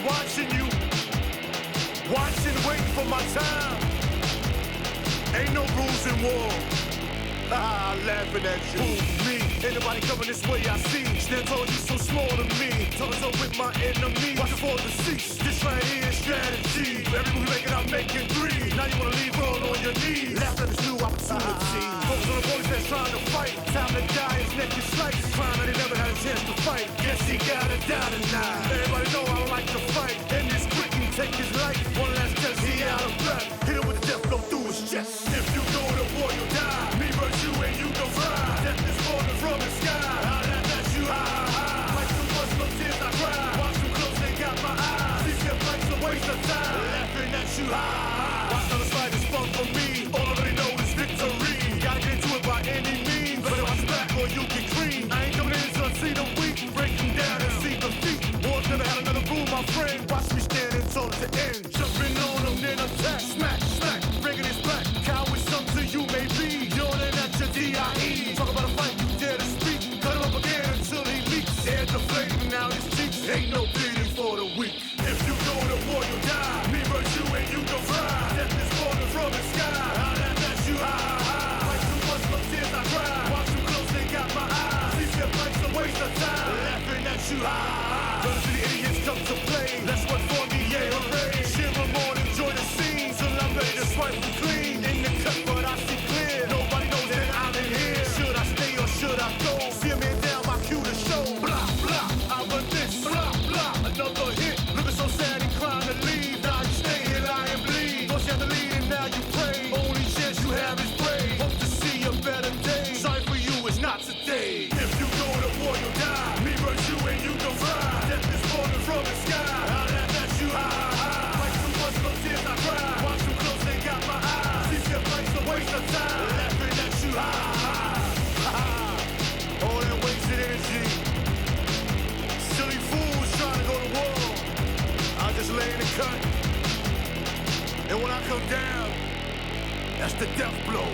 watching you, watching, waiting for my time. Ain't no rules in war. Laughing at you. Who, me? Anybody coming this way I see. Stand tall, you so small to me. Toe-to-toe with my enemy. Watching for the cease. This right here is strategy. Every move you make it, I'm making three. Now you wanna leave all on your knees. Laugh at this new opportunity. Focus on the boys that's trying to fight. Time to die, his neck is sliced. Crying that he never had a chance to fight. Guess he gotta die tonight. Everybody know I don't like to fight. And this quick and take his life. One last test, he out of breath. Hit him with the death blow through his chest. If you go to war, you'll die. Me versus you and you gon' fry. Death is falling from the sky. I laugh at you, ha ha. Like too much, no tears I cry. Watch too close, they got my eyes. These your fights a waste of time. Laughing at you, ha ha. Watch how the fight is fun for me. All I really know is victory. Gotta get into it by any means. Better watch your back or you get cream. I ain't coming in until I see the weak. Break them down and see the feet. Wars never had another rule, my friend. Watch me standing tall to end. Jumping on them, then attack. Smack, smack, bringing his back. Coward, some to you may be. Yawning at your D.I.E. Talk about a fight, you dare to speak. Cut him up again until he leaks. Air deflating out his cheeks. Ain't no bleeding for the weak. If you go to war, you'll die. Me versus you and you gon' fry. Death is falling from the sky. I laugh at you, ha ha. Like too much, no tears I cry. Watch too close, they got my eyes. These your fights a waste of time. Laughing at you, ha ha. Gonna see the idiots come to play. That's what for me, yeah, hooray. Cheer them on, enjoy the scene. Till I'm ready to swipe them clean. In the cut, but I see clear. Nobody knows that I'm in here. Should I stay or should I go? See a man down, my cue to show. Blah, blah, I run this. Blah, blah, another hit. Looking so sad, inclined to leave. Now you stay and I am bleed. Thought you had to lead and now you pray. Only chance you have is brave. Hope to see a better day. Sorry for you, it's not today. If you go to war, you'll die. Me versus you and you gon' fry. Death is falling from the sky. I laugh at you, ha ha. Like too much, no tears I cry. Watch too close, they got my eyes. These your fights a waste of time. Laughing at you, ha ha. All that wasted energy. Silly fools trying to go to war. I just lay in the cut. And when I come down, that's the death blow.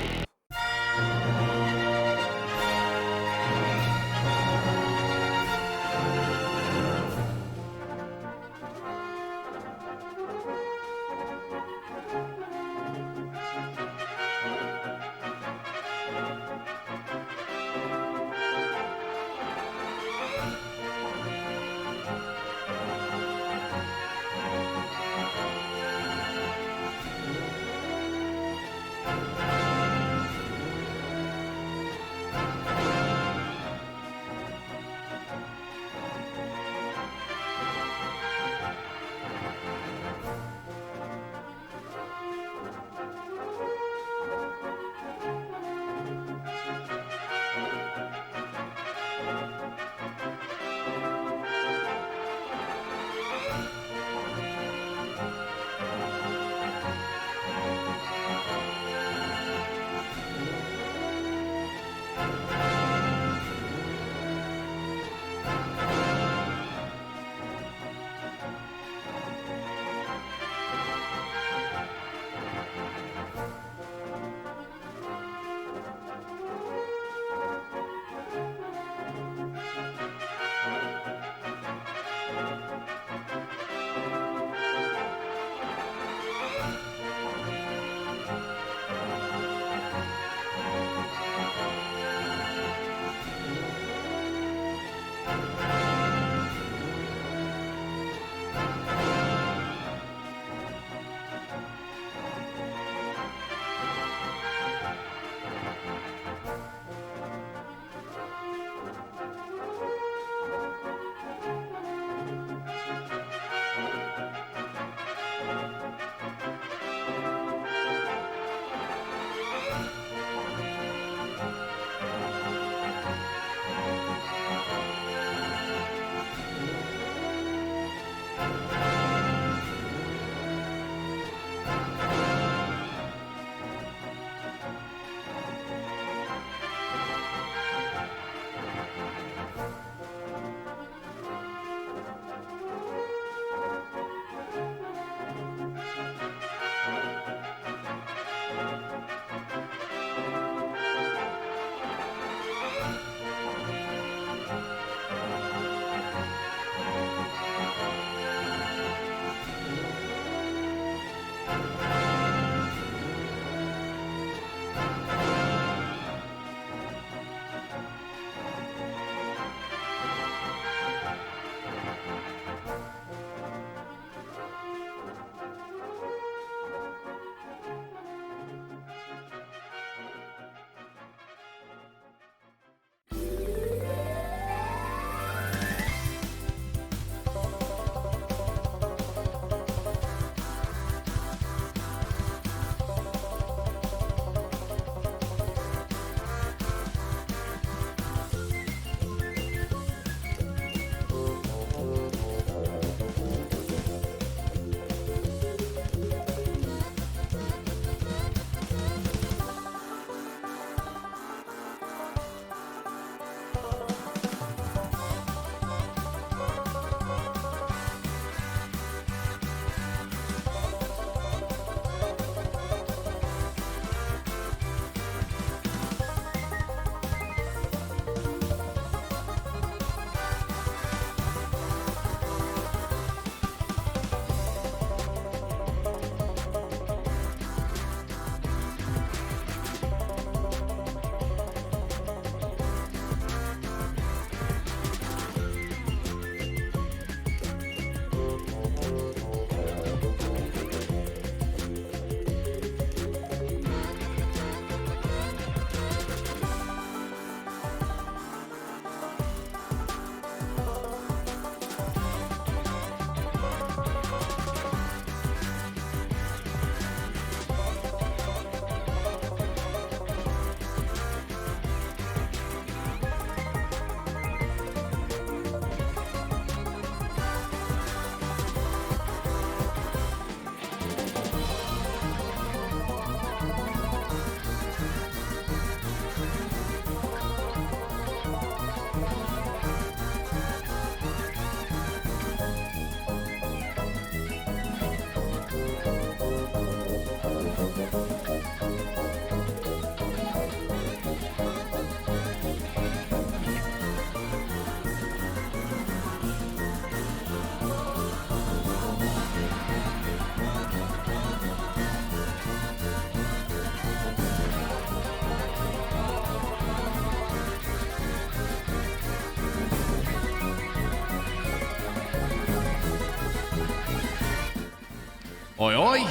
Oi, oi!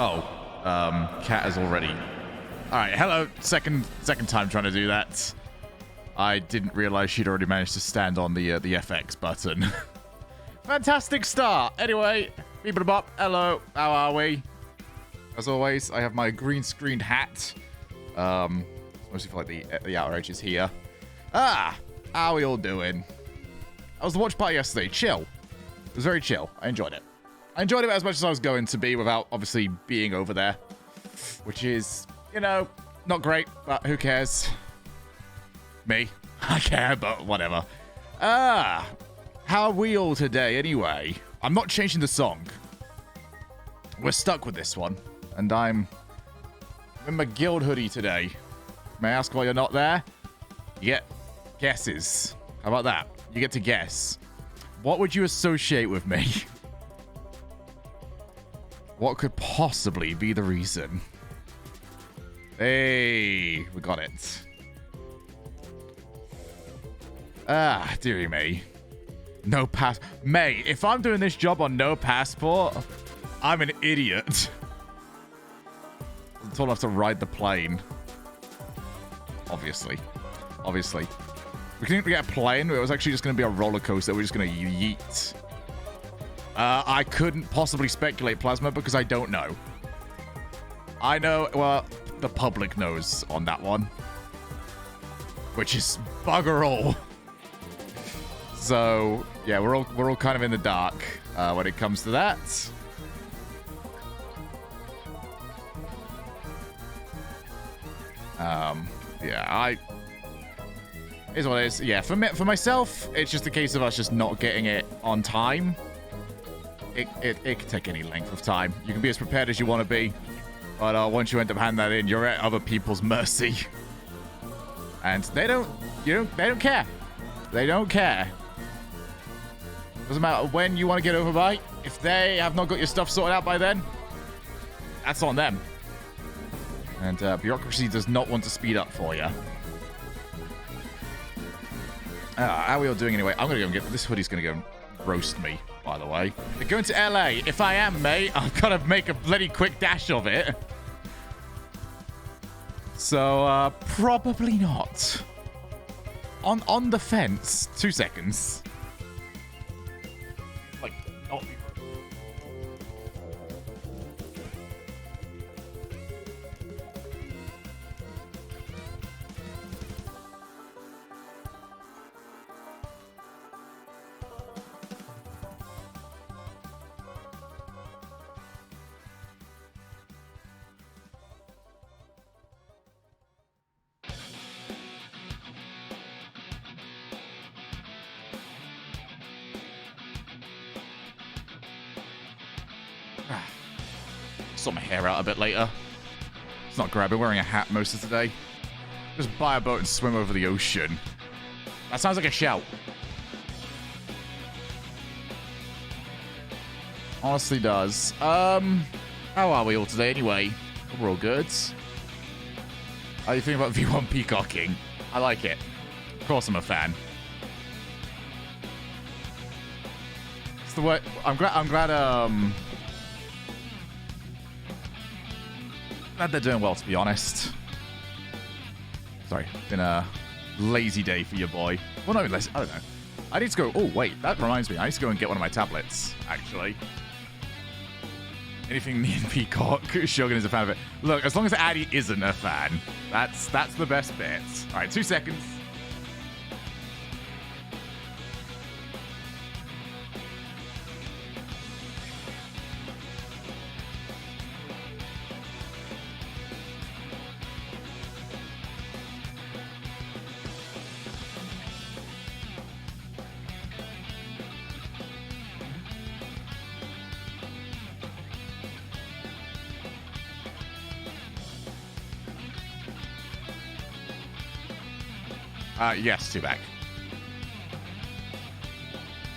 Oh, Cat is already... Alright, hello. Second time trying to do that. I didn't realize she'd already managed to stand on the FX button. Fantastic start. Anyway, beep-a-bop. Hello, how are we? As always, I have my green screened hat. Mostly for like the outer edges here. How are we all doing? I was the watch party yesterday. Chill. It was very chill. I enjoyed it. I enjoyed it as much as I was going to be without obviously being over there. Which is, you know, not great, but who cares? Me. I care, but whatever. How are we all today anyway? I'm not changing the song. We're stuck with this one. And I'm in my guild hoodie today. May I ask why you're not there? You get guesses. How about that? You get to guess. What would you associate with me? What could possibly be the reason? Hey, we got it. Dearie me. No pass. May, if I'm doing this job on no passport, I'm an idiot. I'm told I have to ride the plane. Obviously. We couldn't get a plane. It was actually just going to be a roller coaster. We're just going to yeet. I couldn't possibly speculate, Plasma, because I don't know. I know, well, the public knows on that one. Which is bugger all. So, yeah, we're all kind of in the dark when it comes to that. Yeah, is what it is. Yeah, for myself, it's just a case of us just not getting it on time. It could take any length of time. You can be as prepared as you want to be, but once you end up handing that in, you're at other people's mercy, and they don't care. They don't care. Doesn't matter when you want to get over by. If they have not got your stuff sorted out by then, that's on them. And bureaucracy does not want to speed up for you. How are we all doing anyway? I'm going to go and get... This hoodie's going to go roast me, by the way. We're going to LA. If I am, mate, I've got to make a bloody quick dash of it. So, probably not. On the fence. 2 seconds. Like, oh... Sort my hair out a bit later. It's not great. I've been wearing a hat most of today. Just buy a boat and swim over the ocean. That sounds like a shout. Honestly does. How are we all today anyway? We're all good. How do you think about V1 peacocking? I like it. Of course I'm a fan. It's the way... I'm glad they're doing well, to be honest. Sorry, been a lazy day for your boy. Well, no, I don't know. I need to go... Oh, wait, that reminds me. I need to go and get one of my tablets, actually. Anything me and Peacock, Shogun is a fan of it. Look, as long as Addy isn't a fan, that's the best bit. All right, 2 seconds. Yes, 2 back.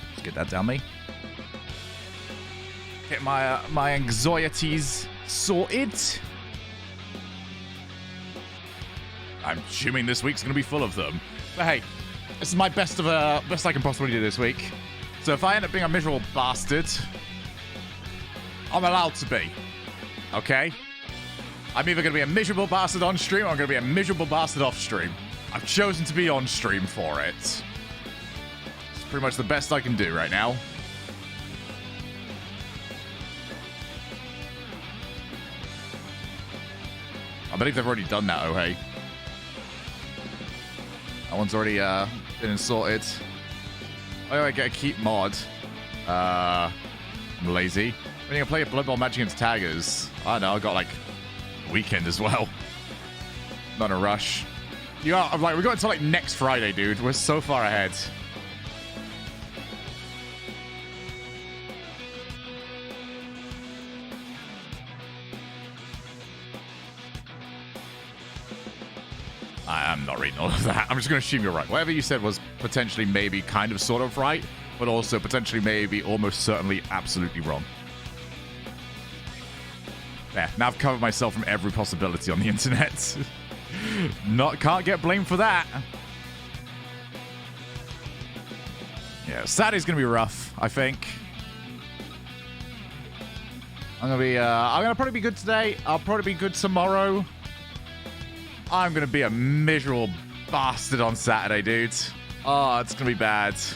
Let's get that down me. Get my anxieties sorted. I'm assuming this week's going to be full of them. But hey, this is my best I can possibly do this week. So if I end up being a miserable bastard, I'm allowed to be. Okay? I'm either going to be a miserable bastard on stream or I'm going to be a miserable bastard off stream. I've chosen to be on stream for it. It's pretty much the best I can do right now. I believe they've already done that, oh hey. That one's already been sorted. Oh, I get a keep mod. I'm lazy. When you play a Blood Bowl match against taggers. I know, I got like a weekend as well. Not in a rush. I'm like, we got until like next Friday, dude. We're so far ahead. I'm not reading all of that. I'm just going to assume you're right. Whatever you said was potentially, maybe, kind of, sort of right, but also potentially, maybe, almost certainly, absolutely wrong. There. Now I've covered myself from every possibility on the internet. Can't get blamed for that. Yeah, Saturday's going to be rough, I think. I'm gonna probably be good today. I'll probably be good tomorrow. I'm going to be a miserable bastard on Saturday, dude. Oh, it's going to be bad. It's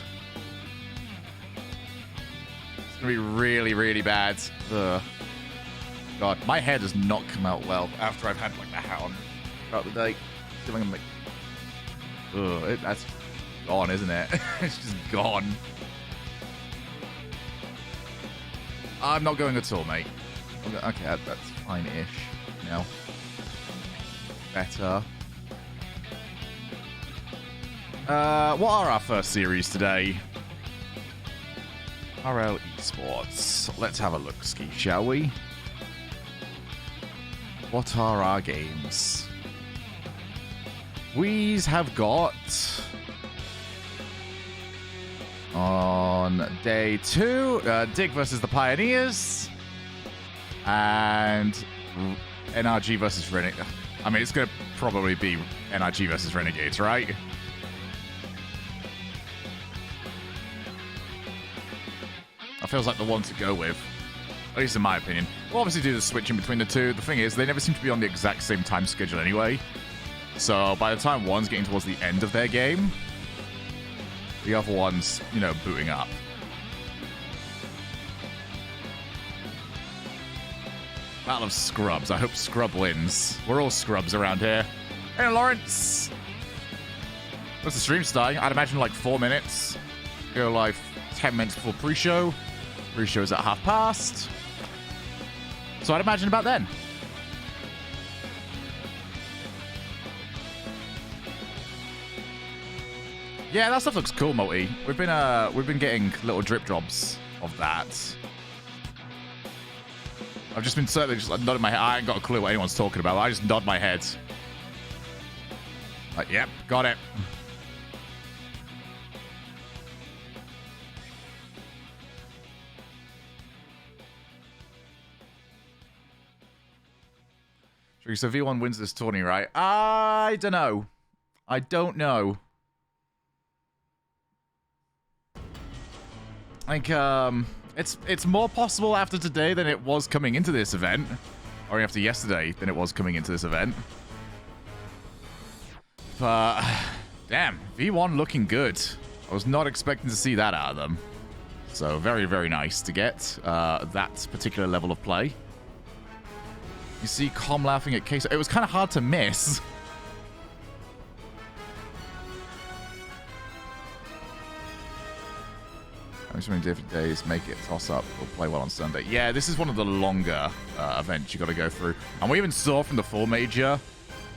going to be really, really bad. Ugh. God, my hair does not come out well after I've had like the hat on throughout the day. Feeling I'm like, ugh, that's gone, isn't it? It's just gone. I'm not going at all, mate. Okay, that's fine-ish. Now. Better. What are our first series today? RL Esports. Let's have a look, Ski, shall we? What are our games? We have got on day 2, Dig versus the Pioneers and NRG versus Renegade. I mean, it's going to probably be NRG versus Renegades, right? That feels like the one to go with. At least in my opinion. We'll obviously do the switching between the two. The thing is, they never seem to be on the exact same time schedule anyway. So by the time one's getting towards the end of their game, the other one's, you know, booting up. Battle of Scrubs. I hope Scrub wins. We're all Scrubs around here. Hey, Lawrence! What's the stream starting? I'd imagine like 4 minutes. Go live 10 minutes before pre-show. Pre-show is at past. So I'd imagine about then. Yeah, that stuff looks cool, Multi. We've been getting little drip drops of that. I've just been certainly just nodding my head. I ain't got a clue what anyone's talking about. I just nod my head. Like, yep, got it. So V1 wins this tourney, right? I don't know. I don't know. Like, it's more possible after today than it was coming into this event. Or after yesterday than it was coming into this event. But, damn, V1 looking good. I was not expecting to see that out of them. So, very, very nice to get that particular level of play. You see Com laughing at Queso. It was kind of hard to miss. So many different days, make it toss up, we'll play well on Sunday. Yeah, this is one of the longer events you got to go through. And we even saw from the full major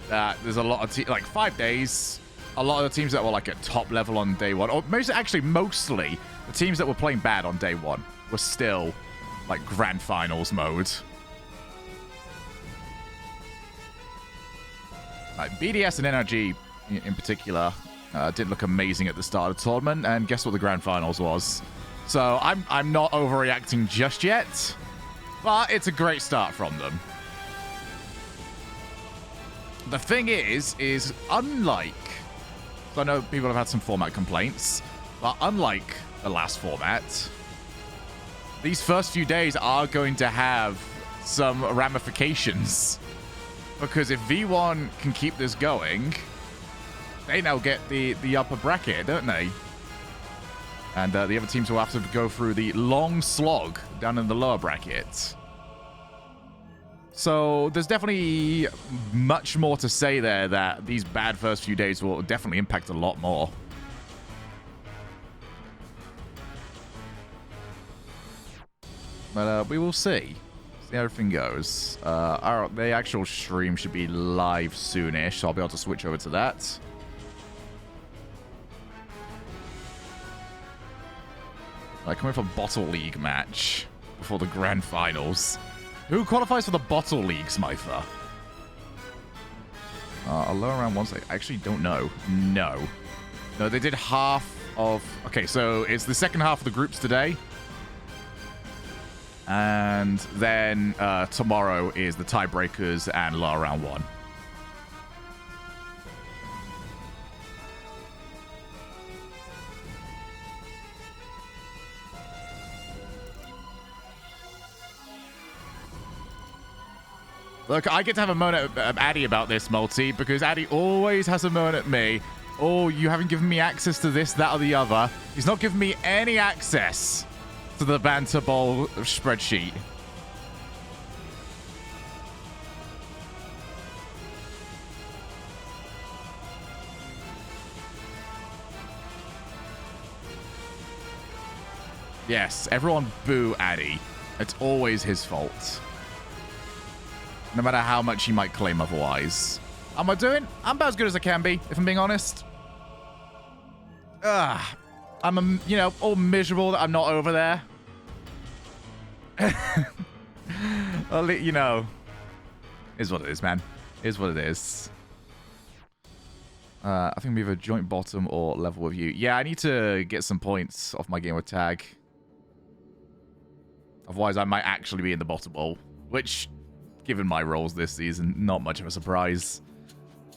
that there's a lot of like 5 days. A lot of the teams that were like at top level on day 1, or mostly the teams that were playing bad on day 1 were still like grand finals mode. Like BDS and NRG in particular did look amazing at the start of the tournament, and guess what the grand finals was? So I'm not overreacting just yet, but it's a great start from them. The thing is unlike, so I know people have had some format complaints, but unlike the last format, these first few days are going to have some ramifications. Because if V1 can keep this going, they now get the upper bracket, don't they? And the other teams will have to go through the long slog down in the lower bracket. So there's definitely much more to say there, that these bad first few days will definitely impact a lot more. But we will see. See how everything goes. The actual stream should be live soonish, so I'll be able to switch over to that. Like, coming for a Bottle League match before the Grand Finals. Who qualifies for the Bottle League, Smither? A lower round one, I actually don't know. No, they did half of... Okay, so it's the second half of the groups today. And then tomorrow is the tiebreakers and lower round one. Look, I get to have a moan at Addy about this, Multi, because Addy always has a moan at me. Oh, you haven't given me access to this, that, or the other. He's not given me any access to the Banter Bowl spreadsheet. Yes, everyone boo Addy. It's always his fault. No matter how much he might claim otherwise. How am I doing? I'm about as good as I can be, if I'm being honest. I'm, all miserable that I'm not over there. Well, is what it is, man. Is what it is. I think we have a joint bottom or level with you. Yeah, I need to get some points off my game with tag. Otherwise, I might actually be in the bottom bowl, which... Given my roles this season, not much of a surprise.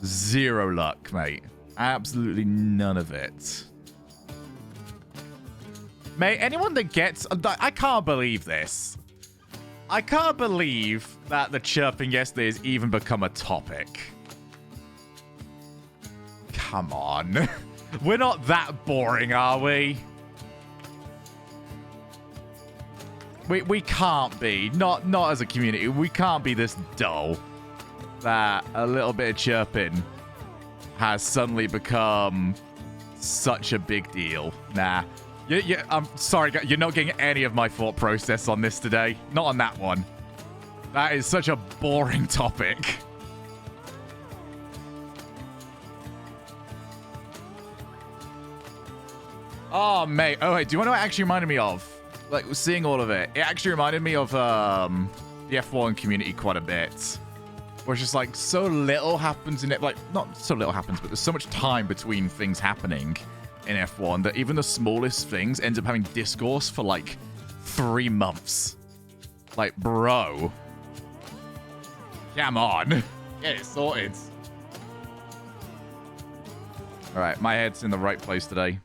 Zero luck, mate. Absolutely none of it. Mate, anyone that gets... I can't believe this. I can't believe that the chirping yesterday has even become a topic. Come on. We're not that boring, are we? We can't be. Not as a community. We can't be this dull that a little bit of chirping has suddenly become such a big deal. Nah. I'm sorry, you're not getting any of my thought process on this today. Not on that one. That is such a boring topic. Oh, mate. Oh, wait. Do you know what it actually reminded me of? Like, seeing all of it. It actually reminded me of the F1 community quite a bit. Where it's just like, so little happens in it. Like, not so little happens, but there's so much time between things happening in F1 that even the smallest things ends up having discourse for like 3 months. Like, bro. Come on. Get it sorted. Alright, my head's in the right place today.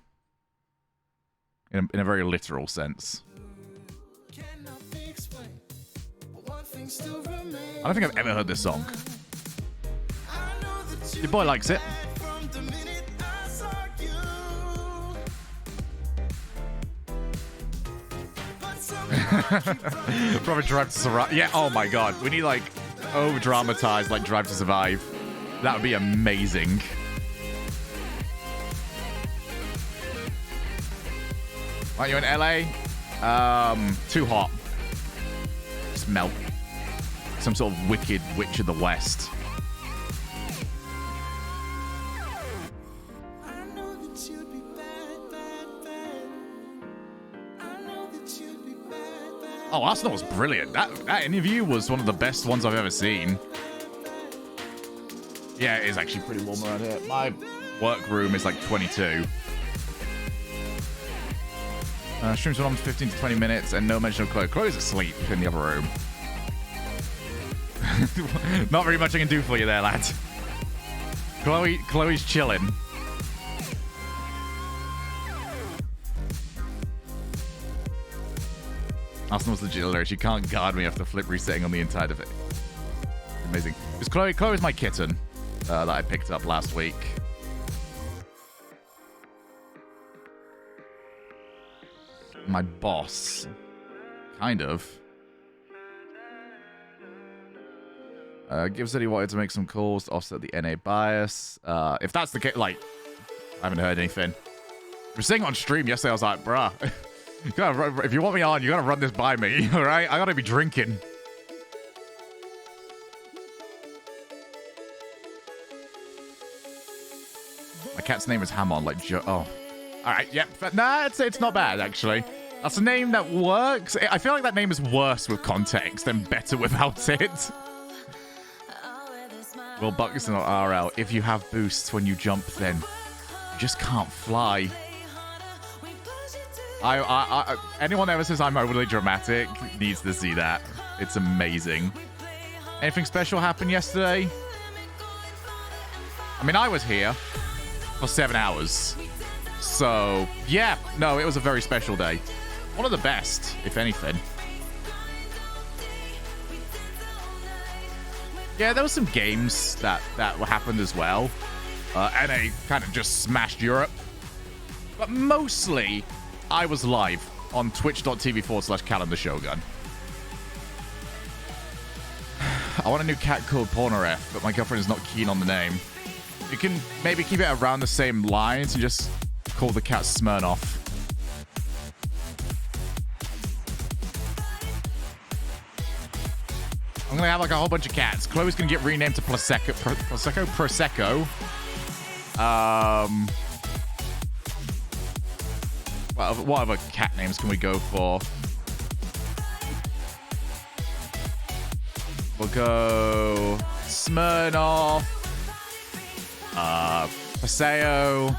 In a very literal sense. I don't think I've ever heard this song. Your boy likes it. Probably Drive to Survive. Yeah, oh my god. We need like over-dramatized like Drive to Survive. That would be amazing. Aren't you in LA? Too hot. Just melt. Some sort of wicked witch of the West. Oh, Arsenal was brilliant. That interview was one of the best ones I've ever seen. Yeah, it is actually pretty warm around here. My workroom is like 22. Streams went on 15 to 20 minutes and no mention of Chloe. Chloe's asleep in the other room. Not very much I can do for you there, lad. Chloe's chilling. Arsenal was legit hilarious. You can't guard me after flip resetting on the inside of it. Amazing. Because Chloe's my kitten that I picked up last week. My boss. Kind of. Gives that he wanted to make some calls to offset the NA bias. If that's the case, like, I haven't heard anything. I was saying on stream yesterday, I was like, bruh, if you want me on, you gotta run this by me, alright? I gotta be drinking. My cat's name is Hamon, like Joe. Oh. Alright, yep. Nah, it's not bad, actually. That's a name that works. I feel like that name is worse with context and better without it. Well, Bucks not RL. If you have boosts when you jump, then you just can't fly. Anyone that ever says I'm overly dramatic needs to see that. It's amazing. Anything special happened yesterday? I mean, I was here for 7 hours. So, yeah. No, it was a very special day. One of the best, if anything. Yeah, there were some games that happened as well. NA kind of just smashed Europe. But mostly, I was live on twitch.tv/calendar Shogun. I want a new cat called Pornoref, but my girlfriend is not keen on the name. You can maybe keep it around the same lines and just call the cat Smirnoff. I'm gonna have like a whole bunch of cats. Chloe's gonna get renamed to Prosecco. What other cat names can we go for? We'll go Smirnoff, Paseo.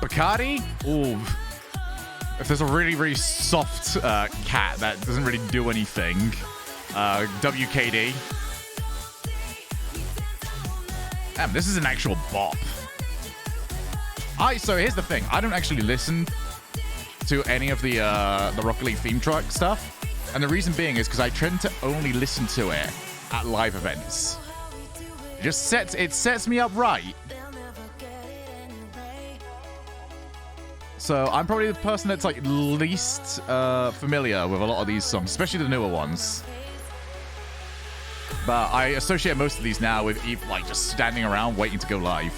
Bacardi? Ooh. If there's a really, really soft cat that doesn't really do anything, WKD. Damn, this is an actual bop. So here's the thing. I don't actually listen to any of the Rocket League theme track stuff. And the reason being is because I tend to only listen to it at live events. It sets me up right. So I'm probably the person that's like least familiar with a lot of these songs, especially the newer ones. But I associate most of these now with like just standing around waiting to go live.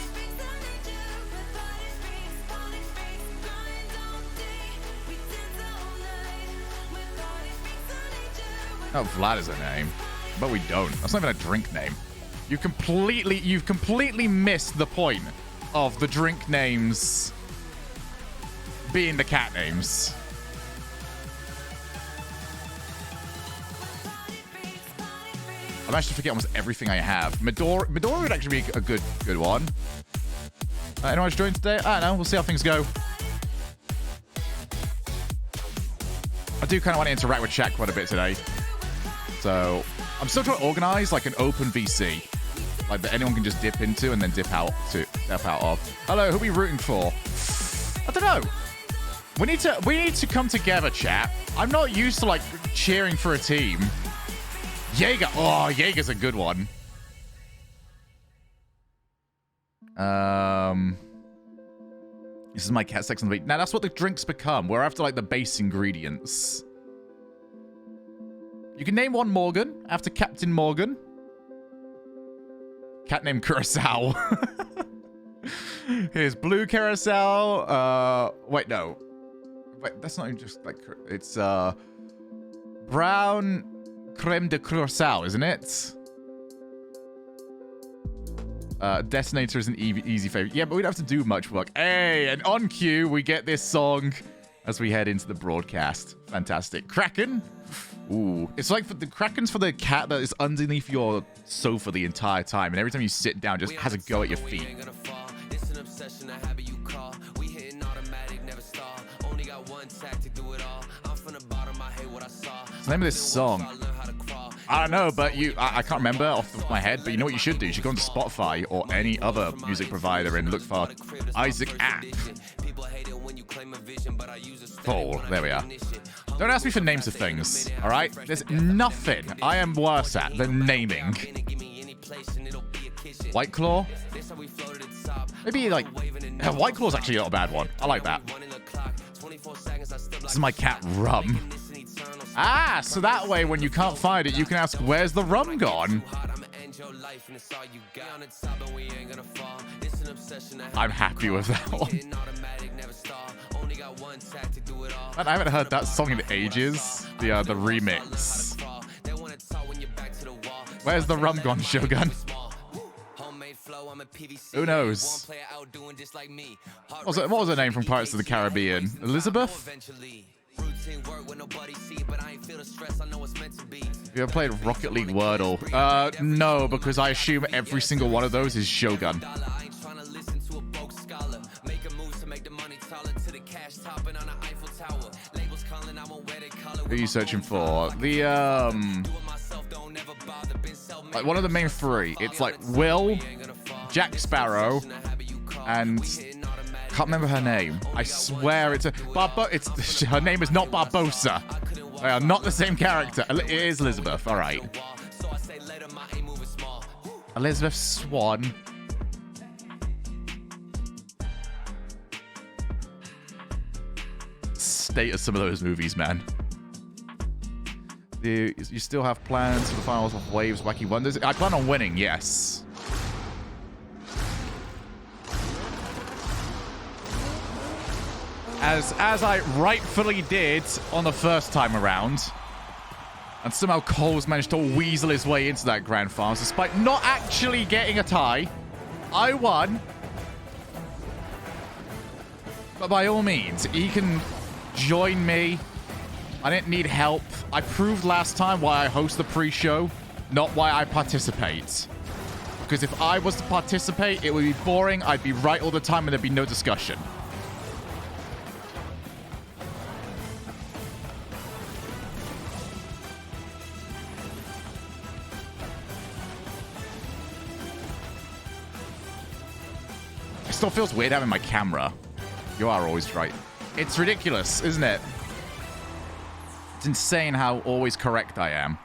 Oh, Vlad is a name, but we don't. That's not even a drink name. You've completely missed the point of the drink names being the cat names. I'm actually forgetting almost everything I have. Midori would actually be a good one. Anyone else join today? I don't know. We'll see how things go. I do kind of want to interact with chat quite a bit today. So I'm still trying to organize like an open VC, like that anyone can just dip into and then dip out of. Hello, who are we rooting for? I don't know. We need to come together, chat. I'm not used to like cheering for a team. Jaeger. Oh, Jaeger's a good one. This is my cat sex on the beat. Now that's what the drinks become. We're after like the base ingredients. You can name one Morgan after Captain Morgan. Cat named Curacao. Here's blue Curacao. Wait, no. Wait, that's not just like... It's brown creme de Curacao, isn't it? Detonator is an easy favorite. Yeah, but we don't have to do much work. Hey, and on cue, we get this song as we head into the broadcast. Fantastic. Kraken. Ooh. It's like the Kraken's for the cat that is underneath your sofa the entire time, and every time you sit down, just has a go at your feet. What's the name of this song? I don't know, but I can't remember off the top of my head, but you know what you should do? You should go onto Spotify or any other music provider and look for Isaac App. Cool, there we are. Don't ask me for names of things, alright? There's nothing I am worse at than naming. White Claw? Maybe like... White Claw's actually not a bad one. I like that. This is my cat, Rum. Ah, so that way when you can't find it, you can ask, where's the rum gone? I'm happy with that one. Man, I haven't heard that song in ages. The remix. Where's the rum gone, Shogun? Who knows? What was her name from Pirates of the Caribbean? Elizabeth? You ever played Rocket League Wordle? No, because I assume every single one of those is Shogun. Who are you searching for? The, like one of the main three. It's like Will, Jack Sparrow, and can't remember her name. I swear it's her name is not Barbosa. They are not the same character. It is Elizabeth. All right. Elizabeth Swan. State of some of those movies, man. You still have plans for the finals of Waves Wacky Wonders? I plan on winning, yes. As I rightfully did on the first time around. And somehow Cole's managed to weasel his way into that grand finals despite not actually getting a tie. I won. But by all means, he can join me. I didn't need help. I proved last time why I host the pre-show, not why I participate. Because if I was to participate, it would be boring, I'd be right all the time, and there'd be no discussion. It still feels weird having my camera. You are always right. It's ridiculous, isn't it? It's insane how always correct I am.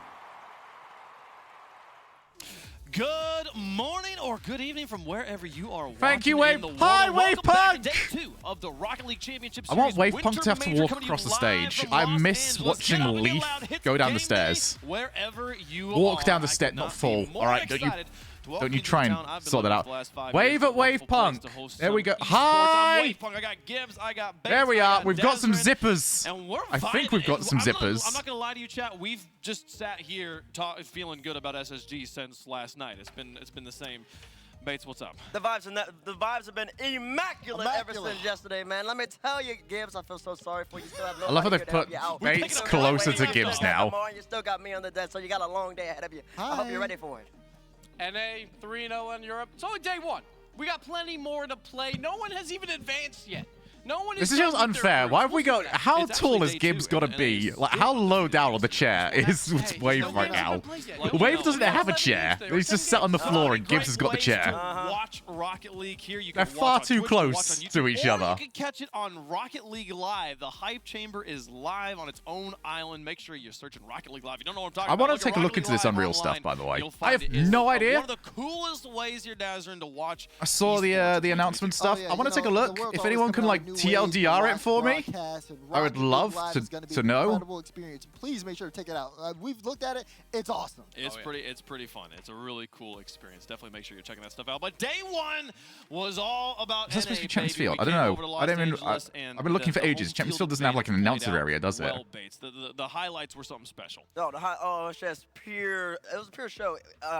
Good morning or good evening from wherever you are. Thank you, Wave. Hi, Wave Punk! Day 2 of the Rocket League Championship I want Series. Wave Punk to have to walk across the stage. I miss watching Leaf go down the stairs. Wherever you walk are, down the stairs, not fall. All right, don't you try and sort that out. Wave at Wave Punk. There we go. Hi! There we are. We've got some zippers. I think we've got some zippers. I'm not going to lie to you, chat. We've just sat here feeling good about SSG since last night. It's been the same. Bates, what's up? The vibes have been immaculate ever since yesterday, man. Let me tell you, Gibbs, I feel so sorry for you. Still have I love how they've put Bates closer to Gibbs now. You still got me on the deck, so you got a long day ahead of you. I hope you're ready for it. NA 3-0 in Europe. It's only day 1. We got plenty more to play. No one has even advanced yet. No one is. This is just unfair. Why have we got? How tall has Gibbs got to be? Like, how low down on the chair is Wave right now? Wave doesn't have a chair. He's just sat on the floor, and Gibbs has got the chair. Watch Rocket League here. They're far too close to each other. You can catch it on Rocket League Live. The Hype Chamber is live on its own island. Make sure you're searching Rocket League Live. You don't know what I'm talking about. I want to take a look into this Unreal stuff, by the way. I have no idea. One of the coolest ways here, Dazzrin, to watch. I saw the announcement stuff. I want to take a look. If anyone can like TLDR it for me, I would love to know. Incredible experience. Please make sure to check it out. We've looked at it. It's awesome. It's pretty fun. It's a really cool experience. Definitely make sure you're checking that stuff out. But day 1 was all about. Is that supposed to be Champions Field? I don't know. I've been looking for ages. Champions Field doesn't have like an announcer area, does it? The highlights were something special. Oh, it's just pure. It was a pure show.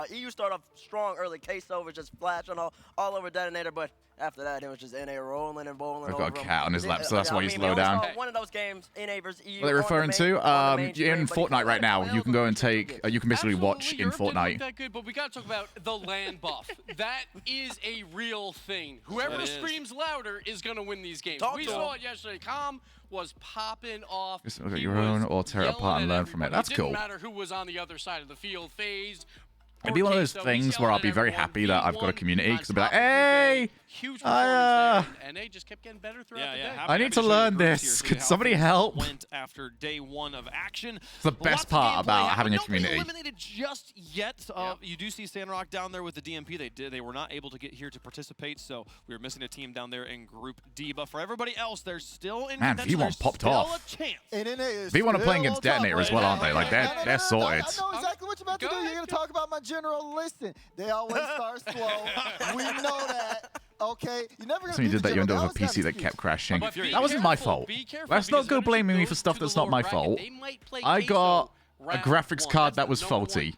EU started off strong early. Queso was just flashing all over Detonator, but after that, it was just NA rolling and bowling. I've got a cat on his lap, so that's why he's low down. One of those games, NA versus EU. What are they referring to? You're in Fortnite right now. You can go and take. You can basically watch in Fortnite. That good, but we got to talk about the LAN buff. That is a real thing. Whoever screams louder is going to win these games. We saw it yesterday. Com was popping off. Just look at your own or tear it apart and learn from it. That's cool. It didn't matter who was on the other side of the field. FaZe, It'd be one of those things where I'll be very happy that I've got a community because I'll be like, hey, huge performance there, and NA just kept getting better throughout the day. I need to learn this. Could somebody help? Went after day 1 of action. It's the best part about having a community. Nobody eliminated just yet. You do see Sandrock down there with the DMP. They were not able to get here to participate, so we were missing a team down there in Group D. But for everybody else, they're still in contention. V1 popped off. V1 are playing against Detonator as well, aren't they? Like they're sorted. I know exactly what you're about to do. You're gonna talk about my general. Listen, they always start slow. We know that. Okay, you never gonna. So you did that. You ended up with a PC that kept crashing. That wasn't my fault. Let's not go blaming me for stuff that's not my fault. I got a graphics card that was faulty.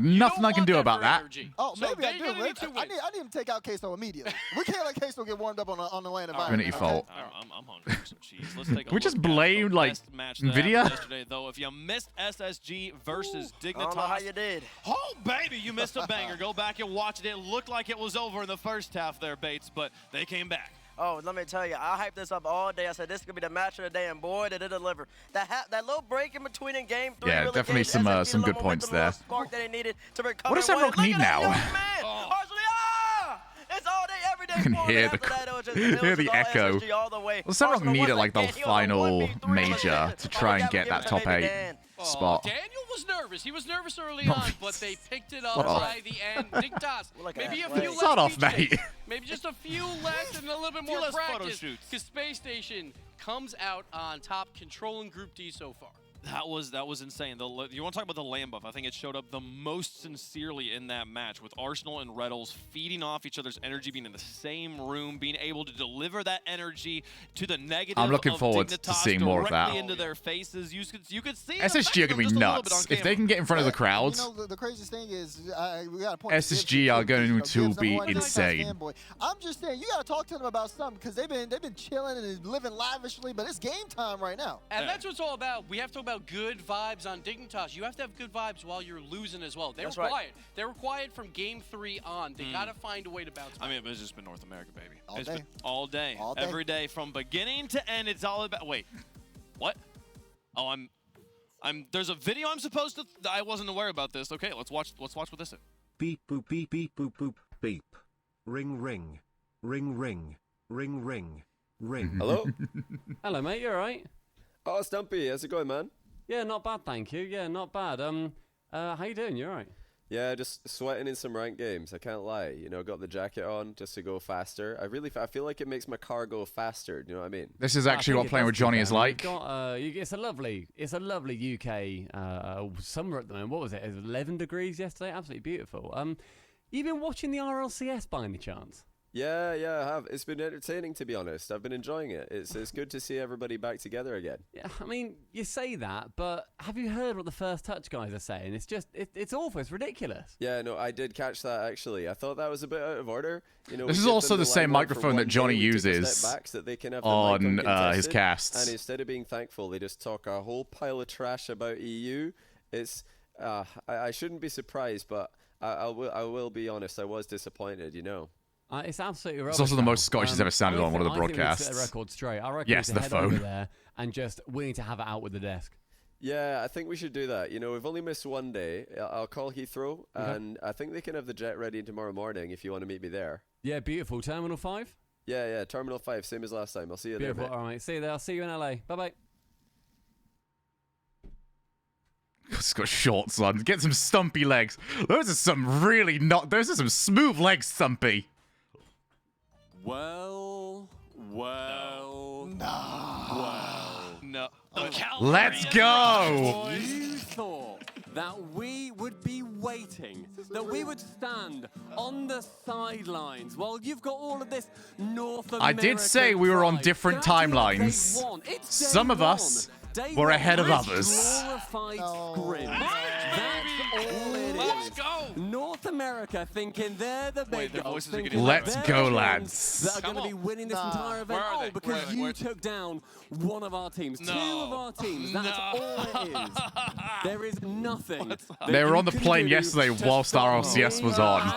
Nothing I can do about that. Oh, maybe I do. I need him to take out Queso immediately. We can't let Queso get warmed up on the land environment. Community fault. I'm hungry for some cheese. Let's take a We just blamed like Nvidia. Yesterday, though, if you missed SSG versus Dignitas, I don't know how you did. Oh baby, you missed a banger. Go back and watch it. It looked like it was over in the first half there, Bates, but they came back. Oh, let me tell you, I hyped this up all day. I said this could be the match of the day, and boy, did it deliver. That little break in between in Game 3 Yeah, really definitely gave some good points there. Spark that they needed to recover. What does Sandrock need now? It's all day, every day. I can hear the echo. Well, Sandrock needed like the final major to try and get that top 8 spot. Daniel was nervous. He was nervous early on, but they picked it up by the end. Dignitas, maybe a few less. Shut off, mate. Maybe just a few less and a little bit more practice. Because Space Station comes out on top, controlling Group D so far. That was insane. You want to talk about the land buff? I think it showed up the most sincerely in that match with Arsenal and Reddles feeding off each other's energy, being in the same room, being able to deliver that energy to the negative. I'm looking forward to seeing more of that. Into their faces. You could see SSG are going to be nuts. If they can get in front of the crowds, you know, the craziest thing is, we got a point SSG are going to be insane. I'm just saying, you got to talk to them about something because they've been chilling and living lavishly, but it's game time right now. And that's what it's all about. We have to talk about good vibes on Dignitas. You have to have good vibes while you're losing as well. They were quiet. They were quiet from Game 3 on. They got to find a way to bounce back. I mean, it's just been North America, baby. All day. Been all day. Every day from beginning to end. It's all about. Wait, what? Oh, there's a video I'm supposed to. I wasn't aware about this. Okay, let's watch what this is. Beep boop beep beep boop boop beep. Ring ring. Ring ring. Ring ring. Ring. Hello? Hello, mate. You all right? Oh, Stumpy, how's it going, man? Yeah, not bad, thank you. Yeah, not bad. How you doing? You all right? Yeah, just sweating in some ranked games. I can't lie. You know, got the jacket on just to go faster. I feel like it makes my car go faster. Do you know what I mean? This is actually what playing with Johnny is like. It's a lovely UK summer at the moment. What was it? It was 11 degrees yesterday. Absolutely beautiful. You been watching the RLCS by any chance? Yeah, I have. It's been entertaining, to be honest. I've been enjoying it. It's good to see everybody back together again. Yeah, I mean, you say that, but have you heard what the First Touch guys are saying? It's just, it's awful. It's ridiculous. Yeah, no, I did catch that, actually. I thought that was a bit out of order. You know, this is also the same microphone that Johnny uses on his casts. And instead of being thankful, they just talk a whole pile of trash about EU. It's, I shouldn't be surprised, but I will be honest. I was disappointed, you know. It's absolutely rubbish. It's also the most Scottish he's ever sounded on one of the broadcasts. I think we set the record straight. I reckon yes, the head phone. Over there and just we need to have it out with the desk. Yeah, I think we should do that. You know, we've only missed one day. I'll call Heathrow, and I think they can have the jet ready tomorrow morning if you want to meet me there. Yeah, beautiful. Terminal 5? Yeah, Terminal 5, same as last time. I'll see you beautiful. there, mate. All right, see you there. I'll see you in LA. Bye-bye. He's got shorts on. Get some stumpy legs. Those are some smooth legs, Stumpy. Well. No. Let's go. You thought that we would be waiting, that we would stand on the sidelines while you've got all of this North American I did say we were on different timelines. Some of us were ahead of others. Glorified scrim. That's all it is. Let's go. North America thinking they're the big dogs. Let's go, lads. That are going to be winning this entire event. Oh, because you took down one of our teams. No. 2 of our teams. That's all it is. There is nothing. They were on the plane yesterday whilst RLCS was on.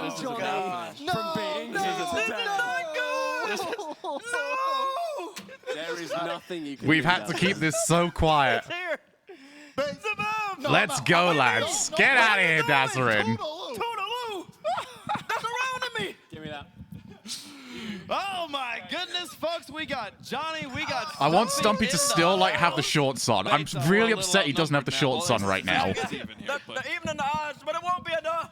There is nothing you can We've do had to keep this so quiet. It's here. Let's go, lads. Get out of here, Dazarin. Toodaloo! They're surrounding me! Give me that. Oh my goodness, folks, we got Johnny, we got I want Stumpy in to the still, like, have the shorts on. I'm Bates, really we're a upset he little doesn't have the outnumbered shorts on right now. It's even here, but- They're even in the odds, but it won't be enough.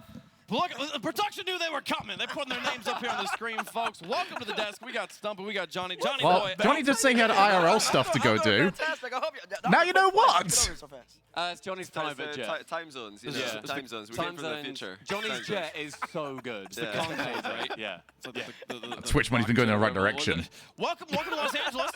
Look, the production knew they were coming. They're putting their names up here on the screen, folks. Welcome to the desk. We got Stumpy, we got Johnny. Johnny Well, boy. Johnny did say he had IRL stuff to go I'm doing do. fantastic. I hope Now you know what? Get over here so fast. It's Johnny's private jet. Time zones. You know, Yeah. time zones. We Time came from the zones. future. Johnny's Time jet is so good. It's Yeah. the concave, right? Yeah. So the Twitch money's been going in the right direction. Welcome to Los Angeles.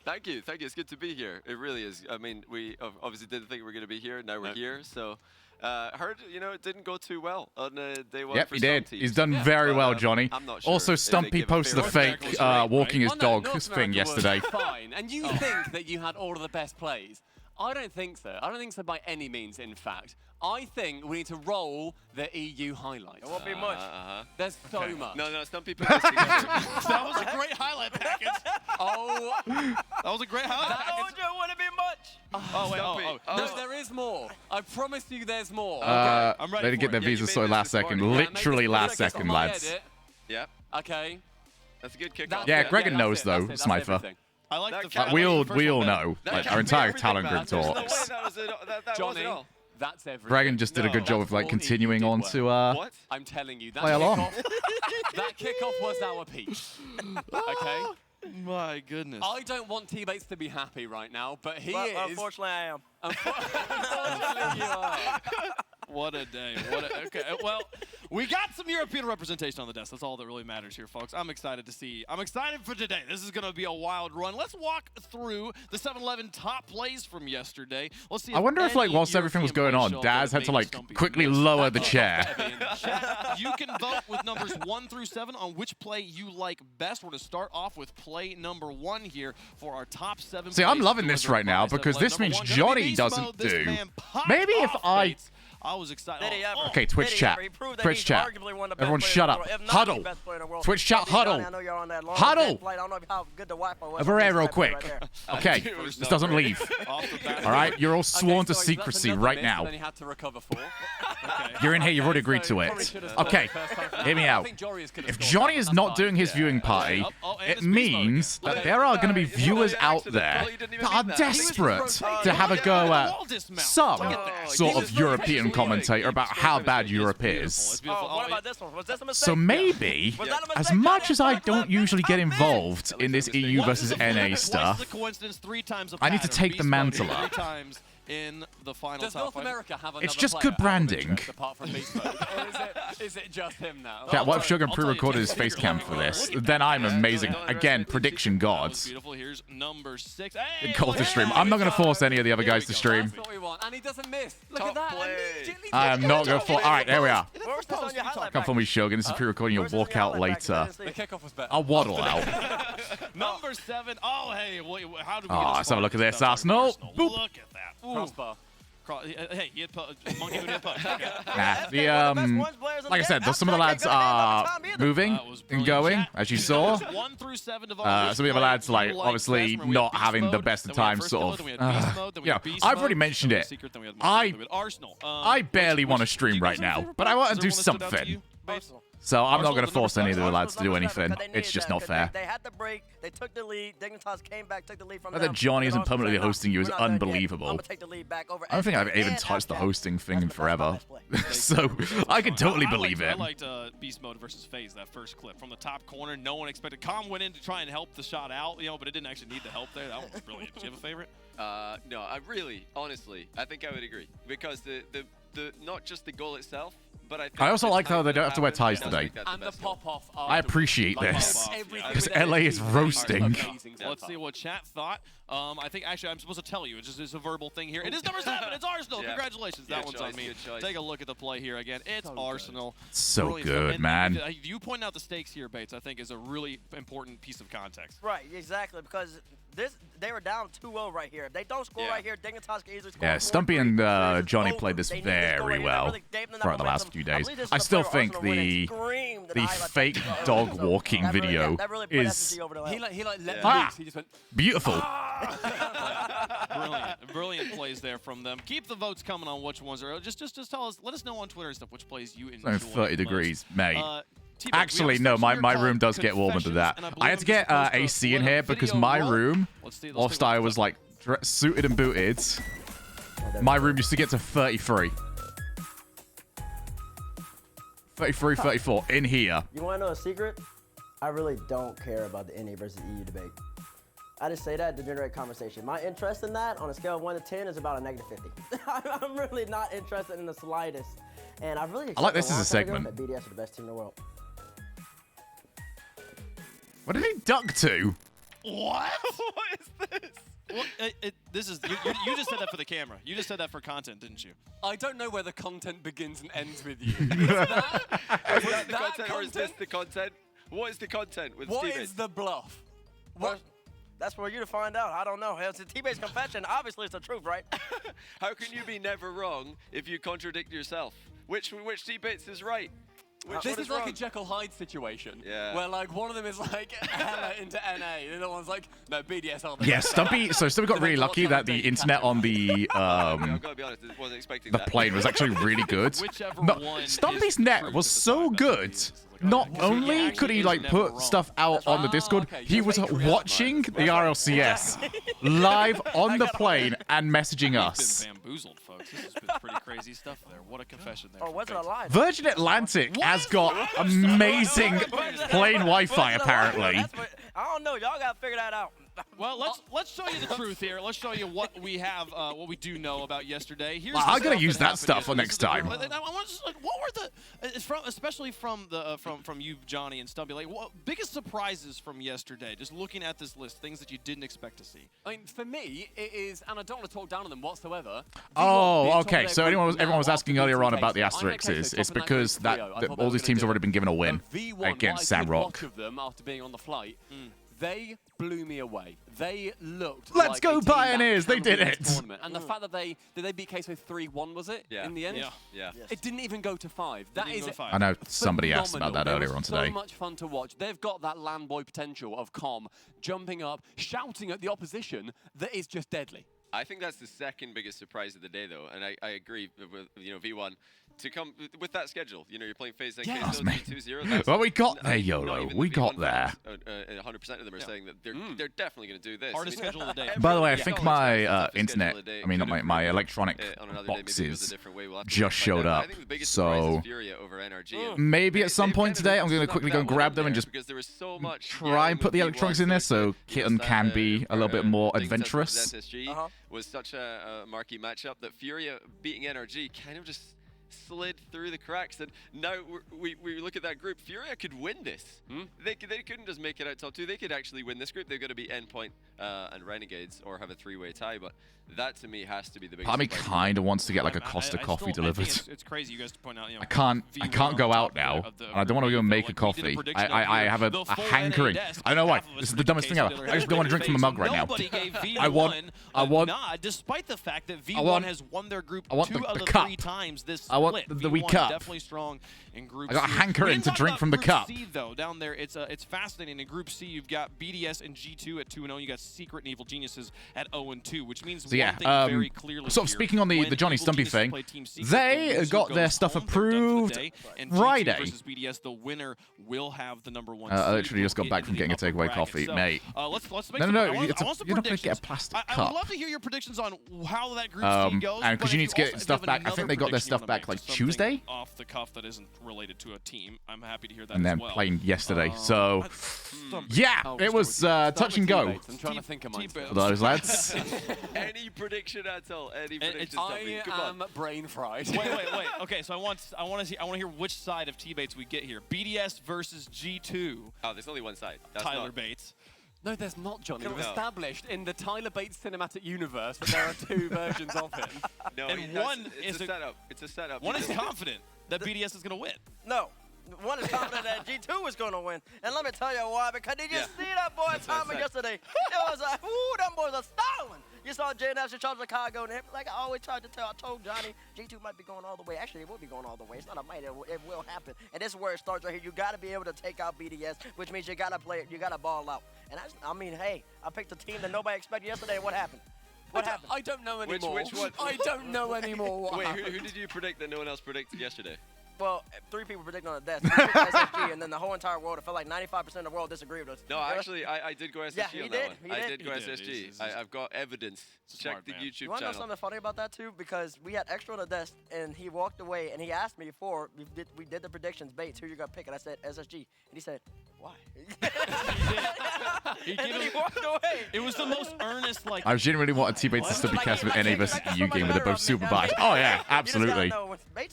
Thank you. It's good to be here. It really is. I mean, we obviously didn't think we were going to be here. Now we're here. So, heard, it didn't go too well on day one. Yep, for he some did. teams. He's done very But, well, Johnny. I'm not sure Also, if they Stumpy give a posted a fair fake representation. walking his Well, dog North thing America was yesterday. Fine. And you think that you had all of the best plays. I don't think so. I don't think so by any means, in fact. I think we need to roll the EU highlights. It won't be much. There's so much. No, Stumpy put this together. That was a great highlight package. Oh, That was a great highlight I told package. you it wouldn't be much. Oh, wait, Stumpy. no, there is more. I promise you there's more. I'm ready They didn't for get their it. Yeah, you visas made sorted this last this second. morning. Yeah, maybe Literally it's last gonna second, get on my lads. edit. Yeah, Okay. that's a good kickoff. That's Yeah, it. Gregan that's knows, it, though, that's Smither. everything. I like That the can't fact We that all the first one know. That Like, can't our be entire everything, talent man. group There's no way talks. that was it. That Johnny, wasn't all. that's everything. Dragon just did a good job of, like, That's all continuing EU on did to, well. What? I'm telling you, that Play along. that kickoff was our peak. Okay? My goodness. I don't want T-Bates to be happy right now, but he But is. unfortunately, I am. Unfortunately, you are. What a day. Okay. Well, we got some European representation on the desk. That's all that really matters here, folks. I'm excited to see. I'm excited for today. This is going to be a wild run. Let's walk through the 7-Eleven top plays from yesterday. Let's see. I wonder if, like, whilst everything was going on, Daz had to, like, quickly lower the chair. Chat, you can vote with numbers 1 through 7 on which play you like best. We're going to start off with play number 1 here for our top 7 See, I'm plays loving to this win right now 5-7. because this Number means 1 gonna be Johnny beast doesn't mode. This do. man popped Maybe if off, I- Bates. I was excited. Did he ever? Okay, Twitch Did he chat. ever? He proved that Twitch he's chat. arguably one of the best Everyone players shut in the up. world, if not Huddle. the best player in the world. Twitch chat, Johnny, huddle. I know you're on that long Huddle. jet flight. I don't know how good the Wi-Fi was. A Varey real Right quick. there. Okay, this doesn't leave. Off the bat. All right, you're all sworn to Okay, sorry, so that's secrecy another right miss now. that he had to recover for. You're in here. You've already agreed So to he probably it. should have scored Okay, the first time for hear me that. I out. think Joris could have If scored Johnny that. is That's not fine. doing his viewing party, and it it's beast mode again. means that there are going to be viewers out there that are desperate to have a go at some sort of European commentator about how bad Europe is. Oh, what about this one? Was this a mistake? So maybe, Was that a as mistake, much Johnny? as I don't usually get involved in this EU versus NA stuff, I need to take the mantle up. In the final Does top North five. America have another It's just player good out of branding. interest apart from Beast Mode? Or is it just him now? Yeah, what if Shogun I'll tell you, pre-recorded his take face your cam look. for this? Look at Then that. I'm amazing. Yeah. Again, prediction That was gods. beautiful. Here's number 6. Hey, Call look to at stream. that. I'm not going to force any of the other Here guys we to go. stream. That's what we want. And he doesn't miss. Look Top at that. play. Immediately I am not going to force. All right, there we are. Where was this on your highlight Come for me, Shogun. This is pre-recording. You'll Where's this on walk your out highlight package? I later. didn't see The it. kickoff was better. I'll waddle out. Number 7. Oh, hey, how did we Oh, get let's have a look at this, stuff Arsenal. Arsenal? Boop. Look at that. Ooh. Crossbar. Hey, he had monkey who did punch. Okay. Nah, like I said, some of the lads are moving That was and brilliant. going, Chat, as you saw. 1 through 7 Some of the other lads, like, obviously not having the best of times, sort of. Yeah, I've already mentioned it. I barely want to stream right now, but I want to do something. So I'm not going to force any of the lads to do anything. It's just not fair. They had the break. They took the lead. Dignitas came back, took the lead from That them. Johnny isn't But also permanently said, no, hosting you is we're not done yet. unbelievable. I'm gonna take the lead back over I don't think I've Edson even and touched the Afghan. hosting thing in That's the forever. best play. So I can totally believe I it. liked Beast Mode versus FaZe, that first clip. From the top corner, no one expected. Calm went in to try and help the shot out, but it didn't actually need the help there. That one was brilliant. Do you have a favorite? No, I really, honestly, I think I would agree because the not just the goal itself, but I also the like how time they that don't have to wear happened ties does today. make that And the best goal. pop-off. I appreciate Like this. pop-off, Everything yeah. Because with LA is energy. roasting. Amazing so Let's far. see what chat thought. I think actually I'm supposed to tell you. It's a verbal thing here. It is number 7. It's Arsenal. Yeah. Congratulations. That Good one's on choice, me. good choice. Take a look at the play here again. It's So good. Arsenal. So Brilliant good, stuff. And man. You pointing out the stakes here, Bates, I think is a really important piece of context. Right, exactly, because they were down 2-0 right here. If they don't score Yeah. right here, Dignitas can easily score. Yeah, 4-3. Stumpy and So it's Johnny over. played this They need to score very right here. That well really gave them that throughout the last momentum. few I days. believe this is I the still player think Arsenal went and the screamed the fake dog walking video is He let Yeah. loose. He just went beautiful. Brilliant plays there from them. Keep the votes coming on which ones are. Just tell us. Let us know on Twitter and stuff which plays you enjoy. It's only 30 degrees, mate. T-Bag, Actually, no, my room does get warmer than that. I had to get AC in here because my room, whilst I was like suited and booted, my room used to get to 33. 33, 34 in here. You want to know a secret? I really don't care about the NA versus EU debate. I just say that to generate conversation. My interest in that on a scale of 1 to 10 is about a -50. I'm really not interested in the slightest. And I've really I like this as a segment. that BDS are the best team in the world. What did he duck to? What? What is this? Well, this is you just said that for the camera. You just said that for content, didn't you? I don't know where the content begins and ends with you. Is that the content, or is this the content? What is the content with What T-Base? is the bluff? What? That's for you to find out. I don't know. It's a T-Base confession. Obviously, it's the truth, right? How can you be never wrong if you contradict yourself? Which T-Base is right? This is like a Jekyll Hyde situation. Yeah. Where like one of them is like hella into NA, the other one's like, no, BDS are the Yeah, Stumpy got really lucky that the internet on the I've got to be honest, I wasn't expecting the that. plane was actually really good. No, Stumpy's net was so good. Not only could he like put stuff out on the Discord, he was watching the RLCS live on the plane and messaging us. Been bamboozled, folks. This has been pretty crazy stuff there. What a confession there. Or was it alive? Virgin Atlantic has got amazing plane Wi-Fi apparently. I don't know. Y'all got to figure that out. Well, let's show you the truth here. Let's show you what we have, what we do know about yesterday. Here's I'm gonna stuff use that happened stuff for yesterday. next time. I want to just, like, what were the, especially from the from you, Johnny and Stumpy, like what biggest surprises from yesterday? Just looking at this list, things that you didn't expect to see. I mean, for me, it is, and I don't want to talk down on them whatsoever. Oh, okay. So everyone was asking earlier on about the asterisks. It's because that all these teams have already been given a win against Samrock. Of them after being on the flight. They blew me away. They looked Let's like go a team Pioneers! that They did can win it! this tournament. And the fact that did they beat Queso 3-1, was it? Yeah. In the end? Yeah. It didn't even go to 5. That is I know somebody asked about that phenomenal. earlier on It was today. so much fun to watch. They've got that land boy potential of Com jumping up, shouting at the opposition that is just deadly. I think that's the second biggest surprise of the day, though, and I agree with V1 to come with that schedule. You're playing phase like Yes, KSO mate. 2-0. Well, we got there, YOLO. We got there. 100% of them are saying that they're definitely going to do this. Hardest schedule of the day. By the way, I Yeah. think Yeah. my internet, I mean, not my electronic on another day, maybe it goes a boxes different way. We'll have to just find showed out. I up. think the biggest surprise So is Furia over NRG. maybe at some point today, I'm going to snuck quickly go that and one grab in them and there just because there was so much try and put the V1 electronics in there so Kitten that, can be a little bit more things that adventurous. SSG was such a marquee matchup that Furia beating NRG kind of just slid through the cracks, and now we look at that group. Furia could win this. They couldn't just make it out top 2. They could actually win this group. They've got to beat Endpoint and Renegades or have a 3-way tie, but that to me has to be the biggest. Part of me surprise. kind of wants to get like a Costa I coffee still- delivered. I think it's crazy you guys to point out. I can't go out now. I don't want to go and make a coffee. I have a hankering. I don't know why. This is the dumbest thing ever. I just don't want to drink from a mug right now. Nobody gave V1 I want a nod, despite the fact that V1 has won their group 2 the out of cup. 3 times this I want split. the wee V1 cup. Definitely strong in Group I got a C. hankering We didn't to talk drink about from the Group cup. C, though, down there, it's fascinating. In Group C, you've got BDS and G2 at 2-0. You got Secret and Evil Geniuses at 0-2, which means So yeah, one thing very clearly sort of here. speaking on the When Johnny Evil Stumpy Geniuses thing, play Team Secret, they the loser got their goes stuff home. They're done for the approved day, and G2 Friday. versus BDS, the winner will have the #1 seed. I literally just got We'll back get from into getting a the upper takeaway bracket. coffee, So, mate. Let's make No, some, no, I want it's some you're not going to get a predictions. plastic I cup. would love to hear your predictions on how that Group C goes. And because but you if need to get also stuff have back. I another think they got their prediction you stuff wanna back make, like something Tuesday, off the cuff that isn't related to a team. I'm happy to hear that and as then well. playing yesterday. So yeah, it was touch and go I'm trying to think of mine. for those lads. Any prediction at all? Any prediction? I am brain fried. Wait. Okay, so I want to hear which side of T-Bates we get here. BDS versus G2. Oh, there's only one side. That's Tyler not. Bates. No, there's not, Johnny. We've No. established in the Tyler Bates cinematic universe that there are 2 versions of him. No, And that's- one it's is a setup. It's a setup. One is confident that BDS is going to win. No. One is confident that G2 is going to win. And let me tell you why. Because did you Yeah. see that boy That's what I Tommy said. yesterday? It was like, ooh, them boys are stalling. You saw JNS in Charles Chicago, and like I always tried to tell, I told Johnny, G2 might be going all the way. Actually, it will be going all the way. It's not a might, it will happen. And this is where it starts right here. You got to be able to take out BDS, which means you got to play, you got to ball out. And I mean, hey, I picked a team that nobody expected yesterday. What happened? What happened? I don't know anymore. Which one? I don't know anymore. Wait, who did you predict that no one else predicted yesterday? Well, 3 people predicted on the desk. We picked SSG, and then the whole entire world, it felt like 95% of the world disagreed with us. No, actually, I did go SSG Yeah, on that one. he I did. did go SSG. I've got evidence. Check the YouTube You want to know channel. something funny about that, too? Because we had extra on the desk, and he walked away, and he asked me before we did the predictions, Bates, who you going to pick? And I said, SSG. And he said, why? He and then he walked away. It was the most earnest, like. I genuinely want a teammate to still be cast with any versus EU game where they're both super biased. Oh yeah, absolutely.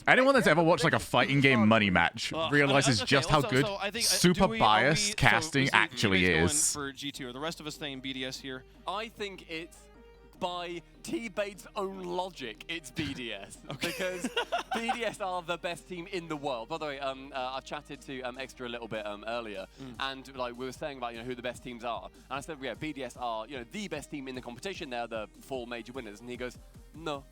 Anyone that's ever watched like a fighting game money match realizes just how good super biased casting actually is. For G2, are the rest of us staying BDS here? I think it's by T-Bait's own logic, it's BDS. Because BDS are the best team in the world. By the way, I've chatted to Extra a little bit earlier, and like we were saying about who the best teams are, and I said, yeah, BDS are the best team in the competition. They're the 4 major winners, and he goes, no.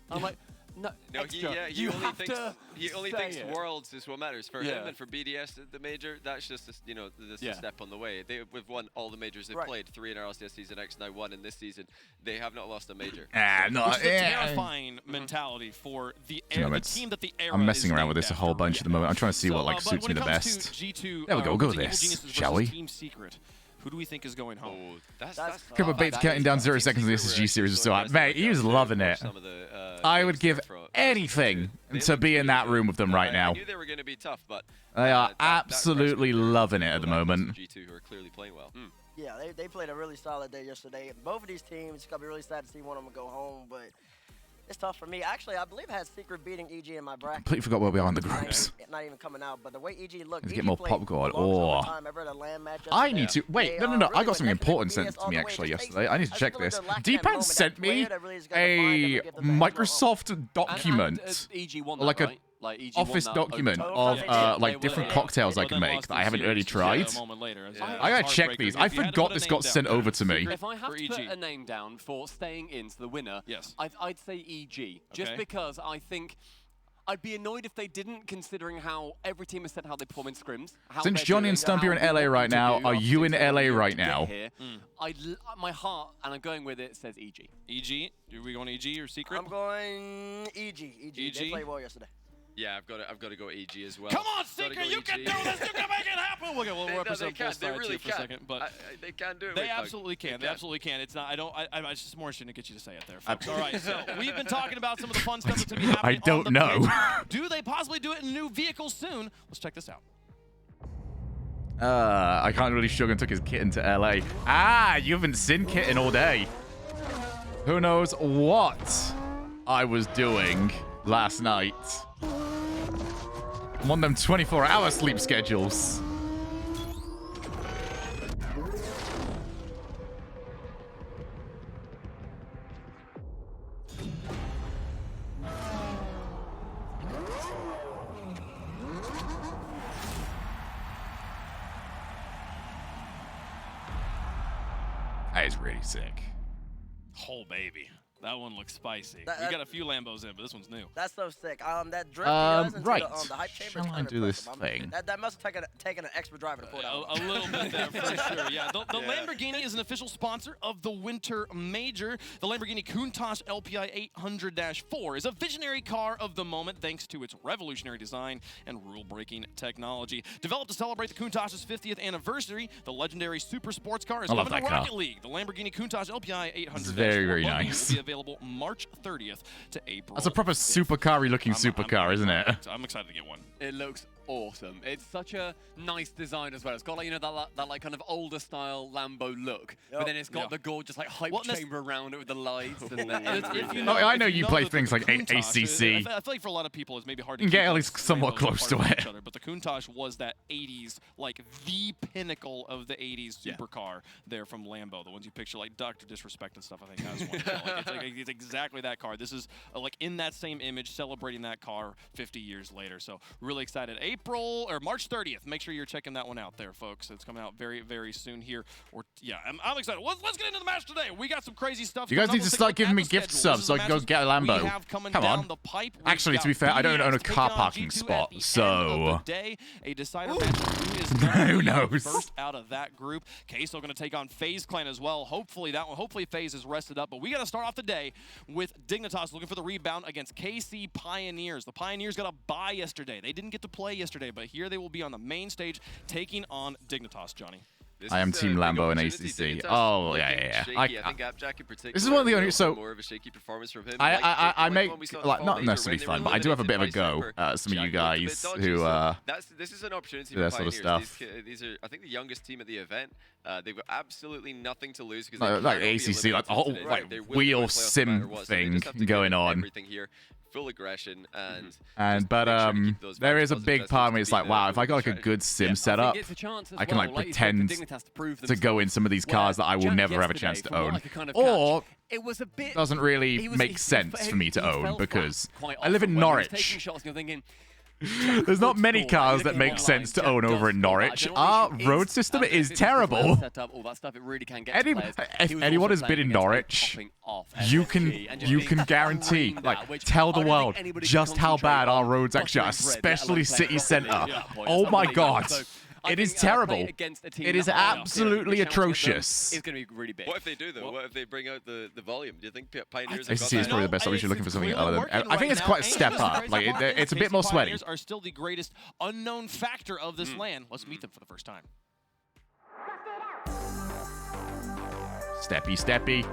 I'm like, no, Extra, he only thinks it. Worlds is what matters for him, and for BDS, the major, that's just a step on the way. We've won all the majors they've played, 3 in our LCS season X, now 1 in this season. They have not lost a major. Which is a terrifying mentality for the team that the era I'm messing is around with this a whole bunch at the moment. I'm trying to see what like suits me the best. G2, There we go. We'll go with Evil this, Geniuses shall versus we? Team Secret. Who do we think is going home? Oh, that's Couple of Bates counting down 0 seconds in the SSG series. So, mate, he was loving it. I would give anything to be in that room with them right now. I knew they were going to be tough, but they are absolutely loving it at the moment. G2 who are clearly playing well. Yeah, they played a really solid day yesterday. Both of these teams, it's going to be really sad to see one of them go home, but it's tough for me. Actually, I believe I had Secret beating EG in my bracket. Completely forgot where we are in the groups. Not even coming out, but the way EG looked, Let's get more popcorn. Oh, I need to wait. No. Really I got something important sent to me actually yesterday. I need to check this. Deepan sent me a Microsoft document, like a office document of like different cocktails I can make that I haven't already tried. I gotta check these. I forgot this got sent over to me. If I have to put a name down for staying into the winner, I'd say EG, just because I think I'd be annoyed if they didn't, considering how every team has said how they perform in scrims. Since Johnny and Stumpy are in LA right now, are you in LA right now? My heart, and I'm going with it, says EG. EG? Are we going EG or Secret? I'm going EG. They played well yesterday. Yeah, I've got to go EG as well. Come on, Secret, you can do this. You can make it happen. We'll represent both sides here for a second, but they can do it. They absolutely can. They absolutely can. It's not. It's just more interesting to get you to say it there, folks. All right. So we've been talking about some of the fun stuff that's going to be happening. I don't know. Do they possibly do it in new vehicles soon? Let's check this out. I can't really Shogun took his kitten to LA. Ah, you haven't seen kitten all day. Who knows what I was doing last night. I'm on them 24-hour sleep schedules. That is really sick. Oh, baby. That one looks spicy. We got a few Lambos in, but this one's new. That's so sick. That drift into right. The hype chamber Shall I do this thing? That must have taken an extra driver to pull it out. A little bit there for sure. Yeah. The Lamborghini is an official sponsor of the Winter Major. The Lamborghini Countach LPI 800-4 is a visionary car of the moment thanks to its revolutionary design and rule-breaking technology. Developed to celebrate the Countach's 50th anniversary, the legendary super sports car is coming to Rocket League. The Lamborghini Countach LPI 800-4 it's very, very nice. will be available March 30th to April. That's a proper supercar-y looking supercar, isn't it? I'm excited to get one. It looks awesome. It's such a nice design as well. It's got like that like kind of older style Lambo look, but then it's got the gorgeous like hype chamber around it with the lights. And I know you play things like ACC. I feel like for a lot of people it's maybe hard to get at least somewhat close to it. But the Countach was that 80s, like the pinnacle of the 80s supercar there from Lambo. The ones you picture like Dr. Disrespect and stuff. I think that's one. It's exactly that car. This is like in that same image, celebrating that car 50 years later. So really excited. April March 30th. Make sure you're checking that one out there, folks. It's coming out very, very soon here. I'm excited. Let's get into the match today. We got some crazy stuff. You guys need to start giving me gift subs so I can go get a Lambo. Come on. Actually, to be fair, I don't own a car parking spot, so a decider match. Who knows? First out of that group. Queso going to take on FaZe Clan as well. Hopefully FaZe is rested up, but we got to start off the day with Dignitas looking for the rebound against KC Pioneers. The Pioneers got a bye yesterday. They didn't get to play yesterday, but here they will be on the main stage taking on Dignitas, Johnny. I am Team Lambo and ACC. Oh, yeah. I think Appjack in particular. This is one of the only. So more of a shaky performance from him. I make like not necessarily fun, but I do have a bit of a go at some of you guys who this is an opportunity do that for sort of Pioneers. stuff. These are, I think, the youngest team at the event. They've got absolutely nothing to lose because like ACC, like the whole like wheel sim thing going on. Everything here. Full aggression but there is a big part of me. It's like, wow, if I got like a good sim setup, I can like pretend to go in some of these cars that I will never have a chance to own, or it doesn't really make sense for me to own because I live in Norwich. There's not many cars that make sense to own over in Norwich. Our road system is terrible. If anyone has been in Norwich, you can guarantee, like, tell the world just how bad our roads actually are, especially city centre. Oh my god. It is terrible. It is absolutely atrocious. It's going to be really big. What if they do, though? What if they bring out the volume? Do you think Pioneers ACC is probably the best option looking for something other than... I think it's quite a step up. Like, it's a bit more sweaty. Are still the greatest unknown factor of this land. Let's meet them for the first time. Steppy, steppy.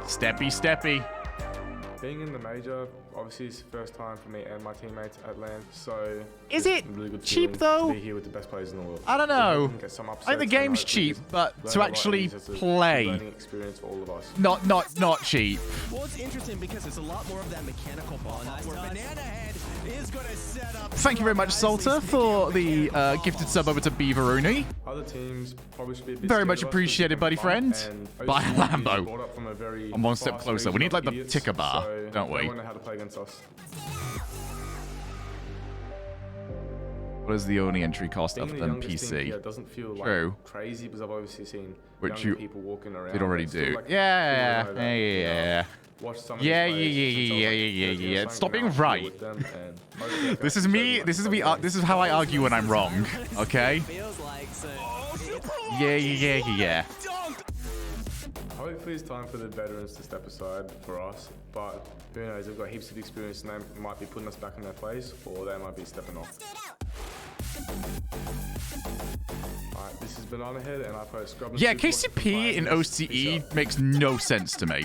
Steppy, steppy. Being in the major, obviously, is the first time for me and my teammates at LAN, so... Is it really good cheap, though? To be here with the best players in the world. I don't know. I think the game's cheap, but to actually play... experience for all of us. Not cheap. Well, it's interesting because it's a lot more of that mechanical ball. Where Banana Head is going to set up... Thank you very much, Salter, for the gifted sub over to Beaveroonie. Other teams probably should be a bit very much appreciated, buddy friend. Buy a Lambo. I'm one step closer. We need, like, the ticker bar. Don't we? They won't know how to play against us. What is the only entry cost other than PC? It doesn't feel True. Like crazy because I've obviously seen which young people walking around. Did already do. Like Yeah. Stop being right. This is me. This is how I argue when I'm wrong. Okay. Yeah. Hopefully it's time for the veterans to step aside for us, but who knows, they've got heaps of experience and they might be putting us back in their place, or they might be stepping off. Alright, this is Banana Head and I play Scrub. Yeah, KCP in OCE makes no sense to me.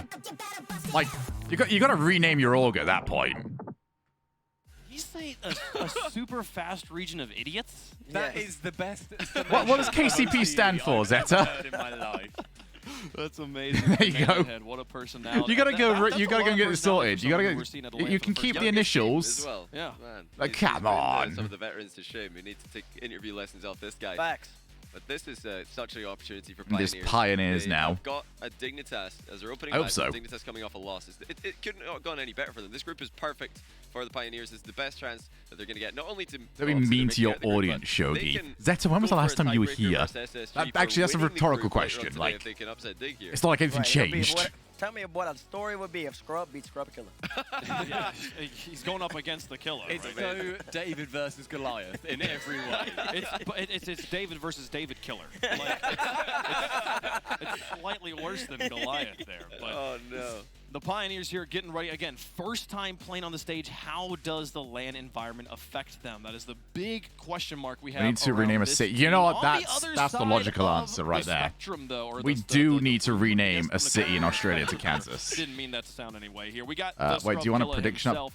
Like, you got to rename your org at that point. You say a super fast region of idiots? That is the best. What does KCP stand for, Zeta? In my life. That's amazing. There you go. What a personality. You gotta go. You gotta go and get it sorted. You gotta go. You can keep the initials. As well. Yeah. Man, like, come on. Some of the veterans to shame. We need to take interview lessons off this guy. Facts. But this is such an opportunity for Pioneers. This Pioneers now. They've got a Dignitas as their opening I hope match. so. Dignitas coming off a loss. It couldn't have gone any better for them. This group is perfect for the Pioneers. It's the best chance that they're going to get. Not only to... Don't be mean to your audience, Shogi. Zeta, when was the last time you were here? Actually, that's a rhetorical question. Like, it's not like anything changed. Tell me what a story would be if Scrub beats Scrub Killer. Yeah, he's going up against the killer. It's so David versus Goliath in every way. It's David versus David Killer. Like, it's slightly worse than Goliath there. But oh no. The Pioneers here getting ready. Again, first time playing on the stage. How does the LAN environment affect them? That is the big question mark we have. We need to rename a city. You know what? That's the logical answer right there. We do need to rename a city in Australia to Kansas. Didn't mean that to sound anyway. Here we got. Wait, do you want a prediction up?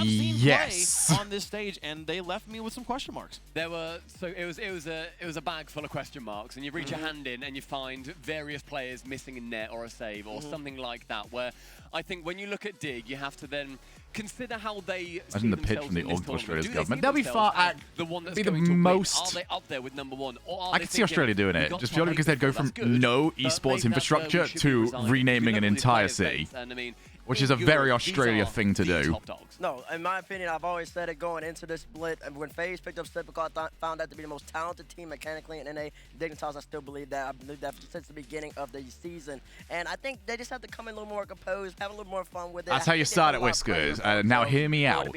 Yes. On this stage, and they left me with some question marks. There were it was a bag full of question marks, and you reach your hand in and you find various players missing a net or a save or something like that. Where I think when you look at Dig, you have to then consider how they see the pitch from the Australia's government. They'll be far the one that's be the going to most. win. Are they up there with number one? Or are I could see Australia doing it just purely because they'd go from no esports infrastructure to renaming an entire city. And I mean, which is a very Australia thing to do. Top dogs. No, in my opinion, I've always said it going into this split. And when FaZe picked up Typical, I found that to be the most talented team mechanically in NA. Dignitas, I still believe that. I believe that since the beginning of the season. And I think they just have to come in a little more composed, have a little more fun with it. That's how you start it, Whiskers. Now hear me out.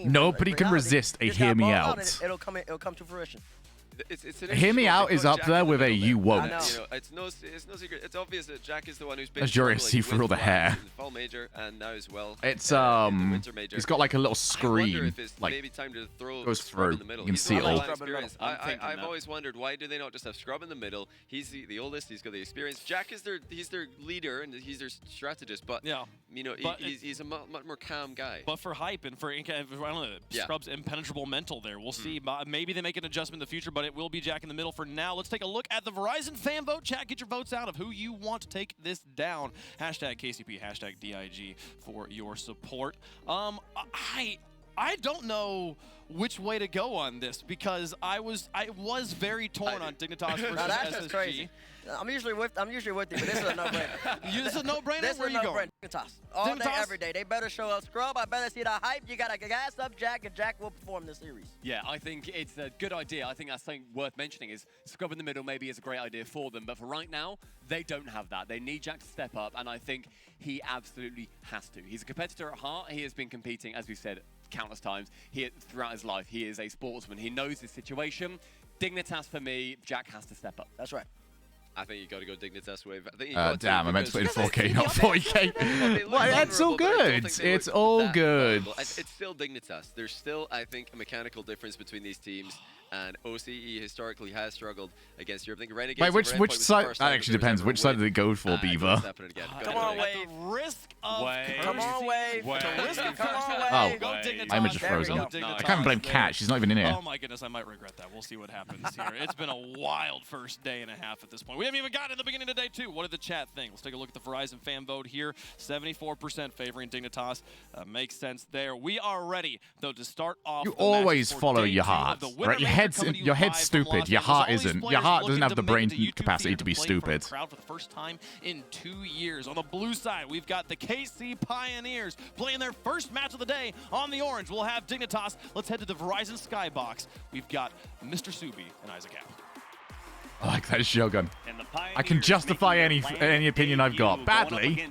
Nobody can resist a hear me out. It'll come to fruition. It's an Hear me out is up there with a you won't. You know, it's no secret. It's obvious that Jack is the one who's been. As Jory see through all the hair. Fall major and now as well. It's winter major. He's got like a little screen, like maybe time to throw goes Scrub through. in the middle. You can He's see it all. I've always wondered why do they not just have Scrub in the middle? He's the oldest. He's got the experience. Jack is he's their leader and he's their strategist. But yeah, you know he's a much more calm guy. But for hype and for I don't know, Scrub's impenetrable mental there. We'll see. Maybe they make an adjustment in the future, but it will be Jack in the middle. For now, let's take a look at the Verizon fan vote. Chat, get your votes out of who you want to take this down. Hashtag KCP, hashtag DIG for your support. I don't know which way to go on this because I was very torn on Dignitas versus that's SSG. just crazy. I'm usually with you, but this is a no-brainer. This is a no-brainer? This Where is you a going? Dignitas. All day, every day. They better show up Scrub. I better see the hype. You got to gas up Jack, and Jack will perform this series. Yeah, I think it's a good idea. I think that's something worth mentioning is Scrub in the middle maybe is a great idea for them. But for right now, they don't have that. They need Jack to step up, and I think he absolutely has to. He's a competitor at heart. He has been competing, as we've said, countless times throughout his life. He is a sportsman. He knows his situation. Dignitas, for me, Jack has to step up. That's right. I think you got to go Dignitas wave. I think you damn, I meant to put in 4K, not 40K. Well, it's all good. It's all good. It's still Dignitas. There's still, I think, a mechanical difference between these teams. And OCE historically has struggled against Europe. I think Renegades. Wait, which side? That actually depends. Which side did it go for, Beaver? Come on, Wave. At the risk of Come on, Wave. Come on, Oh, Go Dignitas. my image is frozen. I can't even blame Cat. She's not even in here. Oh my goodness, I might regret that. We'll see what happens here. It's been a wild first day and a half at this point. We haven't even gotten to the beginning of day two. What did the chat think? Let's take a look at the Verizon fan vote here. 74% favoring Dignitas. Makes sense there. We are ready, though, to start off. You always follow your heart, right? Your head's stupid. Your heart isn't. Your heart doesn't have the brain capacity to be stupid. Crowd for the first time in 2 years. On the blue side, we've got the KC Pioneers playing their first match of the day. On the orange, we'll have Dignitas. Let's head to the Verizon Skybox. We've got Mr. Subi and Isaac Howe. I like that Shogun. I can justify any opinion I've got. Badly,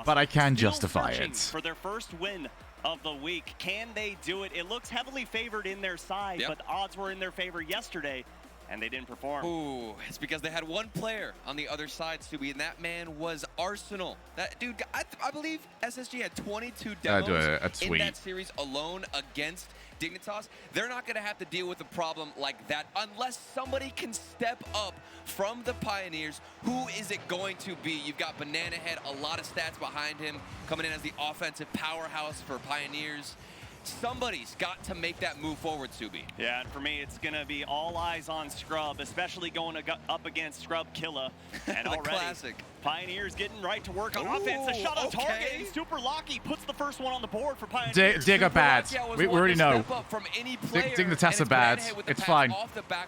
but I can justify it. For their first win of the week. Can they do it? It looks heavily favored in their side, but the odds were in their favor yesterday, and they didn't perform. Ooh, it's because they had one player on the other side, Subi, and that man was Arsenal. That dude, I believe SSG had 22 demos in that series alone against Dignitas. They're not going to have to deal with a problem like that unless somebody can step up from the Pioneers. Who is it going to be? You've got Banana Head, a lot of stats behind him, coming in as the offensive powerhouse for Pioneers. Somebody's got to make that move forward, Subi. Yeah, and for me, it's going to be all eyes on Scrub, especially going up against Scrub Killa. And already, classic. Pioneers getting right to work on offense. A shot on target, and Super Locky puts the first one on the board for Pioneers. Dig are bad. We already know. Dignitas are bad. It's fine.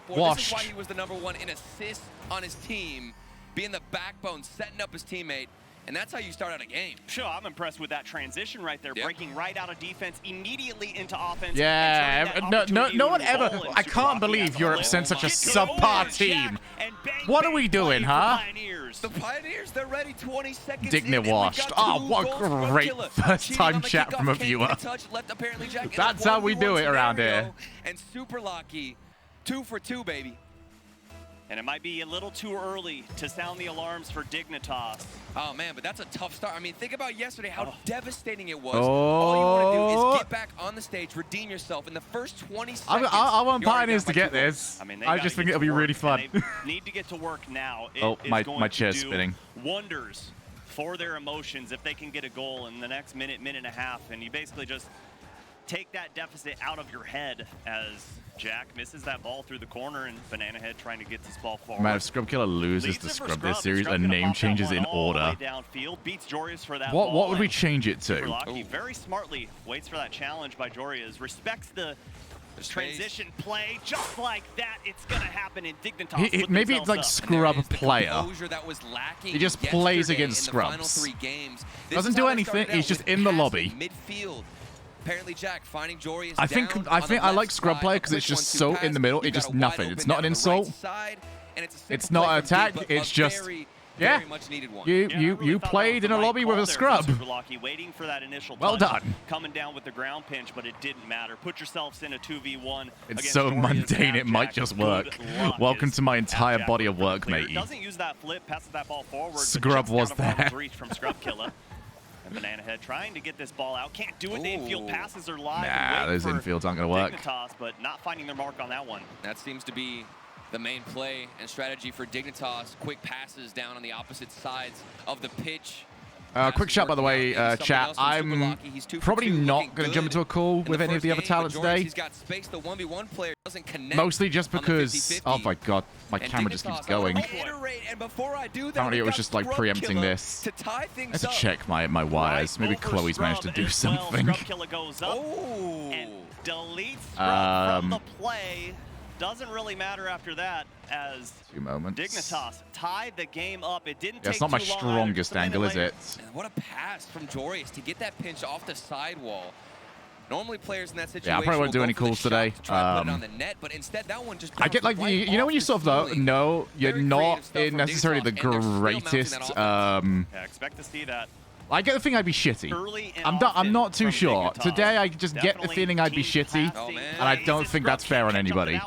Washed. This is why he was the #1 in assists on his team, being the backbone, setting up his teammate. And that's how you start out a game. Sure, I'm impressed with that transition right there, breaking right out of defense immediately into offense. Yeah, no one ever. I can't believe Europe sent such a subpar team. What are we doing, huh? The Pioneers, they're ready 20 seconds Digna washed. Oh, what a great first-time chat from a viewer. That's how we do it around here. And Super Lucky, 2 for 2, baby. And it might be a little too early to sound the alarms for Dignitas. Oh, man, but that's a tough start. I mean, think about yesterday, how devastating it was. All you want to do is get back on the stage, redeem yourself in the first 20 seconds. I want Pioneers to get this. I mean, I just think it'll be really fun. They need to get to work now. Oh, my chair's spinning. Wonders for their emotions if they can get a goal in the next minute and a half. And you basically just take that deficit out of your head as Jack misses that ball through the corner and Banana Head trying to get this ball forward. Man, if Scrub Killer loses to Scrub this series, a name changes in order. Downfield, beats Jorius for that what would we change it to? Very smartly waits for that challenge by Jorius, respects the Transition play, just like that, it's gonna happen in Dignitas. Maybe it's like Scrub player. He just plays against Scrubs. Doesn't do anything. He's just in the lobby. Midfield. Apparently, Jack finding Jory is I think I like Scrub player because it's just so in the middle. It's just nothing. It's not an insult. It's not an attack. It's just. Yeah, you played in a lobby with a Scrub. Waiting for that initial well done. Coming down with the ground pinch, but it didn't matter. Put yourselves in a 2v1. It's so mundane, it might just work. Welcome to my entire body of work, matey. Doesn't use that flip, passes that ball forward. Scrub was there. Reach from Scrub Killer. And Banana Head trying to get this ball out. Can't do it. The infield passes are live. Nah, those infields aren't going to work. Dignitas, but not finding their mark on that one. That seems to be the main play and strategy for Dignitas. Quick passes down on the opposite sides of the pitch. Quick shot, by the way, chat. I'm probably not going to jump into a call with any of the other talent today. He's got space. The 1v1 player doesn't connect. Mostly just because, oh my god, my camera just keeps going. Apparently it was just like preempting this. Let's check my wires. Maybe Chloe's managed to do something. And deletes from the play. Doesn't really matter after that, as Dignitas tied the game up. It didn't take it's not my strongest angle, is it? And what a pass from Joris to get that pinch off the sidewall. Normally players in that situation I probably won't do any calls today. I get like, you know when you sort of know you're not necessarily the greatest. Expect to see that. I get the feeling I'd be shitty. I'm not too sure. Today I just get the feeling I'd be shitty, and I don't think that's fair on anybody.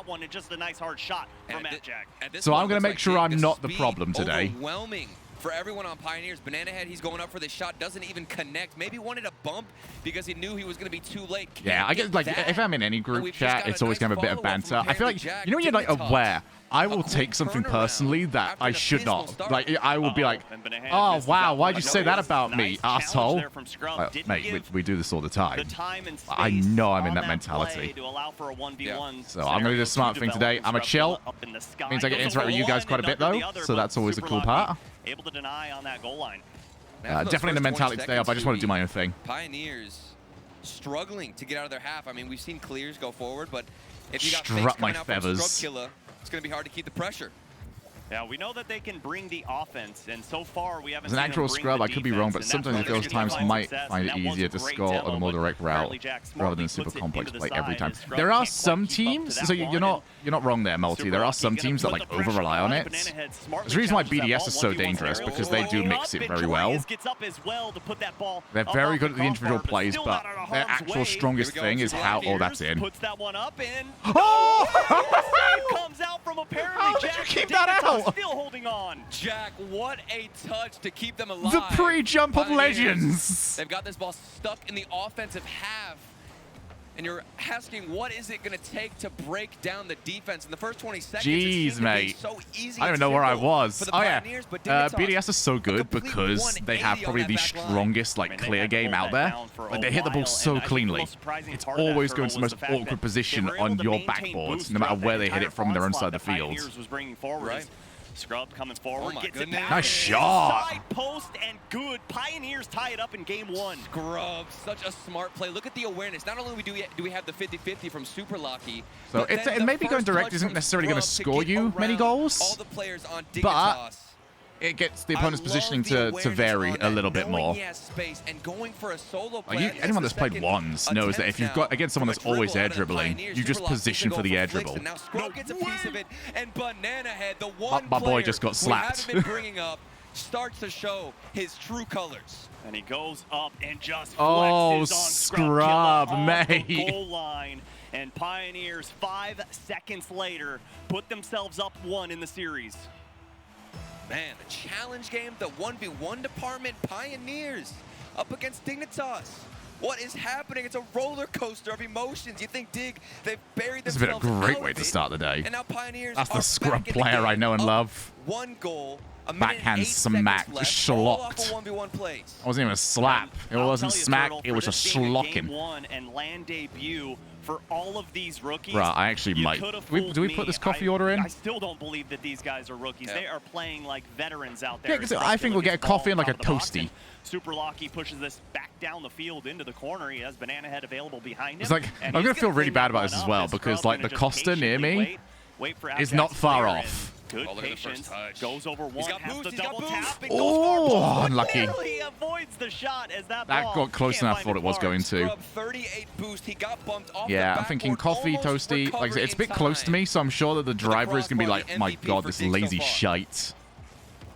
So I'm going to make sure I'm not the problem today. Overwhelming for everyone on Pioneers. Banana Head, he's going up for the shot, doesn't even connect. Maybe wanted a bump because he knew he was going to be too late. Yeah, I get like if I'm in any group chat, it's always kind of a bit of banter. I feel like, you know when you're like aware, I will take something personally that I should not. Like, I will be like, oh, wow, why'd you say that about me, asshole? Mate, we do this all the time. I know I'm in that mentality. So I'm going to do the smart thing today. I'm going to chill. Means I get to interact with you guys quite a bit, though. So that's always a cool part. Able to deny on that goal line. Definitely the mentality today up. I just want to do my own thing. Pioneers struggling to get out of their half. I mean, we've seen clears go forward, but if you got strut my feathers. Scrub Killer, it's going to be hard to keep the pressure. Yeah, we know that they can bring the offense, and so far we haven't As an actual scrub, I could be wrong, but sometimes those times might find it easier to score on a more direct route rather than super complex play every time. There are some teams, so you're not wrong there, Multi. There are some teams that like over rely on it. There's a reason why BDS is so dangerous, because they do mix it very well. They're very good at the individual plays, but their actual strongest thing is how, oh, that's in. Oh! Comes out from apparently How did you keep that out? Still holding on. Jack, what a touch to keep them alive. The pre-jump of legends. They've got this ball stuck in the offensive half. And you're asking, what is it going to take to break down the defense in the first 20 seconds? Jeez, mate. So easy I don't even know where I was. Oh, yeah. BDS is so good because they have probably the strongest like clear game out there. Like, they hit the ball so cleanly. It's always going to the most awkward position on your backboard, no matter where they hit it from their own side of the field. Right. Scrub coming forward, gets it back. Nice shot. Side post and good. Pioneers tie it up in game one. Scrub, such a smart play. Look at the awareness. Not only do we have the 50-50 from Super Lucky, so it maybe going direct isn't necessarily going to score you many goals, all the players on but it gets the opponent's positioning to vary a little bit more. Anyone that's played ones knows that if you've got against someone that's always air dribbling, you just position for the air dribble. Now Scrub gets a piece of it, and Banana Head, the my boy just got slapped. We haven't been bringing up, starts to show his true colors. And he goes up and just flexes on Scrub mate. The goal line. And Pioneers 5 seconds later put themselves up 1 in the series. Man, the challenge game, the 1v1 department, Pioneers up against Dignitas. What is happening? It's a roller coaster of emotions. You think they've buried themselves. It's been a great way to start the day. And now Pioneers That's the scrub player I know and love. 1 goal backhand smack, schlocked. It wasn't even a slap. It wasn't smack. It was a schlocking. One and land debut for all of these rookies. Right, I actually might. Do we put this coffee order in? I still don't believe that these guys are rookies. They are playing like veterans out there. Yeah, because I think we'll get a coffee and like a toasty. Super Locky pushes this back down the field into the corner. He has Banana Head available behind him. It's like, I'm going to feel really bad about this as well, because like the Costa near me is not far off. Good patience. Goes over one, has the double tap. Oh, unlucky. He avoids the shot as that That got closer than I thought it was going to. 38 boost. He got bumped off Yeah, I'm thinking coffee, toasty. Like I said, it's a bit close to me, so I'm sure that the driver is going to be like, oh my god, this lazy shite.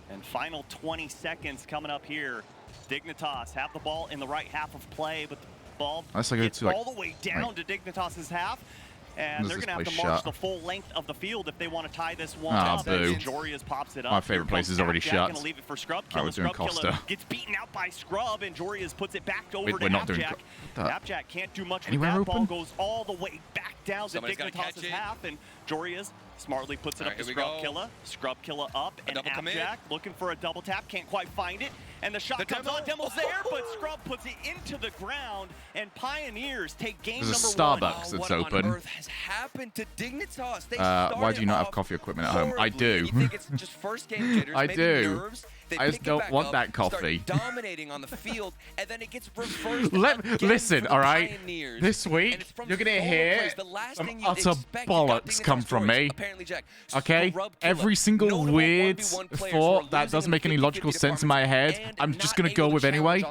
And final 20 seconds coming up here. Dignitas have the ball in the right half of play, but the ball gets all the way down to Dignitas's half. And they're going to have to march the full length of the field if they want to tie this one up. Boo. Jorias pops it up. My favorite place is already shut. Going to leave it for Scrub. We're doing Costa. Gets beaten out by Scrub, and Jorias puts it back over to we're not doing Napjack. Napjack can't do much with Anywhere that. open? Ball goes all the way back down to Dignitas' half, and Jorias smartly puts it up to Scrub Killa. Scrub Killa up, and Napjack looking for a double tap. Can't quite find it. And the shot comes on. Demo's there, but Scrub puts it into the ground, and Pioneers take game number 1. There's a Starbucks that's open. What on earth has happened to Dignitas? They Why do you not have coffee equipment at home? I do. You think it's just first game jitters, I maybe do. Nerves. I just don't want that coffee. Start dominating on the field, and then it gets reversed. Listen, all right. This week, you're going to hear some utter bollocks come from me. Okay? Every single weird thought that doesn't make any logical sense in my head, I'm just going to go with anyway.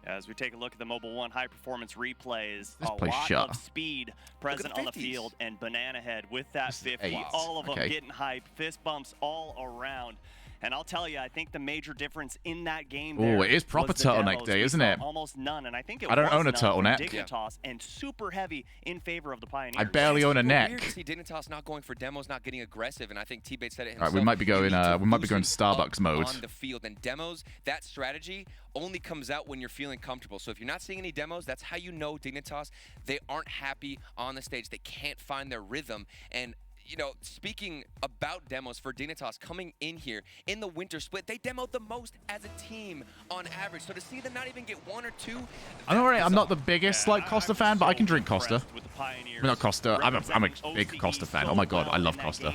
As we take a look at the Mobile 1 high-performance replays, This a place lot shut. of speed present on the field, and Banana Head with that 50. 8. All of them Okay. getting hyped, fist bumps all around. And I'll tell you, I think the major difference in that game Oh, it is proper was the turtleneck demos. day, We isn't saw it? almost none, and I think it I don't was own a none from turtleneck. Dignitas, and super heavy in favor of the Pioneers. I barely own a neck. Weird to see Dignitas not going for demos, not getting aggressive, and I think T-Bait said it All himself. right, we might be going. We might be going Starbucks mode. On the field and demos, that strategy only comes out when you're feeling comfortable. So if you're not seeing any demos, that's how you know Dignitas. They aren't happy on the stage. They can't find their rhythm. And you know, speaking about demos for Dignitas coming in here in the winter split, they demoed the most as a team on average. So to see them not even get 1 or 2, I'm not the biggest like Costa fan, but I can drink Costa. I mean, not Costa. I'm a big Costa fan. Oh my god, I love Costa.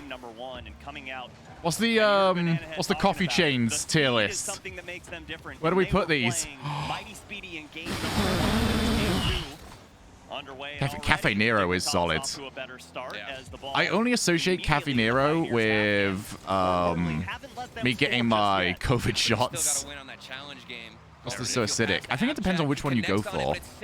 What's the coffee chains tier list? Where do we put these? Cafe Nero is solid. I only associate Cafe Nero with me getting my COVID shots. Costa's so acidic. I think it depends on which one you go for. If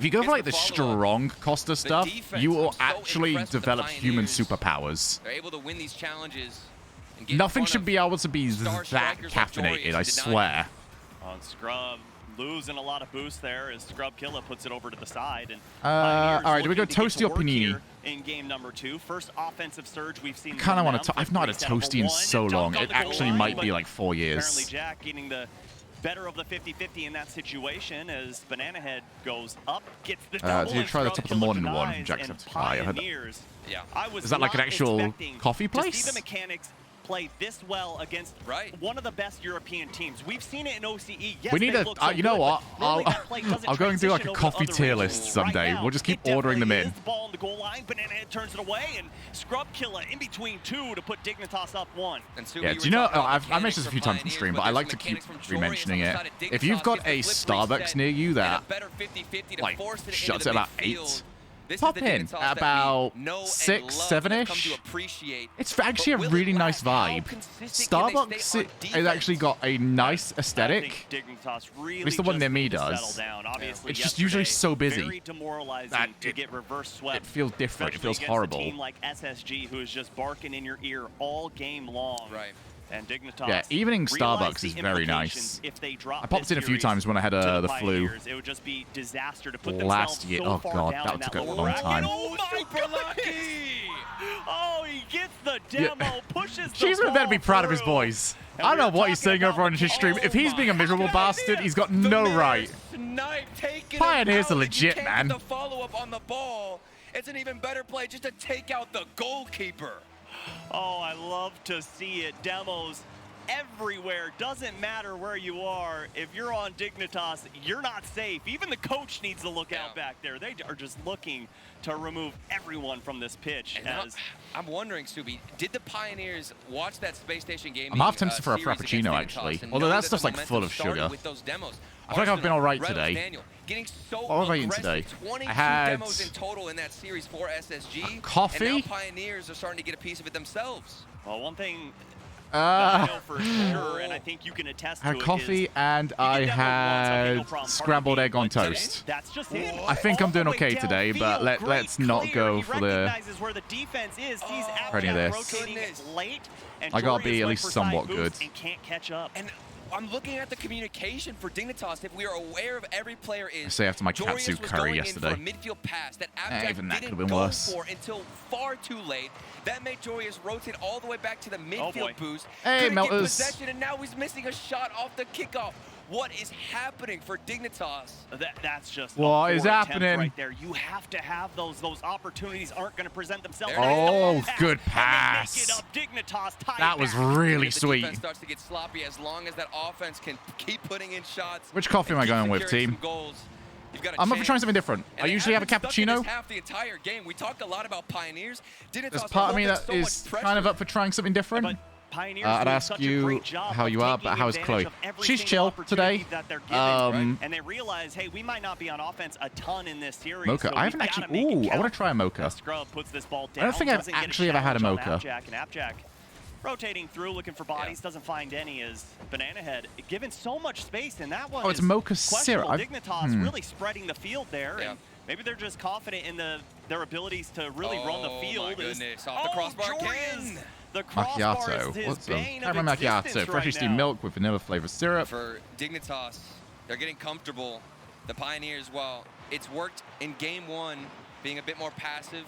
you go for like the strong Costa stuff, you will actually develop human superpowers. They're able to win these challenges. Nothing should be able to be that caffeinated, I swear. On Scrub. Losing a lot of boost there as Scrub Killa puts it over to the side. And all right, do we go toasty or panini? In game number 2, first offensive surge we've seen. I kind of want to. I've not had a toasty in so long. It actually might be like 4 years. Apparently, Jack getting the better of the 50-50 in that situation as Banana Head goes up, gets the double. Did you try the top of the morning one? Jack's have to try. Is that like an actual coffee place? To see the mechanics play this well against one of the best European teams. We've seen it in OCE. Yes, we need a. You know what? I'll go and do like a coffee tier list someday. We'll just keep ordering them in. The ball on the goal line. Banana Head turns it away, and Scrub Killa in between 2 to put Dignitas up 1. Yeah, do you know? I've mentioned this a few times on stream, but I like to keep re-mentioning it. If you've got a Starbucks near you that like shuts at about 8. Pop in at about 6, 7-ish. It's actually a really nice vibe. Starbucks has actually got a nice aesthetic. At least the one near me does. It's just usually so busy that it feels different. It feels horrible. A team like SSG who is just barking in your ear all game long. Right. And Dignitas, yeah, evening Starbucks is very nice. I popped in a few times when I had the flu. It would just be disaster to put last year. Oh god, that took a long time. Oh my god! Oh, he gets the demo, pushes the Cheeseman better be proud of his boys. I don't know what he's saying over on his stream. If he's being a miserable bastard, he's got no right. Pioneers are legit, man. The follow-up on the ball. It's an even better play just to take out the goalkeeper. Oh, I love to see it. Demos everywhere. Doesn't matter where you are. If you're on Dignitas, you're not safe. Even the coach needs to look out back there. They are just looking to remove everyone from this pitch. And I'm wondering, Subi, did the Pioneers watch that Space Station game? I'm half tempted for a Frappuccino, actually. Although that's just like full of sugar. With those demos. I feel like I've been all right today. Daniel, getting so what have I eaten today? 22 I had demos in total in that series for SSG. Coffee. And now Pioneers are starting to get a piece of it themselves. Well, one thing that I know for sure, and I think you can attest I had to it, coffee and I had scrambled egg on toast. That's just it. I think I'm doing okay today, but let's not go for the where the defense is. He's any of this. rotating late, and I gotta be Jordy at is least left for somewhat side good. boost and can't catch up. And I'm looking at the communication for Dignitas. If we are aware of every player is. I say after my Jorius katsu was curry going yesterday. In for a midfield pass that Abjack even that could didn't have been go worse. for until far too late. That made Jorius rotate all the way back to the midfield boost. Hey, Couldn't get Melters. possession, and now he's missing a shot off the kickoff. What is happening for Dignitas? That's just what a is poor attempt happening right there. You have to have those opportunities aren't going to present themselves. Oh, good pass. pass. Make it up. Dignitas tie That it was back. really The sweet. defense starts to get sloppy as long as that offense can keep putting in shots. Which coffee am I going with, team? I'm up for trying something different. I usually have a cappuccino. Half the entire game. We talked a lot about Pioneers. There's part of me that is kind of up for trying something different. I'd ask you how you are, but how is Chloe? She's chill today. And they realize, hey, we might not be on offense a ton in this series. Mocha. So I haven't actually. Ooh, I want to try a mocha. Scrub puts this ball I down. don't think I've Doesn't get actually ever had a challenge on mocha. Abjack, and Abjack rotating through, looking for bodies, doesn't find any. As Banana Head given so much space in that one. Oh, it's mocha syrup. Dignitas really spreading the field there. And maybe they're just confident in their abilities to really run the field. My goodness, off the crossbar again. The crossbar is his What's bane caramel of macchiato? existence Freshly right steamed now. milk with vanilla flavored syrup. For Dignitas, they're getting comfortable. The Pioneers, well, it's worked in game one, being a bit more passive.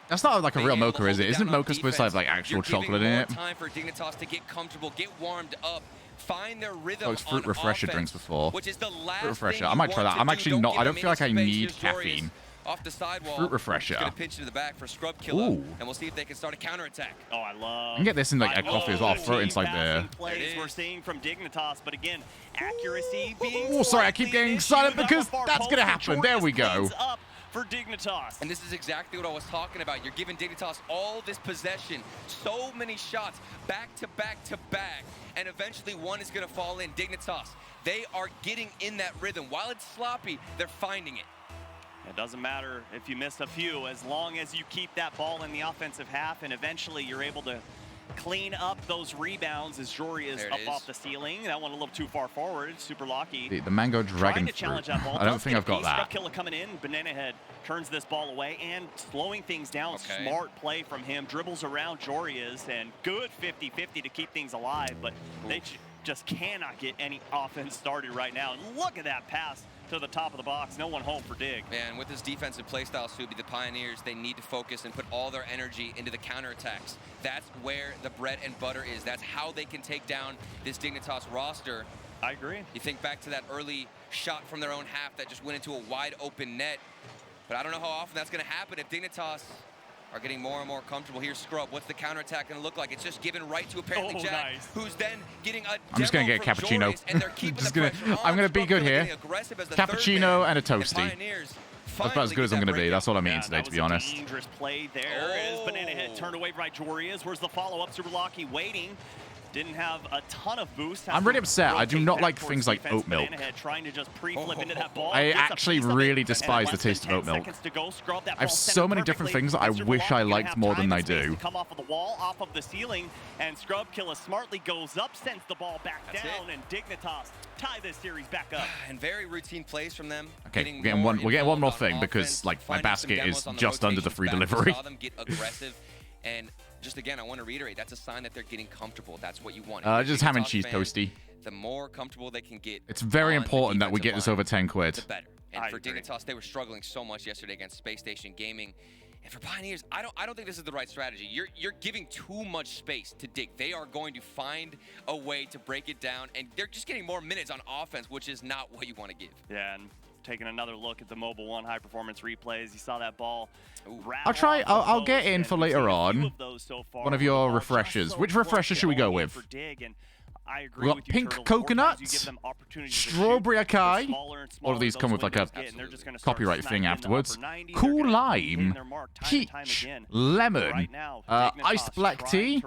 That's not like a real mocha, is it? Isn't mocha supposed to have like actual chocolate in it? Time for Dignitas to get comfortable, get warmed up, find their rhythm. Oh, it's fruit refresher drinks before. Which is the last fruit refresher. thing I you might try want that. to I'm do. actually Don't not. give I them don't feel like I any space. need Here's Jorius caffeine. Off the sidewall. Fruit refresher. Just gonna pinch to the back for Scrub Killer, Ooh. and we'll see if they can start a counterattack. Oh, I love. I can get this in like a coffee as well. I'll throw it inside there. Plays we're seeing from Dignitas, but again, accuracy being. Oh, sorry, I keep getting excited because that's gonna happen. There we go. Up for Dignitas. And this is exactly what I was talking about. You're giving Dignitas all this possession, so many shots, back to back to back, and eventually one is going to fall in. Dignitas, they are getting in that rhythm. While it's sloppy, they're finding it. It doesn't matter if you miss a few, as long as you keep that ball in the offensive half, and eventually you're able to clean up those rebounds as Jory is up off the ceiling. That one a little too far forward. Super lucky. The mango dragon Trying to challenge fruit. that ball. I don't think I've got that. Killer coming in. Banana Head turns this ball away and slowing things down. Okay. Smart play from him. Dribbles around Jorius and good 50-50 to keep things alive, but they just cannot get any offense started right now. And look at that pass to the top of the box. No one home for Dig. Man, with this defensive playstyle, Subi, the Pioneers, they need to focus and put all their energy into the counterattacks. That's where the bread and butter is. That's how they can take down this Dignitas roster. I agree. You think back to that early shot from their own half that just went into a wide open net. But I don't know how often that's going to happen if Dignitas are getting more and more comfortable. Here's Scrub. What's the counterattack going to look like? It's just given right to apparently Jack, who's then getting a I'm just going to get a cappuccino. I'm going to be good here. Cappuccino and a toasty. That's about as good as I'm going to be. That's all I'm eating today, to be honest. Dangerous play there as Banana Head turned away by Jorius. Where's the follow-up? Super Lucky waiting. Didn't have a ton of boost. I'm really upset. I do not like things like oat milk. Trying to just pre-flip into that ball. I actually really despise the taste of oat milk. I have so many different things that I wish I liked more than I do. Come off of the wall, off of the ceiling, and Scrub Killer smartly goes up, sends the ball back down, and Dignitas tie this series back up. And very routine plays from them. Okay, we're getting one more thing because like my basket is just under the free delivery. Saw them get aggressive, and just again, I want to reiterate, that's a sign that they're getting comfortable. That's what you want. Just ham and cheese toasty. The more comfortable they can get. It's very important that we get this over 10 quid. The better. And for Dignitas, they were struggling so much yesterday against Space Station Gaming. And for Pioneers, I don't think this is the right strategy. You're giving too much space to Dig. They are going to find a way to break it down, and they're just getting more minutes on offense, which is not what you want to give. Yeah, and taking another look at the Mobile 1 high performance replays. You saw that ball. I'll get in for later on. One of your refreshers. Which refresher should we go with? We got pink coconut, strawberry acai. All of these come with like a copyright thing afterwards. Cool lime, peach, lemon, iced black tea,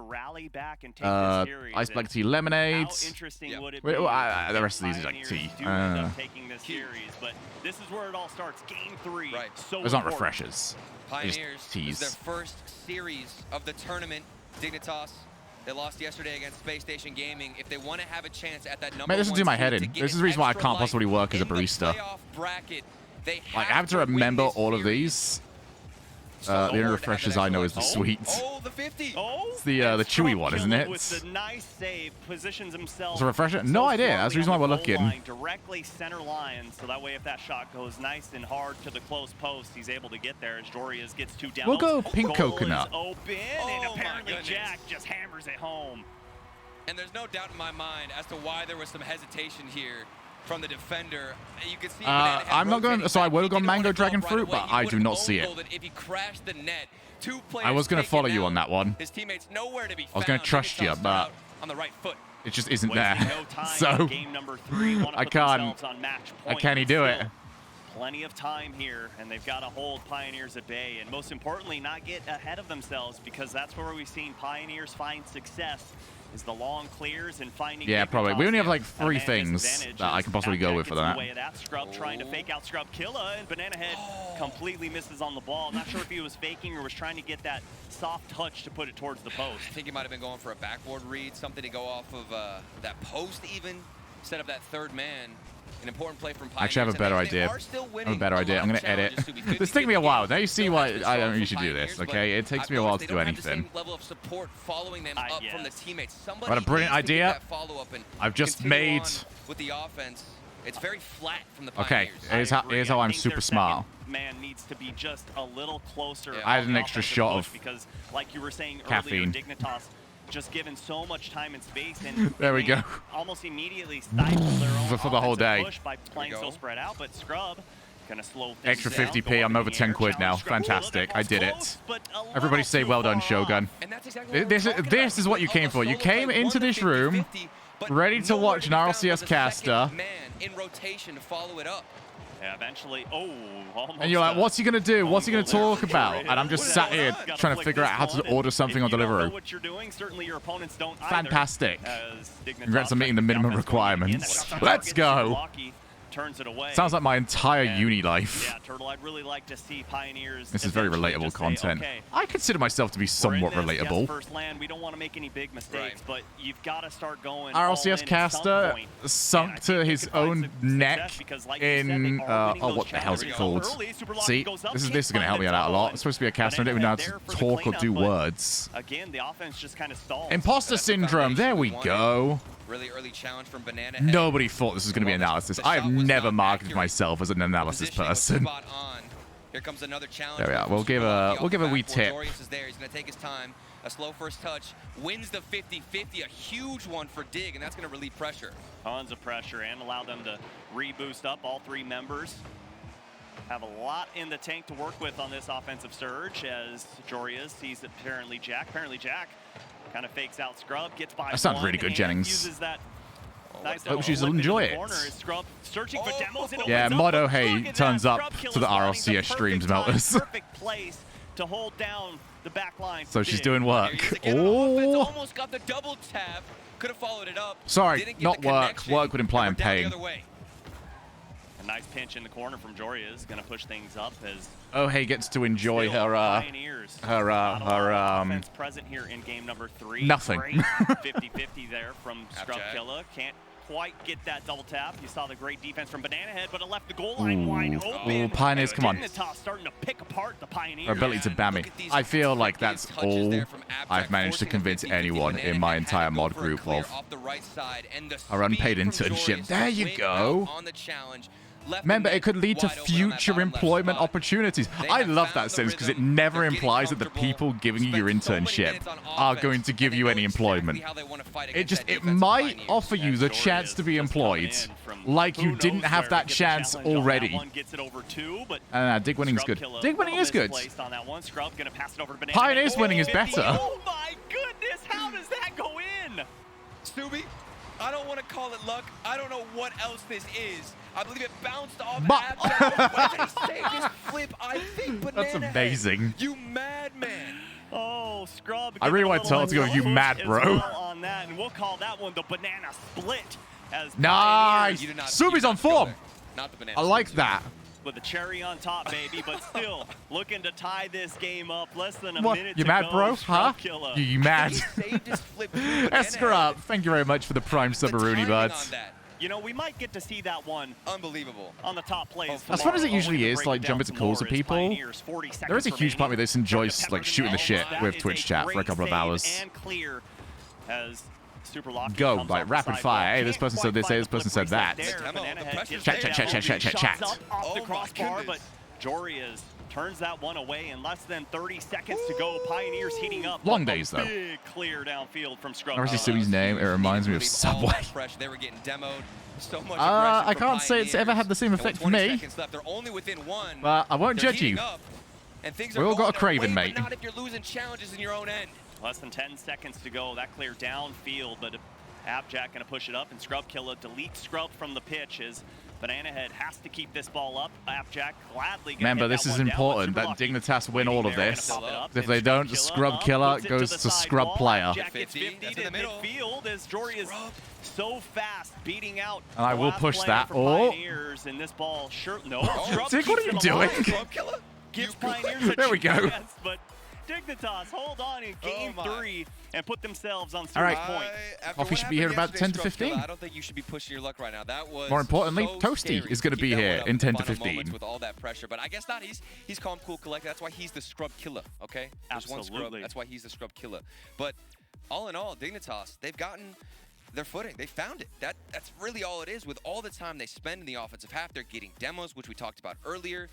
iced black tea lemonade. The rest of these are like tea. This is where it all starts. Game 3. Right. Those aren't refreshers. Pioneers, teas. their first series of the tournament. Dignitas, they lost yesterday against Space Station Gaming. If they want to have a chance at that number Man, this is do my head in. This is the reason why I can't possibly work as a barista. Bracket, they I have to remember all of these. The only refreshers I know is the sweets. Oh, the 50. It's the chewy one, isn't it? With the nice save, positions himself. It's a refresher? No idea. That's the reason why we're looking. Directly center line, so that way if that shot goes nice and hard to the close post, he's able to get there as Jorius gets 2 down. We'll go pink coconut. Open, and apparently Jack just hammers it home. And there's no doubt in my mind as to why there was some hesitation here from the defender. You can see I'm not going. So I would have gone mango dragon fruit, but I do not see it. If he crashed the net, 2 players I was going to follow you on that one. His teammates nowhere to be found. I was going to trust you, but on the right foot. It just isn't there. So I can't. Can he do it? Plenty of time here, and they've got to hold Pioneers at bay, and most importantly, not get ahead of themselves, because that's where we've seen Pioneers find success. Is the long clears and finding. Yeah, probably. We only have like 3 things that I can possibly go with for that. Scrub trying to fake out Scrub Killa, and Banana Head completely misses on the ball. Not sure if he was faking or was trying to get that soft touch to put it towards the post. I think he might have been going for a backboard read, something to go off of that post even, instead of that third man. An important play from Pioneers. Actually, I have a better idea. I'm going to edit. This takes me a while. Now you see why I don't usually do this, okay? It takes me a while to do anything. Level of support following them up from the teammates. What a brilliant idea. I've just made. With the offense, it's very flat from the Pioneers. Okay, here's how I'm super smart. Man needs to be just a little closer. I had an extra shot of because, like you were saying caffeine. Earlier, Dignitas just given so much time and space, and there we go. Almost immediately stifle their own for the whole day. Push by playing so spread out, but Scrub gonna slow things extra down. 50p. I'm over 10 quid now. Fantastic. I did it. Everybody say well done, Shogun. This is what you came for. You came into this room ready to watch an RLCS caster. In rotation to follow it up. Yeah, eventually. And you're like, what's he going to do? What's he going to talk about? And I'm just sat here trying to figure out how to order something on Deliveroo. What you're doing, certainly your opponents don't Fantastic. Congrats on meeting the minimum requirements. Let's go. Turns it away. Sounds like my entire uni life. Yeah, Turtle, I'd really like to see Pioneers. This is very relatable content. Okay, I consider myself to be somewhat relatable. First land, we don't want to make any big mistakes, but you've got to start going. RLCS caster sunk to his own neck in what the hell's it called? See, this is going to help me out a lot. It's supposed to be a caster. I don't even know how to talk or do words. Again, the offense just kind of stalls. Imposter syndrome. There we go. Really early challenge from Banana Head. Nobody thought this was going to be analysis. I have never marketed myself as an analysis person. Here comes another challenge. There we are. We'll give a wee tip. Jorius is there. He's going to take his time. A slow first touch. Wins the 50-50. A huge one for Dig, and that's going to relieve pressure. Tons of pressure and allow them to reboost up. All 3 members have a lot in the tank to work with on this offensive surge as Jorius sees apparently Jack. Kind of fakes out Scrub, gets by. That sounds really good, Jennings. Uses that nice hope she'll enjoy it. Scrub searching for demos. Yeah, Modo Hey turns up to the RLCS streams, Melters. Perfect place to hold down the back line. So she's doing work. Oh! Almost got the double tap. Could have followed it up. Sorry, not work. Work would imply I'm paying. A nice pinch in the corner from Joria is going to push things up as Oh Hey gets to enjoy her offense present here in game number 3. Nothing. 50-50 there from Scrub Killa. Can't quite get that double tap. You saw the great defense from Banana Head, but it left the goal line wide open. Ooh, Pioneers, come on. Starting to pick apart the Pioneers. Our ability to ban me. I feel like that's all I've managed to convince anyone in my entire mod group of our unpaid internship. There you go. On the challenge. left Remember, the it could net lead to wide open on that future bottom left employment spot. opportunities. They I have love found that the sentence because it rhythm. never They're getting implies that the comfortable. people giving you your Spent so many internship minutes on are offense, going to give and you they any know exactly employment. how they want to fight It against just, that it defensive might Pioneers. offer you the chance to be employed, like you didn't have that chance already. Dig winning is good. Dig winning is good. Pioneers winning is better. Oh my goodness, how does that go in? Stubby, I don't want to call it luck. I don't know what else this is. I believe it bounced off Abjack. He saved his flip, I think. That's amazing. You madman. Oh, Scrub. I really want to tell it to go, you mad, bro. On that, and we'll call that one the banana split. As Nice. Subi's on form. Not the banana I like that. With a cherry on top, baby, but still looking to tie this game up. Less than a What? minute You to mad, go. bro? Huh? Scrub killer. You mad? He saved his flip. Banana Esker up. Thank you very much for the prime Subaruni, buds. You know, we might get to see that one. Unbelievable. On the top plays. As fun as it usually is to like jump into calls with people, there is a huge part of me that just enjoys like shooting the shit with Twitch chat for a couple of hours. And clear as Super Locky Go, comes like off the rapid sidewalk. fire. Hey, this Can't person quite said this, find hey, this the person flip said that. reset there. Banana Head gets Chat, it chat, down. chat, chat, chat, Shots chat. up off the Oh my crossbar, but goodness. Jorias turns that one away in less than 30 seconds to go. Pioneers heating up. Long A days, though. Big clear downfield from Scrub. I never see Subi's name. It reminds me of Subway. They were getting demoed. So much I can't say it's ever had the same effect for me, left, they're only within one. but I won't They're judge you. heating up, and things We are all got a going their craving, way, mate. But not if you're losing challenges in your own end. Less than 10 seconds to go. That clear downfield, but Abjack going to push it up, and Scrub Killer deletes Scrub from the pitch as Banana Head has to keep this ball up. Abjack gladly gonna Remember, hit this that is one important down, that but Dignitas win all of They're gonna this. pop it up, If and they don't, Scrub Scrub Killer Killer puts it goes the to side Scrub wall. Player. Abjack gets 50 to midfield as Jory is so fast, beating out And I the will last push player that. for Oh. Pioneers, and this ball sure no. Dig, what are you doing? Gives Pioneers a There we go. chance, but Dignitas hold on in game 3 and put themselves on All right. serious point. Coffee should be here about 10 to 15. I don't think you should be pushing your luck right now. That was More importantly, so Toasty scary is going to keep be that here one up in 10 to final 15. moments with all that pressure, but I guess not. He's calm, cool, collected. That's why he's the Scrub Killer. Okay, there's one Scrub. Absolutely. That's why he's the Scrub Killer. But all in all, Dignitas, they've gotten their footing. They found it. That's really all it is. With all the time they spend in the offensive half, they're getting demos, which we talked about earlier,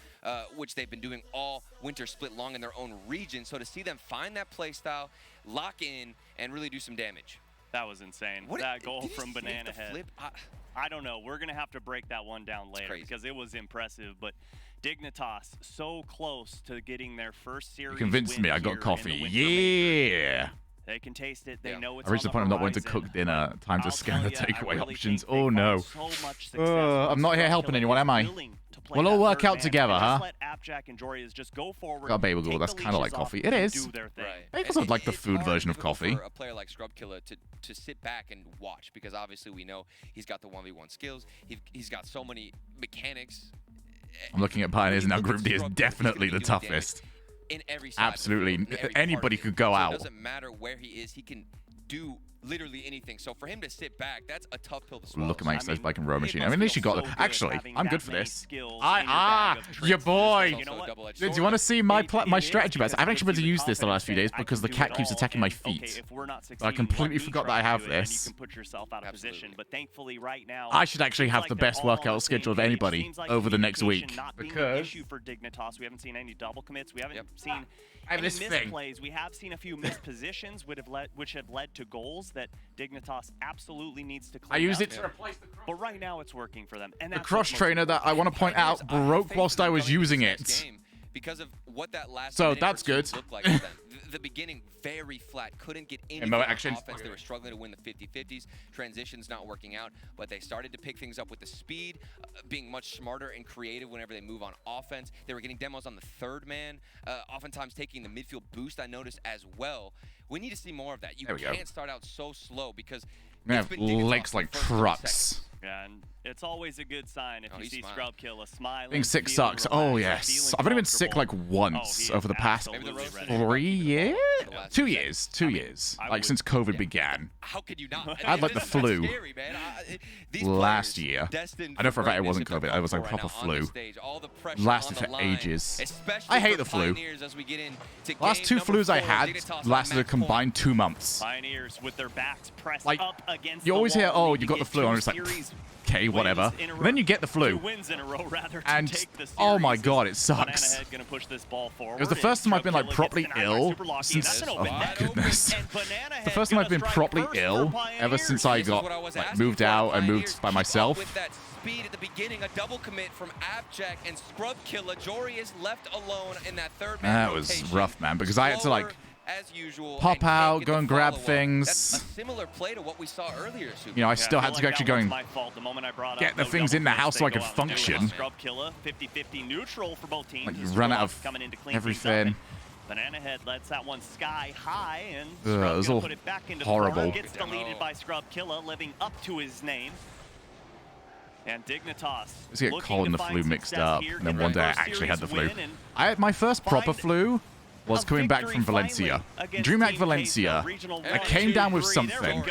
which they've been doing all winter split long in their own region. So to see them find that play style, lock in, and really do some damage. That was insane. That goal from Banana Head. Flip? I don't know. We're going to have to break that one down later because it was impressive. But Dignitas so close to getting their first series. You convinced win me. I got here in coffee. the Winter Yeah. They can taste it. They know it's I reached the point I'm not wanting to cook dinner. Time to scan the takeaway options. Oh no. I'm not here helping anyone, am I? We'll all work out together, huh? Let Abjack and Jorias just go forward. Got bagel gruel. That's kind of like coffee. It is. Bagels are like the food version of coffee. For a player like Scrub Killer to sit back and watch, because obviously we know he's got the 1v1 skills. He's got so many mechanics. I'm looking at Pioneers now. Group D is definitely the toughest. In every side Absolutely. in every Anybody could go so out. It doesn't matter where he is. He can do literally anything. So for him to sit back, that's a tough pill to swallow. Look at my So, exercise bike and row machine. I mean, at least you got it. Actually, I'm good for this. Your boy. Do you want to see my strategy bets? I haven't actually been able to use this the last few days because the cat keeps attacking my feet. I completely forgot that I have this. But thankfully, right now, I should actually have the best workout schedule of anybody over the next week because issue for Dignitas. We haven't seen any double commits. We haven't seen have any this thing. misplays. We have seen a few missed positions which have led to goals that Dignitas absolutely needs to clean I used up. it to replace the But right now it's working for them. And The that's cross trainer that I want to point out broke whilst I was using it. because of what that last So minute that's or two good. looked like for them. The beginning, very flat. Couldn't get any Mo kind of action. offense. They were struggling to win the 50-50s. Transitions not working out, but they started to pick things up with the speed, being much smarter and creative whenever they move on offense. They were getting demos on the third man, oftentimes taking the midfield boost, I noticed as well. We need to see more of that. You can't start out so slow because We have legs like trucks. Yeah, and it's always a good sign if you see Scrub Kill a smile. Being sick sucks. Oh, yes. I've only been sick like once over the past 3 years? 2 years. 2 years. Like since COVID began. How could you not? I had like the flu Scary, man. last year. I know for a fact it wasn't COVID. I was like proper flu. Lasted for ages. I hate the flu. Last 2 flus I had lasted a combined 2 months. Pioneers with their backs pressed Like, up against you always the hear, wall. oh, Need you to got the get flu. 2 I'm just like, series okay, whatever. And then you get the flu. 2 wins in a row, rather, to And take the oh my series. god, it sucks. Banana Head gonna push this ball forward, It was the first time I've been like Scrub properly Killa gets denied by ill Super Lucky, and since. that's an Oh open my net. goodness. And Banana The Head first time I've been gonna properly strike first ill for ever Pioneers. since I This is got what I was like asking moved for. out and Pioneers moved by keep up myself. with that speed at the beginning, a double commit from Abjack and Scrub Killa. Jory is left alone in that third man That was rotation. rough, man, because I had to like As usual, pop and can't out, get go the and grab follow-up. things. That's a similar play to what we saw earlier. Super. You know, I still had to feel like actually that go was and my fault the moment I brought get up the no things in the double house commits, so I they could go out and do it. function. Scrub Killa, 50-50 neutral for both teams. Like, as run Super out Lucky of coming in to clean everything. things up, and Banana Head lets that one sky high, and Ugh, Scrub it was gonna all put it back into horrible. the corner, gets deleted by Scrub Killa, living up to his name. And Dignitas. Just get cold and the flu mixed up, and then one day I actually had the flu. Win, I had my first proper flu was coming back from Valencia. DreamHack Valencia. I came down with something,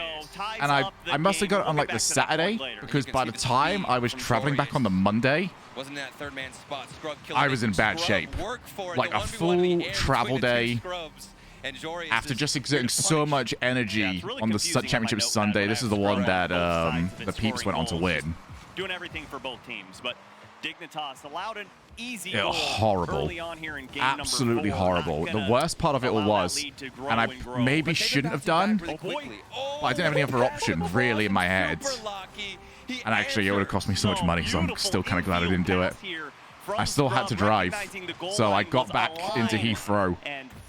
and I must have got it on like the Saturday, because by the time I was traveling back on the Monday, Wasn't that third man spot? Scrub Killa I was in making bad Scrub shape. work for it. Like The a 1v1 in the full air travel between the two day. Scrubs. And Jory is after just exerting so much energy on the Championship Sunday, this is the one that the Peeps went on to win. Doing everything for both teams, but Dignitas allowed an easy Yeah, goal horrible. early on here in game Absolutely number 4. horrible. Not The gonna worst part of it allow was, that lead to grow and I grow. maybe But shouldn't have done, really quickly. Oh, but I didn't have any other option really in my head. super lucky. He And actually, it would have cost me so much money, so I'm still kind of glad I didn't do it. Here from I still had to Scrub, drive, recognizing the goal so I line got was back into aligned. Heathrow,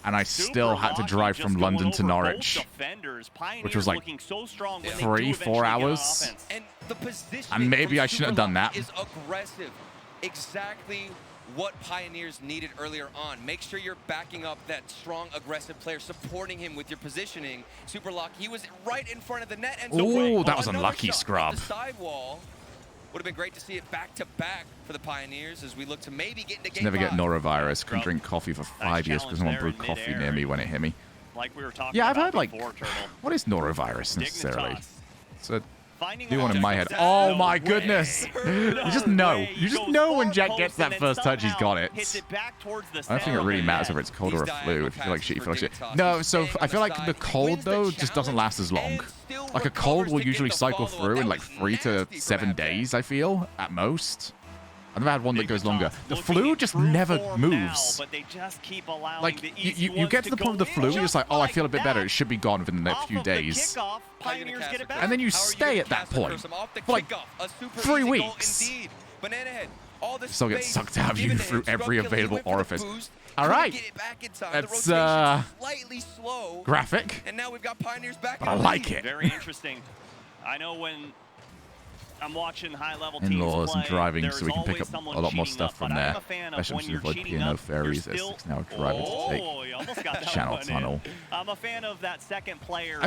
and I still had to Lucky drive just from going London to over Norwich, both defenders. which was like looking so strong when they 3-4 do eventually get on hours. offense. And the positioning And maybe from I shouldn't have Super done that. Lucky is aggressive. Exactly what Pioneers needed earlier on. Make sure you're backing up that strong, aggressive player, supporting him with your positioning. Super Lucky, he was right in front of the net. And so Ooh, that was another unlucky, shot Scrub. off the sidewall. Would have been great to see it back to back for the Pioneers as we look to maybe get into game Never get 5. norovirus. Couldn't drink coffee for 5 years because someone brewed coffee near me when it hit me. Like we were talking Yeah, I've about heard like, before, Turtle. what is norovirus necessarily? Dignitas. It's a Finding new one in out my just head. that Oh no my way. goodness! You just No know. way. You just Goes know when far Jack post gets and that then first touch, he's got it. hits it back towards the I don't think it center really of the matters net. whether it's cold or a These flu. If you feel like diagonal shit, you feel like shit. passes No, for so Dignitas. I feel like He's the staying cold on the though side. just doesn't last as long. And still Like a cold recovers will to get usually the cycle follow-up. through in That like was 3 to nasty 7 grab there. days, I feel, at most. I've never had one that goes longer. The Looking flu in just true never form moves. now, but they just keep allowing Like, the you easy ones get to the point of the go flu, in you're just like, oh, I like feel a bit better. that. It should be gone within the next Off few of the days. kickoff, Pioneers get it back. And then you How are stay gonna at that pass it, point Grissom? Off the for like kickoff, a super 3 easy goal weeks. Indeed. Banana Head, all the Still get space sucked out of you given to through him. Scrub every Killa, he available went for the orifice. boost, All couldn't right. get it back in time. That's, the rotation's slightly slow. graphic. And now we've got Pioneers back But in I the like lead. it. Very interesting. I know when I'm watching high-level teams In-laws and play, driving, there's so we can pick always up someone a lot more cheating stuff up, from but there. I'm a fan of Especially when you're with cheating P&O up, ferries, you're there's still... 6 now driving to take Oh, you almost got that Channel one in. Tunnel. I'm a fan of that second player.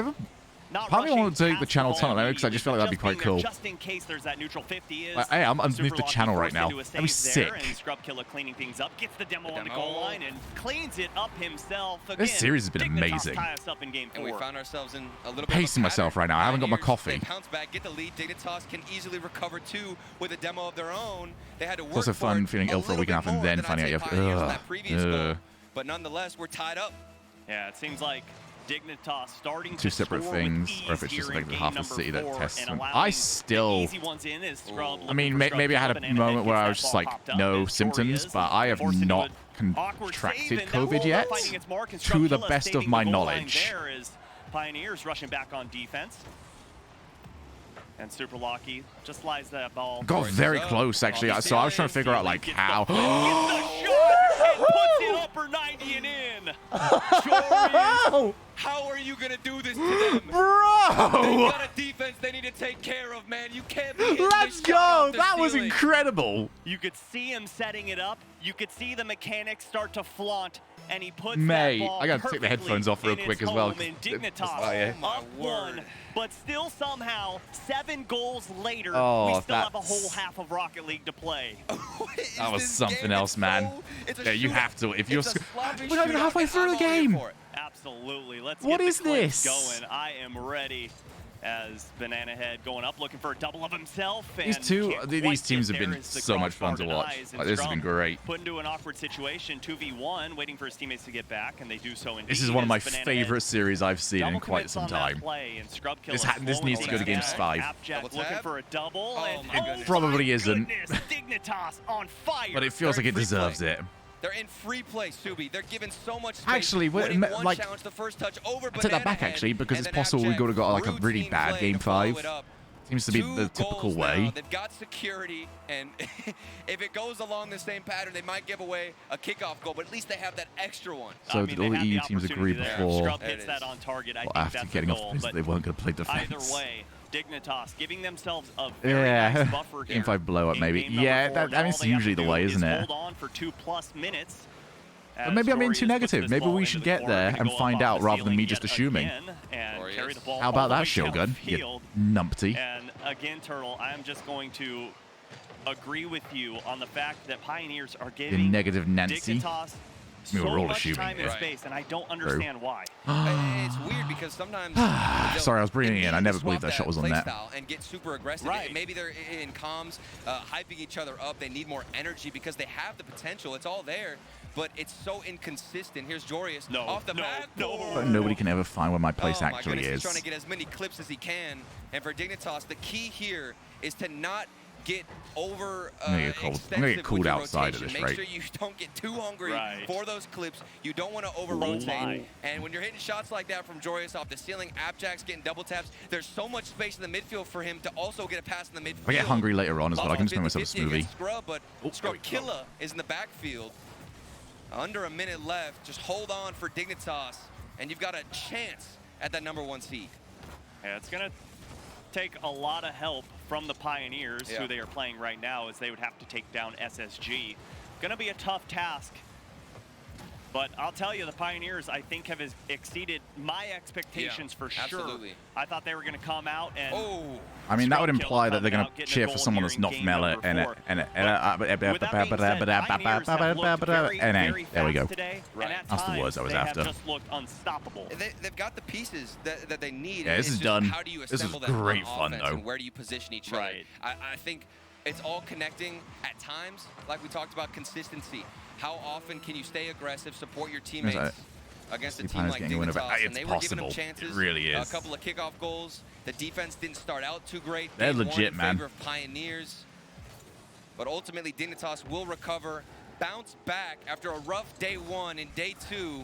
Part of me wanted to take the Channel Tunnel because I just feel like that'd be quite cool. Just in case there's that neutral 50 is. Like, hey, I'm underneath the Super channel Lucky right now. forced That'd be into a save there, sick. and Scrub Killa cleaning things up, gets the demo on the goal line and cleans it up himself. Again, This series has been Dignitas amazing. tie us up in game 4. And we found ourselves in a little bit Pacing of a myself pattern. right now. I haven't got my Pioneers, coffee. They bounce back, get the lead. Dignitas can easily recover too with a demo of their own. They had to work It's also for fun it feeling ill for a little week and a half bit and more then than finding out I'd you say have Pioneers in to. that previous goal. But nonetheless, we're tied up. Yeah, it seems like Dignitas starting Two to separate score things, with or if it's ease just here like in half game the city that number 4 tests and them. allowing I the still. easy ones in as Scrub I mean, looking for maybe I had Scrub a Killa, moment where I was gets just that like, ball popped up, no and symptoms, Shogie but I have forced into not an awkward contracted save, and that COVID roll yet, finding its mark, and Scrub to the Killa best of saving my the goal line knowledge. there as Pioneers rushing back on defense. And Super Lucky just slides that ball. Got very close, actually. So I was trying to figure out, like, how. Gets the shot and puts it upper 90 and in. Jory, how are you going to do this to them? Bro! They got a defense they need to take care of, man. You can't be hitting Let's this shot go! off the That was ceiling. incredible. You could see him setting it up. You could see the mechanics start to flaunt, and he puts Mate, that ball I gotta take the perfectly headphones off real in quick its as well, home, 'cause and it- Dignitas oh, yeah. up one, but still somehow 7 goals later, Oh, we still have a that's- whole half of Rocket League to play. That was something else, man. Yeah, you have to. If you're. sloppy We're not even shootout, halfway and through I'm the all here game. for it. Absolutely. Let's What get is the clips this? going. I am ready. as Banana Head going up looking for a double of himself. These and two, can't these quite teams get have there been as the so much fun to crossbar watch. denies, and Like, this has been Scrum great. Put into an awkward situation, 2v1, waiting for his teammates to get back, and they do so indeed. This is one of my as Banana favorite Head series I've seen in double quite commits some on that time. play, and Scrub This Killer this needs to go to slowing game down. 5. Appjack looking for a double, and my goodness. Probably isn't. goodness, Dignitas on fire. But it feels like it deserves it. They're in free play, Subi. They're given so much space. Actually, winning one like, challenge, the first touch over I take that back, actually, because it's possible we could have got like a really bad game 5. Seems to be the typical way. Now. They've got security, and if it goes along the same pattern, they might give away a kickoff goal, but at least they have that extra one. So did all the EU teams agree before Scrub hits that on target. I think after that's getting the off goal, the pitch but they weren't going to play defense? either way, Dignitas giving themselves a very nice buffer here. Game 5 blow up, In maybe. game number Yeah, 4, I mean, it's all they have usually to the do way, is isn't it? Hold on for 2+ minutes. But maybe I'm being too negative. Maybe we should get there and find out rather than me just assuming. How about that, Shogun? You numpty. And again, Turtle, I'm just going to agree with you on the fact that Pioneers are You giving negative Nancy. Dignitas We were so all much assuming time and it. space, and I don't understand why. It's weird because sometimes Sorry, I was breathing in. I never believed that shot was on net. And get super aggressive. Right. Maybe they're in comms, hyping each other up. They need more energy because they have the potential. It's all there, but it's so inconsistent. Here's Jorius off the backboard. But nobody can ever find where my place Oh my actually goodness, is. He's trying to get as many clips as he can. And for Dignitas, the key here is to not get over I'm gonna get called outside of this, Make right? sure you don't get too hungry Right. for those clips. You don't want to over-rotate. And when you're hitting shots like that from Jorius off the ceiling, Appjack's getting double taps. There's so much space in the midfield for him to also get a pass in the midfield. If I get hungry later on as well, I can just make myself a 50-50 smoothie. against Scrub, but Scrub Killer is in the backfield. Under a minute left. Just hold on for Dignitas, and you've got a chance at that #1 seed. Yeah, it's going to take a lot of help from the Pioneers, who they are playing right now, as they would have to take down SSG. Going to be a tough task. But I'll tell you, the Pioneers, I think, have exceeded my expectations for sure. Absolutely. I thought they were going to come out and... I mean, that would Scrub imply Killer that they're going coming to out, cheer getting a for goal someone here that's in not game Mela number and 4. there we go. Today, Right. and at That's the times, words I was they after. have just looked unstoppable. They've got the pieces that they need. Yeah, this It's is just done. How do you This is assemble them great on fun, offense, though. and where do you position each other? I think it's all connecting at times, like we talked about consistency. How often can you stay aggressive, support your teammates against a Steve team Hines like getting a win over- Dignitas? And It's they were giving them possible. chances. It really A is. couple of kickoff goals. The defense didn't start out too great. They're Game one legit, in man. favor of Pioneers. But ultimately, Dignitas will recover, bounce back after a rough day 1. In day 2,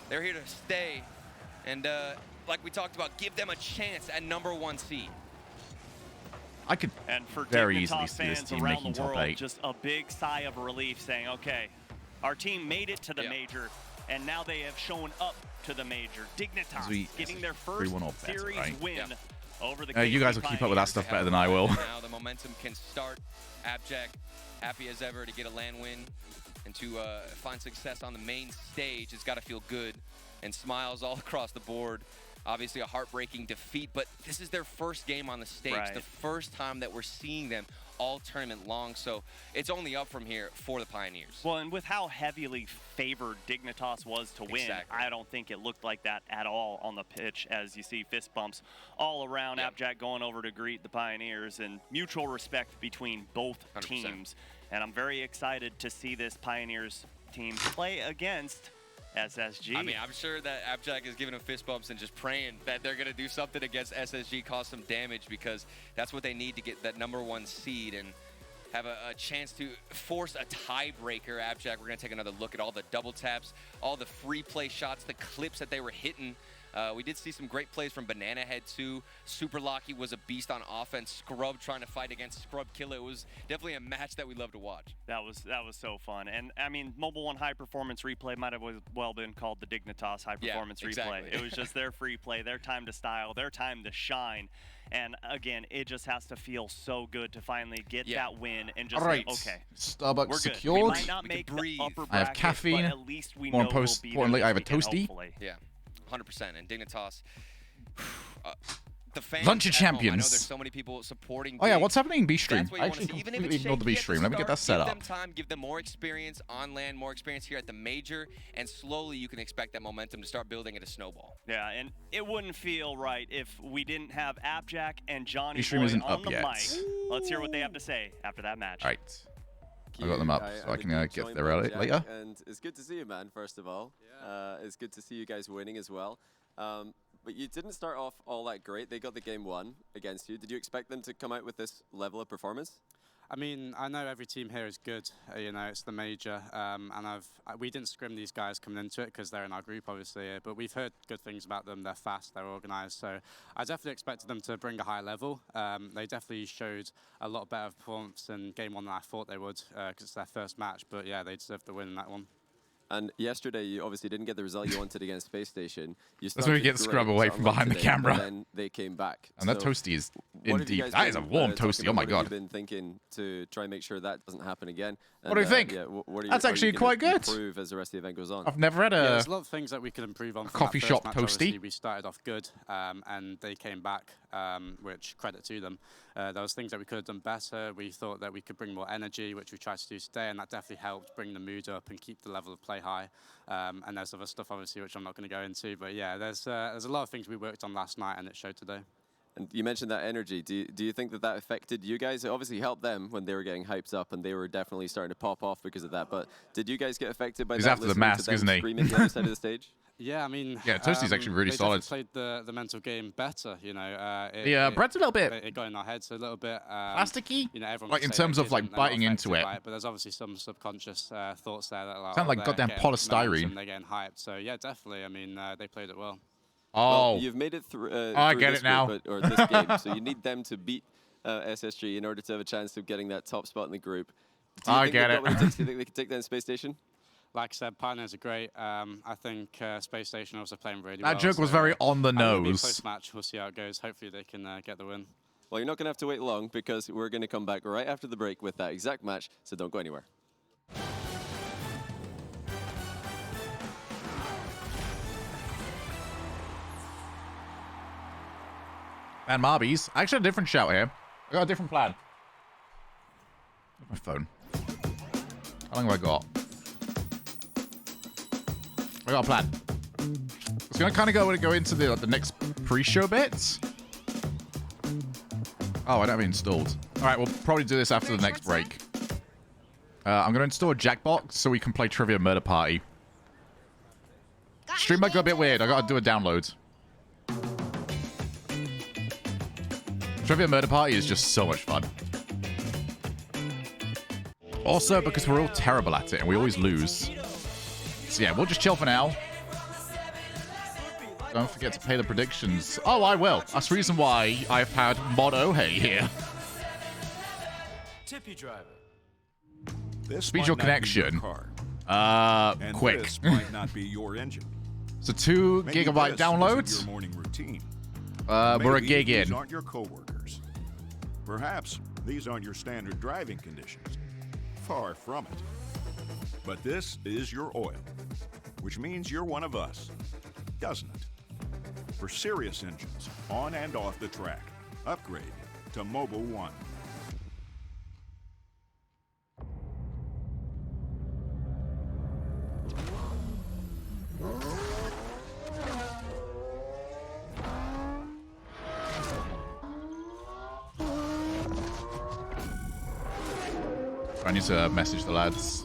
they're here to stay. And like we talked about, give them a chance at #1 seed. I could And for very Dignitas easily see this fans team around making the top world, 8. just a big sigh of relief saying, okay, our team made it to the major, and now they have shown up to the major. Dignitas getting their first 3-1 or better, series right? win over the You guys will keep up with that stuff better than I will. Now the momentum can start. Appjack happy as ever to get a land win and to find success on the main stage. It's got to feel good, and smiles all across the board. Obviously a heartbreaking defeat, but this is their first game on the stage. Right. The first time that we're seeing them all tournament long, so it's only up from here for the Pioneers. Well, and with how heavily favored Dignitas was to win, I don't think it looked like that at all on the pitch, as you see fist bumps all around. Appjack going over to greet the Pioneers, and mutual respect between both 100%. teams. And I'm very excited to see this Pioneers team play against SSG. I mean, I'm sure that Appjack is giving them fist bumps and just praying that they're going to do something against SSG, cause some damage, because that's what they need to get that #1 seed and have a chance to force a tiebreaker. Appjack, we're going to take another look at all the double taps, all the free play shots, the clips that they were hitting. We did see some great plays from Banana Head too. Super Locky was a beast on offense. Scrub trying to fight against Scrub Killer. It was definitely a match that we love to watch. That was so fun. And I mean, Mobile One High Performance Replay might have well been called the Dignitas High Performance exactly. Replay. It was just their free play, their time to style, their time to shine. And again, it just has to feel so good to finally get that win and just say, okay, Starbucks we're good. secured. We might not make the upper bracket, I have caffeine. but at least we More know we'll be importantly, there I have a this weekend, toasty. hopefully. Yeah, 100%. And Dignitas, the fans. Lunch of at home. I know Champions. there's so many people supporting. Oh yeah, Big. what's happening in B stream? That's what you I wanna actually see. Even if completely it's ignored the shaky B at stream. Let me get that set give up. them time, give them more experience on land, more experience here at the major, and slowly you can expect that momentum to start building at a snowball. Yeah, and it wouldn't feel right if we didn't have Appjack and Johnny B-Stream Boy isn't on up the yet. mic. Let's hear what they have to say after that match. All right. I got them up, so I can get there later. And it's good to see you, man, first of all. It's good to see you guys winning as well. But you didn't start off all that great. They got the game 1 against you. Did you expect them to come out with this level of performance? I mean, I know every team here is good. You know, it's the major, and we didn't scrim these guys coming into it because they're in our group, obviously. But we've heard good things about them. They're fast, they're organised. So I definitely expected them to bring a high level. They definitely showed a lot better performance in game 1 than I thought they would because it's their first match. But yeah, they deserved the win in that one. And yesterday, you obviously didn't get the result you wanted against Space Station. That's where we get scrub away from behind the camera. But then they came back. And that toasty is what have you indeed. guys That is a been, warm talking toasty. about? Oh my What god. have you been thinking to try and make sure that doesn't happen again? And, What do you think? Yeah, what are you, That's are you actually gonna quite good. Improve as the rest of the event goes on. I've never had Yeah, there's a lot of things that we could improve on. From coffee that shop first match. toasty. Obviously, we started off good, and they came back, which credit to them. There was things that we could have done better. We thought that we could bring more energy, which we tried to do today, and that definitely helped bring the mood up and keep the level of play high. And there's other stuff, obviously, which I'm not going to go into. But yeah, there's a lot of things we worked on last night, and it showed today. And you mentioned that energy. Do you think that affected you guys? It obviously helped them when they were getting hyped up, and they were definitely starting to pop off because of that. But did you guys get affected by He's that? after the listening to mask, them isn't he? Screaming the other side of the stage? Yeah, I mean, Yeah, Toasty's actually really they solid. definitely played the mental game better, you know. Brett's a little bit It got in our heads a little bit. plasticky. You know, everyone Like would in say terms that of like kids are not biting into affected it. by but there's obviously some subconscious thoughts there that are Sound like they're goddamn getting polystyrene. momentum, They're getting hyped. So yeah, definitely. I mean, they played it well. Oh, well, you've made it through. I through get this it now. group, or this game, so you need them to beat SSG in order to have a chance of getting that top spot in the group. Do you I think get they've it. got what it takes? Do you think they can take that in Space Station? Like I said, Pioneers are great. I think Space Station also playing really That well. joke was so, very on the it'll be a nose. close match. We'll see how it goes. Hopefully they can get the win. Well, you're not going to have to wait long because we're going to come back right after the break with that exact match, so don't go anywhere. Man, Marbies. I actually had a different shout here. I got a different plan. Where's my phone? How long have I got? I got a plan. It's gonna kind of go into the next pre-show bits. Oh, I don't have it installed. All right, we'll probably do this after the next break. I'm gonna install a Jackbox so we can play Trivia Murder Party. Stream might go a bit weird. I gotta do a download. Trivia Murder Party is just so much fun. Also, because we're all terrible at it and we always lose. So yeah, we'll just chill for now. Don't forget to pay the predictions. Oh, I will. That's the reason why I've had Mod Ohei here. Tip you, driver. Speed your connection. Quick. This might not be your engine. So 2 Maybe gigabyte this downloads. isn't your morning routine. We're a Maybe gig these in. aren't your coworkers. Perhaps these aren't your standard driving conditions. Far from it. But this is your oil, which means you're one of us, doesn't it? For serious engines, on and off the track, upgrade to Mobile One. I need to message the lads.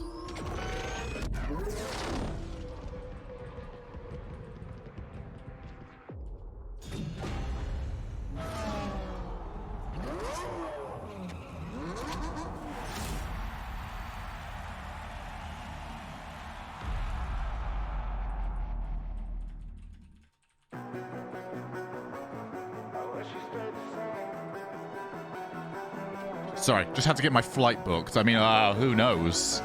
Sorry, just had to get my flight booked. I mean, who knows?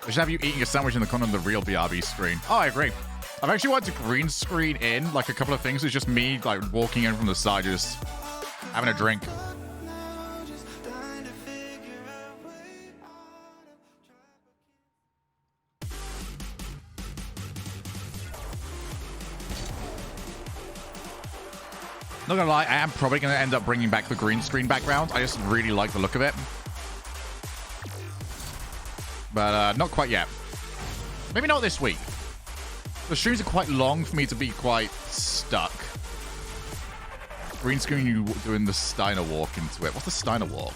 I should have you eating a sandwich in the corner of the real BRB screen. Oh, I agree. I've actually wanted to green screen in like a couple of things. It's just me like walking in from the side, just having a drink. Not gonna lie, I am probably gonna end up bringing back the green screen background. I just really like the look of it. But not quite yet. Maybe not this week. The streams are quite long for me to be quite stuck. Green screen, you doing the Steiner walk into it. What's the Steiner walk?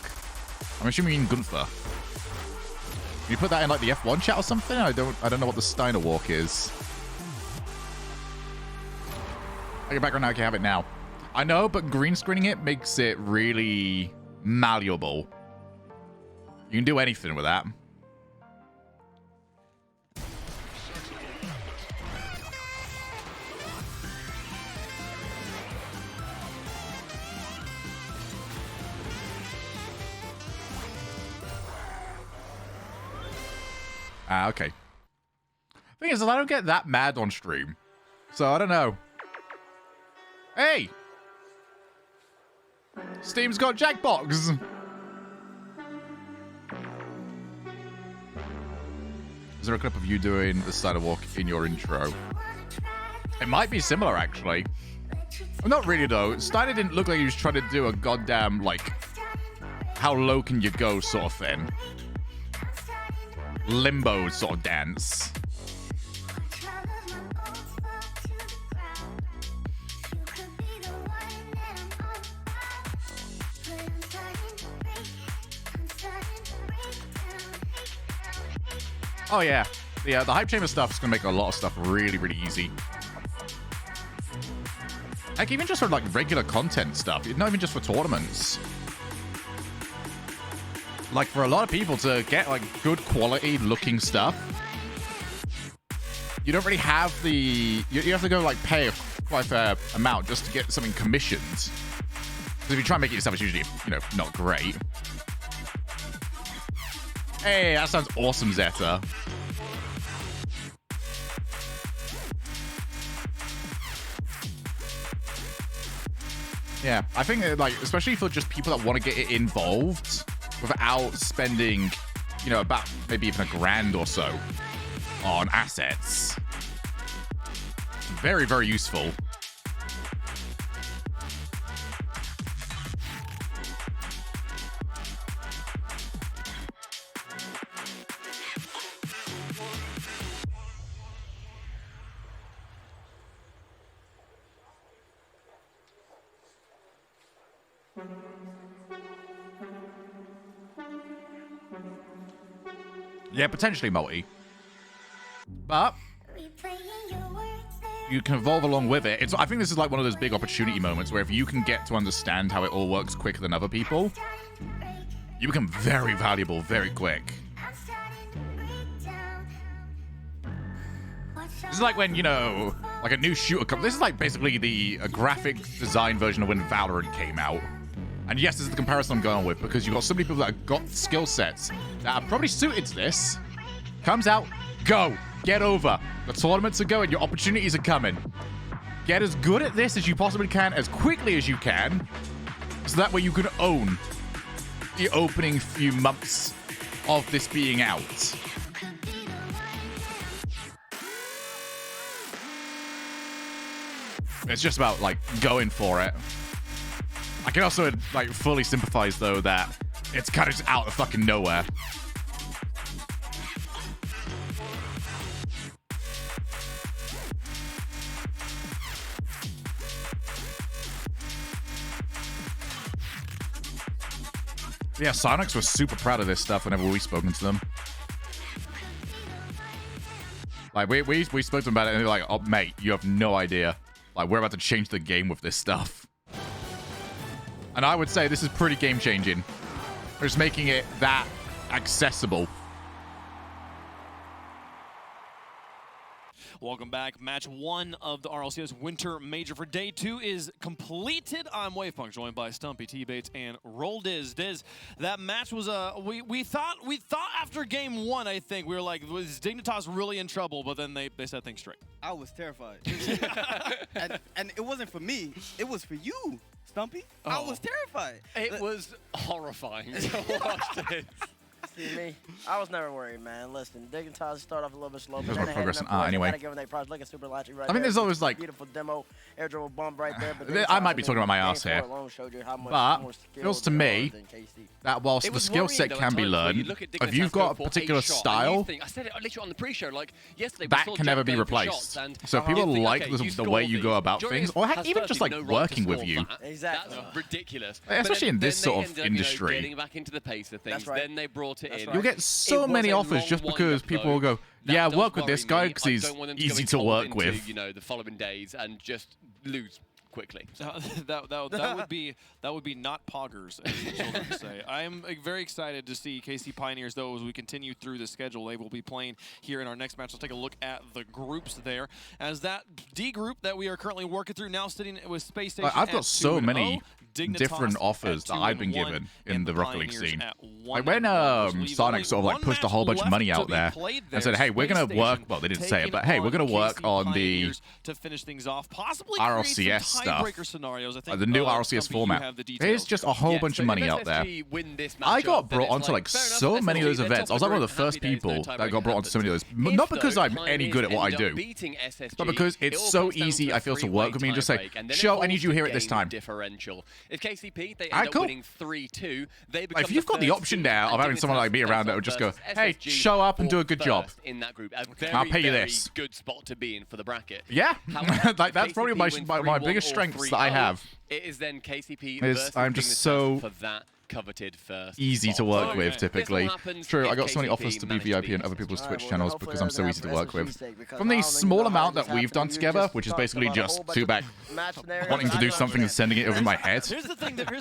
I'm assuming you mean Gunther. Can you put that in like the F1 chat or something? I don't know what the Steiner walk is. I get background now, I can have it now. I know, but green screening it makes it really malleable. You can do anything with that. Okay. Thing is, I don't get that mad on stream. So, I don't know. Hey! Steam's got Jackbox! Is there a clip of you doing the Steiner walk in your intro? It might be similar, actually. Well, not really, though. Steiner didn't look like he was trying to do a goddamn, like, how low can you go sort of thing. Limbo sort of dance. Oh yeah, the hype chamber stuff is gonna make a lot of stuff really, really easy. Like even just for like regular content stuff, not even just for tournaments. Like for a lot of people to get like good quality looking stuff, you don't really have the you have to go like pay quite a fair amount just to get something commissioned. Because if you try and make it yourself, it's usually, you know, not great. Hey, that sounds awesome, Zeta. Yeah, I think like especially for just people that want to get it involved without spending, you know, about maybe even $1,000 or so on assets. Very, very useful. Yeah, potentially multi. But you can evolve along with it. I think this is like one of those big opportunity moments where if you can get to understand how it all works quicker than other people, you become very valuable very quick. This is like when, you know, like a new shooter comes. This is like basically a graphic design version of when Valorant came out. And yes, this is the comparison I'm going with because you've got so many people that have got skill sets that are probably suited to this. Comes out, go. Get over. The tournaments are going. Your opportunities are coming. Get as good at this as you possibly can, as quickly as you can, so that way you can own the opening few months of this being out. It's just about, like, going for it. I can also, like, fully sympathize, though, that it's kind of just out of fucking nowhere. Yeah, Sonics was super proud of this stuff whenever we've spoken to them. Like, we spoke to them about it, and they're like, oh, mate, you have no idea. Like, we're about to change the game with this stuff. And I would say this is pretty game-changing. We're just making it that accessible. Welcome back. Match 1 of the RLCS Winter Major for day 2 is completed. I'm Wavepunk, joined by Stumpy, T-Bates, and Roll Diz. Diz, that match was we thought after game 1, I think we were like, was Dignitas really in trouble? But then they set things straight. I was terrified, and it wasn't for me. It was for you, Stumpy. Oh. I was terrified. It was horrifying to watch this. See me? I was never worried, man. Listen, Dignitas start off a little bit slow, but There's then my they had progress enough in art points. anyway. Gotta give them their props. Look at Super Lachi right I mean, there. there's always, like- beautiful demo, air dribble bump right there. But I might Dignitas, be talking about my game arse here, 4 alone showed you how much but more feels skilled to they me are than KC. that whilst It the was skill worrying, set though, at can be times where you learned, look at if Dignitas you've go got a for particular shot, and you style, think- I said it literally on the pre-show, like yesterday we that saw can Jack never be going for replaced. shots, and So if you people think, like okay, the score way you these. go about Joris things, or has even just firstly like no right to working with score you. that. Exactly. That's ridiculous. Especially in this then sort they of ended up, industry. getting back into the pace of things. That's right. Then they brought it in. You'll get so many offers just because people will go, yeah, work with this guy because he's easy to work with. You know, the following days and just lose quickly. That would be not poggers, as the children say. I am very excited to see KC Pioneers, though, as we continue through the schedule. They will be playing here in our next match. Let's take a look at the groups there. As that D group that we are currently working through, now sitting with Space Station I've got at so 2-0, many Dignitas different at offers that I've been 2-1, given in and the Rocket League Pioneers scene. at Like when 1-1, which leaves Sonic only sort of like one pushed a match whole bunch of left money to out be there played and said, hey, we're Space going to work, Station well, they didn't say it, taking but hey, we're going to on work KC on the Pioneers to finish things off, possibly create RLCS some stuff. tiebreaker scenarios. I think, The new RLCS Stumpy, you format. have the There's details. just a whole bunch of money out there. I got brought onto like so many of those events. I was like one of the first people that got brought onto so many of those. Not because I'm any good at what I do, but because it's so easy, I feel, to work with me and just say, Show, I need you here at this time. Differential. If KCP, they Ah, end up cool. winning 3-2, they become If you've got the option now of having someone like me around that would just go, hey, show up and do a good job. In that group, I'll pay you this. Good spot to be in for the bracket. Yeah, However, like that's if probably KCP win my 3-1 biggest or strengths that I 3-0, have. It is then KCP Is versus I'm just Dignitas so for that coveted first easy to spot. work So, with, this typically. all happens True, if I got so many KCP offers to be manage to VIP beat on other SSG. people's All Twitch right, channels well, because I'm so hopefully easy to that work happens with. for SSG's sake, From the because I don't small even know how amount that this we've done happened. You together, just which is talked basically about a just whole bunch of Tubac match scenarios wanting that to I do don't something and understand. sending it over my head. Here's the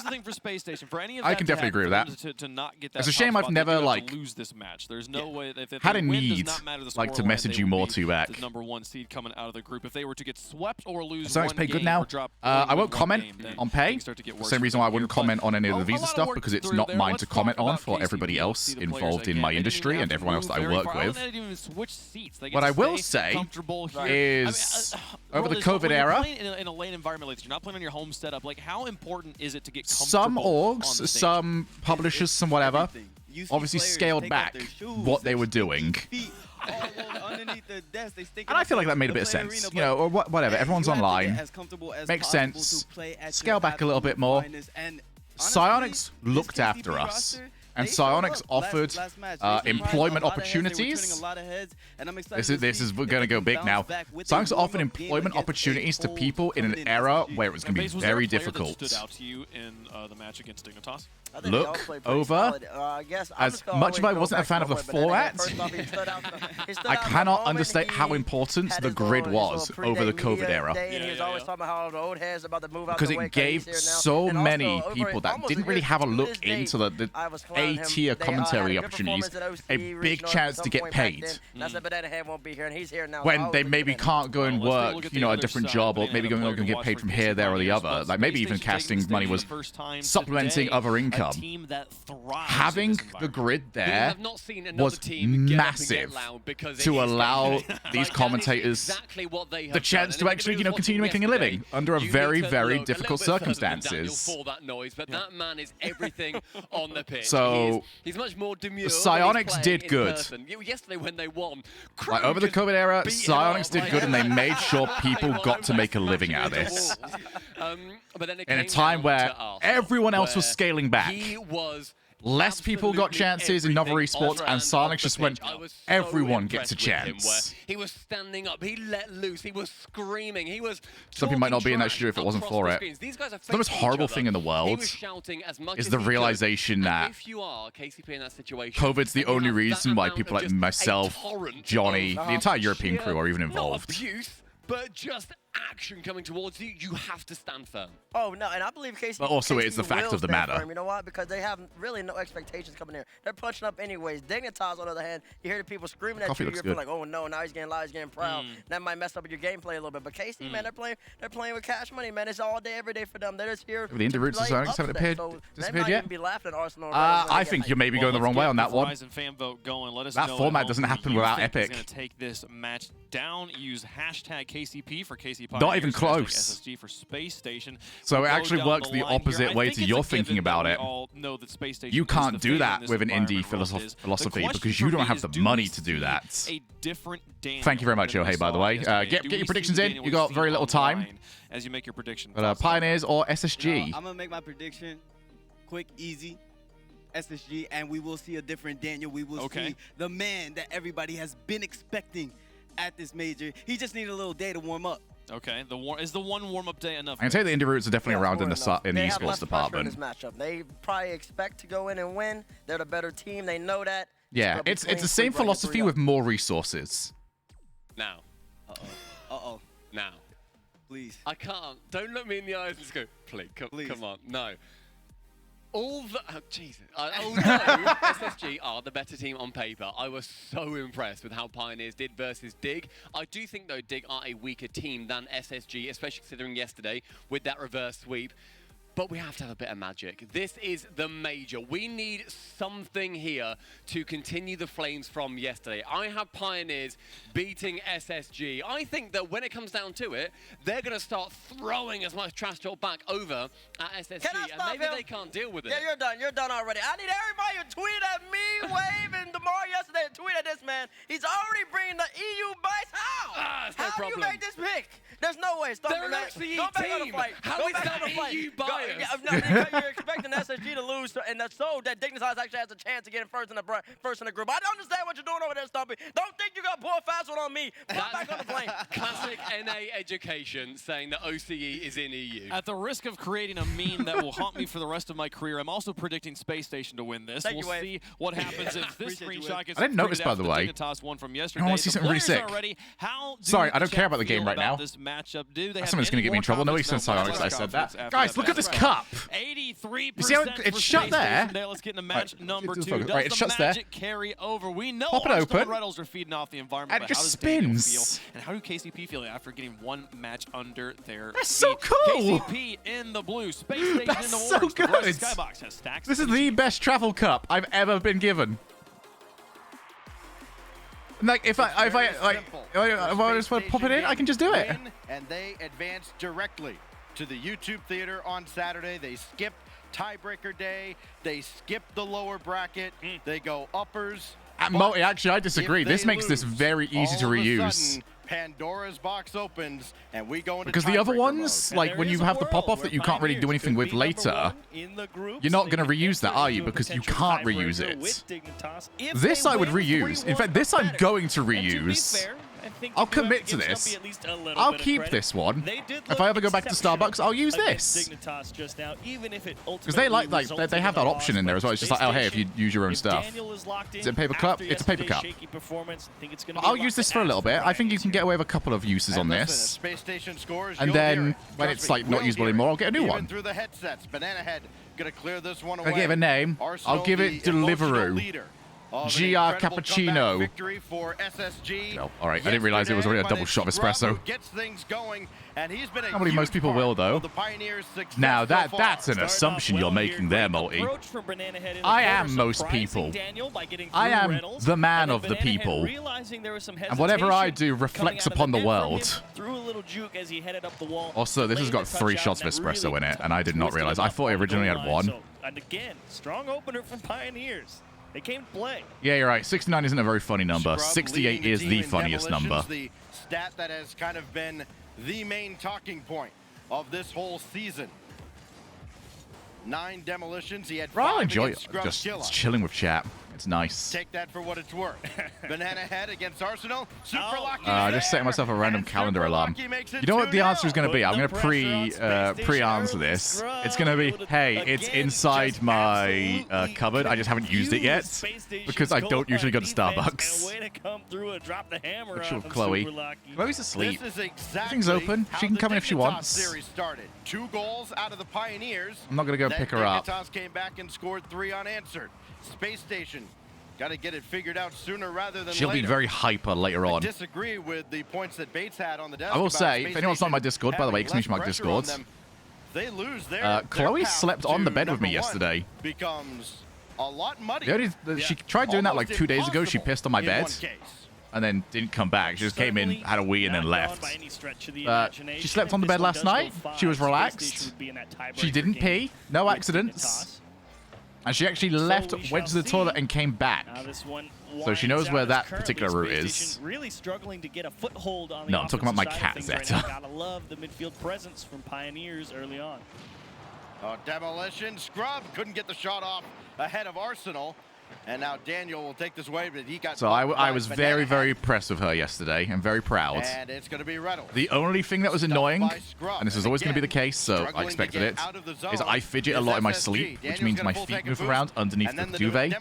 thing for Space Station. For any of I that can to definitely agree happen, with for them that. To not get that It's a top shame I've spot, they never, do have to like, lose this match. There's no way if they had a win, does need, not matter the like, to scoreline, message they you will more be Tubac. the #1 seed coming out of the group. If they were to get swept or lose Sonic's one pay game good now. or drop I one won't comment game, then on pay. things start to get worse Same for reason them why I here, wouldn't but comment on any of the a visa lot of stuff work because it's through not there. mine Let's to talk comment on about for KCP. everybody else See the players involved in again. my They didn't industry even and have to everyone else move that I very work far. with. They didn't even switch seats. They get What to I will stay say comfortable here. is over the COVID when you're era, playing in a lane environment like this, you're not playing on your home setup. Like, how important is it to get some comfortable on orgs, the stage? some publishers, some whatever, obviously scaled back what they were doing. And I feel like that made a bit of sense. You know, or whatever. Everyone's online. Makes sense. Scale back a little bit more. Psionics looked after us. And Psionics offered employment opportunities. This is going to go big now. Psionics offered employment opportunities to people in an era where it was going to be very difficult. Stood out to you in the match against Dignitas? Look over. As much as I wasn't a fan of the format, I cannot understate how important the grid was over the COVID era. Because it gave so many people that didn't really have a look into the A-tier commentary opportunities a big chance to get paid. When they maybe can't go and work, you know, a different job, or maybe going to get paid from here, there, or the other. Like maybe even casting money was supplementing other income. Having the grid there was massive to allow these commentators the chance to actually, you know, continue making a living under a very, very difficult circumstances. But that man is everything on the pitch. So he's much more demure. Psionics did good. Yesterday when they won, like over the COVID era, Psionics did good, and they made sure people got to make a living out of this. But then it In a came time down where to us, everyone else was where scaling back. he was Less people got chances in other esports, and Sonic just went, everyone gets a with him, chance. where he was standing up, he let loose, he was screaming, he was Some people might not be in that studio if it wasn't for it. These guys are The most horrible thing in the He world was shouting as much is as the he could. realization And that if you are KCP in that situation, COVID's the and you only have that reason why amount people of like just a myself, torrent Johnny, of the entire European sheer, crew are even not involved. abuse, but just action coming towards you, you have to stand firm. Oh, no, and I believe KCP. But also, it's the fact of the matter. Firm. You know what? Because they have really no expectations coming in. They're punching up anyways. Dignitas, on the other hand, you hear the people screaming at you. You're feeling like, oh no, now he's getting loud, he's getting proud. That might mess up your gameplay a little bit. But KC, man, they're playing with cash money, man. It's all day, every day for them. They're just here. The indie roots haven't appeared, so disappeared they yet. Even be laughing at Arsenal. I think you're maybe going the wrong way on that one. Fan vote going. Let us that know format doesn't happen without Epic. Going to take this match down. Use hashtag KCP for KC Pioneers. Not even close. SSG for Space Station. So it actually works the opposite way to your thinking about it. You can't do that with an indie philosophy because you don't have the money to do that. Thank you very much, Yohei, by the way. Get your predictions in. You got very little time. As you make your prediction. But Pioneers or SSG? I'm going to make my prediction quick, easy. SSG, and we will see a different Daniel. We will see the man that everybody has been expecting at this major. He just needed a little day to warm up. Okay, is the one warm-up day enough? I can tell you the indie roots are definitely around in the esports department. In this matchup. They probably expect to go in and win. They're the better team. They know that. Yeah, it's the same philosophy with more resources. Now. Uh-oh. Now. Please. I can't. Don't look me in the eyes and just go, please, come on. No. Jesus. Although SSG are the better team on paper, I was so impressed with how Pioneers did versus Dig. I do think, though, Dig are a weaker team than SSG, especially considering yesterday with that reverse sweep. But we have to have a bit of magic. This is the major. We need something here to continue the flames from yesterday. I have Pioneers beating SSG. I think that when it comes down to it, they're going to start throwing as much trash talk back over at SSG. And maybe they can't deal with it. Yeah, you're done. You're done already. I need everybody to tweet at me, Wave, and DeMar yesterday. Tweet at this man. He's already bringing the EU bites. How? How do you make this pick? There's no way. Stop They're an XCE team. How is that EU bias? You're expecting SSG to lose, and so that Dignitas actually has a chance to get in first in the group. I don't understand what you're doing over there, Stumpy. Don't think you got bull fast one on me. Put back on the plane. Classic NA education saying that OCE is in EU. At the risk of creating a meme that will haunt me for the rest of my career, I'm also predicting Space Station to win this. We'll see what happens if this screenshot gets. I didn't notice, by the way. Dignitas one from yesterday. I want to see something really sick. Sorry, I don't care about the game right now. Matchup. Do they Someone's going to get me in trouble. No, he's so Psionics I said that. Guys, look at this cup. 83%. You see how it's shut there? Let's get into match number 2. Does right, it shuts there. Carry over? We know Pop it open. And Reynolds are feeding off the environment. And it just spins. Feel? And how do KCP feel after getting one match under their That's so cool. KCP in the blue. Space Station That's in the so orange. good. The Skybox has stacks. This is the best travel cup I've ever been given. Like if I just want to pop it in, I can just do it. And they advance directly to the YouTube theater on Saturday. They skip tiebreaker day. They skip the lower bracket. They go uppers. Actually, I disagree. This makes this very easy to reuse. Pandora's box opens, and we go into because the other ones, like when you have the pop-off that you can't really do anything with later, you're not going to reuse that, are you? Because you can't reuse it. This I would reuse. In fact, this I'm going to reuse. I'll commit to this. I'll keep this one. If I ever go back to Starbucks, I'll use this. Because they they have that option in there as well. It's just like, oh, hey, if you use your own stuff. Is it a paper cup? It's a paper cup. I'll use this for a little bit. I think you can get away with a couple of uses on this. And then when it's like not usable anymore, I'll get a new one. I give a name. I'll give it Deliveroo. GR Cappuccino. Victory for SSG. No, all right, I didn't realize it was already a double shot of espresso. Gets things going, and he's been I believe most people will, though. Now, that's an assumption you're making there, Multi. I am most people. I am the man of the people. And whatever I do reflects upon the world. Also, this has got 3 shots of espresso in it, and I did not realize. I thought it originally had 1. And again, strong opener from Pioneers. They came to play. Yeah, you're right. 69 isn't a very funny number. 68 is the funniest number. The stat that has kind of been the main talking point of this whole season. 9 demolitions. He had 5 I enjoy against Scrub's just chilling with chat. It's nice. Take that for what it's worth. Banana Head against Arsenal. Super Lucky. Just setting myself a random calendar alarm. You know what the answer is going to be? I'm going to pre-answer this. It's going to be, hey, it's inside my cupboard. I just haven't used it yet because I don't usually go to Starbucks. What's your Chloe? Chloe's asleep. Everything's open. She can come in if she wants. Series started. 2 goals out of the Pioneers. I'm not going to go pick her up. Dignitas came back and scored 3 unanswered. Space Station, got to get it figured out sooner rather than She'll later. be very hyper later on. I disagree with the points that Bates had on the desk. I will say, if anyone's not on my Discord, by the way, exclamation mark Discord. They lose their Chloe slept on the bed with me yesterday. Becomes a lot muddier. She tried doing that like 2 days ago. She pissed on my bed and then didn't come back. She just came in, had a wee, and then left. She slept on the bed last night. She was relaxed. She didn't pee. No accidents. And she actually left, went to the toilet, and came back. So she knows where that particular route is. Really struggling to get a foothold on the No, I'm talking about my cat, Zeta. Gotta love the midfield presence from Pioneers early on. Demolition. Scrub couldn't get the shot off ahead of Arsenal. And now Daniel will take this away, but he got... So I was very, very impressed with her yesterday. I'm very proud. And it's going to be Reynolds. The only thing that was annoying, and this is always going to be the case, so I expected it, is I fidget a lot in my sleep, which means my feet move around underneath the duvet.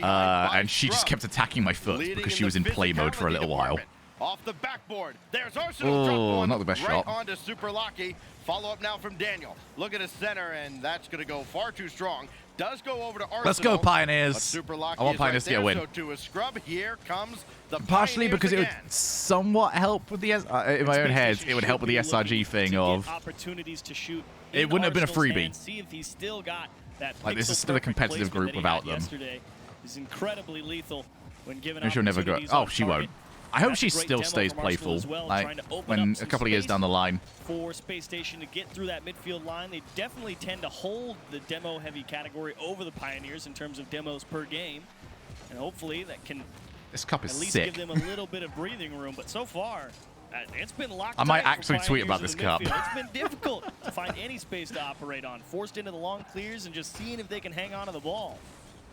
And she just kept attacking my foot because she was in play mode for a little while. Off the backboard. There's Arsenal. Drop one not the best right shot. onto Super Lucky. Follow up now from Daniel. Look at his center, and that's going to go far too strong. Does go over to Arsenal. Let's go, Pioneers. I want Pioneers to get a win. So to a scrub, here comes the Partially Pioneers because it again. would somewhat help with the... in my own head, it would help with the SRG thing of... Opportunities to shoot. It wouldn't have been a freebie. See if he's still got that Like, this is still a competitive group without them. Is incredibly lethal when given Maybe she'll never go... Oh, she won't. I hope she still stays playful, like, when a couple of years down the line. For Space Station to get through that midfield line, they definitely tend to hold the demo-heavy category over the Pioneers in terms of demos per game. And hopefully that can This cup is at least sick. give them a little bit of breathing room. But so far, it's been locked I might tight for actually tweet about Pioneers this in the cup. midfield. It's been difficult to find any space to operate on. Forced into the long clears and just seeing if they can hang on to the ball.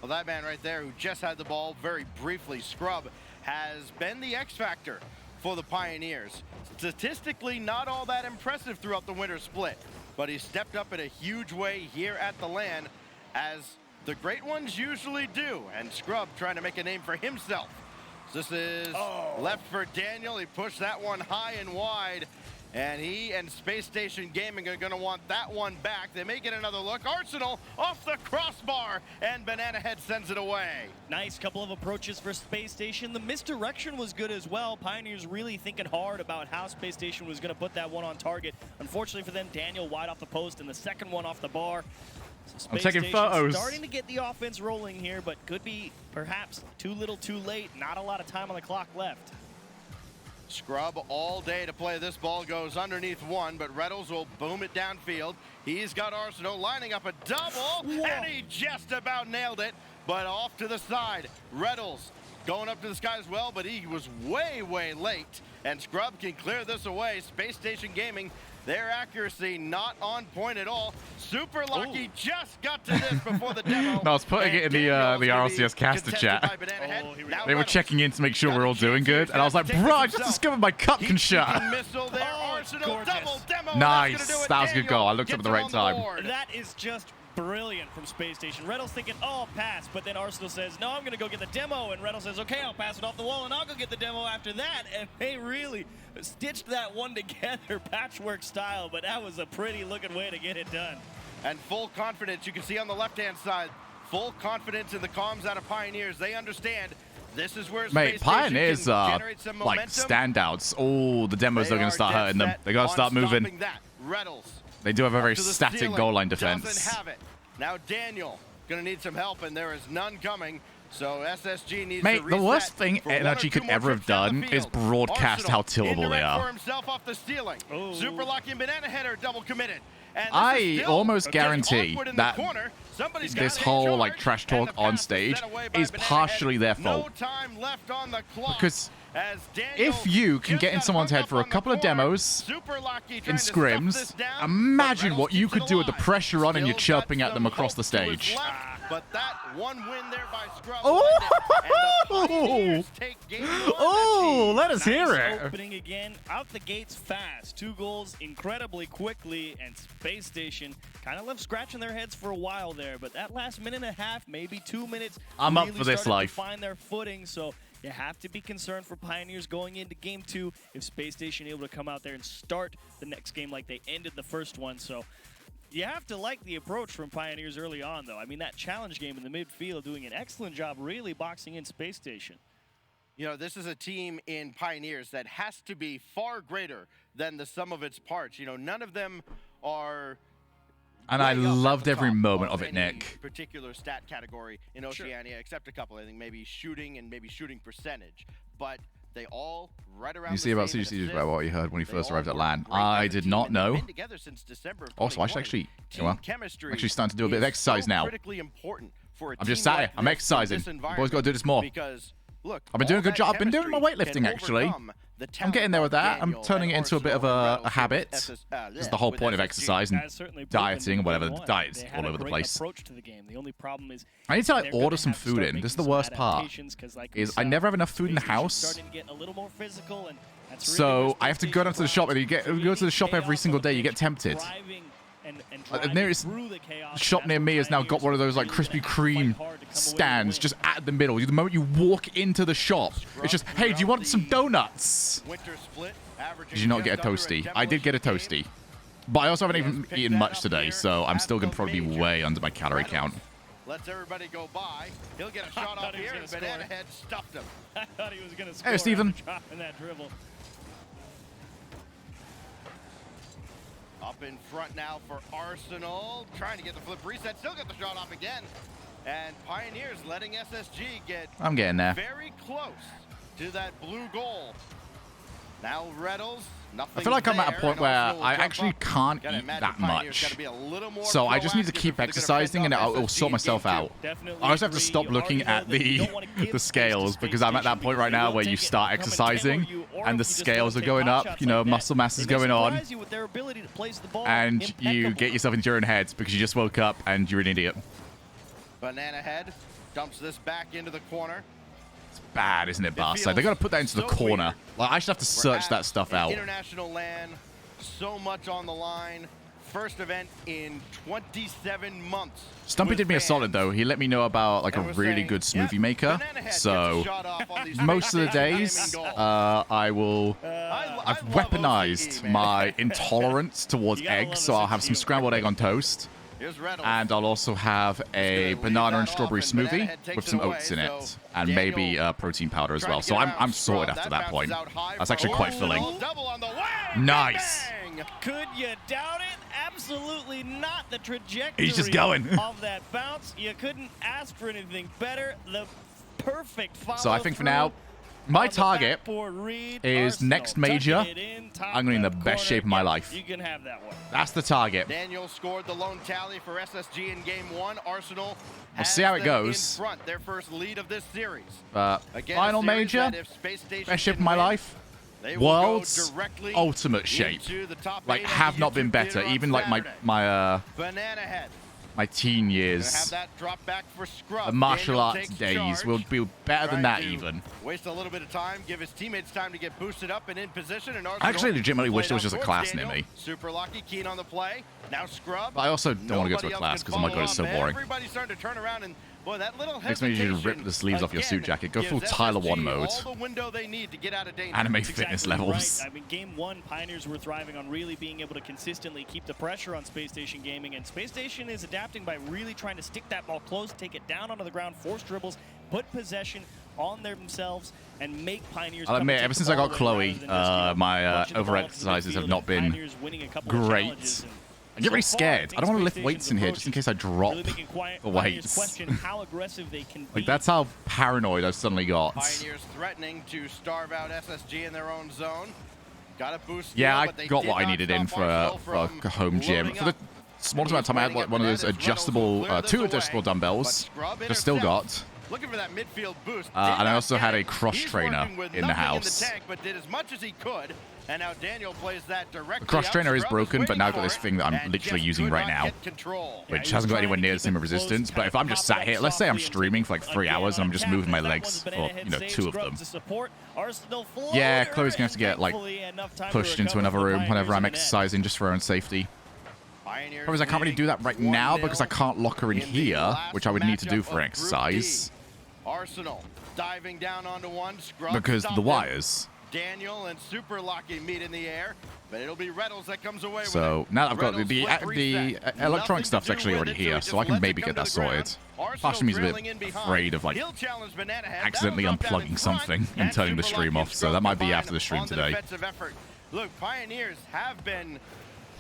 Well, that man right there who just had the ball very briefly, Scrub, has been the X factor for the Pioneers. Statistically, not all that impressive throughout the winter split, but he stepped up in a huge way here at the LAN, as the great ones usually do, and Scrub trying to make a name for himself. This is left for Daniel. He pushed that one high and wide, and he and Space Station Gaming are going to want that one back. They may get another look. Arsenal off the crossbar, and Banana Head sends it away. Nice couple of approaches for Space Station. The misdirection was good as well. Pioneers really thinking hard about how Space Station was going to put that one on target. Unfortunately for them, Daniel wide off the post, and the second one off the bar. So I'm taking photos. Starting to get the offense rolling here, but could be perhaps too little too late. Not a lot of time on the clock left. Scrub all day to play. This ball goes underneath one, but Reynolds will boom it downfield. He's got Arsenal lining up a double, and he just about nailed it, but off to the side. Reynolds going up to the sky as well, but he was way, way late, and Scrub can clear this away. Space Station Gaming, their accuracy not on point at all. Super Lucky just got to this before the demo. No, I was putting it in the RLCS caster chat. They were checking in to make sure we're all doing good, and I was like, bro, I just discovered my cup can shut. Nice, that was a good goal. I looked up at the right time. That is just brilliant from Space Station. Reynolds thinking, oh, pass, but then Arsenal says, no, I'm going to go get the demo, and Reynolds says, okay, I'll pass it off the wall, and I'll go get the demo after that, and they really stitched that one together patchwork style, but that was a pretty looking way to get it done. And full confidence, you can see on the left-hand side, full confidence in the comms out of Pioneers. They understand this is where Mate, Space Pioneers Station can are generate some like momentum. standouts. Oh, the demos are going to start hurting them. They got to start moving. They do have a very static goal line defense. Doesn't have it. Now Daniel going to need some help, and there is none coming. So SSG needs Mate, to the reset worst thing for one or NRG two could more ever have trips down done the is field. broadcast how Arsenal tillable they indirect for are. himself off the ceiling. Super Lucky and Banana Header double committed. And this I is still almost getting guarantee awkward in the that corner. Somebody's this gotta take whole charge, like trash talk on stage is partially their fault. No time left on the clock. Because as Daniel if you can get in someone's head for a couple of demos in scrims, imagine what you could do with the pressure on and you're chirping at them across the stage. but that one win there by Scrub. Oh, oh, let us hear it. Opening again, out the gates fast. 2 goals incredibly quickly, and Space Station kind of left scratching their heads for a while there, but that last minute and a half, maybe 2 minutes, I'm really up for this started life. to find their footing, so you have to be concerned for Pioneers going into Game 2 if Space Station able to come out there and start the next game like they ended the first one. So you have to like the approach from Pioneers early on, though. I mean, that challenge game in the midfield doing an excellent job really boxing in Space Station. You know, this is a team in Pioneers that has to be far greater than the sum of its parts. You know, none of them are... And I loved every moment of it, Nick. Particular stat category in Oceania, except a couple. I think maybe shooting and maybe shooting percentage. But they all right around You see about CGC about what you heard when he first arrived at LAN. I did not know. Also, I should actually, well, actually starting to do a bit of exercise now. I'm just sat here. I'm exercising. You boys got to do this more. I've been doing a good job. I've been doing my weightlifting, actually. I'm getting there with that. I'm turning it into a bit of a habit. That's the whole point of exercise and dieting and whatever. The diet's all over the place. I need to like order some food in. This is the worst part. Is I never have enough food in the house. So I have to go down to the shop, and you go to the shop every single day. You get tempted. The nearest shop near me has now got one of those like Krispy Kreme stands just at the middle. The moment you walk into the shop, it's just, hey, do you want some donuts? Did you not get a toasty? I did get a toasty. But I also haven't even eaten much today, so I'm still going to probably be way under my calorie count. Lets everybody go by. He'll get a shot off here, and Banana Head stuffed him. I thought he was going to score. Hey, Steven. In that dribble. Up in front now for Arsenal. Trying to get the flip reset. Still get the shot off again. And Pioneers letting SSG get I'm getting there. very close to that blue goal. Now Reddles. I feel like I'm at a point where I actually can't eat that much. So I just need to keep exercising and it'll sort myself out. I also have to stop looking at the scales because I'm at that point right now where you start exercising and the scales are going up, you know, muscle mass is going on. And you get yourself into your own head because you just woke up and you're an idiot. Banana Head dumps this back into the corner. Bad, isn't it, Barside? They got to put that into the corner. Like, I should have to search that stuff out. International LAN, so much on the line. First event in 27 months. Stumpy did me a solid, though. He let me know about like a really good smoothie maker. So most of the days, I've weaponized my intolerance towards eggs. So I'll have some scrambled egg on toast. And I'll also have a banana and strawberry smoothie with some oats in it, and maybe protein powder as well. So I'm sorted after that point. That's actually quite filling. Nice. Could you doubt it? Absolutely not. The trajectory He's just going. of that bounce. You couldn't ask for anything better. The perfect follow. So I think for now, my target is next major. I'm going to be in the best shape of my life. You can have that one. That's the target. Daniel scored the lone tally for SSG in Game 1. Arsenal We'll see how it goes. in front, their first lead of this series. Final major, best shape of my life. World's ultimate shape. Like, have not been better. Even like my Banana Head. my teen years, the martial arts days will be better than that even. Waste a little bit of time, give his teammates time to get boosted up and in position. And I actually legitimately wish there was just a class near me. Super lucky, keen on the play. Now Scrub. But I also don't want to go to a class because oh my god, it's so boring. Everybody's starting to turn around and boy, that little makes me need to rip the sleeves off your suit jacket. Go full Tyler 1 mode. Anime fitness levels. Right. I mean, Game 1, Pioneers were thriving on really being able to consistently keep the pressure on Space Station Gaming, and Space Station is adapting by really trying to stick that ball close, take it down onto the ground, force dribbles, put possession on themselves, and make Pioneers. I'll admit, ever since I got Chloe, my over-exercises have not been great. I get really scared. I don't want to lift weights in here just in case I drop the weights. Like, that's how paranoid I've suddenly got. Pioneers threatening to starve out SSG in their own zone. Got a boost. Yeah, I got what I needed in for a home gym. For the smallest amount of time, I had like one of those adjustable, 2 adjustable dumbbells. Just still got. Looking for that midfield boost. And I also had a cross trainer in the house. But did as much as he could. And now Daniel plays that directly. The cross trainer is Scrub broken, but now I've got this waiting thing that for it I'm and literally just using could right not now, get control. which hasn't got anywhere near the same resistance. But if I'm just sat here, let's say I'm streaming for like 3 hours and I'm just moving my legs for, you know, 2 of them. Yeah, Chloe's gonna have to get like pushed into another room whenever I'm exercising just for her own safety. Problem is I can't really do that right now because I can't lock her in here, which I would need to do for exercise. Arsenal diving down onto one. Scrub Because the stopped him. wires. Daniel and Super Lucky meet in the air, but it'll be Reynolds that comes away with So it. now that I've got Reynolds the flip reset. electronic Nothing stuff's to actually do already with it, here, so so I he can just maybe lets it get that come to the ground. sorted. Arsenal Part of me's a drilling bit in behind. afraid of like He'll challenge Banana Head. accidentally That'll drop down in unplugging front, something and and turning the Super stream Lucky off, and so Scrub that might be combine after the stream on the today. defensive effort. Look, Pioneers have been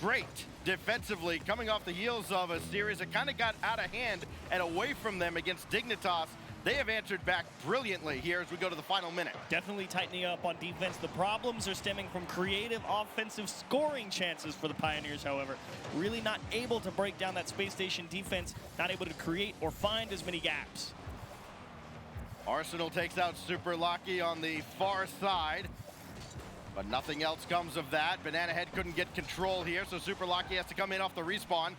great defensively, coming off the heels of a series that kind of got out of hand and away from them against Dignitas. They have answered back brilliantly here as we go to the final minute. Definitely tightening up on defense. The problems are stemming from creative offensive scoring chances for the Pioneers, however. Really not able to break down that space station defense, not able to create or find as many gaps. Arsenal takes out Super Lucky on the far side, but nothing else comes of that. Banana Head couldn't get control here, so Super Lucky has to come in off the respawn.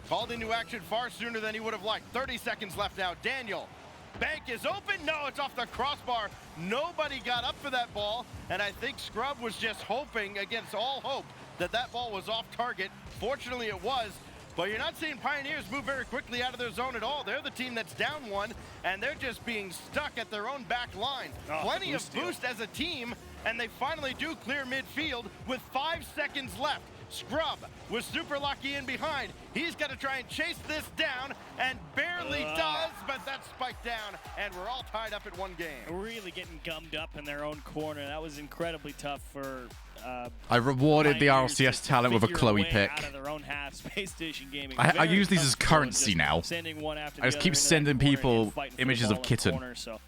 Called into action far sooner than he would have liked. 30 seconds left now. Daniel. Bank is open. No, it's off the crossbar. Nobody got up for that ball, and I think Scrub was just hoping against all hope that that ball was off target. Fortunately, it was. But you're not seeing Pioneers move very quickly out of their zone at all. They're the team that's down one, and they're just being stuck at their own back line. Plenty of boost as a team, and they finally do clear midfield with 5 seconds left. Scrub with Super Lucky in behind. He's got to try and chase this down, and barely does, but that's spiked down, and we're all tied up at 1 game. Really getting gummed up in their own corner. That was incredibly tough for I rewarded the RLCS talent with a Chloe pick. out of their own half. Space Station Gaming. I use these as comfortable currency just now. sending one after I just the keep other into sending that corner people and fighting for the images ball of in the Kitten. corner, so,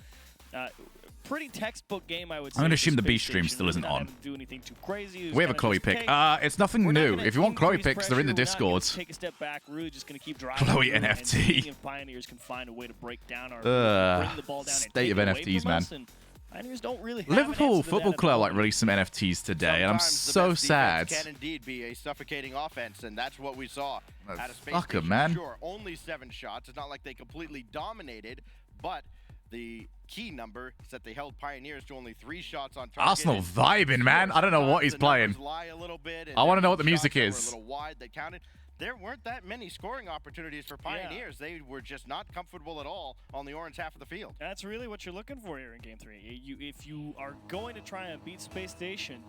pretty textbook game, I would say. I'm going to assume the for B Space stream Station. still isn't Not on. having to do anything too crazy. We have a Chloe pick. It's nothing new. If you want Chloe picks, they're in the Discord. Take a step back. We're really just going to keep driving. Chloe through and NFT. seeing if Pioneers can find a way to break down or bring the ball down and State take of it away NFTs, from man. us, and Pioneers don't really have an Liverpool answer to Football that at Club the like moment. released some NFTs today, and I'm Sometimes the so best sad. defense can indeed be a suffocating offense, and that's what we saw out of Space Fuck 'em, Station. man. Sure, only 7 shots. It's not like they completely dominated, but the key number is that they held Pioneers to only 3 shots on target. Arsenal vibing, man. I don't know what he's playing. Lie a little bit, and I want to there know were what the music shots that were is. A little wide that counted. There weren't that many scoring opportunities for Pioneers. They were just not comfortable at all on the orange half of the field. That's really what you're looking for here in Game 3. If you are going to try and beat Space Station,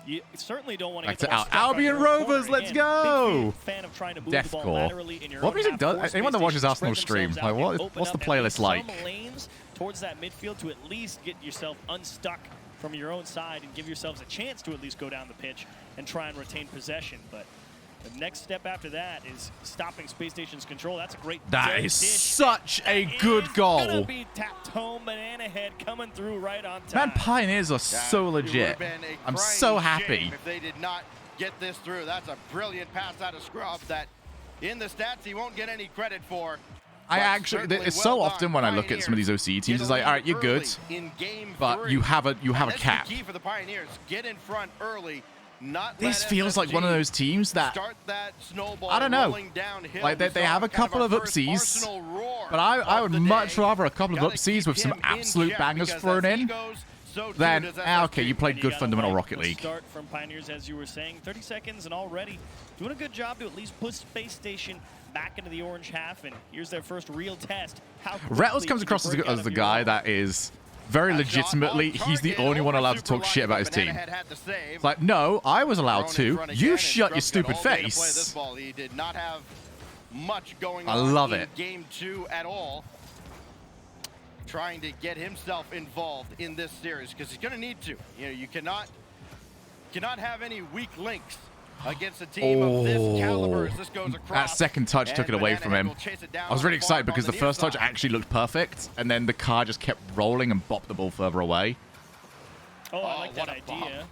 you certainly don't want to Back get to the ball stuck Albion on your own Rovers, corner. let's Again, go! big fan of trying to move the ball Deathcore. laterally in your What own music half does? for Anyone that Space watches Station, Arsenal spread stream, themselves like out and what's open the up playlist like? some lanes towards that midfield to at least get yourself unstuck from your own side and give yourselves a chance to at least go down the pitch and try and retain possession. But the next step after that is stopping Space Station's control. That's a great That dead is dish. such a good Gonna goal. be tapped home. Banana Head coming through right on time. Man, Pioneers are so legit. I'm so happy. If they did not get this through, that's a brilliant pass out of Scrub that in the stats he won't get any credit for. I actually, it's so often when I look at some of these OCE teams, it's like, all right, you're good, but you have a cap. Key for the Pioneers, get in front early. Not This feels like one of those teams that, start that snowball I don't know, rolling downhill. like they have a couple of upsies, but I would much rather a couple of upsies with some absolute bangers thrown in than, okay, you played good fundamental Rocket League. Start from Pioneers, as you were saying, 30 seconds and already doing a good job to at least push Space Station back into the orange half, and here's their first real test. Rettles comes across as the guy that is very legitimately, he's the only one allowed to talk shit about his team. It's like, no, I was allowed to. You shut your stupid face. He did not have much going I on love in it. Game 2 at all. Trying to get himself involved in this series because he's going to need to. You know, you cannot have any weak links against a team of this caliber as this goes across. That second touch took it away from him. I was really excited because the first touch actually looked perfect, and then the car just kept rolling and bopped the ball further away. Oh, I like that idea.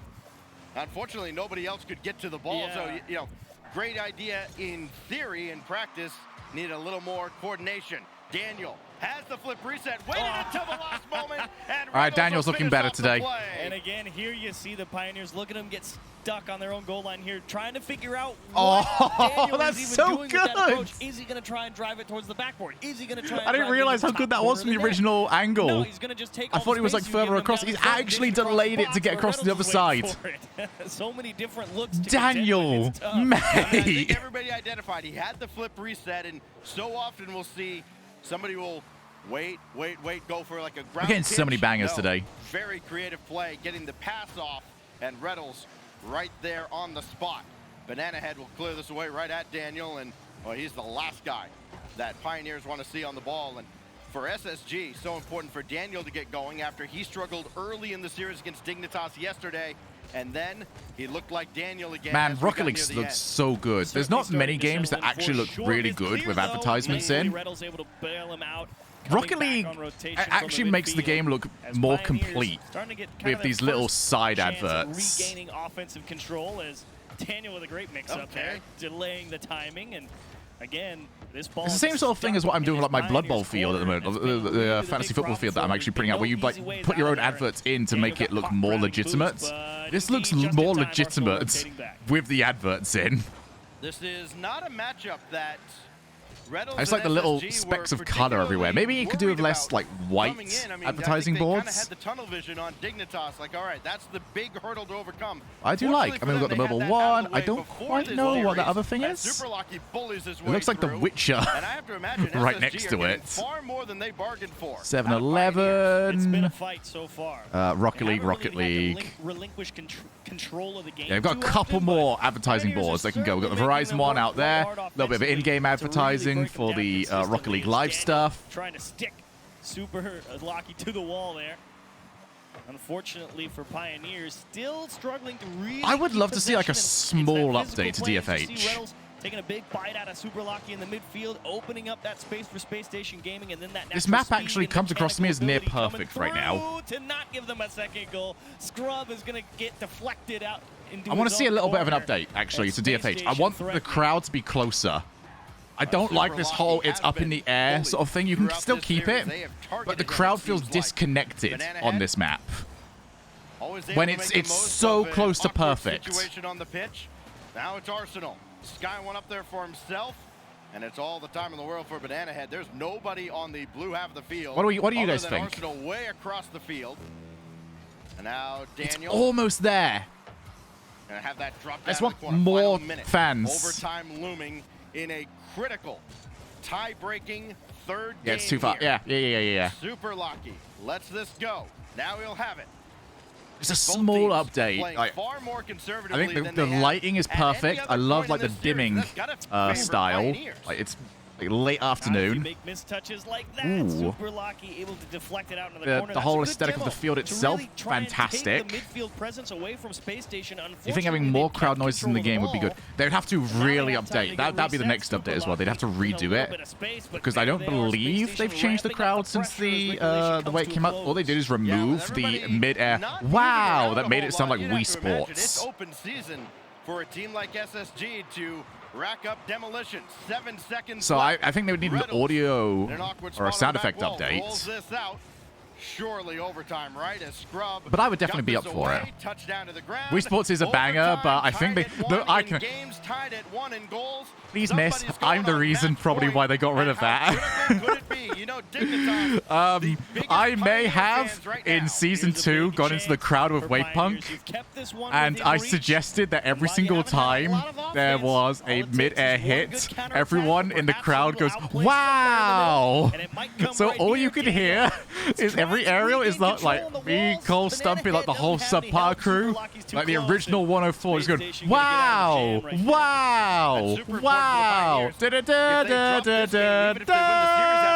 Unfortunately, nobody else could get to the ball, so, you know, great idea in theory. In practice, needed a little more coordination. Daniel has the flip reset, waited until the last moment, and all right, Daniel's looking better today. And again, here you see the Pioneers look at them get stuck on their own goal line here, trying to figure out Oh, what Daniel that's is even so doing with that good. approach. Is he going to try and drive it towards the backboard? Is he going to try and I didn't drive it realize into how good top that was corner from the of net? original angle. No, he's going to just take I all thought the he was like space you give further him across. down He's the front, actually dish across delayed the it to box get where across to the other Reynolds is side. waiting for it. So many different looks to Daniel, contend with. It's tough. mate. I think everybody identified. He had the flip reset, and so often we'll see somebody will wait, go for like a ground We're getting so many pitch. bangers No, today. Very creative play, getting the pass off, and Reynolds right there on the spot. Banana Head will clear this away right at Daniel, and well, he's the last guy that Pioneers want to see on the ball. And for SSG, so important for Daniel to get going after he struggled early in the series against Dignitas yesterday, and then he looked like Daniel again. Man, as we Rocket got League near the looks end. so good. There's not many games that actually look really good with advertisements in. Reynolds able to bail him out. Rocket League actually makes the game look more complete with these little side adverts. Regaining offensive control as Daniel with a great mix-up there, delaying the timing, and again, this ball. It's the same sort of thing as what I'm doing with like my Blood Bowl field at the moment, the fantasy football field that I'm actually putting out, where you like put your own adverts in to make it look more legitimate. This looks more legitimate with the adverts in. This is not a matchup that Reynolds It's like the and little SSG specks were of color everywhere. Maybe you could do with particularly less like white coming in. I mean, advertising I think they boards. kind of had the tunnel vision on Dignitas. Like, all right, that's the big hurdle to overcome. I do Fortunately like. for I mean, we've got them, the they had mobile that out of one. the I way don't before quite this know what series. the other thing And is. Super Lucky bullies his It way looks like The through. Witcher And I have to imagine right SSG next are to getting it. far more than they bargained for. 7-Eleven. It's been a fight so far. Rocket League, Rocket League. Relinquish control of the game. Yeah, we've got a couple more advertising boards they can go. We've got the Verizon one out there. A little bit of in-game advertising for the Rocket League Live stuff. Trying to stick Super Lucky to the wall there. Unfortunately for Pioneers, still struggling to really. I would love to see like a possession, and small it's that update to physical play. You see DFH. Reynolds taking a big bite out of Super Lucky in the midfield, opening up that space for Space Station Gaming, and then that This natural map speed actually and comes across to me as near mechanical ability perfect coming right now. through to not give them a second goal. Scrub is going to get deflected out into I want to his see a own little bit of an corner. update, actually, And to Space DFH. I Station want the threatening. crowd to be closer. I don't like this whole it's up in the air sort of thing. You can still keep it, but the crowd feels disconnected on this map. When it's so close to perfect. Situation on the pitch. Now it's Arsenal. Sky one up there for himself, and it's all the time in the world for Banana Head. There's nobody on the blue half of the field. What do you other guys than think? Arsenal way across the field. And now Daniel. Almost there. Gonna have that drop I just down want in the corner. more Final minute. fans. Overtime looming in a critical, tie-breaking third Yeah, it's game too far. here. Yeah. Super Lucky lets this go. Now he'll have it. It's a small update. Playing Like, far more I conservatively think than the they have lighting is at any perfect. other I love point like in the this series. dimming That's gotta favor style. Pioneers. Like it's like late afternoon. Make mistouches like that. Ooh. Super Lucky able to deflect it out into the corner. The That's whole a good aesthetic of demo the field to itself, really try and fantastic. take the midfield presence away from Space Station. You think having more crowd noises in the game would be good? They would have to really update. That'd be the next update as well. They'd have to redo it because I don't believe they've changed the crowd since the way it came out. All they did is remove the mid-air. Wow, that made it sound like Wii Sports. It's open season for a team like SSG to rack up demolition. 7 seconds So left. I think they would need an Reynolds audio in an awkward or a spot sound on the effect back wall, update. rolls this out. Surely overtime, right? As Scrub. But I would definitely be got up this for away, it. touchdown to the ground. Wii Sports is a banger, but I think they. No, I can. Games tied at 1 in goals. Please miss. I'm the reason probably why they got rid of that. I may have in season 2 gone into the crowd with Wave Punk, and I suggested that every single time there was a mid-air hit, everyone in the crowd goes, "Wow!" So all you can hear is every aerial is not like me, Cole, Stumpy, like the whole subpar crew, like the original 104 is going, "Wow! Wow! Wow!"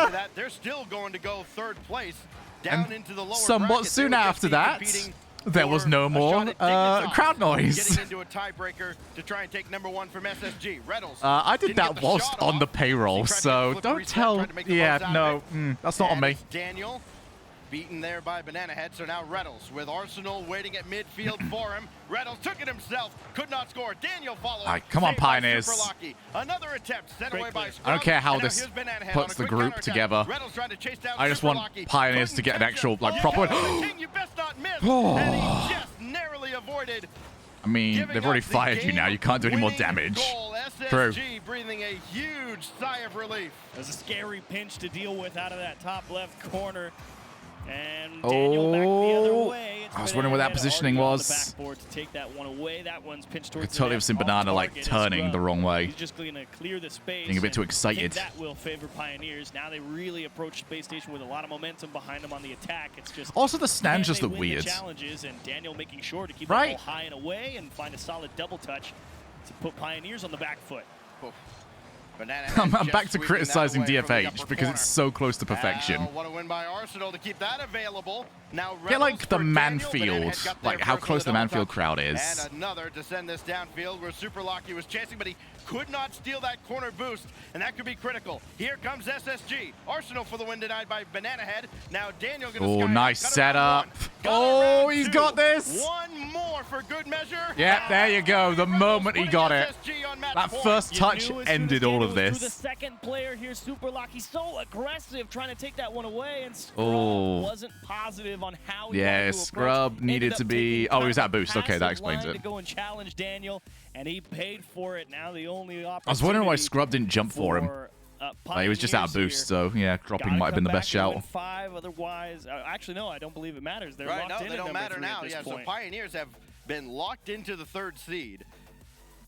That, they're still going to go third place down into the lower somewhat bracket. soon They would after just be that, competing there was no more crowd noise. Getting into a tiebreaker to try and take number 1 from SSG. Reynolds. I did didn't that get the whilst shot on off. the payroll, He tried to so flip a don't reset, tell. tried to make the Yeah, most out no, of it. that's not on And me. it's Daniel beaten there by Banana Head. So now Reynolds with Arsenal waiting at midfield for him. Reynolds took it himself, could not score. Daniel followed. All right, come on, Saved by Pioneers. Super Lucky. Another attempt sent away by Scrub. I don't care how And now this here's Banana Head puts on a the quick group counterattack. together. Reynolds trying to chase down I just Super want Lucky. Pioneers to get an actual like proper. King, you best not miss. and he just narrowly avoided. I mean, they've already fired you now. You can't do any more damage. True. SSG breathing a huge sigh of relief. There's a scary pinch to deal with out of that top left corner. And Daniel back the other way. I was wondering where that positioning was. Backboard to take that one away. That one's pinched I towards could totally have seen Banana like turning the wrong way. He's just going to clear the space. Getting a bit too excited. That will favor Pioneers. Now they really approach Space Station with a lot of momentum behind them on the attack. It's just also the stands just look win weird. The challenges and Daniel making sure to keep the ball high and away and find a solid double touch to put Pioneers on the back foot. I'm back to criticizing DFH because it's so close to perfection. Want to win by Arsenal to keep that available. Now Get like the Manfield, like how close the Manfield crowd is. And another to send this downfield where Super Lucky was chasing, but he could not steal that corner boost, and that could be critical. Here comes SSG. Arsenal for the win denied by Banana Head. Now Daniel going to Oh, nice setup. Oh, he's got this. One more for good measure. Yeah, there you go. The moment he got it. That first touch ended all of this. The second player here, Super Lucky, so aggressive trying to take that one away, and Scrub wasn't positive on how he wanted to Scrub needed to be. Oh, he was at boost. Okay, that explains it. To go and challenge Daniel, and he paid for it. Now the only opportunity. I was wondering why Scrub didn't jump for him. He was just out of boost, so yeah, dropping might have been the best shout. Otherwise, actually, no, I don't believe it matters. They're right, locked no, in they don't matter now. Yeah, so Pioneers have been locked into the third seed.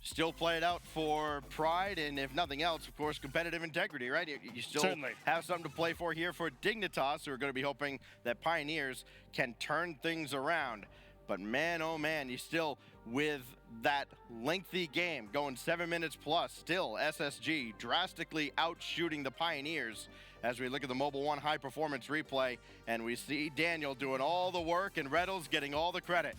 Still play it out for pride, and if nothing else, of course, competitive integrity, right? You still have something to play for here for Dignitas, who are going to be hoping that Pioneers can turn things around. But man, oh man, you still, with that lengthy game going 7 minutes plus, still SSG drastically outshooting the Pioneers as we look at the Mobile One high performance replay, and we see Daniel doing all the work and Reynolds getting all the credit.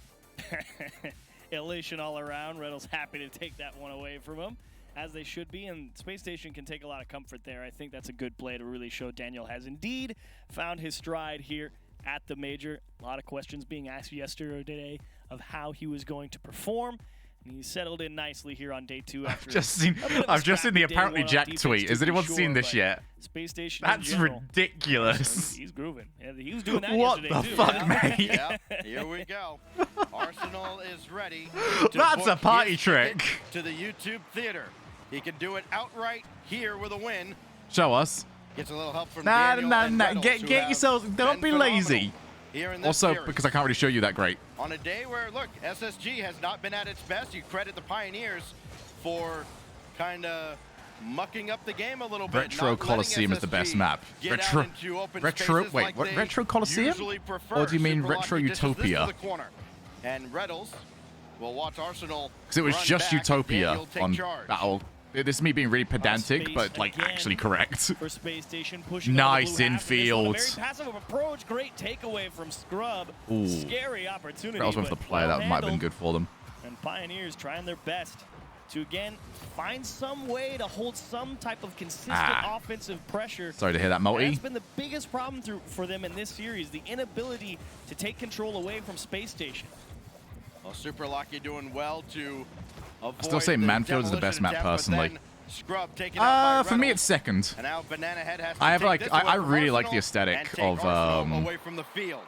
Elation all around. Reynolds happy to take that one away from him, as they should be, and Space Station can take a lot of comfort there. I think that's a good play to really show Daniel has indeed found his stride here at the Major. A lot of questions being asked yesterday of how he was going to perform, and he settled in nicely here on day 2. After I've just seen the apparently Jack tweet. Has anyone seen this yet? Space Station. That's ridiculous. He's grooving. Yeah, he was doing that what yesterday the too. fuck, mate? Yeah, here we go. Arsenal is ready. That's a party trick. To the YouTube theater. He can do it outright here with a win. Show us. Gets a little help from Daniel. Get yourselves. Don't be lazy. Also, because I can't really show you that great. On a day where, look, SSG has not been at its best, you credit the Pioneers for kind of mucking up the game a little bit. Retro Coliseum is the best map. Wait, what? Retro Coliseum? Or do you mean Retro Utopia? And Reynolds will watch Arsenal. Because it was just Utopia on Battle. This is me being really pedantic, but like actually correct. For Space Station, pushing nice infield. Very passive approach, great takeaway from Scrub. Ooh. Scary opportunity. That was one for the player. That might have been good for them. And Pioneers trying their best to again find some way to hold some type of consistent offensive pressure. Sorry to hear that, Multi. That's been the biggest problem for them in this series, the inability to take control away from Space Station. Well, Super Lucky doing well to avoid. I still say Manfield is the best map personally. Scrub taken out by for me, it's second. And now Banana Head has to I have take like this I one really from like the Arsenal aesthetic and of take Arsenal away from the field.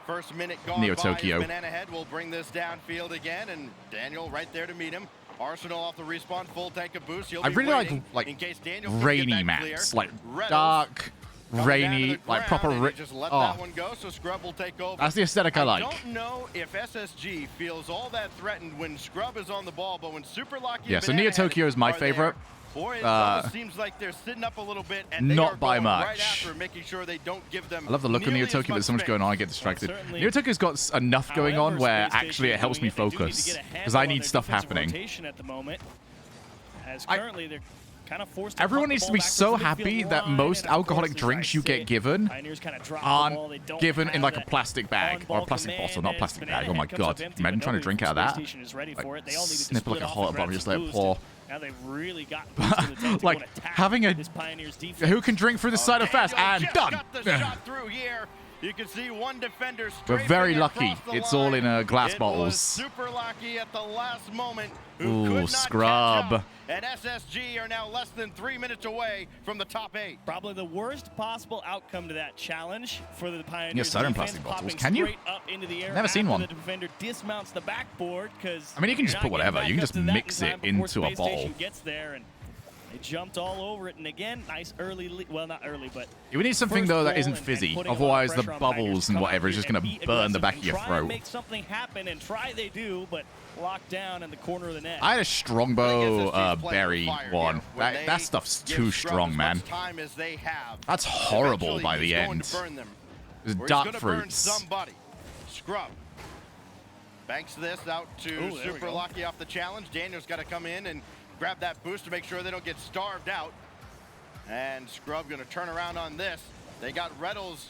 First minute gone Neo by. Tokyo. Banana Head will bring this downfield again, and Daniel right there to meet him. Arsenal off the respawn, full tank of boost. I really like in case Daniel rainy maps, like dark, rainy, like proper. Just let that one go, so Scrub will take over. That's the aesthetic I like. I don't know if SSG feels all that threatened when Scrub is on the ball, but when Super Lucky Yeah, so Neo Tokyo is my favorite. Boy, it almost seems like they're sitting up a little bit, and they not are by going much. right after, making sure they don't give them. I love the look of Neo Tokyo, but so much going on, I get distracted. Neo Tokyo's got enough going on where actually it helps me focus because I need stuff happening. At the moment, as currently they're kind of forced. Everyone needs to be so happy that most alcoholic drinks you get given aren't given in like a plastic bag or a plastic bottle, not plastic bag. Oh my god! Imagine trying to drink out of that. Like, snip like a hot bottle, just let it pour. Now they've really got like having a who can drink through the side of fast and done. Got the shot through here. You can see one defender. We're very lucky. across the It's all in line. glass It bottles. was super lucky at the last moment. Who Ooh, could not scrub. catch up. And SSG are now less than 3 minutes away from the top 8. Probably the worst possible outcome to that challenge for the Pioneers. Yeah, cider and Defense plastic bottles. popping Can you? straight up into the air Never seen after one. The defender dismounts the backboard because. I mean, you can just put whatever. You can just mix it into a bottle. Gets there and they jumped all over it, and again, nice early. Well, not early, but. We need something though that isn't fizzy. Otherwise, the bubbles and whatever is just gonna burn the back of your Try and throat. make something happen, and try they do, but locked down in the corner of the net. I had a strongbow berry one. That stuff's too strong, man. Time as they have. That's horrible by the end. There's dark Burn fruits. somebody. Scrub. Banks this out to Ooh, there we Super go. Lucky off the challenge. Daniel's got to come in and grab that boost to make sure they don't get starved out. And Scrub going to turn around on this. They got Reddles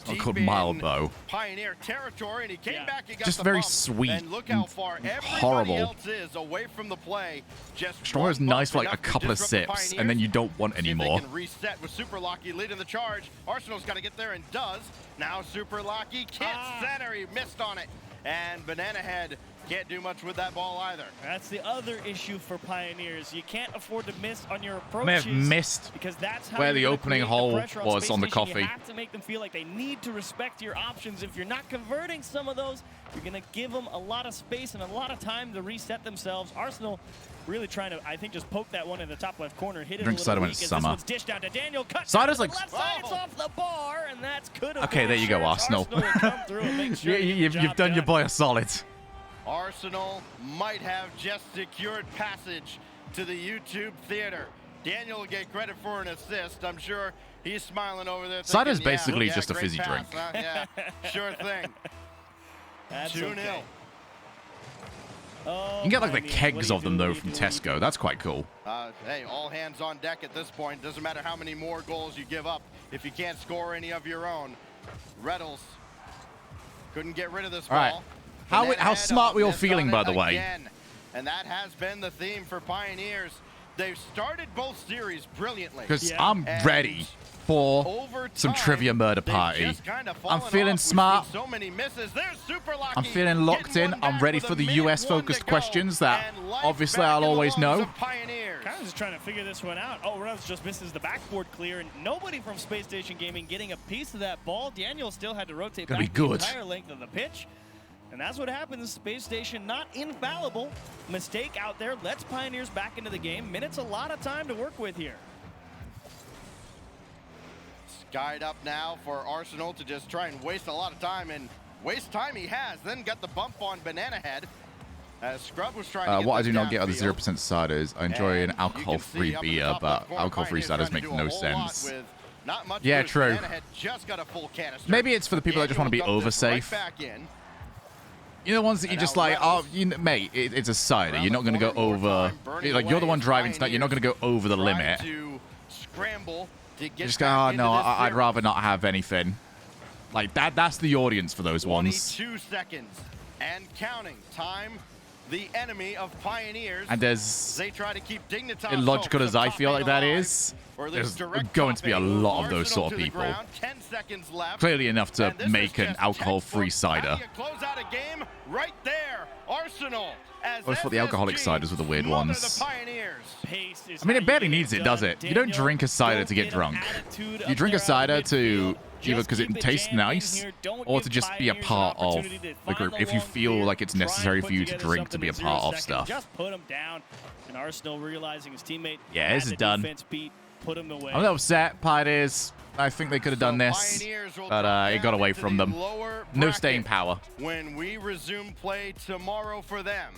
It's called mild bow. Pioneer territory, and he came back and got Just the very bump. sweet And look how and far everybody horrible. else is away from the play. Just Strongbow is one nice for bump like a enough to couple of disrupt the sips, and Pioneers. then you don't want See if any they more. can reset with Super Lucky leading the charge. Arsenal's got to get there and does. Now Super Lucky can't center. He missed on it. And Banana Head can't do much with that ball either. That's the other issue for Pioneers. You can't afford to miss on your I approaches. may have missed because that's how where you're the gonna opening create the hole pressure was Space on the Station. coffee. You have to make them feel like they need to respect your options. If you're not converting some of those, you're going to give them a lot of space and a lot of time to reset themselves. Arsenal really trying to, I think, just poke that one in the top left corner. Hit it Drink a cider little when weak it's as summer. This one's dished out to Daniel. Cut Cider's down like- to the left side. It's off the bar, and that's could have Okay, been there you go, insurance. Arsenal. will come through and make sure they get the You've job done your boy a solid. Arsenal might have just secured passage to the YouTube theater. Daniel will get credit for an assist. I'm sure he's smiling over there. Cider's thinking, basically yeah, just a great fizzy pass, drink. huh? Yeah, sure thing. That's 2-0. okay. You can get like the kegs of them though from Tesco. That's quite cool. Hey, all hands on deck at this point. Doesn't matter how many more goals you give up if you can't score any of your own. Reddles couldn't get rid of this All right. ball. How Banana how Head smart we all missed on feeling, it by the way? again. And that has been the theme for Pioneers. They've started both series brilliantly. Because I'm ready for some trivia murder party. I'm feeling smart. So many misses. There's Super Lucky. I'm feeling locked in. I'm ready for the US-focused questions that obviously I'll always know. Kind of just trying to figure this one out. Oh, Rose just misses the backboard clear, and nobody from Space Station Gaming getting a piece of that ball. Daniel still had to rotate Gonna back be good. the entire length of the pitch. And that's what happens. Space Station not infallible. Mistake out there lets Pioneers back into the game. Minutes, a lot of time to work with here. Skied up now for Arsenal to just try and waste a lot of time, and waste time he has. Then got the bump on Banana Head. As Scrub was trying to get What I this do not get are the downfield. 0% ciders. I enjoy an alcohol-free up in the beer, top but left corner, alcohol-free Pioneers ciders trying make to do a no whole lot sense. with not much Yeah, boost. true. Banana Head just got a full canister. Maybe it's for the people that just want to be Daniel dumped this oversafe. right back in. You know the ones that you And just now like, Reynolds. oh, it's a cider. You're not going to go over. Like you're the one driving tonight. You're not going to go over the limit. To scramble to You get just go, back oh into no, this I'd series. rather not have anything. Like that. That's the audience for those ones. 22 seconds and counting. Time, the enemy of Pioneers. And there's they try to keep Dignitas illogical hopes as of I top feel eight like that alive, is. or at There's least direct going to be a top eight. lot of those Arsenal sort to of the people. ground, 10 seconds left. Clearly enough to And this make is an just alcohol-free cider. How do you close out a game right there? Arsenal. As I always thought the alcoholic SSG ciders were the weird smother ones. the Pioneers. Pace is I mean, how it barely you get needs it, done. does it? You don't drink a cider to get drunk. You drink a cider to either because it tastes nice or to just be a part of the group if you feel like it's necessary for you to drink to be a part of stuff. Just put him down. And Arsenal realizing his teammate Yeah, had this is the done. defense beat, put him away. I'm a little upset, Pioneers. I think they could have done this, but it got away from them. No staying power. When we resume play tomorrow for them.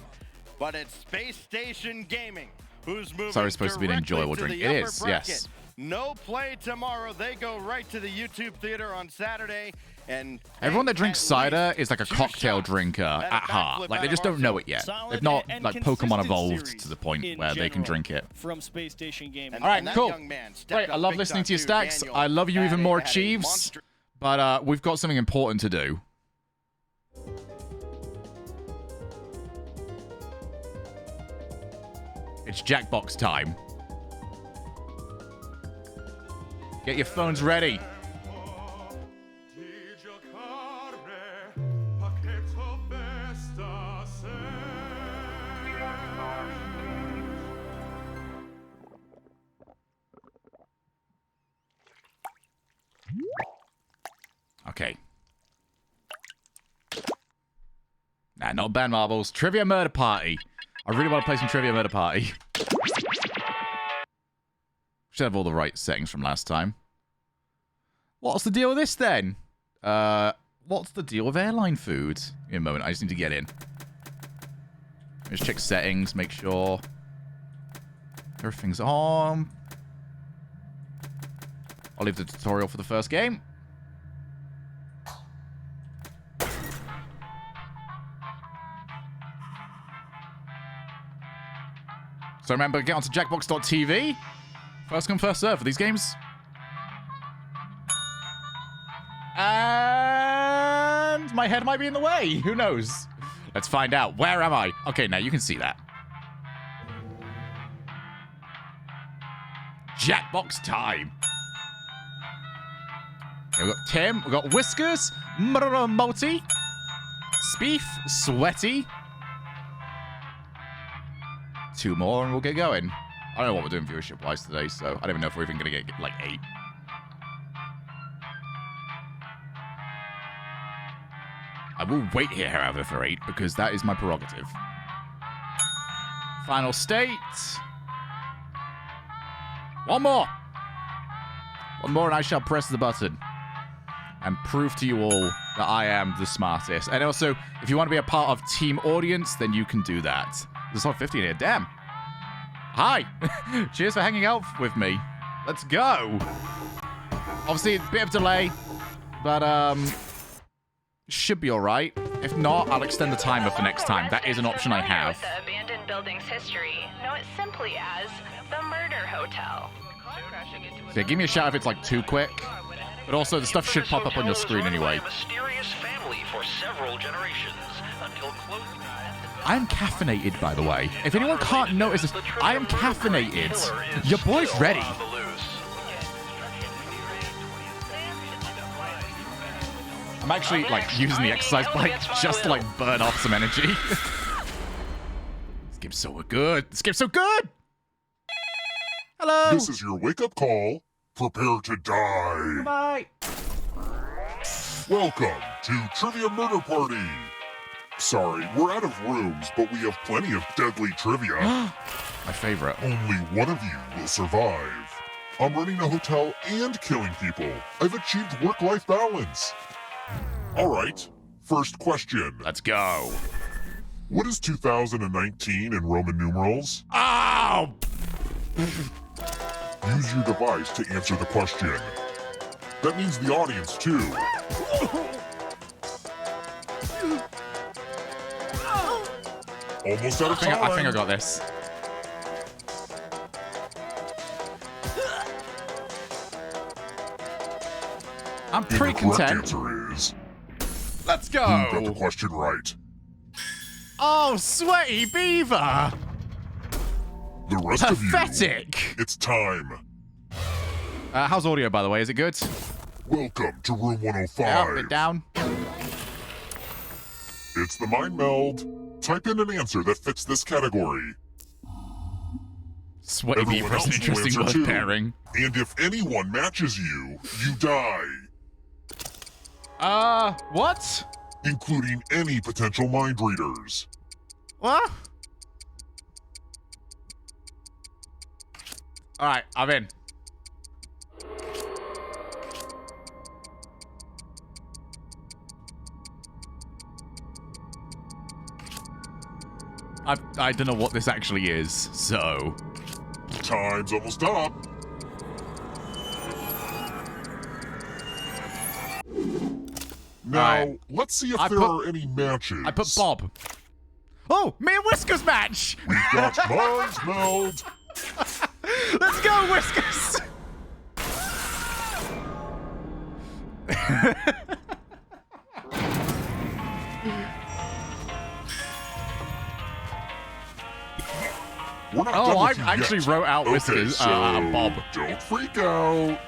But it's Space Station Gaming, who's moving Sorry, it's supposed to be an directly enjoyable to drink. the It upper is, bracket. yes. No play tomorrow. They go right to the YouTube theater on Saturday. And Everyone that drinks cider is like a cocktail drinker at heart. Like they just don't know it yet. They've not like Pokemon evolved to the point where they can drink it. From Space Station Gaming. All right, cool. Great. I love listening to your stacks. I love you even more, Chiefs. But we've got something important to do. It's Jackbox time. Get your phones ready. Okay. Nah, not bad marbles. Trivia Murder Party. I really want to play some Trivia Murder Party. Should have all the right settings from last time. What's the deal with this then? What's the deal with airline food? In a moment, I just need to get in. Just check settings, make sure everything's on. I'll leave the tutorial for the first game. So remember, get onto jackbox.tv. First come, first serve for these games. And my head might be in the way. Who knows? Let's find out. Where am I? Okay, now you can see that. Jackbox time. Okay, we've got Tim. We've got Whiskers. Multi. Spieth. Sweaty. 2 more and we'll get going. I don't know what we're doing viewership-wise today, so I don't even know if we're even going to get, like, 8. I will wait here, however, for 8, because that is my prerogative. Final state. 1 more. 1 more and I shall press the button. And prove to you all that I am the smartest. And also, if you want to be a part of Team Audience, then you can do that. There's not 50 in here. Damn. Hi. Cheers for hanging out with me. Let's go. Obviously, a bit of delay, but should be all right. If not, I'll extend the timer for next time. That is an option I have. With the abandoned building's history, know it simply as the Murder Hotel. So yeah, give me a shout if it's like too quick. But also, the stuff should pop up on your screen anyway. Mysterious family for several generations until close. I'm caffeinated, by the way. If anyone can't notice this, I am caffeinated. Your boy's ready. I'm actually, like, using the exercise bike just to, like, burn off some energy. This game's so good. This game's so good! Hello! This is your wake-up call. Prepare to die. Goodbye. Welcome to Trivia Murder Party. Sorry, we're out of rooms, but we have plenty of deadly trivia. My favorite. Only one of you will survive. I'm running a hotel and killing people. I've achieved work-life balance. All right, first question. Let's go. What is 2019 in Roman numerals? Oh! Use your device to answer the question. That means the audience, too. Almost out of time. I think I got this. I'm pretty content. The correct answer is... Let's go. Who got the question right? Oh, Sweaty Beaver. The rest of you... Pathetic. It's time. How's audio, by the way? Is it good? Welcome to room 105. Yeah, bit down. It's the Mind Meld. Type in an answer that fits this category. Sweaty Beaver is an interesting word pairing. And if anyone matches you, you die. What? Including any potential mind readers. What? Alright, I'm in. I don't know what this actually is, so... Time's almost up. Now, let's see if there are any matches. I put Bob. Oh, me and Whiskers match! We've got Mind Meld. Let's go, Whiskers! I actually wrote out Whiskers, Bob. Don't freak out.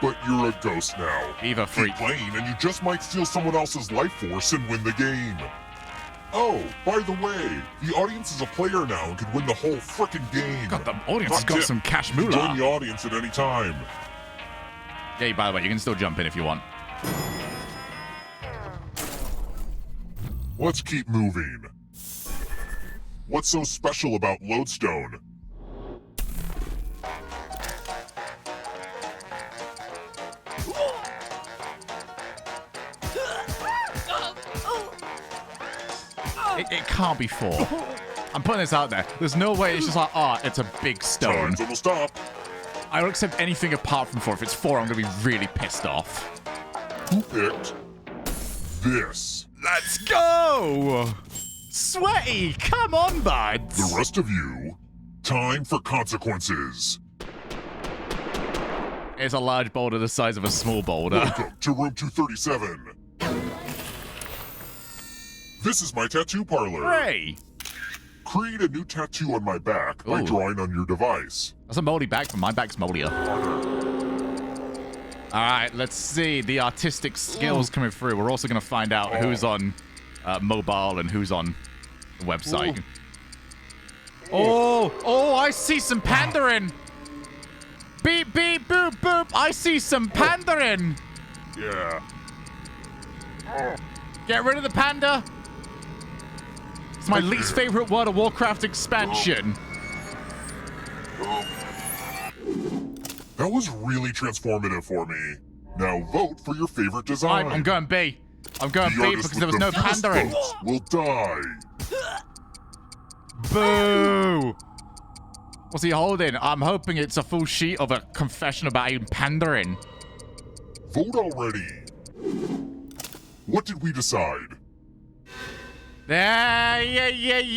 But you're a ghost now. Eva freak. Keep playing and you just might steal someone else's life force and win the game. Oh, by the way, the audience is a player now and can win the whole frickin' game. God, the audience has Not got tip. some cash You can moolah. join the audience at any time. Yeah, by the way, you can still jump in if you want. Let's keep moving. What's so special about Lodestone? It can't be 4. I'm putting this out there. There's no way it's just like, it's a big stone. Time's almost up. I will accept anything apart from 4. If it's 4, I'm going to be really pissed off. Who picked this? Let's go! Sweaty, come on, buds! The rest of you, time for consequences. It's a large boulder the size of a small boulder. Welcome to room 237. This is my tattoo parlor. Hooray! Create a new tattoo on my back by Ooh. drawing on your device. That's a moldy back, but my back's moldier. Alright, let's see the artistic skills coming through. We're also going to find out who's on mobile and who's on the website. Oh, I see some pandering. Beep, beep, boop, boop. I see some pandering. Yeah. Get rid of the panda. It's my least favorite World of Warcraft expansion. That was really transformative for me. Now vote for your favorite design. I'm going B. I'm going The B artist because there was with no the fewest pandering. votes will die. Boo! What's he holding? I'm hoping it's a full sheet of a confession about him pandering. Vote already. What did we decide? Yeah.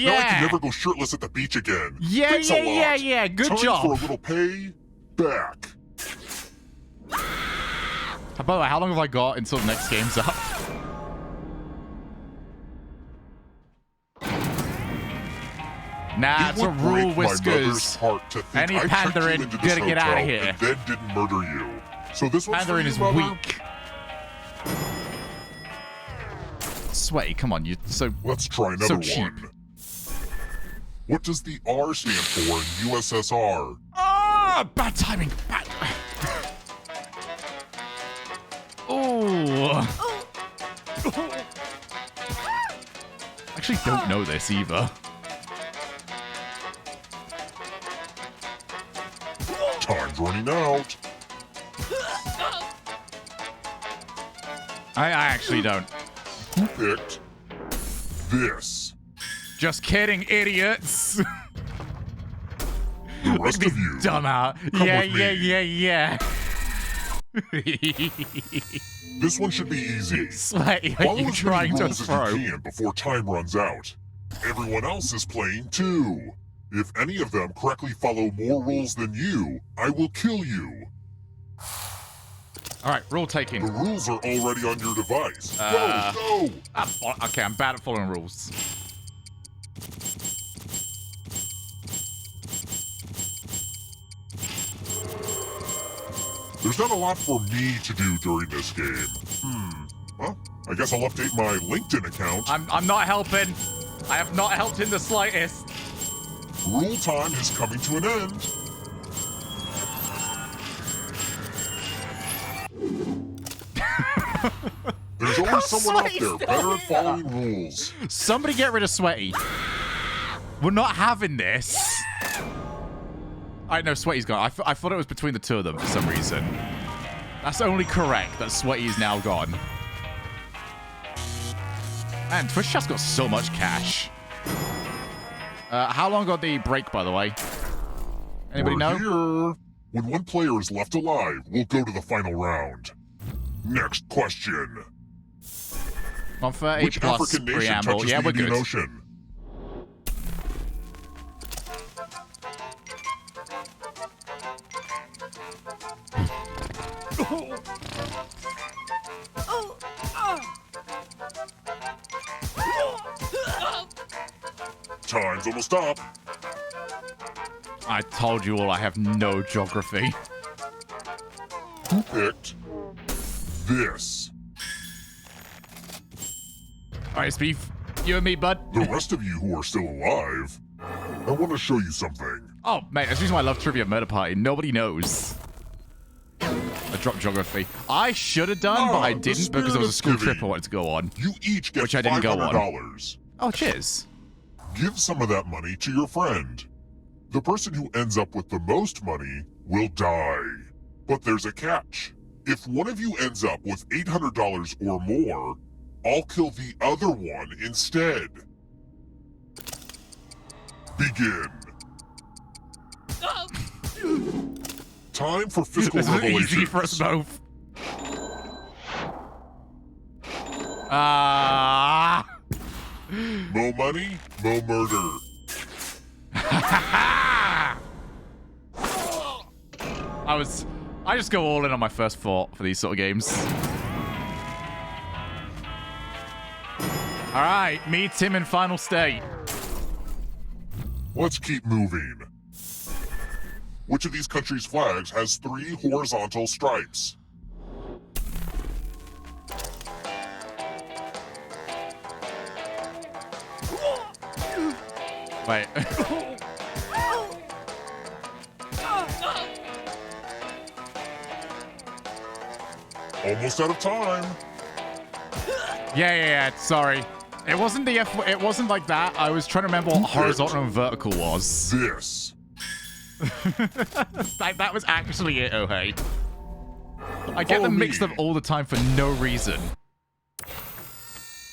Now I can never go shirtless at the beach again. Yeah, Thanks a lot. yeah. Good Time job. for a little pay back. By the way, how long have I got until the next game's up? Nah, it's a would rule, break my mother's Whiskers. heart to think Any I checked you pandering, into this gotta get out of hotel here. and then didn't murder you. So this one's Pandering for is you, Mother. weak. Sweaty, come on, you're so Let's try another so cheap. one. What does the R stand for in USSR? Bad timing. Bad. Oh. Actually, don't know this either. Time's running out. I actually don't. Who picked this? Just kidding, idiots. The rest of you. Dumb-out. Come Yeah, with me. yeah. This one should be easy. Sweaty, are Follow you as trying many to rules as throw? you can before time runs out. Everyone else is playing too. If any of them correctly follow more rules than you, I will kill you. All right, rule taking. The rules are already on your device. Go! Okay, I'm bad at following rules. There's not a lot for me to do during this game. Well, I guess I'll update my LinkedIn account. I'm not helping. I have not helped in the slightest. Rule time is coming to an end. There's always someone out there better at following rules. Somebody get rid of Sweaty. We're not having this. I know Sweaty's gone. I thought it was between the two of them for some reason. That's only correct that Sweaty is now gone. Man, Twitch Chat's got so much cash. How long got the break, by the way? Anybody We're know? Here. When one player is left alive, we'll go to the final round. Next question. 130 Which plus African nation preamble. touches Yeah, the we're Indian good. Ocean? Time's almost up. I told you all I have no geography. Who picked this? Alright, Speed. You and me, bud. The rest of you who are still alive, I want to show you something. Oh, mate, that's the reason why I love Trivia Murder Party. Nobody knows. I dropped geography. I should have done, but I didn't because there was a school trip I wanted to go on. You each get which I didn't go on. $500. Oh, cheers. Give some of that money to your friend. The person who ends up with the most money will die. But there's a catch. If one of you ends up with $800 or more, I'll kill the other one instead. Begin. Time for physical this revelations. This is easy for us both. Ah. Mo money, mo murder. I just go all in on my first thought for these sort of games. All right, me, Tim, in final state. Let's keep moving. Which of these countries' flags has 3 horizontal stripes? Wait. Almost out of time. Yeah. Sorry. It wasn't the F. It wasn't like that. I was trying to remember what horizontal and vertical was. This. that was actually it. Oh hey. I get them mixed up all the time for no reason.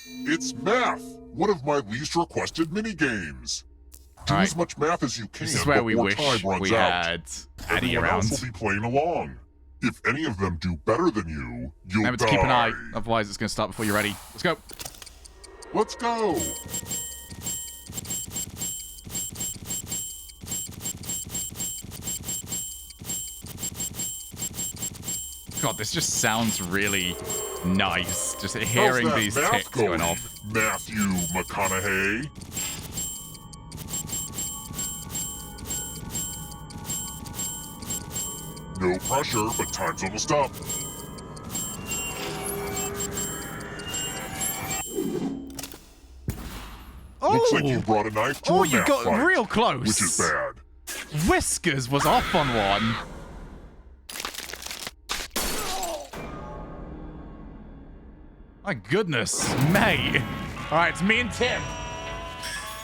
It's math. One of my least requested mini games. Do as much math as you can. This is where we wish time runs we out. had Addy Everyone around. else will be playing along. If any of them do better than you, you'll Remember to die. keep an eye, otherwise it's going to start before you're ready. Let's go. Let's go. God, this just sounds really nice. Just hearing How's that these math ticks going off. Matthew McConaughey. No pressure, but time's almost up. Looks like you brought a knife to a you math got fight, real close. which is bad. Whiskers was off on one. My goodness, mate. All right, it's me and Tim.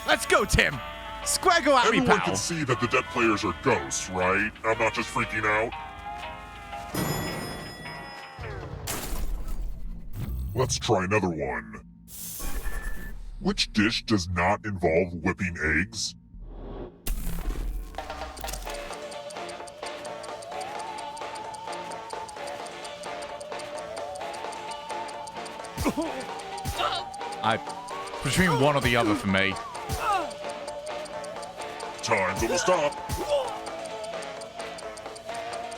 Let's go, Tim. Square go at me, Everyone pal. can see that the dead players are ghosts, right? I'm not just freaking out. Let's try another one. Which dish does not involve whipping eggs? Between one or the other for me. Time's almost up.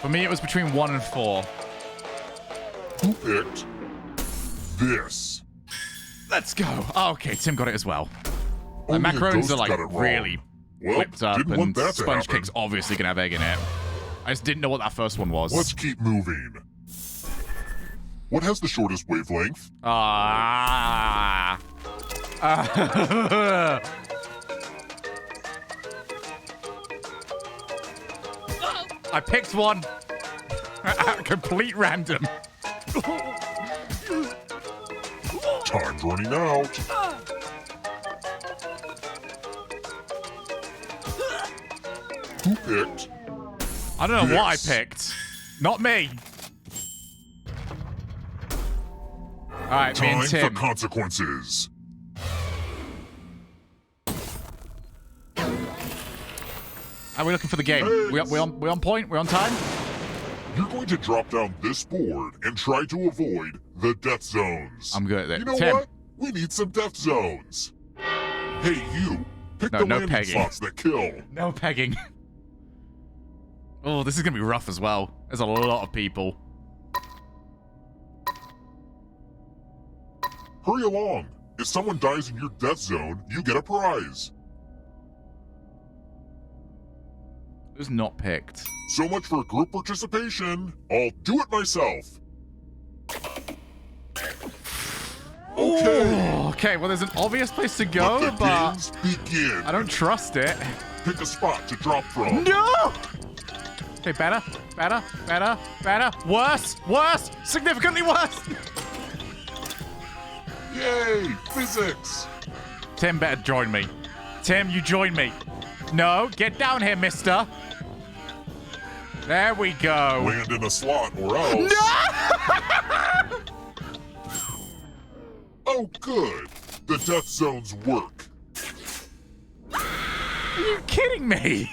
For me, it was between 1 and 4. Who picked this? Let's go. Oh, okay, Tim got it as well. The Only a macarons ghost are like got it wrong. really Well, whipped up, didn't want and that to sponge happen. cake's obviously gonna have egg in it. I just didn't know what that first one was. Let's keep moving. What has the shortest wavelength? Ah. I picked one. At complete random. Time's running out. Who picked? I don't know what I this? picked. Not me. All right, me Time and for Tim. consequences. Are we looking for the game? We on point? We're on time? You're going to drop down this board and try to avoid the death zones. I'm good at it. You know Tim. what? We need some death zones. Hey, you. Pick No, the no landing pegging. slots that kill. No pegging. Oh, this is going to be rough as well. There's a lot of people. Hurry along. If someone dies in your death zone, you get a prize. Who's not picked? So much for group participation. I'll do it myself. Okay. Oh, Okay, well, there's an obvious place to go, Let the but games begin. I don't trust it. Pick a spot to drop from. No! Okay, better, better, better, better. Worse, worse, significantly worse. Yay, physics. Tim better join me. Tim, you join me. No, get down here, mister. There we go. Land in a slot or else. No! Oh, good. The death zones work. Are you kidding me?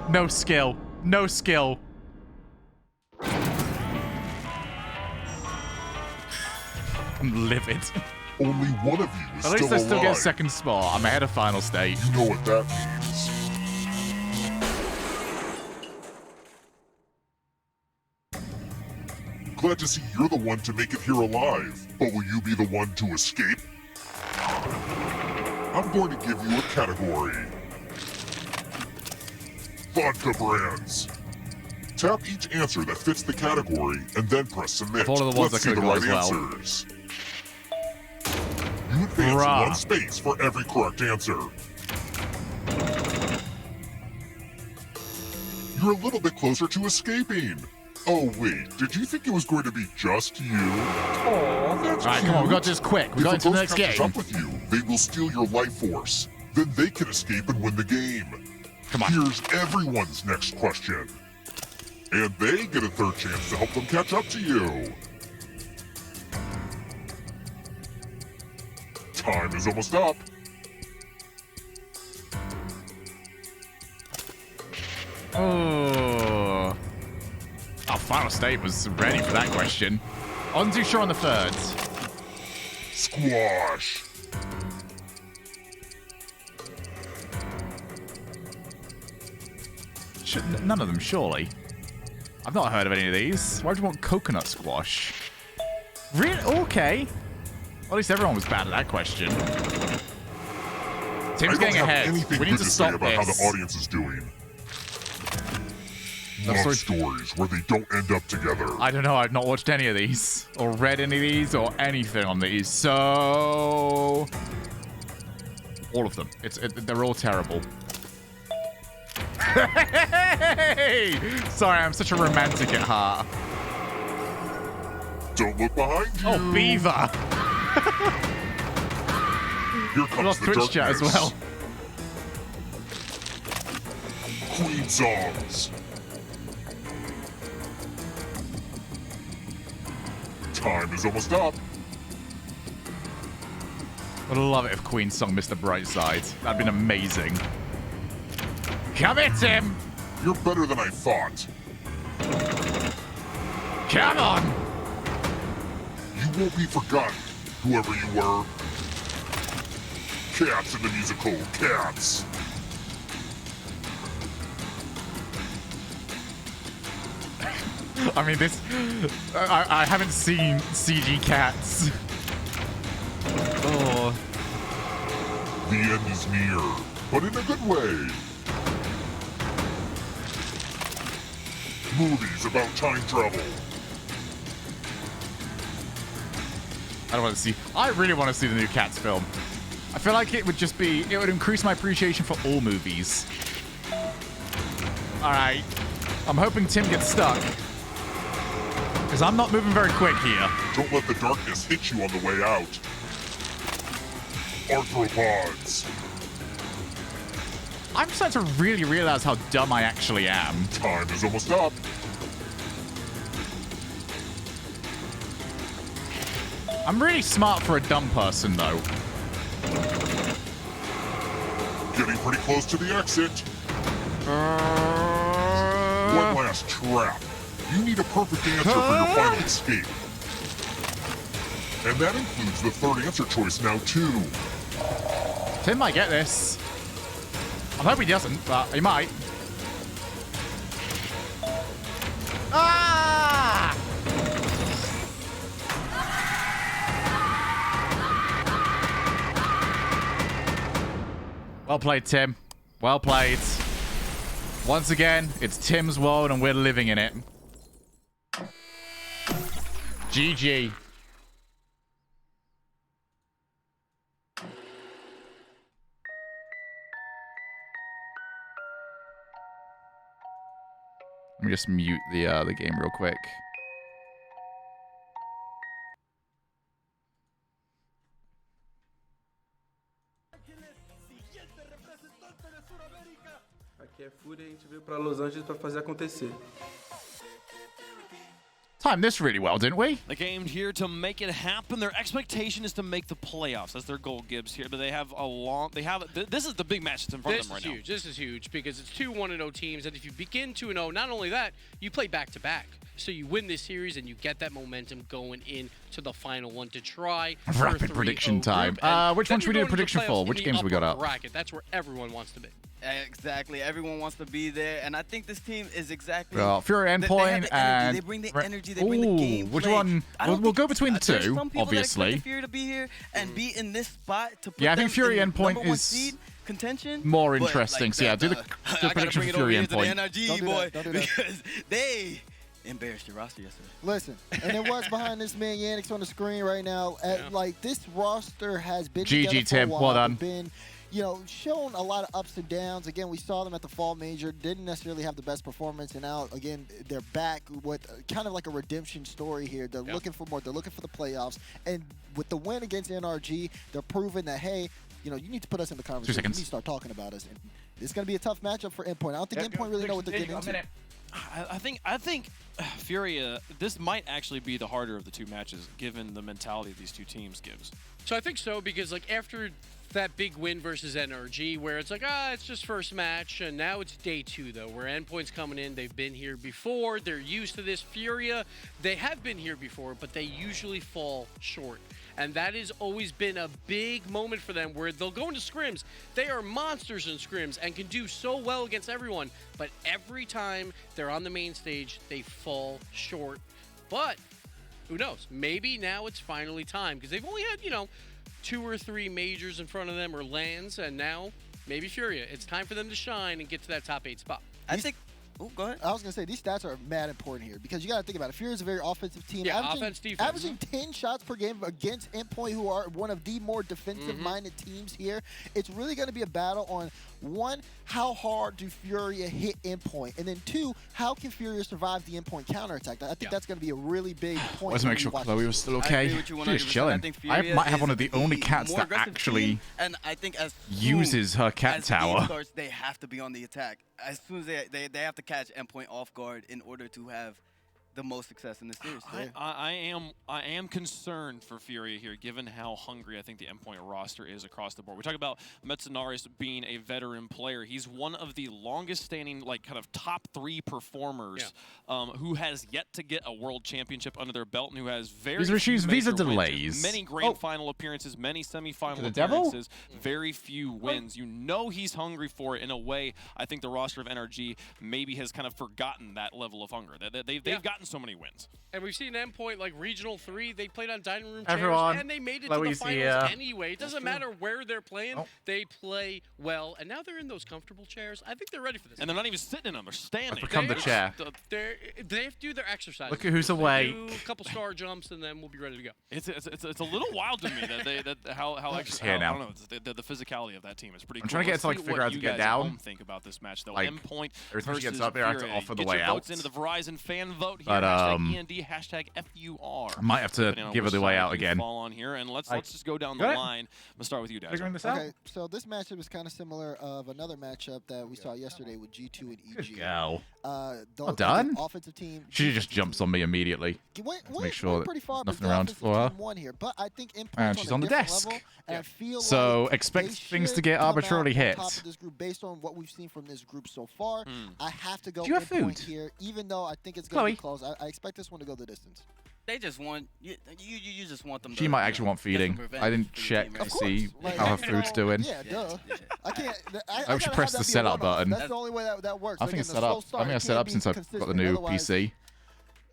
No skill. No skill. I'm livid. Only one of you is At least still I still alive. get second spot. I'm ahead of final state. You know what that means. Glad to see you're the one to make it here alive, but will you be the one to escape? I'm going to give you a category. Vodka brands. Tap each answer that fits the category and then press submit. Of all of the ones Let's that see the could right go as well. answers. You advance Bruh. 1 space for every correct answer. You're a little bit closer to escaping. Oh wait, did you think it was going to be just you? Oh, that's All right, come on, we got this quick. We got into the next game. If a ghost catches up with you, they will steal your life force. Then they can escape and win the game. Come on. Here's everyone's next question. And they get a third chance to help them catch up to you. Time is almost up. Oh. Our final state was ready for that question. I wasn't too sure on the thirds. Squash. None of them, surely. I've not heard of any of these. Why would you want coconut squash? Really? Okay. Well, at least everyone was bad at that question. Tim's getting ahead. We need to stop about how this. the audience is doing. Love Love story- stories where they don't end up together. I don't know. I've not watched any of these or read any of these or anything on these. So all of them. They're all terrible. Hey! Sorry, I'm such a romantic at heart. Don't look behind you. Oh, Beaver. Here I comes lost the Twitch chat as darkness. well. Queen songs. Time is almost up. I'd love it if Queen sung Mr. Brightside. That'd been amazing. Come at him! You're better than I thought. Come on! You won't be forgotten, whoever you were. Cats in the musical Cats. I mean, this... I haven't seen CG Cats. Oh. The end is near, but in a good way. Movies about time travel. I don't want to see... I really want to see the new Cats film. I feel like it would just be... It would increase my appreciation for all movies. Alright. I'm hoping Tim gets stuck. Because I'm not moving very quick here. Don't let the darkness hit you on the way out. Arthropods. I'm starting to really realize how dumb I actually am. Time is almost up. I'm really smart for a dumb person, though. Getting pretty close to the exit. One last trap. You need a perfect answer for your final escape. And that includes the third answer choice now, too. Tim might get this. I hope he doesn't, but he might. Ah! Well played, Tim. Well played. Once again, it's Tim's world and we're living in it. GG. Let me just mute the game real quick. Aqui é Fúria, a gente veio para Los Angeles para fazer acontecer. Timed this really well, didn't we? They came here to make it happen. Their expectation is to make the playoffs. That's their goal, Gibbs, here. But they have a long... This is the big match that's in front of them right now. This is huge because it's two 1-0 teams. And if you begin 2-0, not only that, you play back-to-back. So you win this series and you get that momentum going into the final one to try. Rapid prediction time. Which one should we do a prediction for? Which games we got up? Bracket. That's where everyone wants to be. Exactly. Everyone wants to be there, and I think this team is exactly. Well, Fury Endpoint and they bring the energy. They bring the game. Which one? We'll go between the two, obviously. That Fury to be here and be in this spot to put I think Fury in Endpoint is seed contention. more interesting. Like so yeah, do the prediction for Fury Endpoint. NRG, boy, because they embarrassed your roster yesterday. Listen, and it was behind this man Yannick's on the screen right now. Like this roster has been GG together for Tim, a while. well done. Been, shown a lot of ups and downs. Again, we saw them at the Fall Major. Didn't necessarily have the best performance, and now again they're back with kind of like a redemption story here. They're looking for more. They're looking for the playoffs, and with the win against NRG, they're proving that hey, you need to put us in the conversation. You need to start talking about us. And it's going to be a tough matchup for Endpoint. I don't think Endpoint really know what they're getting into. I think Furia, this might actually be the harder of the two matches, given the mentality of these two teams gives. So I think so because like after that big win versus NRG, where it's like, it's just first match, and now it's day 2 though, where Endpoint's coming in. They've been here before. They're used to this. Furia, they have been here before, but they usually fall short. And that has always been a big moment for them where they'll go into scrims. They are monsters in scrims and can do so well against everyone. But every time they're on the main stage, they fall short. But who knows? Maybe now it's finally time because they've only had, 2 or 3 majors in front of them or lands. And now maybe Furia. It's time for them to shine and get to that top 8 spot. I think... Oh, go ahead. I was going to say, these stats are mad important here because you got to think about it. Fury is a very offensive team. Yeah, offense, defense. Averaging 10 shots per game against Endpoint, who are one of the more defensive-minded teams here. It's really going to be a battle on, 1, how hard do Furia hit Endpoint? And then 2, how can Furia survive the Endpoint counterattack? I think that's going to be a really big point. Let's make sure Chloe was still okay. She's chilling. I might have one of the only cats that actually and I think as uses her cat tower. Starts, they have to be on the attack. As soon as they have to catch Endpoint off guard in order to have the most success in this series. I am concerned for Furia here, given how hungry I think the Endpoint roster is across the board. We talk about Metsunaris being a veteran player. He's one of the longest-standing, kind of top 3 performers who has yet to get a world championship under their belt and who has very few visa major delays. Wins, many grand final appearances, many semifinal appearances, very few wins. He's hungry for it in a way. I think the roster of NRG maybe has kind of forgotten that level of hunger. They've gotten so many wins. And we've seen Endpoint, like Regional 3, they played on dining room Everyone, chairs, and they made it to the finals anyway. It doesn't matter where they're playing, they play well. And now they're in those comfortable chairs. I think they're ready for this. And they're not even sitting in them, they're standing. I've become the chair. They have to do their exercise. Look at who's awake. Do a couple star jumps, and then we'll be ready to go. It's a little wild to me how I don't know, the physicality of that team is pretty cool. I'm trying to get to figure out how to get down. Think about this match though. Endpoint every time she gets up there, I have to offer the way out. Votes into the Verizon fan vote here. But #END, #FUR. I might have to give her the way out again. Fall on here, and let's just go down the line. Let's start with you, Dash. Okay, so this matchup is kind of similar of another matchup that we saw yesterday with G2 and EG. Good go. Well done. Offensive team. She just jumps on me immediately. Make sure pretty far, nothing around for her. Won here, but I think And she's on the desk. Level, and I feel so expect things to get arbitrarily hit. Top of this group based on what we've seen from this group so far. I have to go. Do you have food here, even though I think it's going to be close. I expect this one to go the distance. They just want you just want them. She might actually want feeding. I didn't check to see how her food's doing. Yeah, duh. I can't. I hope she pressed the setup button. That's the only way that works. I think it's set up. I think I set up since I've got the new PC.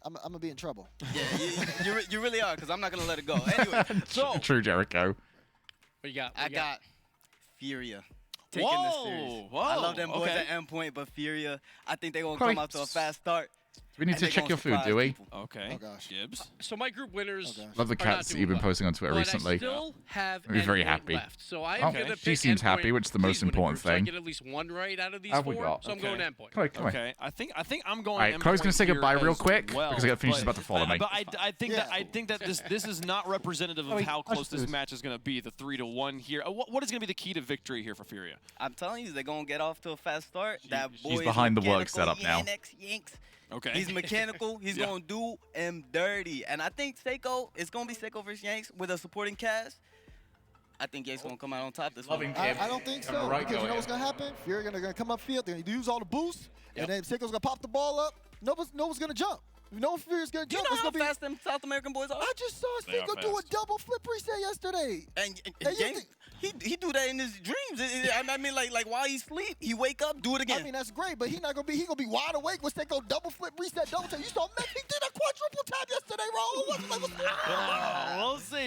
I'm gonna be in trouble. Yeah, you really are, because I'm not gonna let it go. Anyway, so True, Jericho. What you got? I got Furia taking this series. I love them boys at Endpoint, but Furia, I think they're gonna come out to a fast start. we need to check your food, do we? Okay. Oh gosh. Gibbs. So my group winners. Love the are not cats that doing you've been well. posting on Twitter But recently. I still have We're very Endpoint happy. left. So I am Oh, going to pick she seems happy, Endpoint. which is the Please most win important group, so I thing. get at least one right out of these Have we 4. got? So I'm going Endpoint. Come on, come on. Okay, I think I'm going. All right, Chloe's gonna say here goodbye real as quick well, because I got Phoenix but- about to follow me. But I think that this is not representative of how close this match is going to be. The 3-1 here. What is going to be the key to victory here for Furia? I'm telling you, they're going to get off to a fast start. That boy She's behind the work mechanical, setup now. Yanks. Okay. He's mechanical. He's Yeah. going to do him dirty. And I think Seiko, it's going to be Seiko versus Yanks with a supporting cast. I think Yanks going to come out on top this one. I don't think so. Because you know what's going to happen? Fury going to come upfield. They're going to use all the boosts. And then Seiko's going to pop the ball up. No one's going to jump. No Fury's going to You jump. know It's how gonna be, fast them South American boys are? I just saw They are Seiko do a fast. double flip reset yesterday. And Hey, you Yanks, he do that in his dreams. I mean, like while he sleep, he wake up, do it again. I mean, that's great, but he gonna be wide awake when Seiko double flip reset double tap. You saw Messi did a quadruple tap yesterday, bro.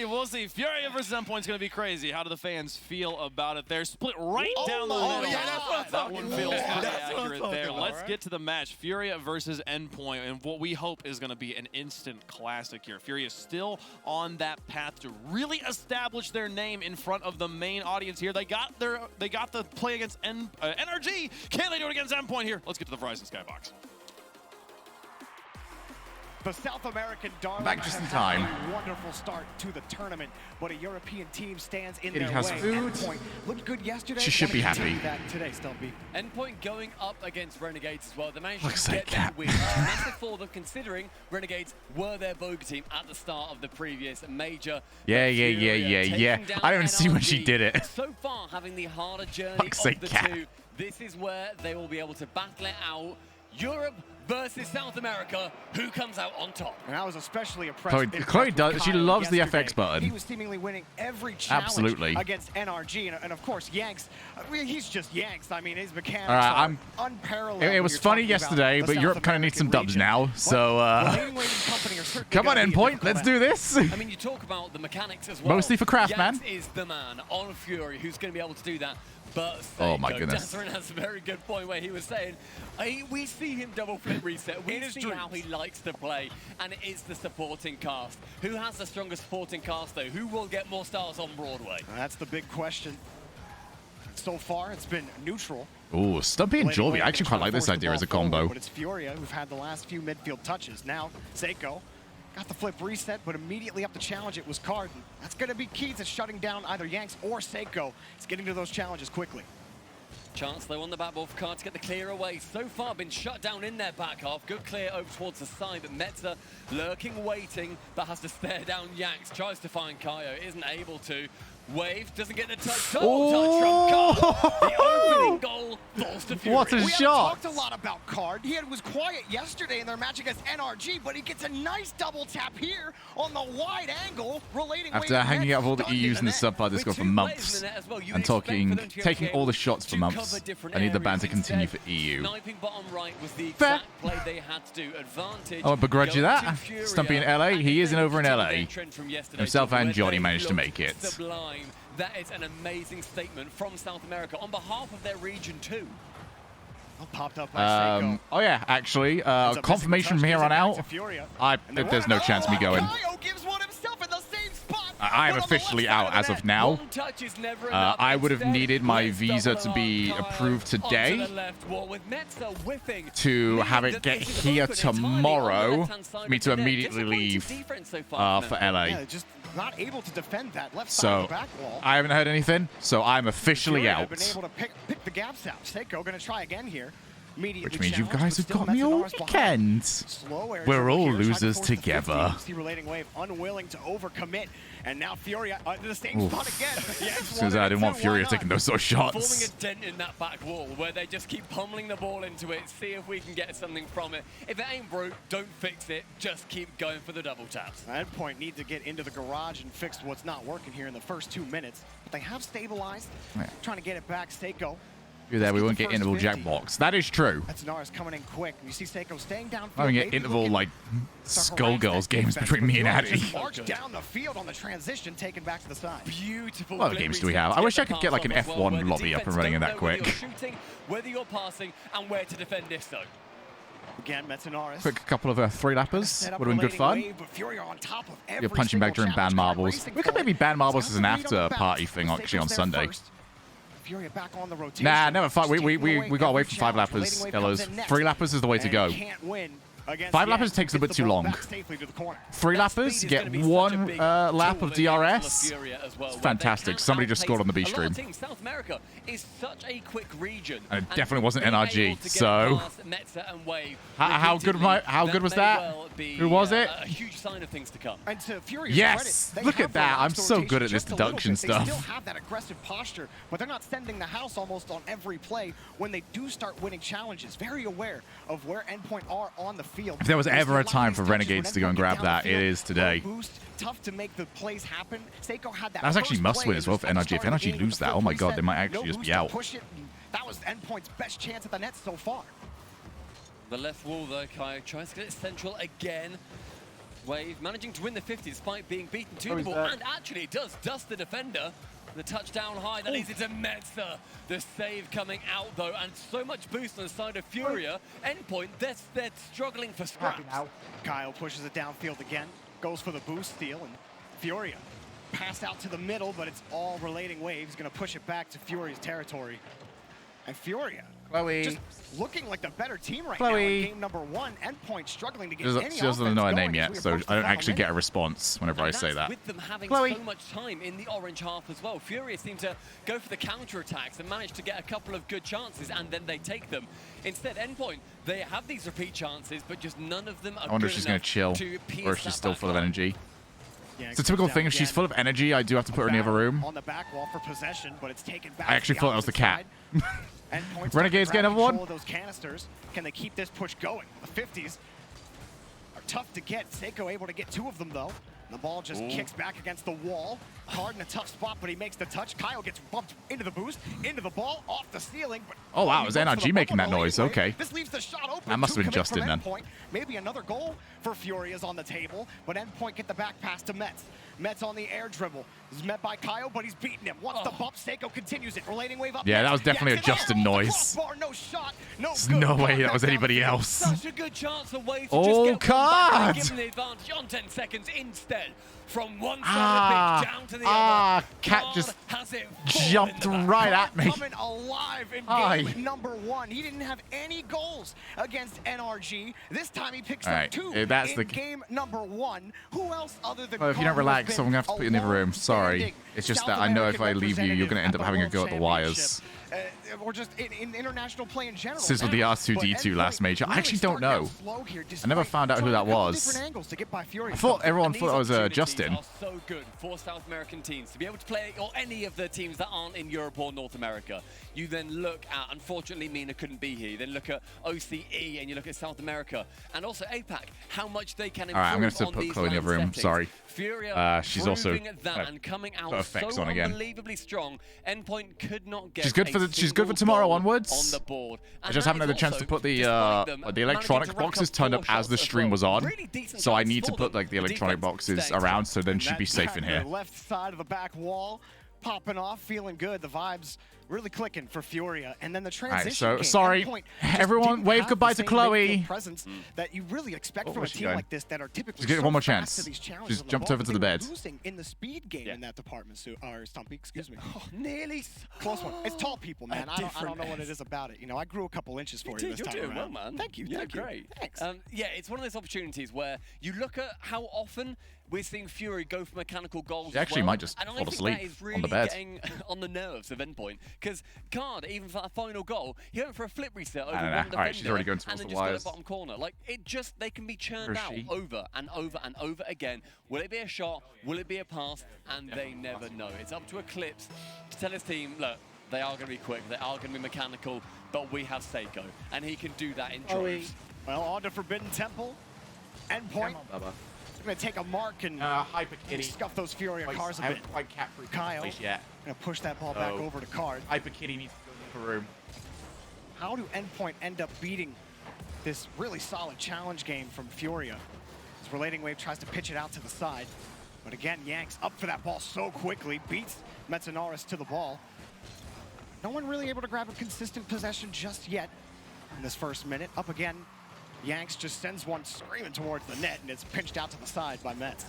We'll see. Furia versus Endpoint is going to be crazy. How do the fans feel about it? They're split right Oh down the my middle. God. Yeah, that's what I'm that talking one about. feels Yeah, pretty that's what I'm accurate talking there. about, Let's right? get to the match. Furia versus Endpoint, and what we hope is going to be an instant classic here. Furia still on that path to really establish their name in front of the main audience here. They got the play against NRG. Can they do it against Endpoint here? Let's get to the Verizon Skybox. The South American darling Back just in has time. had a wonderful start to the tournament, but a European team stands in Kitty their has way. food. Endpoint looked good yesterday. She should Wanna be continue happy. that today, Stumpy. Endpoint going up against Renegades as well. They managed Looks to like get that win. Massive for them considering Renegades were their bogey team at the start of the previous major. Yeah. Taking down I don't even see when she NRG. did it. So far, having the harder journey Fuck's of sake, the cat. two, this is where they will be able to battle it out. Europe versus South America. Who comes out on top? And I was especially Chloe impressed with does. She Kyle loves the yesterday. FX button. He was seemingly winning every challenge Absolutely. against NRG, and of course Yanks. I mean, he's just Yanks. I mean, his mechanics All right, are I'm- unparalleled. It when was you're funny talking about yesterday, the but South Europe kind of needs some American dubs region. now. So, Leighton Wade and company are certainly come on, gonna be a Endpoint. difficult Let's act. do this. I mean, you talk about the mechanics as well. Mostly for craft, Yanks man. is the man on Fury who's going to be able to do that. But Oh, my Seiko, goodness. Dassarin has a very good point where he was saying, we see him double flip reset. We see how he likes to play, and it is the supporting cast. Who has the strongest supporting cast, though? Who will get more stars on Broadway? That's the big question. So far, it's been neutral. Ooh, Stumpy and Leighton Jorvy. Wade I actually been quite trying like to this force the idea as a ball forward, combo. But it's Furia who've had the last few midfield touches. Now, Seiko got the flip reset, but immediately up to challenge it was Carden. That's going to be key to shutting down either Yanks or Seiko. It's getting to those challenges quickly. Chance though on the back ball for Card to get the clear away. So far been shut down in their back half. Good clear over towards the side, but Metza lurking, waiting, but has to stare down Yanks. Tries to find Kaio, isn't able to. Wave doesn't get the touch. Total touch from Card. The opening goal falls to Fury. What a We shot. haven't talked a lot about Card. He was quiet yesterday in their match against NRG, but he gets a nice double tap here on the wide angle, relating After hanging out with all the EUs and the sub-par Discord for months and taking all the shots for months, I need the ban to continue for EU. Sniping bottom right was the Fair. exact play they had to do. Advantage. I won't begrudge you going that. to Furia, Stumpy in LA, he is in over in and LA. their trend from yesterday Himself to and where Johnny they managed to looked make it. Sublime. That is an amazing statement from South America on behalf of their region too. Popped up by Seiko. Oh yeah, actually, Ends up confirmation missing from here touch, on gives it back out. to Furia. There's no chance of me going. Kaio gives one himself in the same spot. I am officially out as of now. One touch is never enough. I would have Instead, needed my let's visa double to be alarm approved Kaio onto today the left wall with Metza whipping, to meaning have it that get this is here open entirely on the tomorrow left-hand side for me of to the net. immediately Disappointing leave defense so far from for them. LA. Yeah, just not able to defend that left side So of the back wall. I haven't heard anything, so I'm officially Furia out. have been able to pick the gaps out. Seiko going to try again here. Which means you guys have got me all weekend. We're all losers together. See Relating Wave unwilling to overcommit, and now Furia to the same Oof. spot again. Yes, Because I didn't want Furia taking those sort of Forming shots. a dent in that back wall where they just keep pummeling the ball into it, see if we can get something from it. If it ain't broke, don't fix it. Just keep going for the double taps. Endpoint need to get into the garage and fix what's not working here in the first 2 minutes. But they have stabilized, Yeah. trying to get it back. Seiko. You're there, we won't get first interval 50. jackbox. That is true. That's Naris coming in quick. You see Seiko staying down. I don't get interval like Skullgirls games between me and Addy. March down the field on the transition, taken back to the side. Beautiful. What other games do we have? I wish I could get like an F1 lobby up and running in that quick. Whether you're shooting, whether you're passing, and where to defend this though. Again, Metanaris. Quick couple of 3-lappers. Would have been good fun. You're punching back during ban marbles. We could maybe ban marbles as an after-party thing actually on Sunday. Furia back on the rotation. Nah, never fun. We got away from 5-lappers, fellas. 3-lappers is the way to go. 5-lappers takes a bit too long. 3-lappers, you get one lap of DRS. It's fantastic. Somebody just scored on the B stream. South America is such a quick region. And it definitely wasn't NRG, so... How good was that? Who was it? A huge sign of things to come. And to Furia's yes! credit, Look at that. I'm so good at this deduction stuff. They still have that aggressive posture, but they're not sending the house almost on every play when they do start winning challenges. Very aware of where Endpoint are on the field. If there was ever a time for Renegades to go and grab that, it is today. Tough to make the plays happen. Seiko had that. That's actually must win as well for NRG. If NRG lose that, oh my god, they might actually just be out. That was Endpoint's best chance at the net so far. The left wall though, Kai tries to get it central again. Wave managing to win the 50 despite being beaten to the ball, and actually it does dust the defender. The touchdown high, that leads it to Metzer. The save coming out though, and so much boost on the side of Furia. Endpoint, they're struggling for scraps. Kyle pushes it downfield again, goes for the boost steal, and Furia passed out to the middle, but it's all relating waves. Gonna push it back to Furia's territory. And Furia just looking like the better team right now in game number 1. Endpoint struggling to get any offense. She doesn't know her name going yet, so I don't actually get a response whenever I say that. With them having so much time in the orange half as well. Furia seem to go for the counter-attacks and manage to get a couple of good chances, and then they take them. Instead, Endpoint, they have these repeat chances, but just none of them are I wonder if she's going to chill, or if she's still full of energy. Yeah, it's a typical thing. If she's full of energy, I do have to put her in the other room. On the back wall for possession, but it's taken back. I actually thought that was the cat. Renegades get another one. Those canisters. Can they keep this push going? The 50s are tough to get. Seiko able to get 2 of them though. The ball just kicks back against the wall. Hard in a tough spot, but he makes the touch. Kyle gets bumped into the boost, into the ball, off the ceiling. But oh wow, it was NRG making that noise. Okay. This leaves the shot open. That must have been Justin then. Maybe another goal for Furia is on the table, but Endpoint get the back pass to Metz. Metz on the air dribble. Is met by Kyle, but he's beating him. Wants the bump. Seiko continues it. Relating wave up. Yeah, that was definitely a Justin noise. No shot. There's no way that was anybody else. Such a good chance away to oh, just get God. Give him the advantage on 10 seconds instead. From one side of the pitch down to the other. Cat just jumped right at me. Coming alive in game number 1. He didn't have any goals against NRG. This time he picks up 2 in game number 1. Who else other than if you don't relax, I'm going to have to put you in the other room. Sorry. It's just that I know if I leave you, you're going to end up having a go at the wires. Or just in international play in general. This is with the R2-D2 last major. I actually don't know. I never found out who that was. I thought everyone thought it was Justin. So good for South American teams to be able to play, or any of the teams that aren't in Europe or North America. You then look at, unfortunately, Mina couldn't be here. You then look at OCE and you look at South America and also APAC. How much they can improve. All right, I'm going to put Chloe in the other room. Sorry. Furia she's also that and coming out so on again. Unbelievably strong. Endpoint could not get. She's good for tomorrow onwards. On the board. I just haven't had the chance to put the electronic boxes turned up as the stream was on, so I need to put like the electronic boxes around, so then she'd be safe in here. Left side of the back wall, popping off, feeling good. The vibes really clicking for Furia, and then the transition. Right, so sorry, everyone. Wave goodbye to Chloe. Presence that you really expect from a team like this that are typically. She's getting one more chance. She's jumped over to the bed. Losing in the speed game in that department, Stumpy. Excuse me. Oh, nearly close one. It's tall people, man. I don't know what it is about it. You know, I grew a couple inches for you this time doing around. well, man. Thank you. Thank you. Great. Thanks. Yeah, it's one of those opportunities where you look at how often we're seeing Fury go for mechanical goals. She actually might just fall asleep really on the bed. Getting on the nerves of Endpoint, because Card, even for that final goal, he went for a flip reset over one defender. Alright, she's already going towards and then the just wires. got a bottom corner. Like they can be churned out over and over and over again. Will it be a shot? Will it be a pass? And they never know. It's up to Eclipse to tell his team, look, they are going to be quick, they are going to be mechanical, but we have Seiko, and he can do that in droves. Well, on to Forbidden Temple. Endpoint. Going to take a mark and scuff those Furia cars a bit. Kyle going to push that ball back over to Card. Hyper Kitty needs to go in the room. How do Endpoint end up beating this really solid challenge game from Furia? As Relating Wave tries to pitch it out to the side. But again, Yanks up for that ball so quickly, beats Metanaris to the ball. No one really able to grab a consistent possession just yet in this first minute. Up again Yanks just sends one screaming towards the net, and it's pinched out to the side by Metz.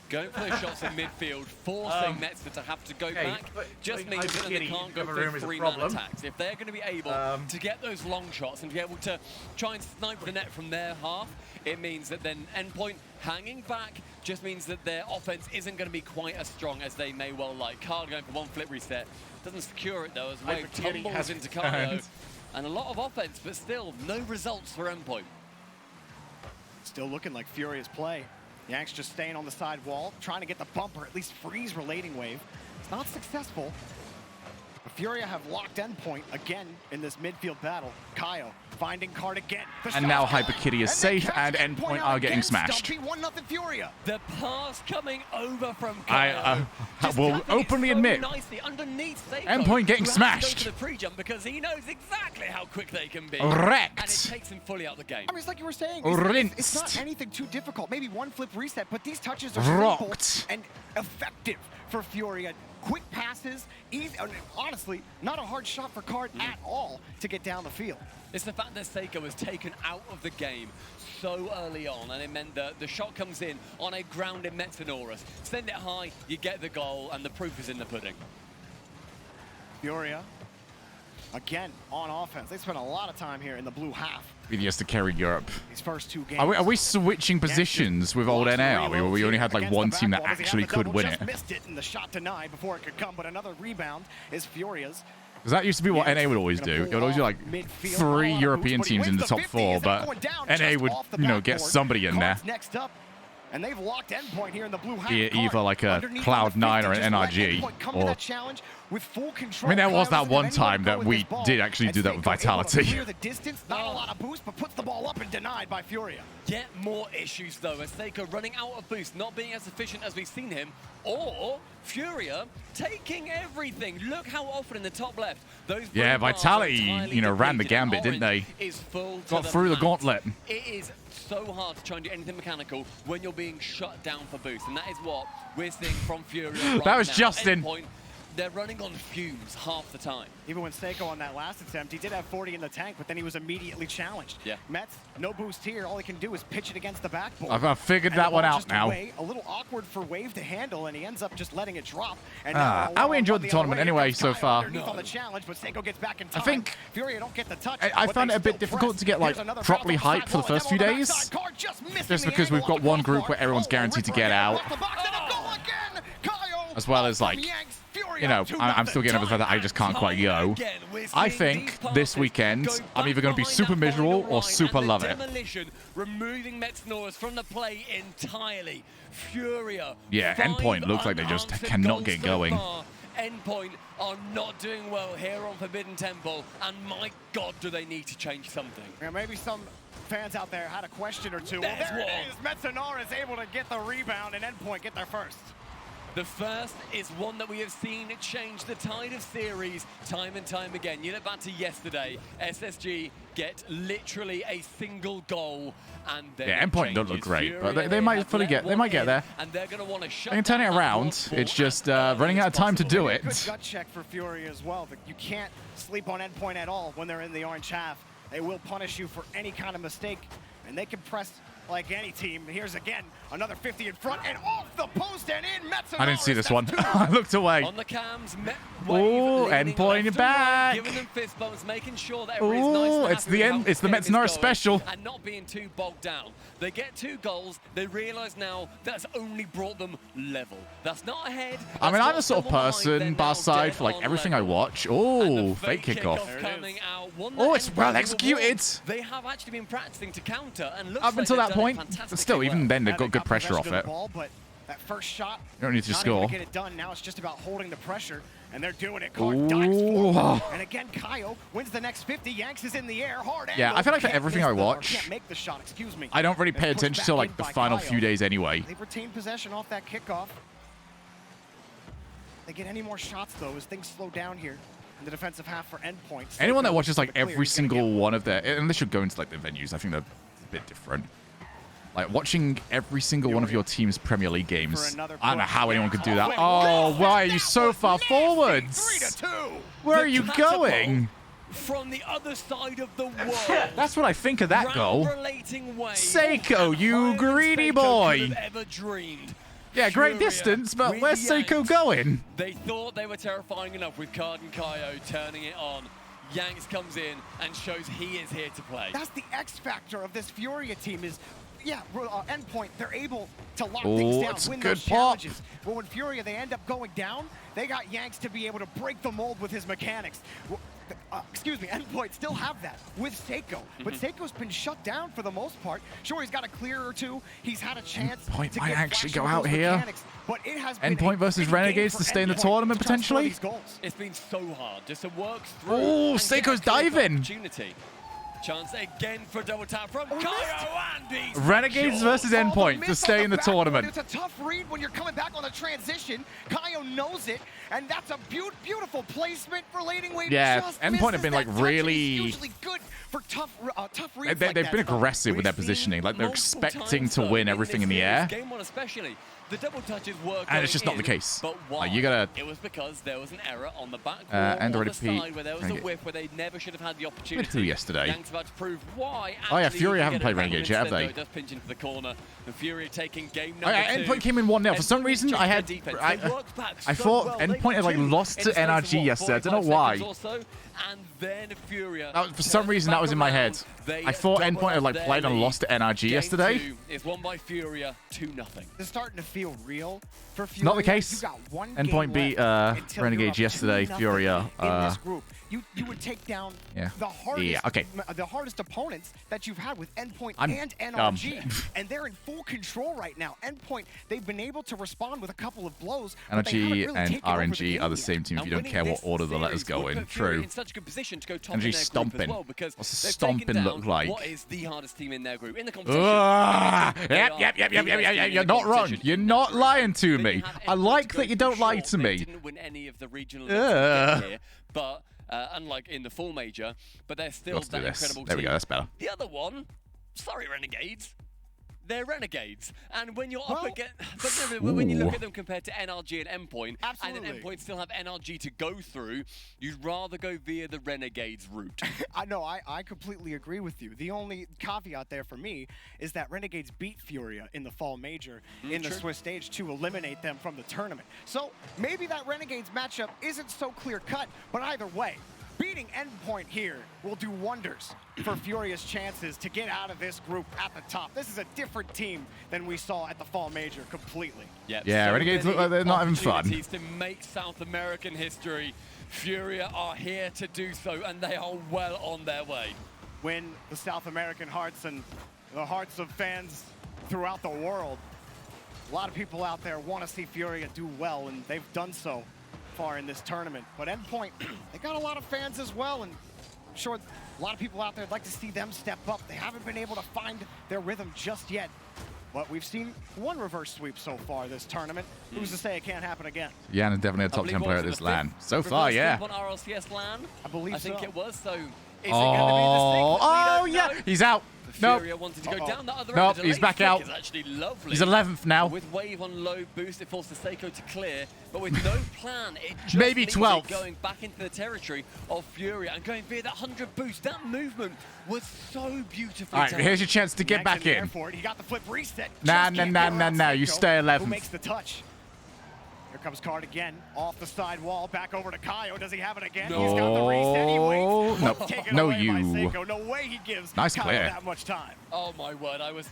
Going for those shots in midfield, forcing Metzner to have to go back, just means that they can't go for three-man attacks. If they're going to be able to get those long shots and be able to try and snipe the net from their half, it means that then Endpoint hanging back just means that their offense isn't going to be quite as strong as they may well like. Card going for one flip reset. Doesn't secure it, though, as Wave tumbles into Carlo. And a lot of offense, but still, no results for Endpoint. Still looking like furious play. Yanks just staying on the side wall, trying to get the bumper, at least freeze Relating Wave. It's not successful. But Furia have locked Endpoint again in this midfield battle. Kaio finding Card again. And now Hyper Kitty is safe, and Endpoint are getting smashed. 1-0 Furia. The pass coming over from Kaio. I will openly admit, Endpoint getting smashed. To the pre-jump because he knows exactly how quick they can be. Wrecked. And it takes him fully out of the game. I mean, it's like you were saying. Rinsed. It's not anything too difficult. Maybe one flip reset, but these touches are Rocked. simple and effective for Furia. Quick passes, easy, honestly, not a hard shot for Card at all to get down the field. It's the fact that Seiko was taken out of the game so early on, and it meant that the shot comes in on a grounded Metanoris. Send it high, you get the goal, and the proof is in the pudding. Furia, again, on offense. They spent a lot of time here in the blue half. He has to carry Europe. These first two games. Are we switching positions with old NA? Are we? Or we only had like one team that actually could win it? Missed it, and the shot denied before it could come, but another rebound is Furia's. Because that used to be what NA would always do. It would always be like 3 European teams in the top 4, but NA would, you know, get somebody in there. Next up, and they've locked Endpoint here in the blue half. Either like a Cloud9 or an NRG. Or, with full control. I mean, there was that one time that we did actually do that with Vitality. Clear the distance, not a lot of boost, but puts the ball up and denied by Furia. Yet more issues, though, as Seiko running out of boost, not being as efficient as we've seen him, or Furia taking everything. Look how often in the top left, those Vitality, you know, ran the gambit, didn't they? Got through the gauntlet. It is so hard to try and do anything mechanical when you're being shut down for boost, and that is what we're seeing from Furia right That was now. Justin. Endpoint, they're running on fumes half the time. Even when Seiko on that last attempt, he did have 40 in the tank, but then he was immediately challenged. Yeah. Metz, no boost here. All he can do is pitch it against the backboard. I've figured that one out now. A little awkward for Wave to handle, and he ends up just letting it drop. And how we enjoyed the tournament anyway so far. On the challenge, but Seiko gets back in time. I think Furia don't get the touch. I found it a bit difficult to get like properly hyped for the first few days. Just because we've got one group where everyone's guaranteed to get out. As well as like, you know, I'm still getting over the fact that I just can't quite go. I think this weekend I'm either going to be super miserable or super love it. Removing Metanoris from the play entirely. Furia. Yeah, Endpoint looks like they just cannot get going. Endpoint are not doing well here on Forbidden Temple, and my God, do they need to change something. Yeah, maybe some fans out there had a question or two. Well, there it is. Metanoris able to get the rebound, and Endpoint get their first. The first is one that we have seen change the tide of series time and time again. You look back to yesterday, SSG get literally a single goal, and Endpoint don't look great, but they might fully get. They might get there. And they're going to want to shut. They can turn it around. It's just running out of time to do it. Good gut check for Fury as well. But you can't sleep on Endpoint at all when they're in the orange half. They will punish you for any kind of mistake, and they can press like any team. Here's again another 50 in front and off the post and in. Metanoris. I didn't see this one. I looked away. On the cams, oh, Endpoint back. Giving them fist bumps, making sure that everybody's nice and it's the end. It's the Metanoris special. And not being too bogged down. They get 2 goals. They realize now that's only brought them level. That's not ahead. I mean, I'm the sort of person, bar side, for like everything I watch. Oh, fake kickoff. Coming out. Oh, it's well executed. They have actually been practicing to counter, and looks up until that point, but still, even then, they've got good pressure off it. But that first shot, you don't need to score. Get it done. Now it's just about holding the pressure, and they're doing it. And again, Kaio wins the next 50. Yanks is in the air, hard. Yeah, I feel like for everything I watch, can't make the shot. Excuse me. I don't really pay attention till like the final few days anyway. They've retained possession off that kickoff. They get any more shots though as things slow down here in the defensive half for Endpoint. Anyone that watches like every single one of their, and they should go into like the venues. I think they're a bit different. Like watching every single one of your team's Premier League games. I don't know how anyone could do that. Oh, why are you so far forwards? Where are you going? from the other side of the world. That's what I think of that goal. Relating wave. Seiko, you greedy boy. Ever dreamed. Yeah, great distance, but where's Seiko going? They thought they were terrifying enough with Card and Kaio turning it on. Yanks comes in and shows he is here to play. That's the X factor of this Furia team is, Endpoint, they're able to lock things down, win those challenges. But when Furia, they end up going down, they got Yanks to be able to break the mold with his mechanics. Endpoint still have that with Seiko, but Seiko's been shut down for the most part. Sure, he's got a clear or two. He's had a chance Endpoint to might get actually go flash out of those here. mechanics, but it has been Endpoint versus Renegades to stay in the tournament potentially. It's been so hard just to work through. Oh, and Seiko's get a clear diving. Opportunity. Chance again for a double tap from Kaio and he's Renegades versus Endpoint to stay in the tournament. It's a tough read when you're coming back on the transition. Kaio knows it, and that's a beautiful placement for Lading Wave. Yeah, just Endpoint have been like misses that touch, and really. he's usually good for tough reads. They've been aggressive with their positioning, like they're expecting to win everything in the air. Game one especially, the double touches were And it's just not the case. But why? You gotta. It was because there was an error on the back And wall, already on the Pete. side where there was a whiff where they never should have had the opportunity. With who yesterday? Yanks about to prove why. Oh yeah, actually Furia you haven't get played a Renegades yet, have instead, they? though, it does pinch into the corner. And Furia taking game Oh, number yeah, 2. Endpoint came in 1-0. For some reason, I had. I thought Endpoint had like lost to NRG yesterday. I don't know why. And then Furia. For some reason, that was in my head. I thought Endpoint had like played and lost to NRG yesterday. It's won by Furia 2-0. It's starting to feel real for Furia. Not the case. You got one Endpoint beat Renegades yesterday. Furia. In this group, you would take down the hardest opponents that you've had with Endpoint and NRG, and they're in full control right now. Endpoint, they've been able to respond with a couple of blows. NRG and RNG are the same team if you don't care what order the letters go in. True. In such a good position to go top NRG in their stomping. group as well, because What's they've stomping taken look down like? What is the hardest team in their group in the competition? Yep. You're not wrong. You're not lying to me. I like that you don't lie to me. They didn't win any of the regional events here, but unlike in the full major, but they're still that incredible team. There we go. That's better. The other one, sorry, Renegades. They're Renegades, and when you're up against, but when you look at them compared to NRG and Endpoint, and then Endpoint still have NRG to go through, you'd rather go via the Renegades route. I completely agree with you. The only caveat there for me is that Renegades beat Furia in the fall major in the Swiss stage to eliminate them from the tournament. So maybe that Renegades matchup isn't so clear cut, but either way, beating Endpoint here will do wonders for Furia's chances to get out of this group at the top. This is a different team than we saw at the fall major completely. Yeah, Renegades look like they're not having fun. To make South American history, Furia are here to do so, and they are well on their way. Win the South American hearts and the hearts of fans throughout the world. A lot of people out there want to see Furia do well, and they've done so far in this tournament. But Endpoint, they got a lot of fans as well, and I'm sure a lot of people out there would like to see them step up. They haven't been able to find their rhythm just yet. But we've seen one reverse sweep so far this tournament. Who's to say it can't happen again? Yeah, and definitely a top 10 player at this LAN. So far, yeah. On RLCS LAN? I think it was, so is it oh, going to be the yeah, he's out. Nope. Furia wanted to go down the other nope, end. He's back out. Is actually lovely. He's 11th now. With wave on low boost, it forces Seiko to clear, but with no plan, it just maybe leaves 12th. it going back into the territory of Furia and going via that 100 boost. That movement was so beautiful. All right, here's your chance to get back in. He got the flip reset. Nah. You stay 11th. Who makes the touch? Here comes Card again, off the side wall, back over to Kaio. Does he have it again? No. He's got the reset. He waits. Nope. Taken No, away you. by Seiko. No way he gives Nice Kaio clear. that much time. Oh my word, I was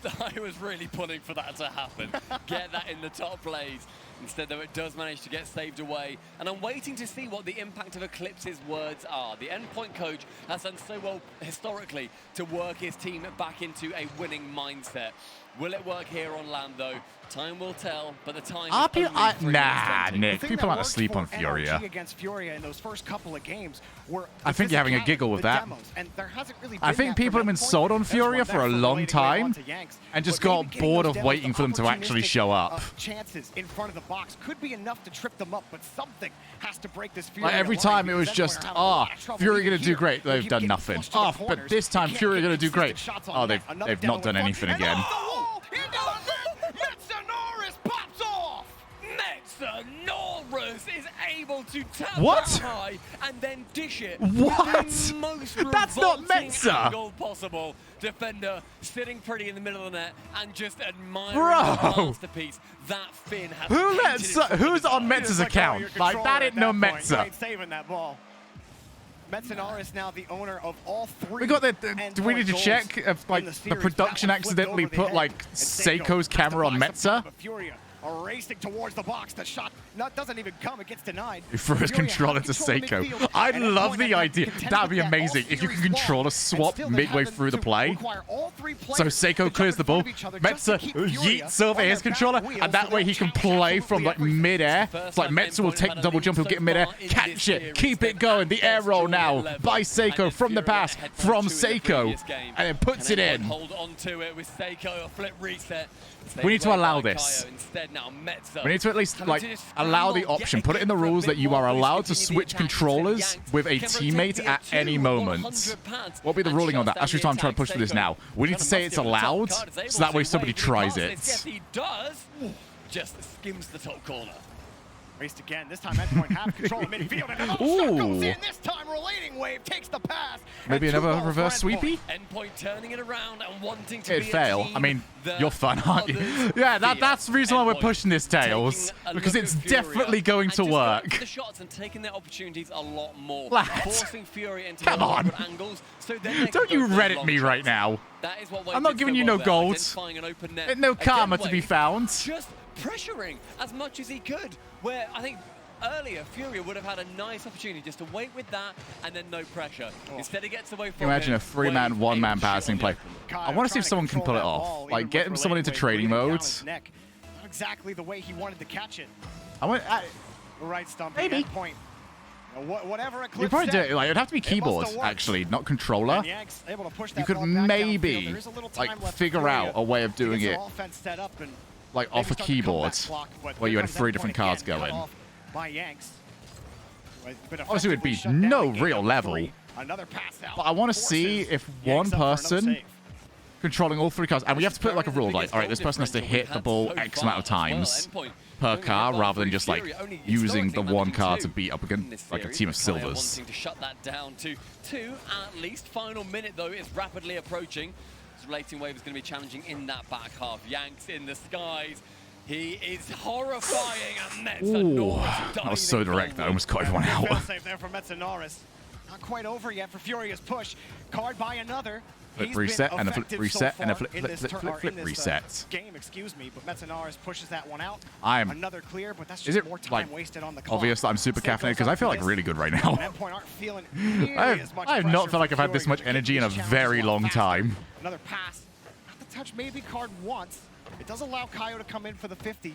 really pulling for that to happen. Get that in the top lanes. Instead, though, it does manage to get saved away. And I'm waiting to see what the impact of Eclipse's words are. The Endpoint coach has done so well historically to work his team back into a winning mindset. Will it work here on LAN, though? Time will tell, but the time is only nah, Nick. People aren't asleep on Furia. Against Furia in those first couple of games were I think you're having a giggle with that. And there hasn't really I think people have been sold on Furia for a long time and just got bored of waiting for them to actually show up. Chances in front of the box could be enough to trip them up, but something has to break this Furia. Like every time it was just, Furia gonna do great. They've done nothing. Oh, but this time Furia gonna do great. Oh, they've not done anything again. Metsonoris is able to tap What? that high and then dish it. What? With the most That's not revolting Metza. angle possible. Defender sitting pretty in the middle of the net and just admiring Bro. the masterpiece. That Finn has Who's on Metza's account? Like, that ain't no Metza. Saving that ball. Metzenaris now the owner of all three. We got do we need to check if like the production accidentally put like Seiko's camera on Metza? Furia are racing towards the box. The shot doesn't even come. It gets denied. He threw his controller to Seiko. I love the idea. That'd be amazing if you can controller swap midway through the play. So Seiko clears the ball, Metza yeets over his controller, and that way he can play from like mid-air. It's like Metza will take the double jump, he'll get mid-air, catch it, keep it going. The air roll now by Seiko from the pass from Seiko, and then puts it in. Hold on to it with Seiko, a flip reset. We need to allow this. We need to at least like allow the option. Put it in the rules that you are allowed to switch controllers with a teammate at any moment. What will be the ruling on that? Actually, I'm trying to push for this now. We need to say it's allowed, so that way somebody tries it. Yes, he does. Just skims the top corner. Raced again. This time Endpoint have control of midfield, and another shot goes in. This time Relating Wave takes the pass. Maybe another reverse sweepy? Endpoint turning it around and wanting to It'd fail. I mean, you're fun, aren't you? Yeah, that's the reason why we're pushing this, Tails. Because it's definitely going to work. The shots and taking their opportunities a lot more. Lads, forcing Fury into come on. angles. So then Don't you Reddit me right now. That is what I'm not giving you no gold. No karma to be found. Just pressuring as much as he could. Where I think earlier Furia would have had a nice opportunity just to wait with that and then no pressure. Instead he gets away from Imagine a 3-man, 1-man passing play. I want to see if someone can pull it off. Like, get someone into trading mode. Not exactly the way he wanted to catch it. Right stump. Maybe. Point. Whatever Eclipse You probably do said, it. Like, it'd have to be keyboard, actually, not controller. You could maybe like figure out a way of doing it. Like off a keyboard, where you had 3 different cards going. Obviously, it would be no real level. But I want to see if one person controlling all 3 cards, and we have to put like a rule, like, all right, this person has to hit the ball X amount of times per car, rather than just like using the 1 card to beat up against like a team of silvers. Wanting to shut that down to 2 at least. Final minute though is rapidly approaching. Relating Wave is going to be challenging in that back half. Yanks in the skies. He is horrifying, and Metzenaris. That was so direct that I almost caught everyone out. Save there for Metzenaris. Not quite over yet for Furia's push. Card by another. Flip reset and a flip reset and a flip reset. Game, excuse me, but Metzenaris pushes that one out. I'm. Another clear, but that's Is just it more time like wasted on the clock. obvious that I'm super caffeinated because I feel like really good right now. Endpoint aren't feeling nearly as much I have not pressure felt like I've had this Furia much to energy in a get these very challenges long faster. time. Another pass. Not the touch maybe card once. It does allow Kaio to come in for the 50.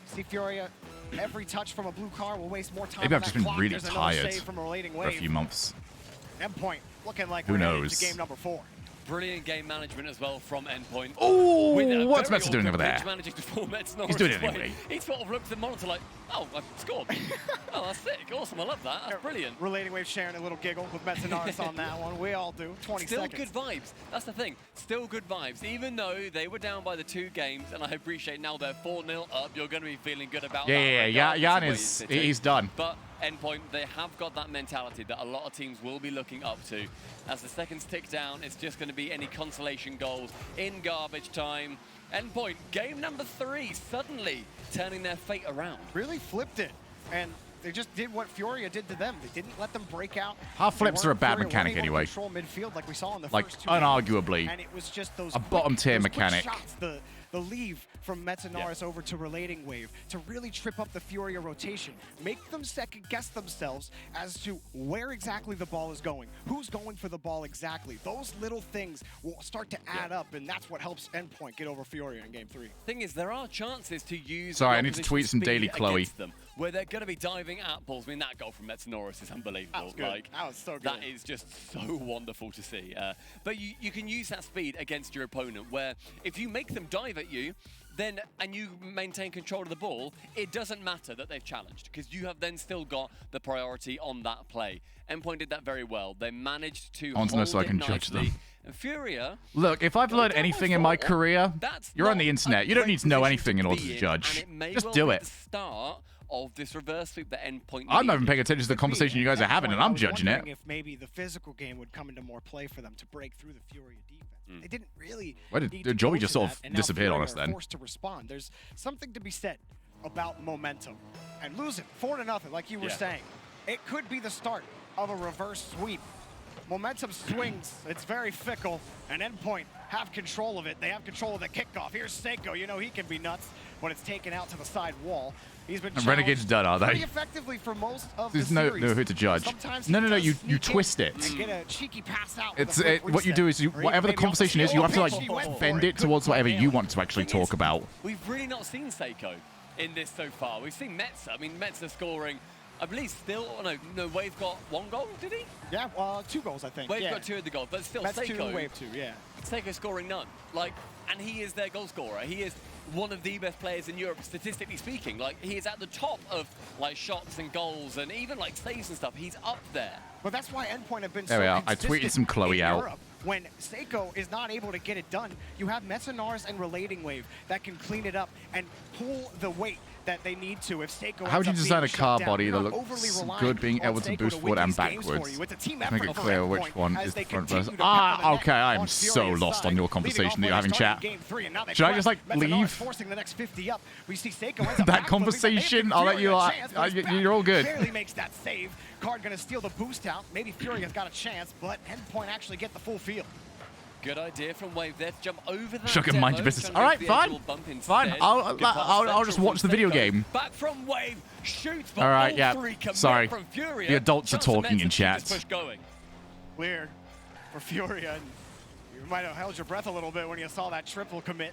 See Furia, every touch from a blue car will waste more time. Maybe on I've just that been clock. really There's another tired save from a Relating for a Wave. few months. Endpoint looking like Who we're headed knows? to game number 4. Brilliant game management as well from Endpoint. Ooh, what's Metza doing over there? Managing to pull Metzenaris He's doing it away. anyway. He sort of looked at the monitor like, oh, I've scored. Oh, that's sick. Awesome. I love that. That's brilliant. Relating Wave sharing a little giggle with Metzenaris on that one. We all do. 20 Still seconds. good vibes. That's the thing. Still good vibes. Even though they were down by the 2 games, and I appreciate now they're 4-0 up, you're going to be feeling good about that. Yeah. Jan he's done. But Endpoint, they have got that mentality that a lot of teams will be looking up to. As the seconds tick down, it's just going to be any consolation goals in garbage time. Endpoint, game number 3, suddenly turning their fate around. Really flipped it. And they just did what Furia did to them. They didn't let them break out. Half flips are a bad Furia mechanic weren't able to anyway. control midfield like we saw in the Like, first 2 unarguably, games. And it was just those a bottom-tier quick mechanic. shots, the leave from Metzenaris over to Relating Wave to really trip up the Furia rotation. Make them second-guess themselves as to where exactly the ball is going. Who's going for the ball exactly? Those little things will start to add up, and that's what helps Endpoint get over Furia in Game 3. Thing is, there are chances to use Sorry, the I need to opposition tweet some speed Daily Chloe. against them, where they're going to be diving at balls. I mean, that goal from Metzenaris is unbelievable. That was good. Like, That was so good. That is just so wonderful to see. But you can use that speed against your opponent, where if you make them dive at you, then and you maintain control of the ball, it doesn't matter that they've challenged, because you have then still got the priority on that play. Endpoint did that very well. They managed to I want to know hold so I it can judge nicely. them. And Furia, Look, if I've learned anything in my career, you're on the internet. You don't need to know anything in order to judge. Just do it. start of this reverse sweep that Endpoint I'm not even needed. paying attention to the conversation you guys are having, and I'm judging it. If maybe the physical game would come into more play for them to break through the Furia defense. They didn't really. Why did Joey just sort of disappear on us then? Forced to respond. There's something to be said about momentum, and losing 4-0, like you were saying, it could be the start of a reverse sweep. Momentum swings. It's very fickle, and Endpoint have control of it. They have control of the kickoff. Here's Seiko. You know he can be nuts, but it's taken out to the side wall. He's been Renegade's done, are they? pretty effectively for most of There's the no series. who to judge. Sometimes No, he does you sneak twist in it. and get a cheeky pass out It's with a quick what you reset. do is you, Or whatever the maybe off conversation is, you have to like pitch, he went for bend it Couldn't towards whatever nail you it. want to actually talk about. We've really not seen Seiko in this so far. We've seen Metza. I mean, Metza scoring, I believe, still. Oh, no, Wave got 1 goal, did he? Yeah, 2 goals, I think. Wave yeah. got 2 of the goals, but still, That's Seiko. 2, Wave 2, yeah. Seiko scoring none. Like, and he is their goal scorer. He is one of the best players in Europe, statistically speaking. Like, he is at the top of like shots and goals and even like saves and stuff. He's up there. But that's why Endpoint have been There so we are. I consistent tweeted some Chloe in out. Europe. When Seiko is not able to get it done, you have Metzenars and Relating Wave that can clean it up and pull the weight that they need to if Seiko How would you ends up design being a car shut down. body You're that not looks overly reliant good, being on able to Seiko boost win forward and these games for backwards? you. It's a team Make effort it for clear which Endpoint one as is they front continue versus. to pound the net Okay, I am on so Furia's lost side, on your leaving conversation that off you're having, players chat. starting game 3, and now they Should I collapse. just like Metzenars leave? forcing the next 50 up. We see Seiko ends That up back, but they have conversation, I'll let you. Furia a chance, but he's back. You're all good. Barely makes that save. Card gonna steal the boost out. Maybe Furia's got a chance, but Endpoint actually get the full field. Good idea from Wave there to jump over that. Shook and mind your business. All right, fine. Fine. I'll just watch the video game. Back from Wave, shoots. All right, all yeah. 3 commit Sorry. from Furia. The adults are Chance for talking Metza in to keep chat. this push going. Clear for Furia. And you might have held your breath a little bit when you saw that triple commit.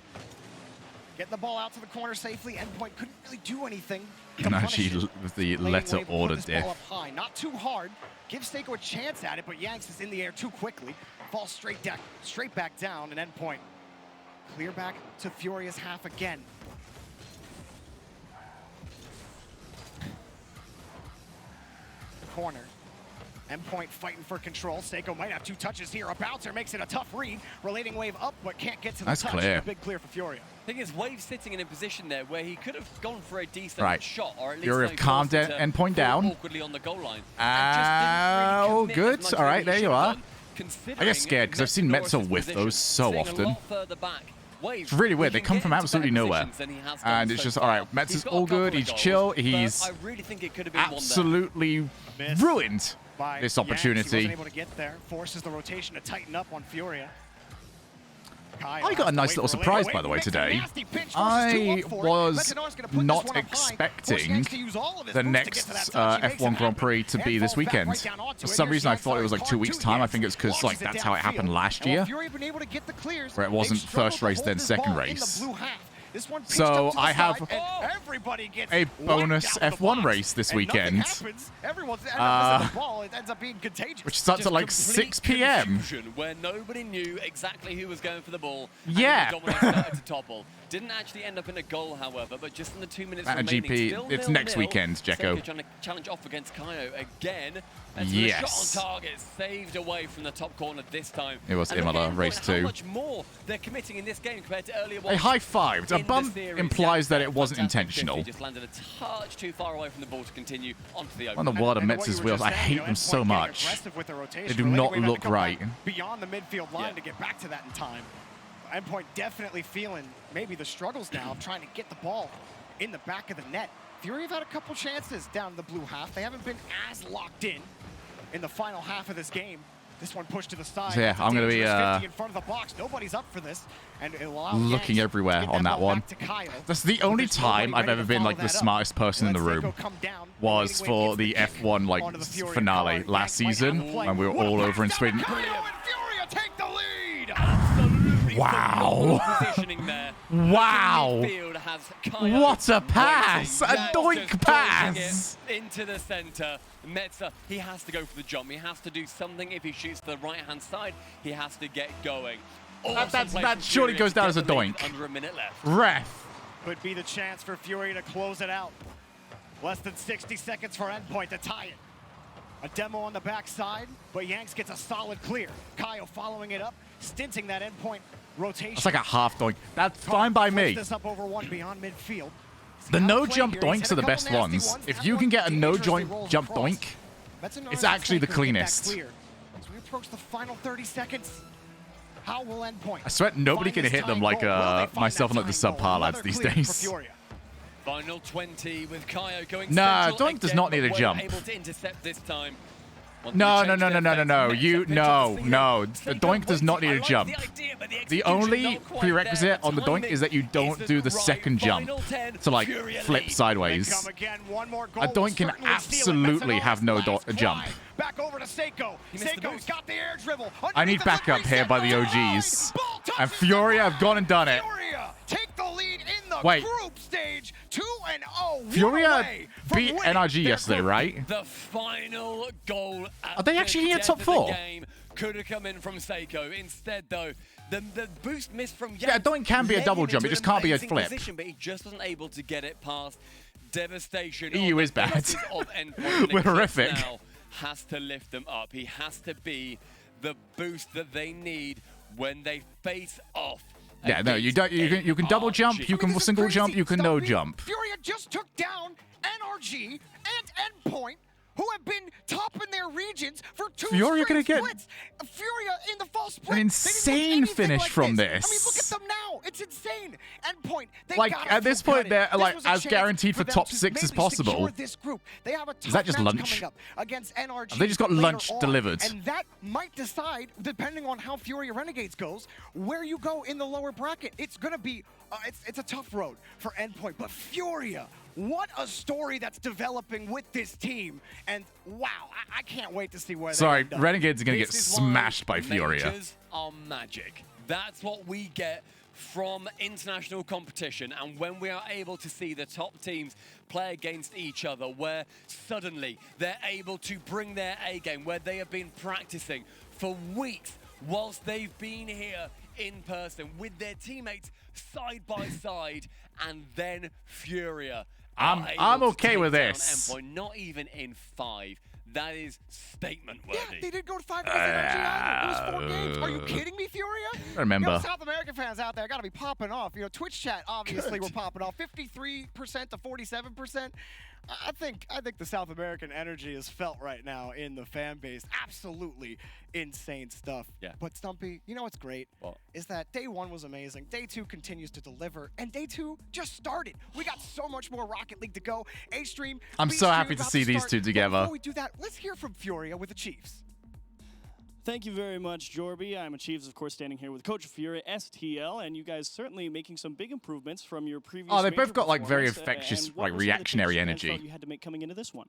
Getting the ball out to the corner safely. Endpoint couldn't really do anything. to No, punish she it. with the Relating letter Wave will order put this ball diff. up high. Not too hard. Gives Seiko a chance at it, but Yanks is in the air too quickly. Falls straight back down, and Endpoint clear back to Furia's half again. The corner. Endpoint fighting for control. Seiko might have 2 touches here. A bouncer makes it a tough read. Relating Wave up, but can't get to the That's touch. clear. A big clear for Furia. Thing is, Wave sitting in a position there where he could have gone for a decent Right. shot, or at least Furia have calmed down and point down. awkwardly on the goal line. Oh, good. much All right, as he there you should have are. done, I considering get scared because I've seen Metza Metza whiff those so sitting a often. lot further back. Wave, It's really weird. he They can come get from into absolutely better nowhere. positions than he has done And it's so just, far. all right, He's Metza's got a all couple good. of He's goals, chill. but He's I really think it could have been absolutely ruined By this Yanks, he opportunity. wasn't able to get there. Forces the rotation to tighten up on Furia. I got a nice little surprise, by the way, today. I was not expecting the next F1 Grand Prix to be this weekend. For some reason, I thought it was like 2 weeks' time. I think it's because like that's how it happened last year, where it wasn't first race then second race. So I have a bonus F1 race this weekend, which starts at like 6 p.m. Where nobody knew exactly who was going for the ball. Yeah. And the Dominic started to topple. Didn't actually end up in a goal, however, but just in the 2 minutes At a remaining. GP, Still it's 0-0. next weekend, Jekko. Seiko trying to challenge off against Kaio again. And Yes. shot on target, saved away from the top corner this time. It was And look Imola, at race how 2. much more they're committing in this game compared to earlier A ones. high-fived. A in the bump series. implies that it wasn't Fantastic intentional. 50, just landed a touch too far away from the ball to continue onto the On open. the word of Metz's wheels, I hate them so much. They do not look right. Beyond the midfield line Yeah. to get back to that in time. Endpoint definitely feeling maybe the struggles now of trying to get the ball in the back of the net. Fury have had a couple chances down the blue half. They haven't been as locked in the final half of this game. This one pushed to the side. So yeah, That's a I'm gonna be, dangerous 50 in front of the box. Nobody's up for this, and it'll allow Yanks Looking to everywhere get on that ball one. back to Kyle. That's the only There's nobody time I've ready ever to been follow like the that up. smartest person in the Let's room. come down. Was Relating for Wave the gets the kick F1 like onto the Fury finale collar. last Yanks might have season a play. when we were What a all pass over in down to Sweden. Kyle, and Furia take the lead. Absolutely Wow. positioning there. Wow. Midfield has Kaio What a pass! A waiting. That's doink just pass! dodging it into the center. Metza, he has to go for the jump. He has to do something. If he shoots to the right-hand side, he has to get going. Awesome play That from surely Furia goes to down get as a the lead doink. Under a minute left. Ref. Could be the chance for Fury to close it out. Less than 60 seconds for Endpoint to tie it. A demo on the backside, but Yanks gets a solid clear. Kyle following it up, stinting that Endpoint rotation. That's like a half doink. That's fine by me. Puts this up over one beyond midfield. The no-jump doinks are the best ones. If you can get a no-jump doink, it's actually the cleanest. As we approach the final 30 seconds, how will Endpoint? I swear nobody can hit them like myself and like the subpar lads these days. Final 20 with Kaio going Nah, central doink does again, not need a but jump. able to intercept this time. No. The doink does not need a jump. The only prerequisite on the doink is that you don't do the second jump to like flip sideways. A doink can absolutely have no jump. Back over to Seiko. Seiko's got the air dribble. I need backup here by the OGs. And Furia have gone and done it. Take the lead in the Wait. group stage. 2-0. Furia beat NRG yesterday, right? The final goal Are they actually in the top 4? Could have come in from Seiko. Instead, though, the boost missed from Yeah, a doink can be a double jump. It just can't be a flip. Position, but he just wasn't able to get it past. Devastation. EU is bad. We're horrific. Now has to lift them up. He has to be the boost that they need when they face off. Yeah, no, you can double jump, you can single jump, you can no jump. Furia just took down NRG and Endpoint, who have been top in their regions for 2 Furia straight gonna get splits. Furia in the fall split. an insane finish from this. I mean, look at them now. It's insane. Endpoint. They Like gotta at this feel point, they're credit. like This was a as chance guaranteed for them top to 6 as maybe possible. secure this group. They have a Is that tough just match lunch? coming up against NRG. Have they just got later lunch on, delivered? And that might decide, depending on how Furia Renegades goes, where you go in the lower bracket. It's gonna be, it's a tough road for Endpoint, but Furia. What a story that's developing with this team. And wow, I can't wait to see where Sorry, they end up. Renegades are going to get smashed by Furia. Majors are magic. That's what we get from international competition. And when we are able to see the top teams play against each other, where suddenly they're able to bring their A game, where they have been practicing for weeks whilst they've been here in person with their teammates side by side, and then Furia. I'm okay with this. Endpoint, not even in 5. That is statement worthy. Yeah, they didn't go to 5 against NRG either. It was 4 games. Are you kidding me, Furia? I remember. You know, South American fans out there got to be popping off. You know, Twitch chat obviously were popping off. 53% to 47%. I think the South American energy is felt right now in the fan base. Absolutely insane stuff. Yeah. But Stumpy, you know what's great? Is that day 1 was amazing. Day 2 continues to deliver, and day 2 just started. We got so much more Rocket League to go. A-Stream. I'm so happy to see these two together. Before we do that, let's hear from Furia with the Chiefs. Thank you very much, Jorby. I'm Achieves, of course, standing here with Coach Furia, STL, and you guys certainly making some big improvements from your previous. Oh, they major both got like very performance, infectious, and what like were some of the reactionary things you guys energy. felt you had to make coming into this one.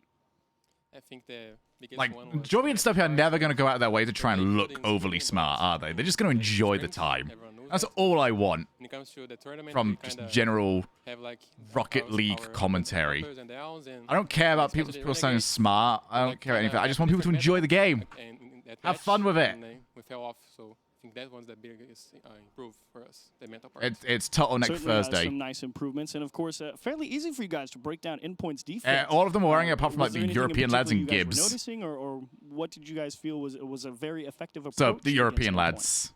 I think the biggest Like, one was Jorby and Stumpy are never going to go out of their way to try and look overly smart, are they? They're just going to enjoy the time. That's all I want when it comes to the tournament, from we just kinda general have like Rocket our League commentary. ups and downs, and I don't care about especially people sounding Renegades, smart. I don't care anything. I just want people to enjoy the game. and in that Have match, fun with it. and, we fell off, so I think that one's the biggest improve for us, the mental part. It's turtleneck Certainly Thursday. some nice improvements, and of course, fairly easy for you guys to break down Endpoint's defense. All of them were wearing it, apart from like Was there the anything in European lads and particular you guys were Gibbs. noticing, or what did you guys feel was a very effective approach? So the against European Endpoint? lads.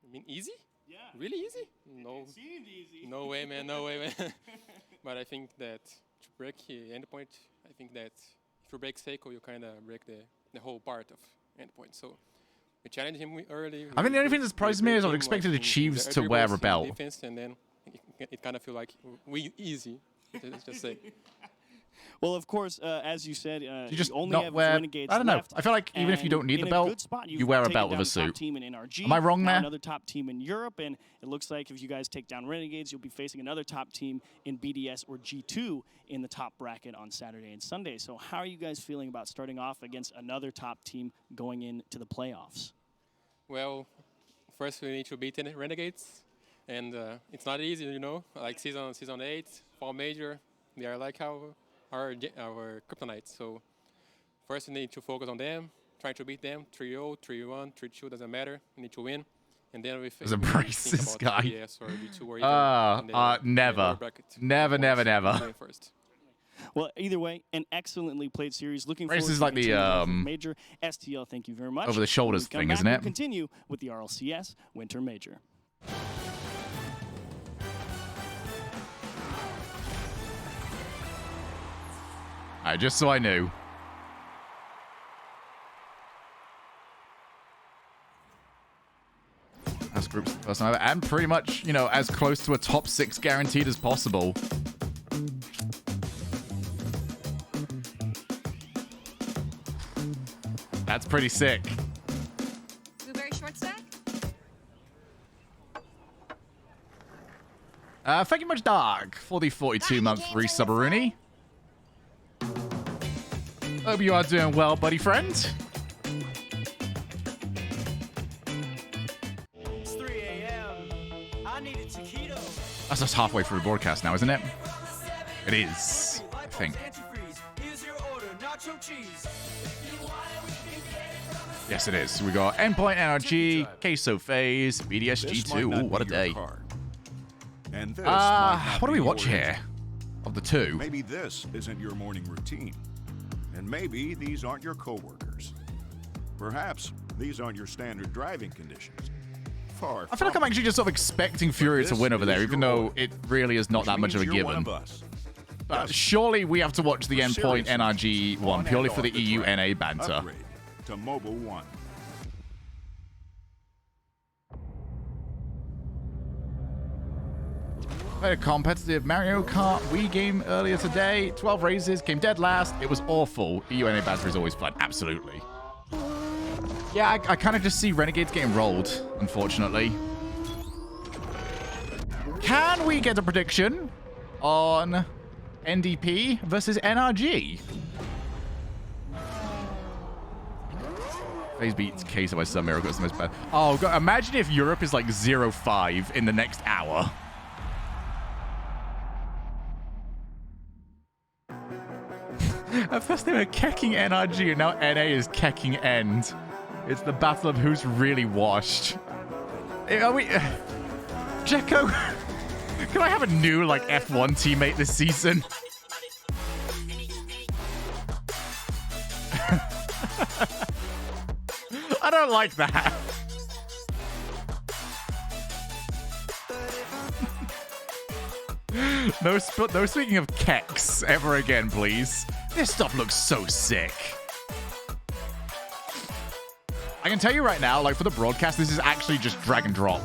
I mean, easy? Yeah. Really easy? No. It seemed easy. No way, man. No way, man. But I think that to break Endpoint, I think that if you break Seiko, you kind of break the whole part of Endpoint. So we challenged him early. I think the only thing that surprised me is I would expected the Chiefs to wear a belt. Defense, and then it kind of feel like we easy. Let's just say. Well, of course, as you said, You just only not have wear. Renegades I don't know. left, I feel like even if you don't need and the in a belt, good spot, you you've wear a taken belt with down a the top suit. team in NRG, Am I wrong now there? Another top team in Europe, and it looks like if you guys take down Renegades, you'll be facing another top team in BDS or G2 in the top bracket on Saturday and Sunday. So how are you guys feeling about starting off against another top team going into the playoffs? Well, first we need to beat the Renegades, and it's not easy, you know. Like season 8, fall major, they are like our kryptonite. So first we need to focus on them, try to beat them. 3-0, 3-1, 3-2 doesn't matter. We need to win, and then we There's a racist guy. BDS or B2 or even Never, never. Win first. Well, either way, an excellently played series. Looking Race forward is to like the, continuing with Major STL. Thank you very much. over the shoulders When we come thing, isn't back, it? We'll continue with the RLCS Winter Major. Alright, just so I knew. As groups the first time ever, and pretty much, you know, as close to a top 6 guaranteed as possible. That's pretty sick. Blueberry short stack? Thank you much, Dog, for the 42-month resub-a-rooney. Hope you are doing well, buddy friend. It's 3 a.m. I need a taquito. That's just halfway through the broadcast now, isn't it? It is, I think. Here's your order, nacho cheese. Yes, it is. We got Endpoint NRG, Queso Phase, BDSG2. Ooh, what a day. And this what do we watch here? Of the two? Maybe this isn't your morning routine. And maybe these aren't your coworkers. Perhaps these aren't your standard driving conditions. I feel like I'm actually just sort of expecting Fury to win over there, even though it really is not that much of a given. But surely we have to watch the Endpoint NRG one purely for the EU NA banter. Upgrade to Mobile 1. Played a competitive Mario Kart Wii game earlier today. 12 races, came dead last. It was awful. EU NA banter is always fun. Absolutely. Yeah, I kind of just see Renegades getting rolled, unfortunately. Can we get a prediction on NDP versus NRG? Phase beats Queso by some miracle. It's the most bad. Oh, God, imagine if Europe is like 0-5 in the next hour. At first they were kecking NRG, and now NA is kecking End. It's the battle of who's really washed. Are we... Jekko, can I have a new, like, F1 teammate this season? I don't like that. No speaking of keks ever again, please. This stuff looks so sick. I can tell you right now, like, for the broadcast, this is actually just drag and drop.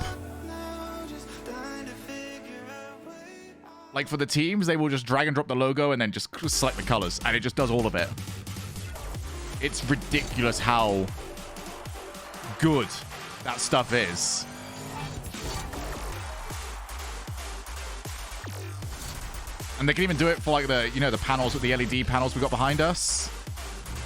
Like, for the teams, they will just drag and drop the logo and then just select the colors, and it just does all of it. It's ridiculous how good that stuff is. And they can even do it for, like, the, you know, the panels with the LED panels we got behind us.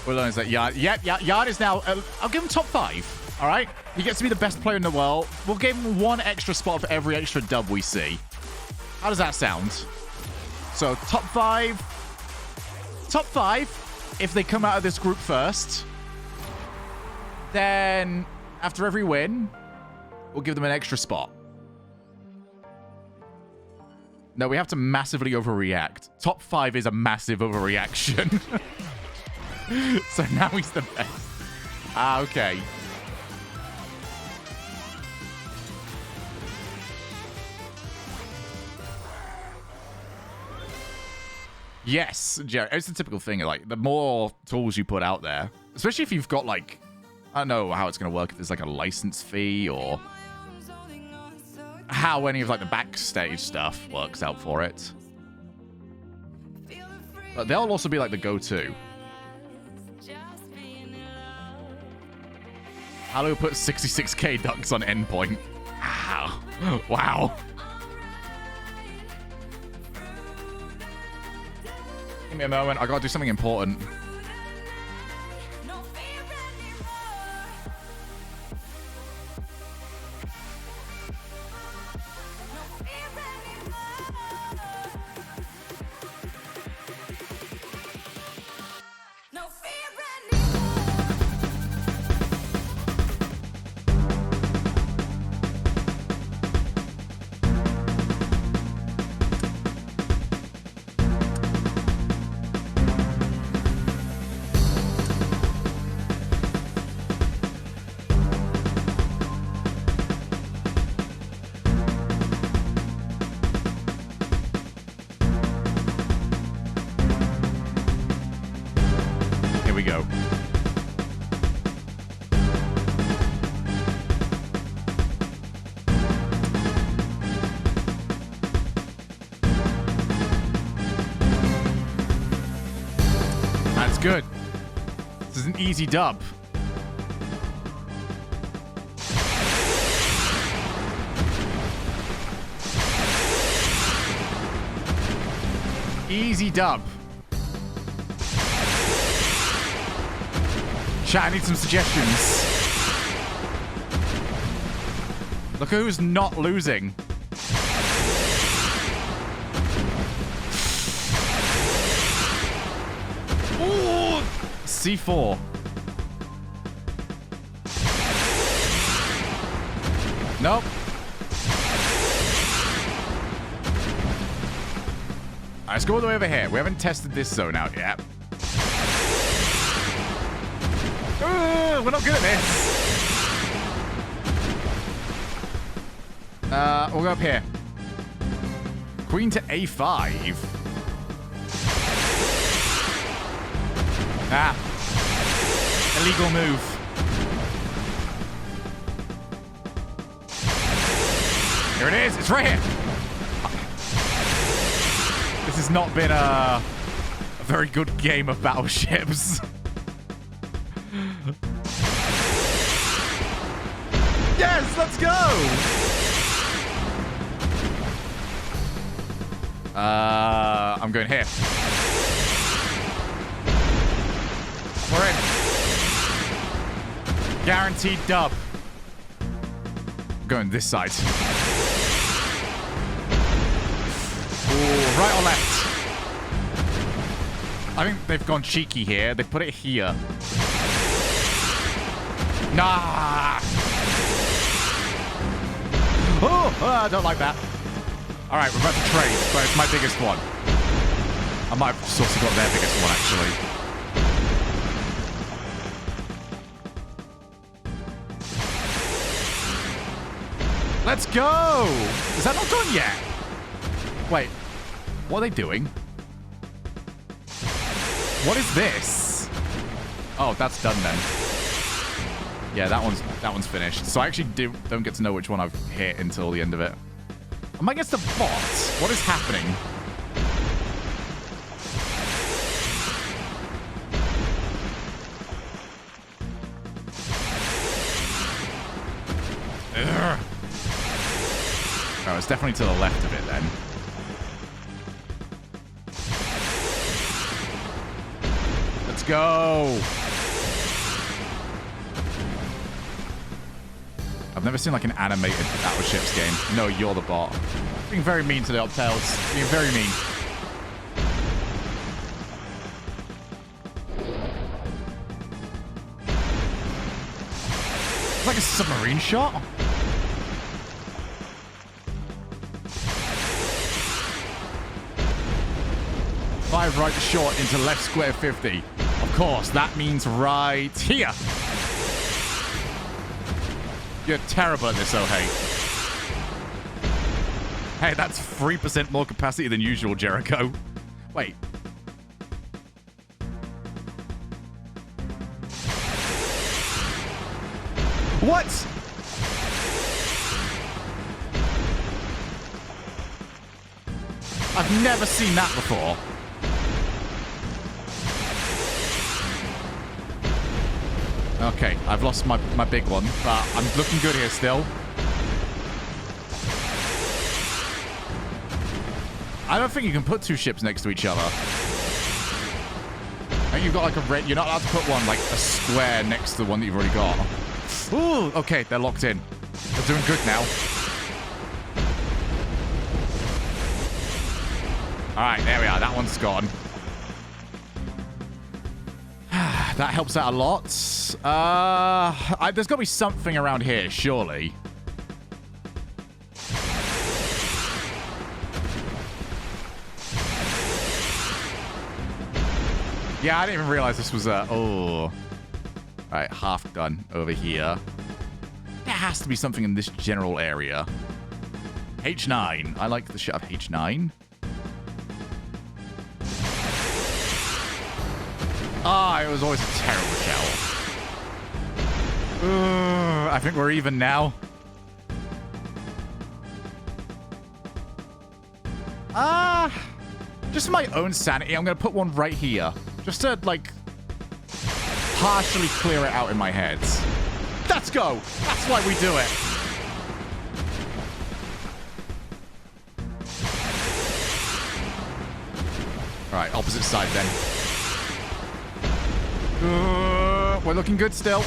We'll learn that Yard. Yep, Yard is now... I'll give him top 5, all right? He gets to be the best player in the world. We'll give him 1 extra spot for every extra dub we see. How does that sound? So, top 5. Top 5, if they come out of this group first. Then, after every win, we'll give them an extra spot. No, we have to massively overreact. Top 5 is a massive overreaction. So now he's the best. Ah, okay. Yes, Jared. It's the typical thing. Like, the more tools you put out there, especially if you've got, like, I don't know how it's going to work, if there's, like, a license fee or how any of, like, the backstage stuff works out for it. But they'll also be, like, the go-to. Halo put 66k ducks on Endpoint. Wow. Wow. Give me a moment. I gotta do something important. good. This is an easy dub. Easy dub. Chat, I need some suggestions. Look who's not losing. Ooh, C4. Nope. Alright, let's go all the way over here. We haven't tested this zone out yet. We're not good at this. We'll go up here. Queen to A5. Ah. Illegal move. Here it is. It's right here. This has not been a very good game of battleships. Yes, let's go! I'm going here. We're in. Guaranteed dub. I'm going this side. Ooh, right or left? I think they've gone cheeky here. They put it here. Nah! Oh, I don't like that. All right, we're about to trade, but it's my biggest one. I might have just also got their biggest one, actually. Let's go! Is that not done yet? Wait, what are they doing? What is this? Oh, that's done then. Yeah, that one's finished. So I actually don't get to know which one I've hit until the end of it. Am I against the bot? What is happening? Ugh. Oh, it's definitely to the left of it then. Let's go. I've never seen like an animated battleships game. No, you're the bot. Being very mean to the Optels. Being very mean. It's like a submarine shot. Five right short into left square 50. Of course, that means right here. You're terrible at this, oh hey. Hey, that's 3% more capacity than usual, Jericho. Wait. What? I've never seen that before. Okay, I've lost my big one, but I'm looking good here still. I don't think you can put two ships next to each other. And you've got like a red... You're not allowed to put one, like, a square next to the one that you've already got. Ooh, okay, they're locked in. They're doing good now. Alright, there we are. That one's gone. That helps out a lot. There's got to be something around here, surely. Yeah, I didn't even realize this was a... Oh. All right, half done over here. There has to be something in this general area. H9. I like the shot of H9. Ah, it was always a terrible shell. I think we're even now. Just for my own sanity, I'm going to put one right here. Just to, like, partially clear it out in my head. Let's go. That's why we do it. All right, opposite side then. We're looking good still.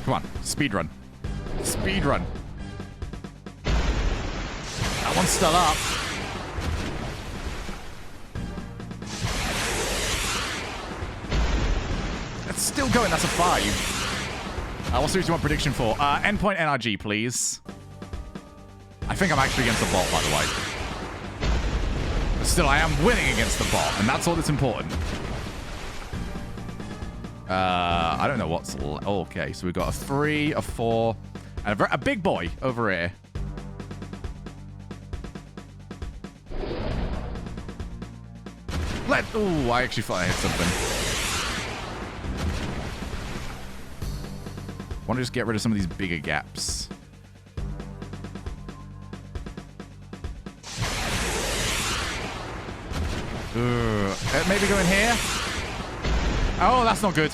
Come on, speed run. Speed run. That one's still up. It's still going, that's a 5. What series do you want prediction for? Endpoint NRG, please. I think I'm actually against the bot, by the way. But still, I am winning against the bot, and that's all that's important. I don't know what's... Okay, so we've got a 3, a 4, and a big boy over here. Oh, I actually thought I hit something. I want to just get rid of some of these bigger gaps. Maybe go in here. Oh, that's not good.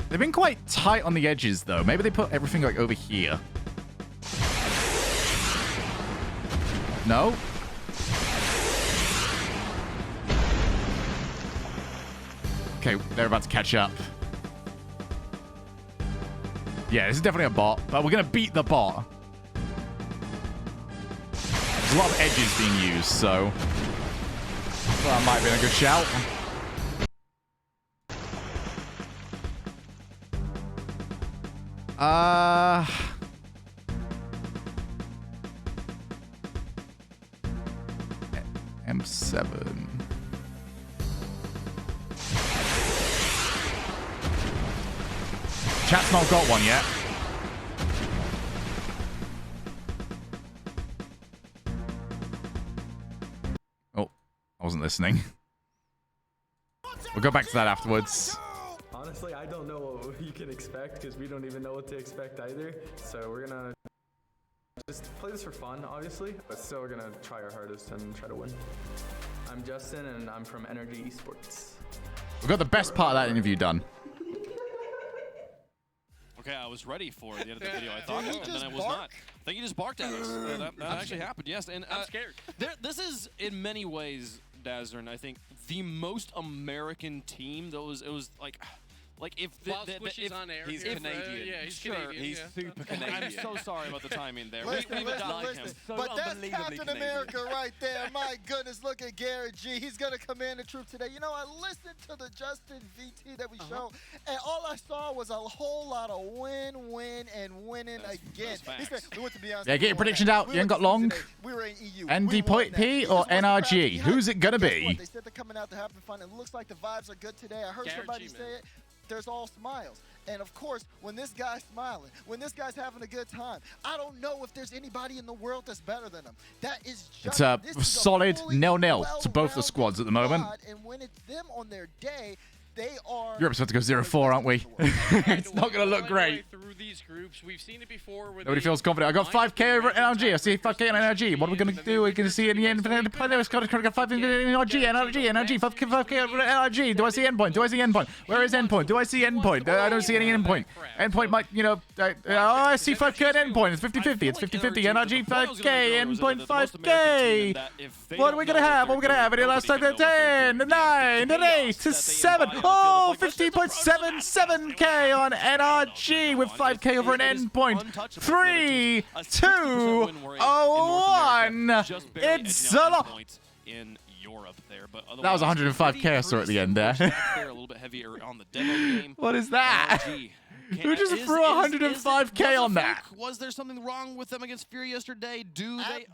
They've been quite tight on the edges, though. Maybe they put everything like over here. No? Okay, they're about to catch up. Yeah, this is definitely a bot, but we're going to beat the bot. There's a lot of edges being used, so... Well, that might have been a good shout. M7. Chat's not got one yet. Oh, I wasn't listening. We'll go back to that afterwards. Honestly, I don't know what you can expect because we don't even know what to expect either. So we're gonna just play this for fun, obviously, but still we're gonna try our hardest and try to win. I'm Justin and I'm from Energy Esports. We've got the best part of that interview done. Okay, I was ready for the end of the video, I thought, and then I was not. I think he just barked at us. That actually happened, yes. And I'm scared. This is, in many ways, Dazzern, I think, the most American team. It was like if if on air, he's Canadian. Yeah, he's sure, Canadian. He's super Canadian. I'm so sorry about the timing there. Listen, we would like him. So but that's unbelievably Captain Canadian. America right there. My goodness, look at Garrett G. He's going to command the troop today. You know, I listened to the Justin VT that we showed, and all I saw was a whole lot of win, and winning again. He said, we went to Beyonce. Yeah, get your predictions out. You ain't got long. We were in EU. NDP or NRG? Who's it going to be? They said they're coming out to have fun. It looks like the vibes are good today. I heard somebody say it. There's all smiles. And of course, when this guy's smiling, when this guy's having a good time, I don't know if there's anybody in the world that's better than him. That is just It's a solid 0-0 to both the squads at the moment. And when it's them on their day, they are... Europe's about to go 0-4, aren't we? It's not going to look great. Through these groups, we've seen it before. Nobody feels confident. I got 5k over at NRG. I see 5k on NRG. What are we going to do? We're going to see in the end. Players got 5k NRG, 5k over at NRG. Do I see endpoint? Do I see endpoint? Where is endpoint? Do I see endpoint? I don't see any endpoint. Endpoint might, I see 5k at endpoint. It's 50-50. It's 50-50. NRG 5k, endpoint 5k. What are we going to have? What are we going to have? Any last time? 10, 9, 8, 7. Oh, 50.77k on NRG with 5k over an endpoint. 3, 2, 1. It's a lot. In Europe there, but that was 105k I saw at the end there. A little bit heavier on the demo game. What is that? Who just threw 105k on that? Was there something wrong with them against Fury yesterday?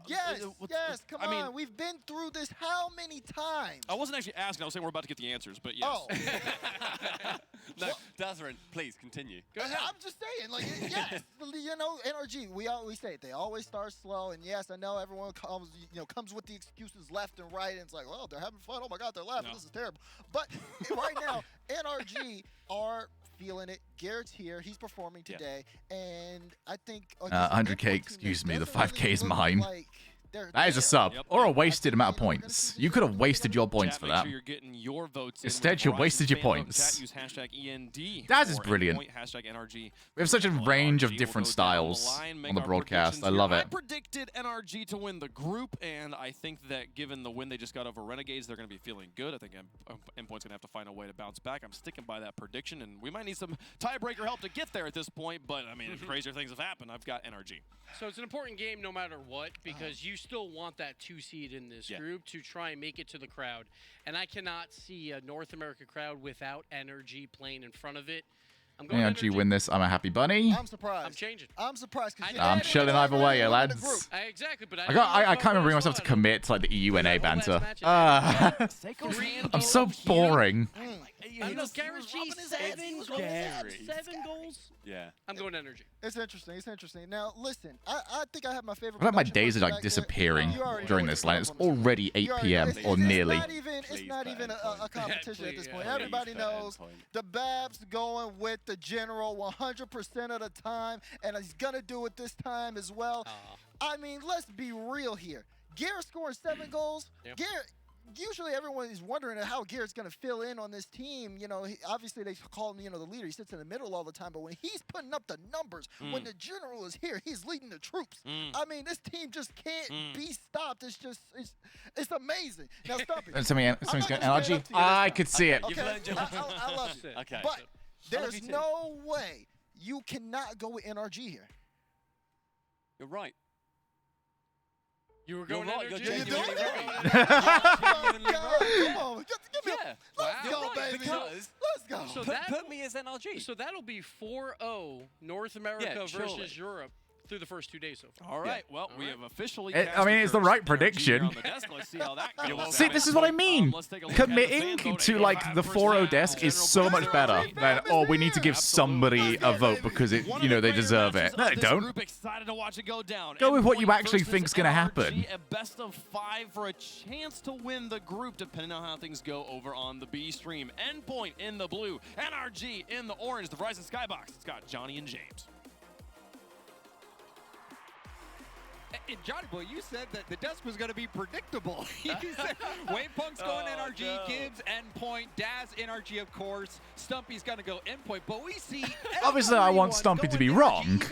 Yes, come on. We've been through this how many times? I wasn't actually asking. I was saying we're about to get the answers, but yes. Oh. No, Dazzern, please continue. Go ahead. I'm just saying, yes, NRG. We always say it. They always start slow, and yes, I know everyone comes with the excuses left and right, and it's like, well, they're having fun. Oh my God, they're laughing. No. This is terrible. But right now, NRG are feeling it. Garrett's here. He's performing today. And I think... 100K, excuse me. The 5K is mine. They're That is a sub, or a wasted amount of points. You could have wasted your points for that. Make sure you're getting your votes Instead, you wasted your points. Use #END. That is brilliant. #NRG. We have such a range of different styles on the broadcast. I love it. I predicted NRG to win the group, and I think that given the win they just got over Renegades, they're going to be feeling good. I think Endpoint's going to have to find a way to bounce back. I'm sticking by that prediction, and we might need some tiebreaker help to get there at this point, but, I mean, if crazier things have happened, I've got NRG. So it's an important game no matter what, because you still want that 2 seed in this group to try and make it to the crowd. And I cannot see a North America crowd without energy playing in front of it. I'm going Energy win this. I'm a happy bunny. I'm surprised. I'm changing. I'm surprised. I'm chilling either way, lads. Exactly, but I can't even bring myself to commit to like the EUNA banter. I'm so boring. I know Garrett G 7 goals. Yeah. I'm going energy. It's interesting. It's interesting. Now, listen, I think I have my favorite. I feel like my days are like disappearing during this line. It's already 8 p.m. or nearly. It's not even a competition at this point. Everybody knows the Babs going with the general 100% of the time, and he's gonna do it this time as well. I mean, let's be real here. Garrett scoring 7 goals. Garrett. Usually everyone is wondering how Garrett's going to fill in on this team. You know, obviously they call him, the leader. He sits in the middle all the time. But when he's putting up the numbers, when the general is here, he's leading the troops. I mean, this team just can't be stopped. It's just, it's amazing. Now, stop it. Somebody's got energy. I could see it. Okay, I love it. Okay. But there's no way you cannot go with NRG here. You're right. You were going right. energy? You're genuinely right. Come on. Give me Let's go, baby. Because Let's go. So put me as NRG. So that'll be 4-0 North America versus Europe through the first 2 days so far. All right. Well, we have officially. I mean, it's the right prediction. See, this is what I mean. Committing to like the 4-0 desk is so much better than we need to give somebody a vote because they deserve it. No, they don't. Excited to watch it go down. Go with what you actually think's gonna happen. A best of 5 for a chance to win the group, depending on how things go over on the B stream. Endpoint in the blue, NRG in the orange. The Verizon Skybox. It's got Johnny and James. And Johnny Boy, you said that the desk was going to be predictable. You said Wayne Punk's going NRG, Gibbs, Endpoint, Daz, NRG, of course. Stumpy's going to go Endpoint, but we see. Obviously, I want Stumpy to be wrong,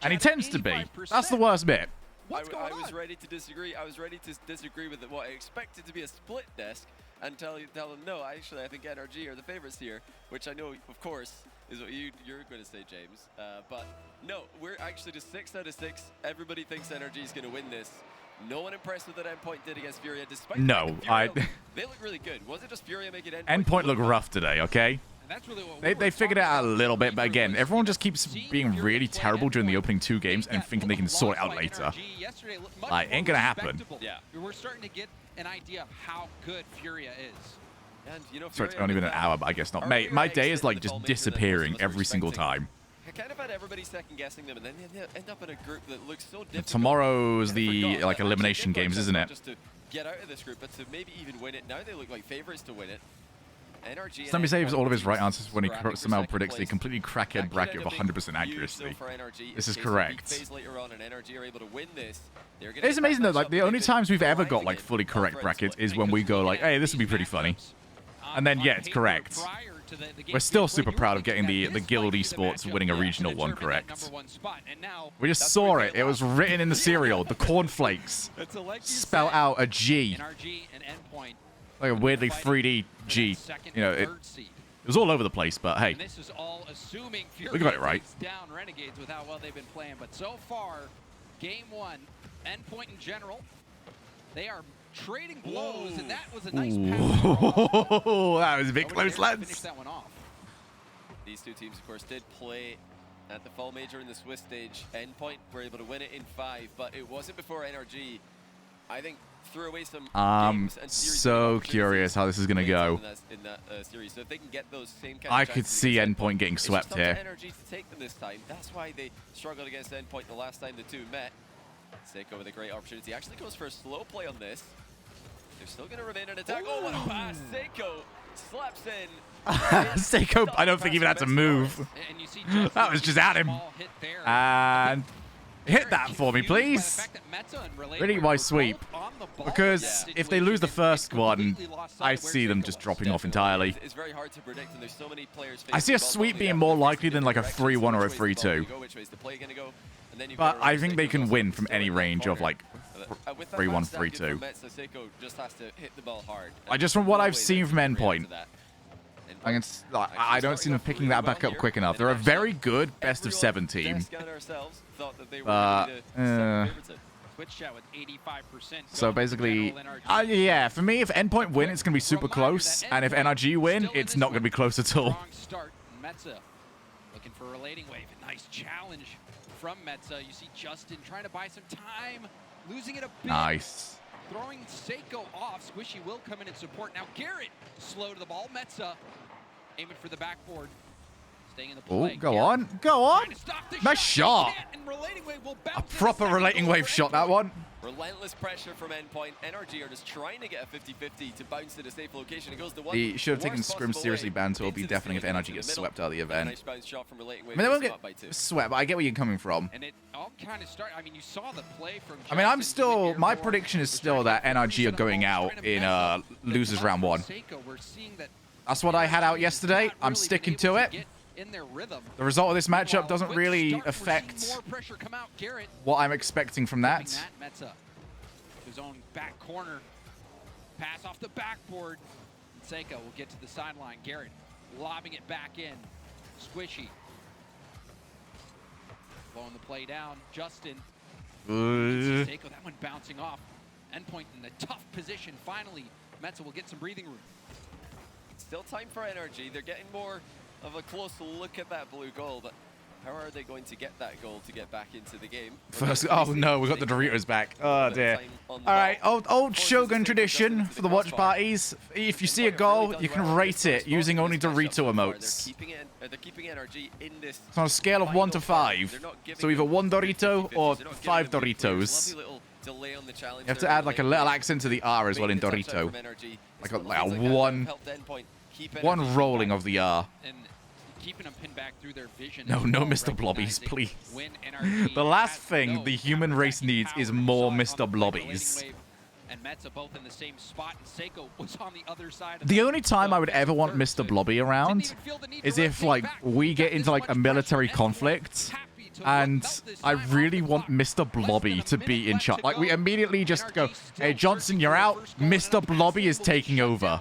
and he tends to be. That's the worst bit. I was ready to disagree. I was ready to disagree with what I expected to be a split desk and tell them, no, actually, I think NRG are the favorites here, which I know, of course, is what you're going to say, James. But no, we're actually just 6 out of 6. Everybody thinks NRG is going to win this. No one impressed with what Endpoint did against Furia, despite they look really good. Was it just Furia making Endpoint look rough today, okay? That's really what they figured it out a little bit, but again, everyone just keeps being really terrible during the opening 2 games and thinking they can sort it out later. Ain't gonna happen. Yeah, we're starting to get an idea of how good Furia is. And, Sorry, it's only been an hour, but I guess not. Mate, my day is like just disappearing every single time. I kind of had everybody second guessing them, and then they end up in a group that looks so difficult. Tomorrow's the elimination games, isn't it? Just to get out of this group, but to maybe even win it. Now they look like favorites to win it. NRG. Stumpy saves all of his right answers when he somehow predicts a completely crackhead bracket with 100% accuracy. This is correct. It's amazing though, like the only times we've ever got like fully correct brackets is when we go like, hey, this would be pretty funny. And then yeah, it's correct. We're still super proud of getting the Guild Esports winning a regional one correct. We just saw it. It was written in the cereal. The cornflakes spell out a G. Like a weirdly 3D G. It was all over the place, but hey. This is all assuming we got it right. Down Renegades with how well they've been playing, but so far, game 1, Endpoint in general, they are trading blows, and that was a nice pass. That was a bit close, lads. Finish that one off. These two teams, of course, did play at the Fall Major in the Swiss stage. Endpoint were able to win it in 5, but it wasn't before NRG, I think, threw away some games and series. So curious how this is going to go. In that series. So if they can get those same kind I of could see Endpoint getting swept here. NRG to take them this time. That's why they struggled against Endpoint the last time the two met. Seiko with a great opportunity. Actually goes for a slow play on this. They're still going to remain in attack. Oh, what a pass. Seiko slaps in Seiko, I don't think even had to move. That was just at him. And hit that for me, please. Really, why sweep? Because if they lose the first one, I see them just dropping off entirely. It's very hard to predict, and there's so many players. I see a sweep being more likely than like a 3-1 or a 3-2. But I think they can win from any range of like 3-1, 3-2. Just from what I've seen from Endpoint, I don't see them picking that back up quick enough. They're a very good best of 7 team. So basically, yeah, for me, if Endpoint win, it's going to be super close. And if NRG win, it's not going to be close at all. Metza looking for a relating wave. A nice challenge from Metza. You see Justin trying to buy some time, losing it a bit. Nice. Throwing Seiko off. Squishy will come in and support. Now Garrett slow to the ball. Metza aiming for the backboard. Staying in the play. Oh, go on. Go on. Nice shot. A proper relating wave shot, that one. Relentless pressure from Endpoint. NRG are just trying to get a 50-50 to bounce to the safe location. It goes the one. He should have taken Scrim seriously. Banter will be definitely if NRG gets swept out of the event. Nice bounce shot from relating wave. I mean, they won't get swept, but I get where you're coming from. And it all kind of started. I mean, you saw the play from. I mean, I'm still. My prediction is still that NRG are going out in losers round 1. That's what I had out yesterday. I'm sticking to it. The result of this matchup doesn't really affect what I'm expecting from that. His own back corner. Pass off the backboard. Seiko will get to the sideline. Garrett lobbing it back in. Squishy. Blowing the play down. Justin. Seiko, that one bouncing off. Endpoint in a tough position. Finally, Metza will get some breathing room. Still time for NRG. They're getting more of a close look at that blue goal, but how are they going to get that goal to get back into the game? First, oh no, we got the Doritos back. Oh dear. All right, old Shogun tradition for the watch parties. If you see a goal, you can rate it using only Dorito emotes. They're keeping NRG in this. It's on a scale of 1 to 5. So either 1 Dorito or 5 Doritos. You have to add like a little accent to the R as well in Dorito. Like a one rolling of the R. Keeping them pinned back through their vision. No Mr. Blobbies, please. The last thing the human race needs is more Mr. Blobbies. And Metza both in the same spot, and Seiko was on the other side. The only time I would ever want Mr. Blobby around is if like we get into like a military conflict and I really want Mr. Blobby to be in charge. Like we immediately just go, hey Johnson, you're out. Mr. Blobby is taking over.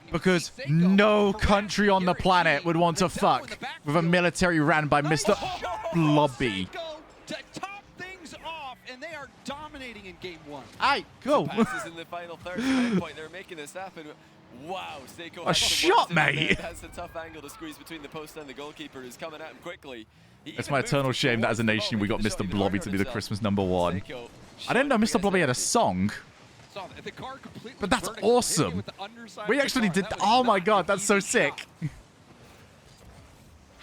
Because no country on the planet would want to fuck with a military ran by Mr. Blobby. To top things off, and they are dominating in game 1. Aye, go. Passes in the final third point. They're making this happen. Wow, Seiko. A shot, mate. That's a tough angle to squeeze between the post and the goalkeeper, who's coming at him quickly. That's my eternal shame that as a nation we got Mr. Blobby to be the Christmas #1. I didn't know Mr. Blobby had a song. But that's awesome. We actually did. Oh my god, that's so sick.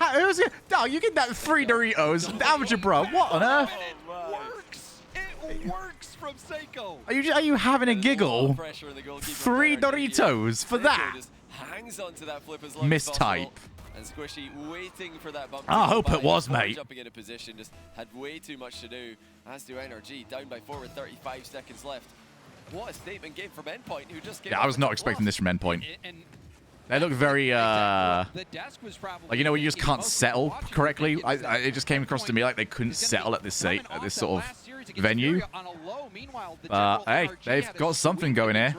No, you get that 3 Doritos. Amateur bro, what on earth? It works from Seiko. Are you having a giggle? 3 Doritos for that? Hangs onto that flip as long as Mistype. And Squishy waiting for that bump. I hope it was, mate. Jumping into position, just had way too much to do. As do NRG, down by 4 with 35 seconds left. What a statement game from Endpoint, who just gave Yeah, I was not expecting this from Endpoint. They look very, like, you know, when you just can't settle correctly. It just came across to me like they couldn't settle at this sort of venue. Hey, they've got something going here.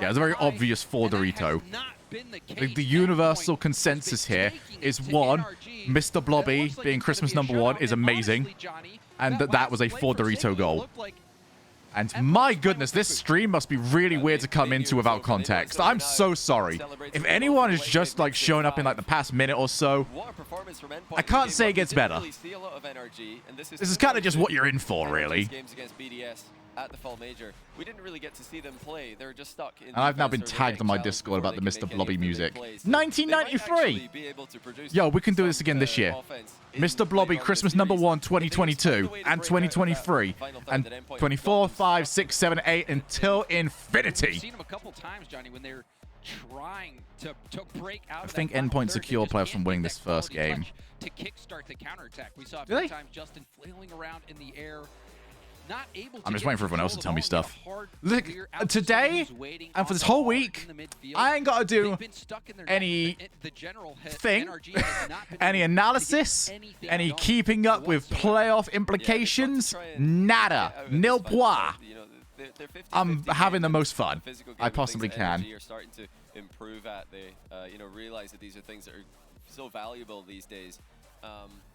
Yeah, it's a very obvious 4 Dorito. The universal consensus here is 1, Mr. Blobby being Christmas #1 is amazing, and that was a 4 Dorito goal. And my goodness, this stream must be really weird to come into without context. I'm so sorry. If anyone is just like showing up in like the past minute or so, I can't say it gets better. This is kind of just what you're in for, really. At the Fall Major, we didn't really get to see them play. They're just stuck in. And I've now been tagged on my Discord about the Mr. Blobby music. 1993! Yo, we can do this again this year. Mr. Blobby Christmas #1 2022 and 2023 and 24, 5, 6, 7, 8 until infinity. We've seen them a couple times, Johnny, when they're trying to break out. I think Endpoint secure players from winning this first game. To kickstart the counterattack. We saw a Do few they? times Justin flailing around in the air, not able to I'm just get waiting for everyone else to control tell me of the ball, stuff. get a hard Look, clear out to today someone who's waiting and for on this the whole ball week, in the midfield. I ain't got to do They've been stuck in their any the general thing, NRG has not been any analysis, any keeping up with playoff implications. Nada. Nil pois. I'm having the most fun I possibly can. Are starting to improve at. They, realize that these are things that are so valuable these days.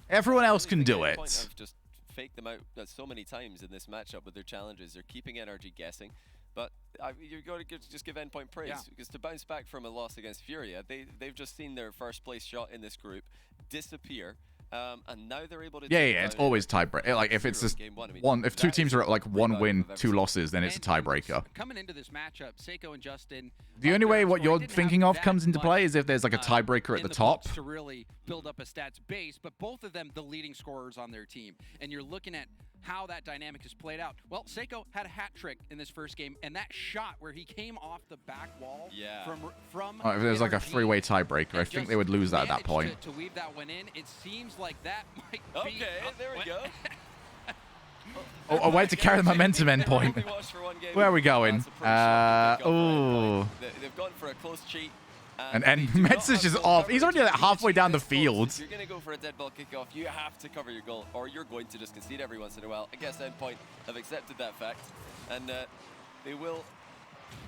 Everyone else can do it. I've just faked them out so many times in this matchup with their challenges. They're keeping NRG guessing, but you've got to just give Endpoint praise because to bounce back from a loss against Furia, they've just seen their first place shot in this group disappear. And now they're able to. Yeah, it's always tiebreaker. Like if it's just one, if two teams are at like 1 win, 2 losses, then it's a tiebreaker. Coming into this matchup, Seiko and Justin. The only way what you're thinking of comes into play is if there's like a tiebreaker at the top. To really build up a stats base, but both of them the leading scorers on their team, and you're looking at how that dynamic is played out. Well, Seiko had a hat trick in this first game, and that shot where he came off the back wall from Oh, if there's like a 3-way tiebreaker, I think they would lose that at that point. To weave that one in, it seems like that might be. Okay, there we go. Oh, a way to carry the momentum Endpoint. Where are we going? Oh. They've gone for a close cheat. And Metz is just off. He's already like halfway down the field. If you're going to go for a dead ball kickoff, you have to cover your goal, or you're going to just concede every once in a while. I guess Endpoint have accepted that fact, and they will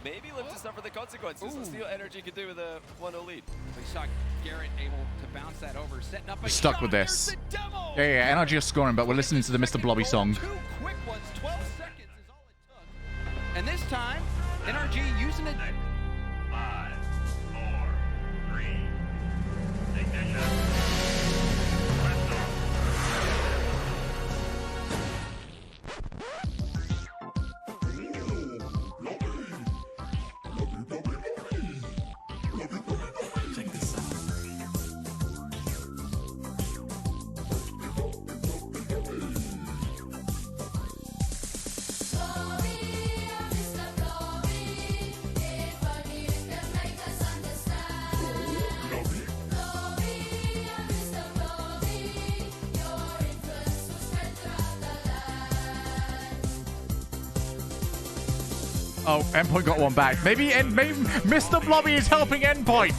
maybe live to suffer the consequences. Let's see what Energy can do with a 1-0 lead. We saw Garrett able to bounce that over, setting up a Stuck shot. with this. Yeah, NRG are scoring, but we're listening to the Mr. Blobby song. 2 quick ones, 12 seconds is all it took. And this time, NRG using it. 5, 4, 3, ignition. Oh, Endpoint got one back. Maybe Mr. Blobby is helping Endpoint.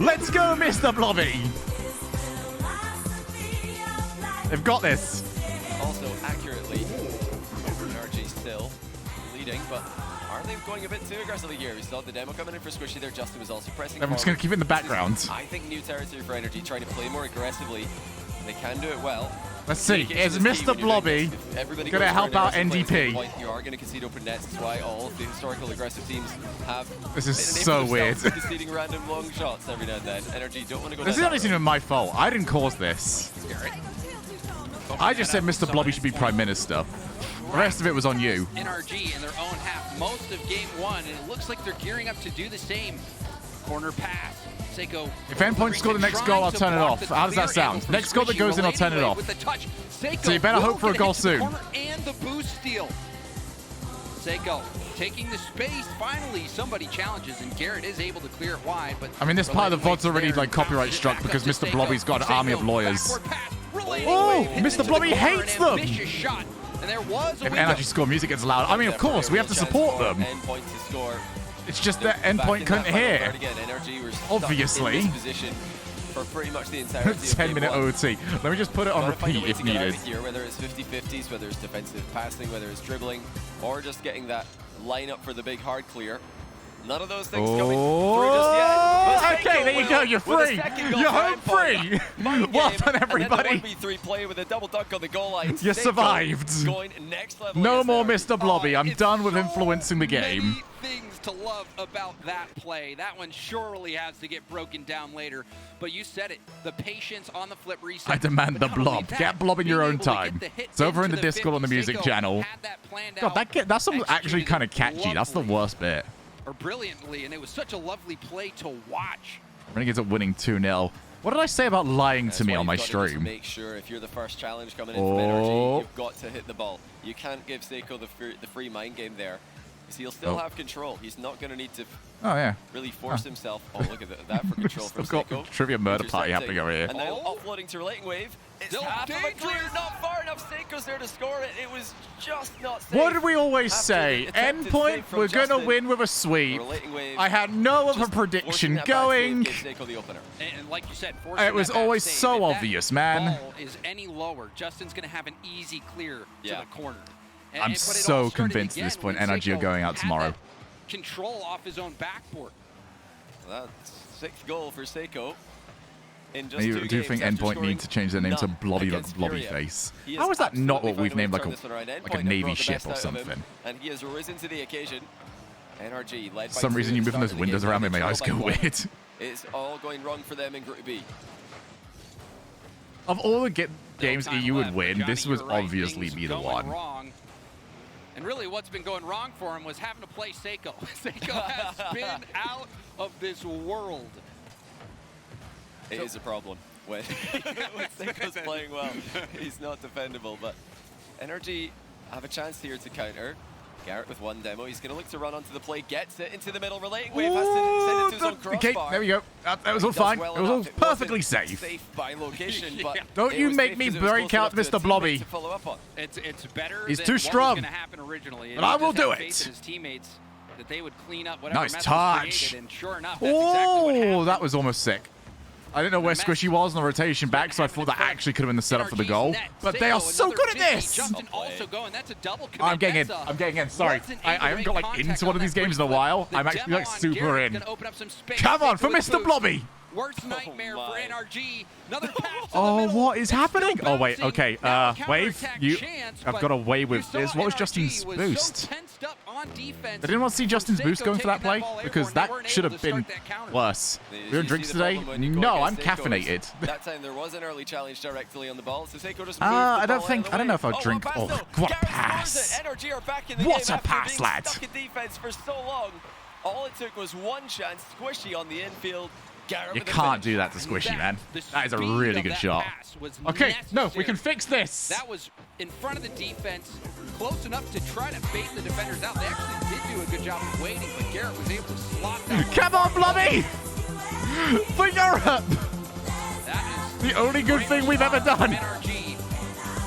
Let's go, Mr. Blobby. They've got this. Also accurately, NRG still leading, but are they going a bit too aggressively here? We saw the demo coming in for Squishy there. Justin was also pressing I'm just going to keep it in the background. I think new territory for Energy, trying to play more aggressively. They can do it well. Let's see. Is Mr. Blobby going to help out NDP? You are going to concede open nets. That's why all of the historical aggressive teams have. This is so weird. Conceding random long shots every now and then. Energy don't want to go. This is not even my fault. I didn't cause this. I just said Mr. Blobby should be Prime Minister. The rest of it was on you. NRG in their own half most of game 1, and it looks like they're gearing up to do the same. Corner pass. Seiko. If Endpoint score the next goal, I'll turn it off. How does that sound? Next goal that goes in, I'll turn it off. So you better hope for a goal soon. And the boost steal. Seiko taking the space. Finally, somebody challenges, and Garrett is able to clear it wide. But I mean, this part of the VOD's already like copyright struck because Mr. Blobby's got an army of lawyers. Oh, Mr. Blobby hates them. And there was a if Energy score music gets loud, I mean, of course, we have to support them. Endpoint to score. It's just that Endpoint couldn't hear. Obviously. For pretty much the entirety 10-minute OT. Let me just put it on repeat if needed. Here, whether it's 50-50s, whether it's defensive passing, whether it's dribbling, or just getting that lineup for the big hard clear. None of those things coming through just yet. Okay, there you go. You're free. You're home free. Well done, everybody. And then the 1v3 play with a double dunk on the goal line. You survived. Going next level. No more Mr. Blobby. I'm done with influencing the game. Things to love about that play. That one surely has to get broken down later. But you said it. The patience on the flip reset. I demand the blob. Get blob in your own time. It's over in the Discord on the music channel. God, that song's actually kind of catchy. That's the worst bit. Or brilliantly, and it was such a lovely play to watch. Renegades are winning 2-0. What did I say about lying to me on my stream? Make sure if you're the first challenge coming in from Energy, you've got to hit the ball. You can't give Seiko the free mind game there. So he'll still have control. He's not going to need to really force himself. Oh, look at that for control from Still Seiko. got trivia murder party happening over here. And now offloading to relating wave. It's half of a clear, not far enough. Seiko's there to score it. It was just not safe. What did we always say? Endpoint, we're going to win with a sweep. I had no other prediction going. And like you said, It was always so obvious, man. Ball is any lower, Justin's going to have an easy clear to the corner. I'm so convinced at this point NRG are going out tomorrow. Control off his own backboard. That's 6th goal for Seiko. In just I do think Endpoint need to change their name to Blobby Face. How is that not what we've named like a Navy ship or something? And he has risen to the occasion. NRG led by For some reason, you moving those windows around made my eyes go weird. It's all going wrong for them in Group B. Of all the games EU would win, this would obviously be the one. Wrong. And really what's been going wrong for him was having to play Seiko. Seiko has been out of this world. It is a problem when Seiko's playing well. He's not defendable, but NRG have a chance here to counter. Garrett with one demo. He's going to look to run onto the play, gets it into the middle. Relating wave has to send it to his own crossbar. Okay, there we go. That was all fine. It was all perfectly safe. Safe by location, but don't you make me break out Mr. Blobby. It's better. He's too strong. Going to happen originally. But I will do it. His teammates that they would clean up whatever Nice touch. And sure enough, that's exactly what happened. That was almost sick. I didn't know where Squishy was on the rotation back, so I thought that actually could have been the setup for the goal. But they are so good at this! I'm getting in. I'm getting in. Sorry. I haven't got like into one of these games in a while. I'm actually like super in. Come on, for Mr. Blobby! Worst nightmare for NRG. Another pass. Oh, what is happening? Oh, wait. Okay. Wave. I've got away with this. What was Justin's boost? Did anyone see Justin's boost going for that play? Because that should have been worse. We on drinks today? No, I'm caffeinated. That time there was an early challenge directly on the ball, so Seiko just I don't know if I'll drink. Oh, what a pass! What a pass, lad! Stuck in defense for so long. All it took was one chance. Squishy on the infield. You can't do that to Squishy, man. That is a really good shot. Okay, no, we can fix this. That was in front of the defense, close enough to try to bait the defenders out. They actually did do a good job of waiting, but Garrett was able to slot that. Come on, Blobby! For Europe! The only good thing we've ever done. NRG,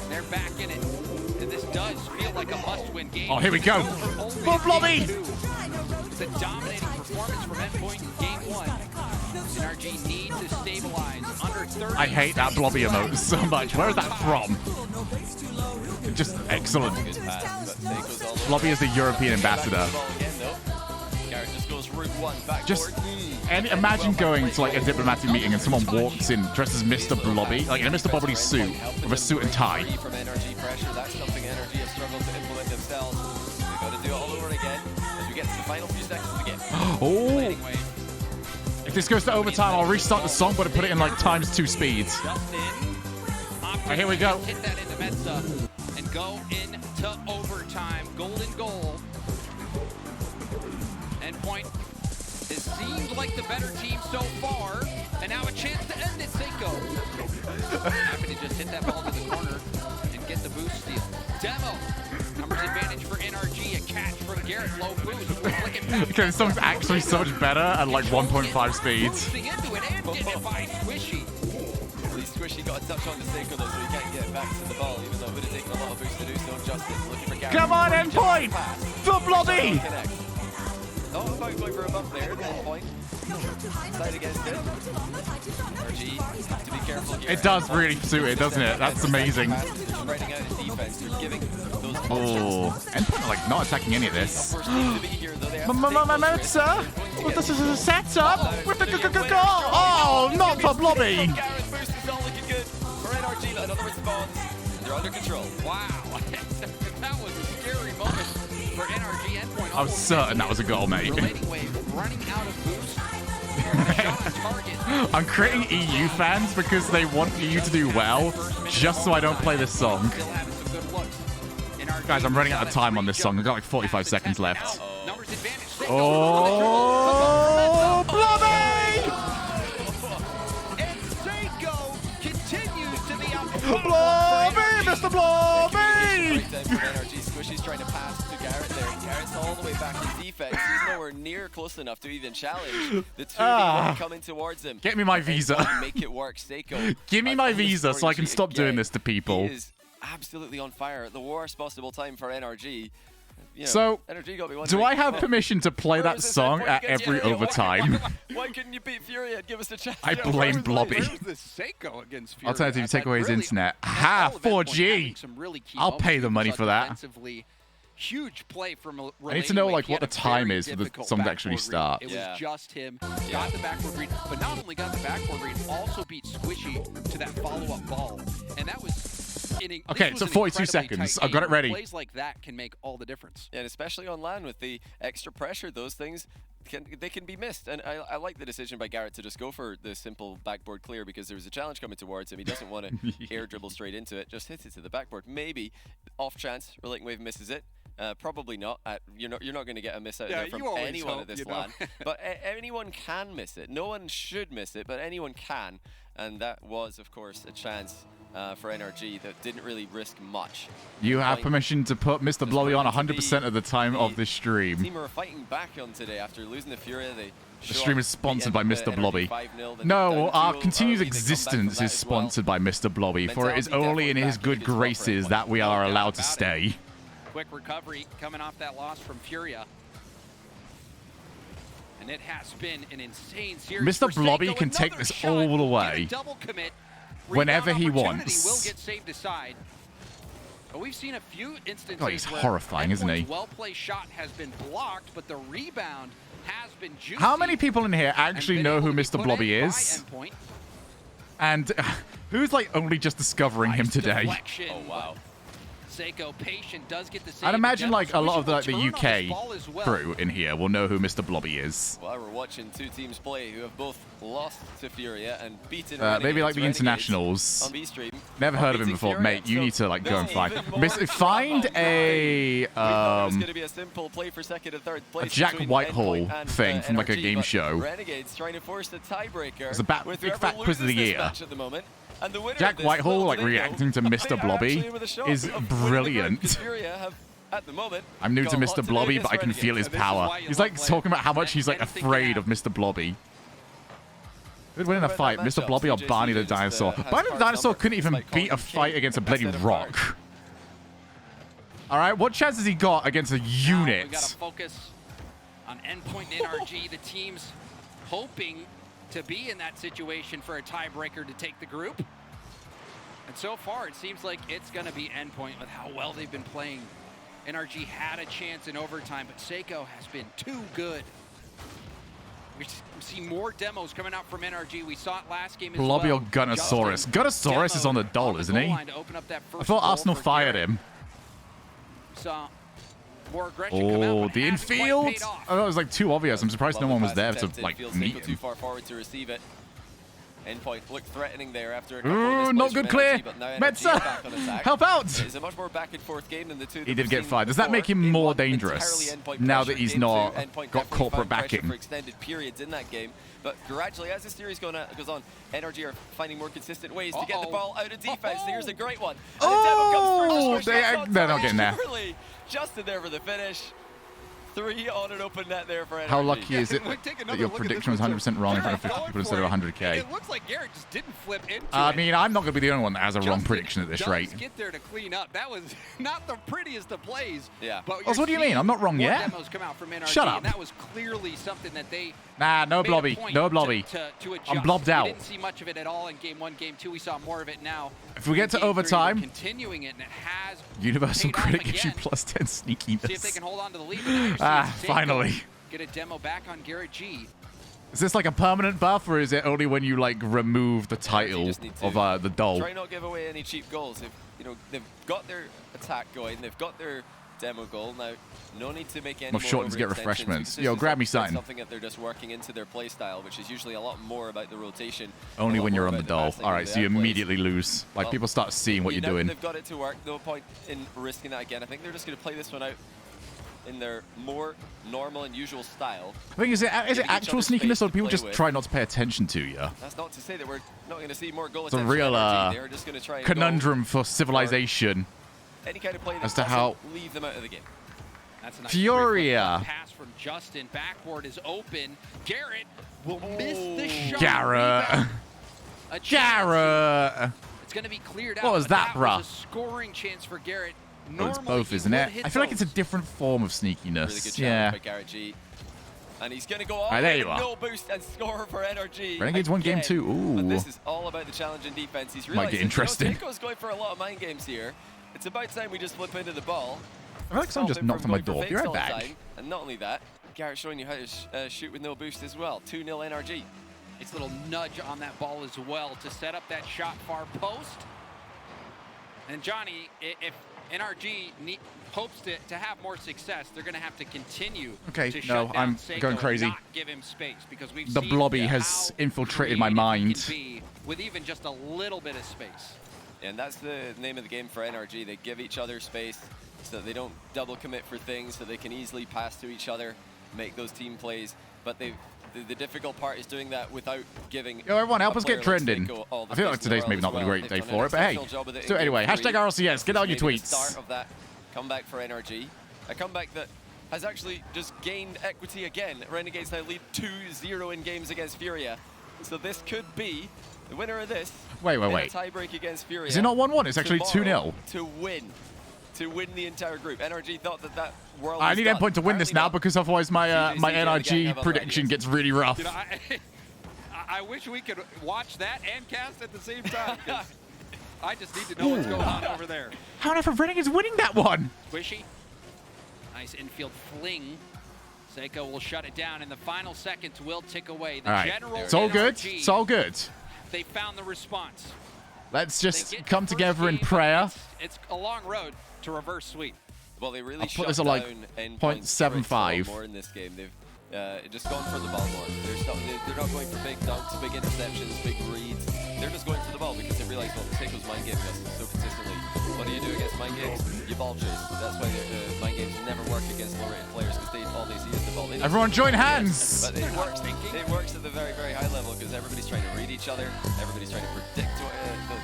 they're back in it, and this does feel like a must-win game. Oh, here we go. For Blobby! It's a dominating performance from Endpoint in Game 1. NRG need to stabilize under 30. I hate that Blobby emote so much. Where is that from? Just excellent. Blobby is the European ambassador. Just imagine going to like a diplomatic meeting and someone walks in dressed as Mr. Blobby, like in a Mr. Blobby suit with a suit and tie. From NRG pressure, that's something NRG have struggled to implement themselves. We've got to do it all over again as we get to the final few seconds of the game. Oh! If this goes to overtime, I'll restart the song, but I put it in like ×2 speeds. Alright, here we go. Hit that into Metza and go into overtime. Golden goal. Endpoint has seemed like the better team so far, and now a chance to end it. Seiko happy to just hit that ball to the corner and get the boost steal. Demo. Numbers advantage for NRG, a catch from Garrett, low boost. Okay, this song's actually so much better at like 1.5 speeds. At least Squishy got a touch on the Seiko though, so he can't get back to the ball, even though it would have taken a lot of boost to do so. Justin looking for Garrett. Come on, Endpoint! For Blobby! Oh, I thought going for a bump there at one point. Side against it. NRG have to be careful here. It does really suit it, doesn't it? That's amazing. Spreading out his defense, they're giving those Oh, Endpoint like not attacking any of this. Sir, this is a setup with the goal. Oh, not for Blobby. Garrett's boost is all looking good for NRG. Another response. They're under control. Wow, that was a scary moment for NRG. Endpoint. I was certain that was a goal, mate. Relating wave running out of boost. I'm creating EU fans because they want EU to do well, just so I don't play this song. Guys, I'm running out of time on this song. I've got like 45 seconds left. Oh, Blobby! And Seiko continues to be up. Blobby, Mr. Blobby! NRG Squishy's trying to pass to Garrett there. Garrett's all all the way back in defense. He's nowhere near close enough to even challenge the two coming towards him. Get me my visa. Make it work, Seiko. Give me my visa so I can stop doing this to people. He is absolutely on fire at the worst possible time for NRG. You know, So, NRG got me do I have wondering, permission to play that song at every overtime? Why couldn't you beat Fury and give us a chance? I blame Blobby. Where's the Seiko against Fury? Alternative, take away his internet. Ha! 4G! I'll pay the money for that. Huge play from I need to know like what the time is for the song to actually start. It was just him. Got the backboard read, but not only got the backboard read, also beat Squishy to that follow-up ball. And that was... Okay, so 42 seconds. I've got it ready. Plays like that can make all the difference. Yeah, and especially on land with the extra pressure, those things they can be missed. And I like the decision by Garrett to just go for the simple backboard clear because there was a challenge coming towards him. He doesn't want to air dribble straight into it. Just hits it to the backboard. Maybe off chance, Relicting Wave misses it. Probably not. You're not going to get a miss out of there from anyone at this LAN. But anyone can miss it. No one should miss it, but anyone can. And that was, of course, a chance for NRG that didn't really risk much. You have permission to put Mr. Blobby on 100% of the time of the stream. The team are fighting back on today after losing the Furia. The stream is sponsored by Mr. Blobby. No, our continued existence is sponsored by Mr. Blobby, for it is only in his good graces that we are allowed to stay. Quick recovery coming off that loss from Furia. And it has been an insane series. Mr. Blobby can take this all the way whenever he wants. Will get saved aside. But we've seen a few instances God, he's horrifying, isn't he? Well-placed shot has been blocked, but the rebound has been juicy. How many people in here actually know who Mr. Blobby is? And who's like only just discovering him today? Oh, wow. Seiko patient does get the save. I'd imagine like a lot of the UK crew in here will know who Mr. Blobby is. Well, we're watching two teams play who have both lost to Furia and beaten maybe like the internationals. On B-Stream. Never heard of him before, mate. You need to like go and find a going to be a simple play for second and third place. A Jack Whitehall thing from like a game show. Renegades trying to force the tiebreaker. It's a big fat quiz of the year. At the moment. And the Jack Whitehall like reacting to Mr. Blobby is brilliant. I'm new to Mr. Blobby, but I can feel his power. He's like talking about how much he's like afraid of Mr. Blobby. Who'd win in a fight, Mr. Blobby or Barney the Dinosaur? Barney the Dinosaur couldn't even beat a fight against a bloody rock. All right, what chance has he got against a unit? We got to focus on Endpoint and NRG. The team's hoping to be in that situation for a tiebreaker to take the group. And so far, it seems like it's going to be Endpoint with how well they've been playing. NRG had a chance in overtime, but Seiko has been too good. We see more demos coming out from NRG. We saw it last game as Blobby well. or Gunnosaurus? Gunnosaurus is on the dole, isn't he? I thought Arsenal fired him. Saw more aggression come out, Oh, the infield? I thought it was like too obvious. I'm surprised no one was there to like meet him. Too far forward to receive it. Endpoint looked threatening there after a couple Ooh, of not good clear. Metza, help out. It's a much more back and forth game than the two. He did get fired. Does that make him more dangerous now that he's not got corporate backing? For extended periods in that game, but gradually as the series goes on, NRG are finding more consistent ways to get the ball out of defense. Here's a great one. Oh, they're not getting there. Just in there for the finish. 3 on an open net there for NRG. How lucky is it that your prediction was 100% wrong in front of 50 people instead of 100K? It looks like Garrett just didn't flip into I mean, I'm not going to be the only one that has a wrong prediction at this rate. Get there to clean up. That was not the prettiest of plays. Yeah. But what do you mean? I'm not wrong yet. Demos come out from NRG, Shut up. And that was clearly something that they Nah, no Blobby. No Blobby. I'm blobbed out. We didn't see much of it at all in game 1, game 2. We saw more of it now. If we get to overtime, continuing it, and it has Universal Critic gives you plus 10 sneakiness. See if they can hold on to the lead. Finally. Get a demo back on Garrett G. Is this like a permanent buff, or is it only when you like remove the title of the doll? Try not give away any cheap goals. They've got their attack going, they've got their demo goal now. No need to make any more shorten to get refreshments. Yo, grab me something. Something that they're just working into their play style, which is usually a lot more about the rotation. Only when you're on the doll. All right, so you immediately lose. Like people start seeing what you're doing. They've got it to work. No point in risking that again. I think they're just going to play this one out in their more normal and usual style. I think is it actual sneakiness, or do people just try not to pay attention to you? That's not to say that we're not going to see more goal attempts. It's a real They're just going to try conundrum for civilization any kind of play as to how leave them out of the game. That's a nice Furia. pass from Justin. Backboard is open. Garrett will miss the shot. Garrett. Garrett. It's going to be cleared out. What was that, bruh? Was a scoring chance for Garrett. Oh, it's both, isn't it? I feel like it's a different form of sneakiness. Really good challenge Yeah. by Garrett G. And he's going to go all Right, the there way you to are. no boost and score for NRG. Renegades won game again. 2. Ooh. But this is all about the challenge and defense. He's Might realized get interesting. Seiko's going for a lot of mind games here. It's about time we just flip into the ball. I feel like someone just knocked on my door. Be right back. And not only that, Garrett's showing you how to shoot with no boost as well. 2-0 NRG. It's a little nudge on that ball as well to set up that shot far post. And Johnny, if NRG hopes to have more success, they're going to have to continue Okay, to no, shut down I'm Seiko going and crazy. not give him space, because we've The seen blobby how has infiltrated my mind. he can be with even just a little bit of space. And that's the name of the game for NRG. They give each other space so that they don't double commit for things, so they can easily pass to each other, make those team plays. But the difficult part is doing that without giving. Yo, everyone, help a us get player like trending. Seiko all the I feel space like in the today's world maybe as not the well. great They've day done an for it, but hey. exceptional job with it So in anyway, game hashtag 3. RLCS, get on your Maybe the tweets. start of that comeback for NRG. A comeback that has actually just gained equity again. Renegades now lead 2-0 in games against Furia. So this could be the winner of this. Wait. In a tiebreak against Furia. Is it not 1-1? It's actually tomorrow 2-0. To win the entire group. NRG thought that world I was need done. endpoint to win this now because otherwise my my CJ and the gang NRG have other prediction ideas. gets really rough. You know, I wish we could watch that and cast at the same time, 'cause I just need to know what's going on over there. How on earth are Renegades winning that one? Squishy. Nice infield fling. Seiko will shut it down, and the final seconds will tick away. The All right, general it's all good. NRG, It's all good. They found the response. Let's They just get come the first together in game, but prayer. It's a long road to reverse sweep. Well, they really I'll put shut this at, like, down endpoints 0.75. more in this game. They've just gone for the ball more. They're not going for big dunks, big interceptions, big reads. They're just going for the ball because they realize, well, Seiko's mind gaming us so consistently. What do you do against mind games? You ball chase. That's why mind games never work against low-rated players, because all they see is the ball. They Everyone join hands. But it works at the very, very high level because everybody's trying to read each other. Everybody's trying to predict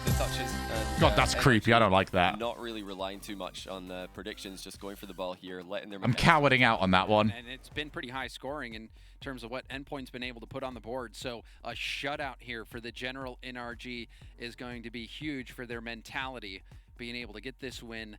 the touches. And, God, that's creepy. I don't like that. Not really relying too much on predictions, just going for the ball here, letting their I'm cowarding out on that one. And it's been pretty high scoring in terms of what Endpoint's been able to put on the board. So a shutout here for the general NRG is going to be huge for their mentality, being able to get this win,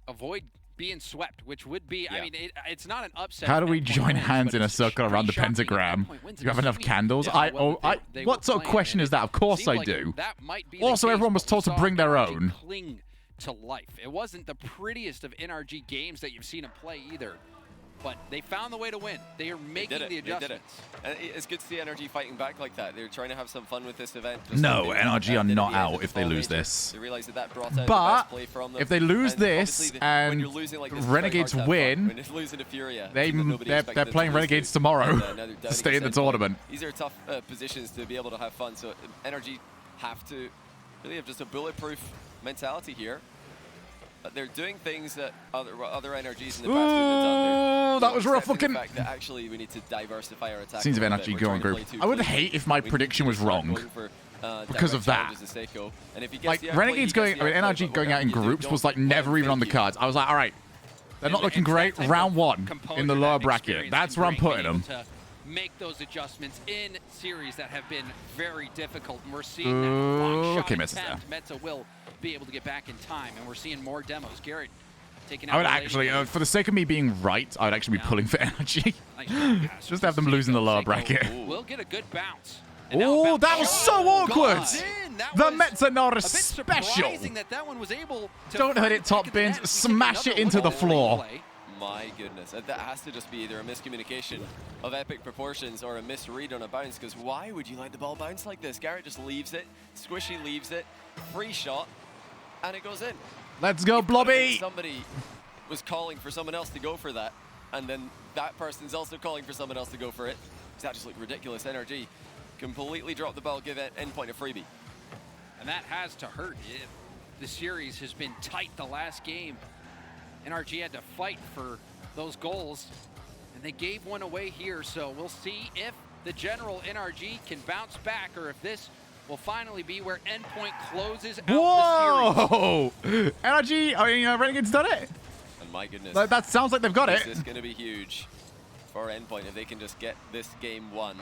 avoid being swept, which would be, I mean, it's not an upset. How do we Endpoint join wins, hands but in a it's circle around the pretty shocking that pentagram? Endpoint wins Do you have in a enough sweep. candles? Yeah, well, they What were sort of playing, question and is that? Of course seemed I like do. that might be the Also, case, everyone was but we told to saw bring their NRG own. cling to life. It wasn't the prettiest of NRG games that you've seen them play either, but they found the way to win. They are making the adjustments. And it's good to see NRG fighting back like that. They're trying to have some fun with this event. No, like NRG are did at not the end out of if the they fall lose major. this. They realized that brought out the But best play from them. if they lose And this obviously when and you're losing like this, it's very Renegades hard to have fun. win, When it's losing to Furia, they're they're playing Renegades tomorrow now they're down to stay in the against Endpoint. tournament. These are tough positions to be able to have fun. So NRG have to really have just a bulletproof mentality here. But they're doing things that other NRGs in the past wouldn't have done. Ooh, that was rough accepting looking. the fact that actually we need to diversify our attack. Scenes of a little bit. NRG We're going trying to group. play too I would clean. hate if my We prediction was start wrong going for, because of direct that. challenges to Seiko. And if he gets Like the outplay, Renegades he gets going, the I mean outplay, NRG but going out in you do groups don't was like let never him even on the fake you. cards. I was like, all right, they're not looking great. Round one in the lower bracket. That's where I'm putting them. To make those adjustments in series that have been very difficult, and we're seeing that Ooh, long shot okay, Mets is attempt. Metza will be able to get back in time, and we're seeing more demos. Garrett taking out I would the actually, lady. for the sake of me being right, I would actually be pulling for NRG. Just have them lose in the lower bracket. We'll get a good bounce. Oh, that was so awkward. The Mets are not special. Surprising that one was able to Don't hit it, top bins. Smash it into the floor. My goodness, that has to just be either a miscommunication of epic proportions or a misread on a bounce, because why would you let the ball bounce like this? Garrett just leaves it, Squishy leaves it, free shot, and it goes in. Let's go, Blobby! Somebody was calling for someone else to go for that, and then that person's also calling for someone else to go for it. That just looked ridiculous. NRG completely dropped the ball, give it endpoint a freebie. And that has to hurt. The series has been tight the last game. NRG had to fight for those goals, and they gave one away here, so we'll see if the general NRG can bounce back, or if this will finally be where Endpoint closes out the series. Whoa! NRG, I mean, Renegade's done it. my goodness. That sounds like they've got it. This is going to be huge for Endpoint if they can just get this game won.